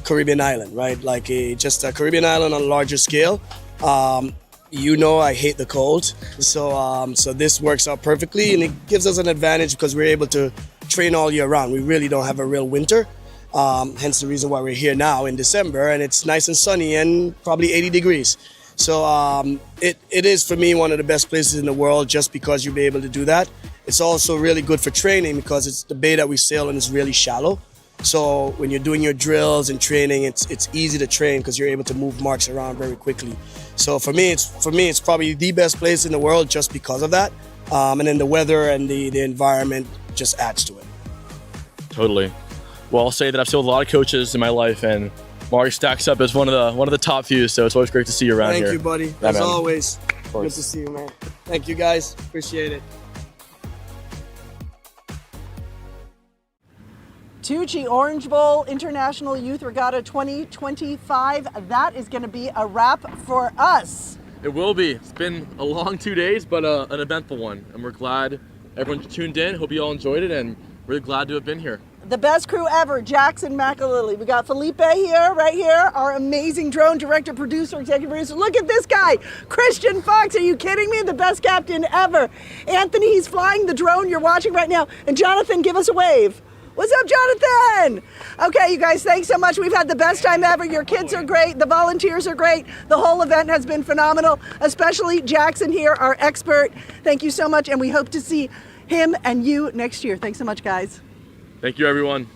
Caribbean island, right? Like just a Caribbean island on a larger scale. I hate the cold, so this works out perfectly, and it gives us an advantage because we're able to train all year round. We really don't have a real winter, hence the reason why we're here now in December, and it's nice and sunny and probably 80 degrees. So it is, for me, one of the best places in the world just because you'll be able to do that. It's also really good for training because it's the bay that we sail in is really shallow. So when you're doing your drills and training, it's easy to train because you're able to move marks around very quickly. So for me, it's probably the best place in the world just because of that. And then the weather and the environment just adds to it. Totally. Well, I'll say that I've sailed with a lot of coaches in my life, and Mark stacks up as one of the top few, so it's always great to see you around here. Thank you, buddy. Yeah, As man. always, good to see you, man. Thank you, guys. Appreciate it. Tuuci Orange Bowl International Youth Regatta 2025. That is going to be a wrap for us. It will be. It's been a long 2 days, but an eventful one. And we're glad everyone tuned in. Hope you all enjoyed it, and really glad to have been here. The best crew ever, Jackson McAlilly. We got Felipe here, right here, our amazing drone director, producer, executive producer. Look at this guy, Christian Fox. Are you kidding me? The best captain ever. Anthony, he's flying the drone you're watching right now. And Jonathan, give us a wave. What's up, Jonathan? Okay, you guys, thanks so much. We've had the best time ever. Your kids are great. The volunteers are great. The whole event has been phenomenal, especially Jackson here, our expert. Thank you so much, and we hope to see him and you next year. Thanks so much, guys. Thank you, everyone.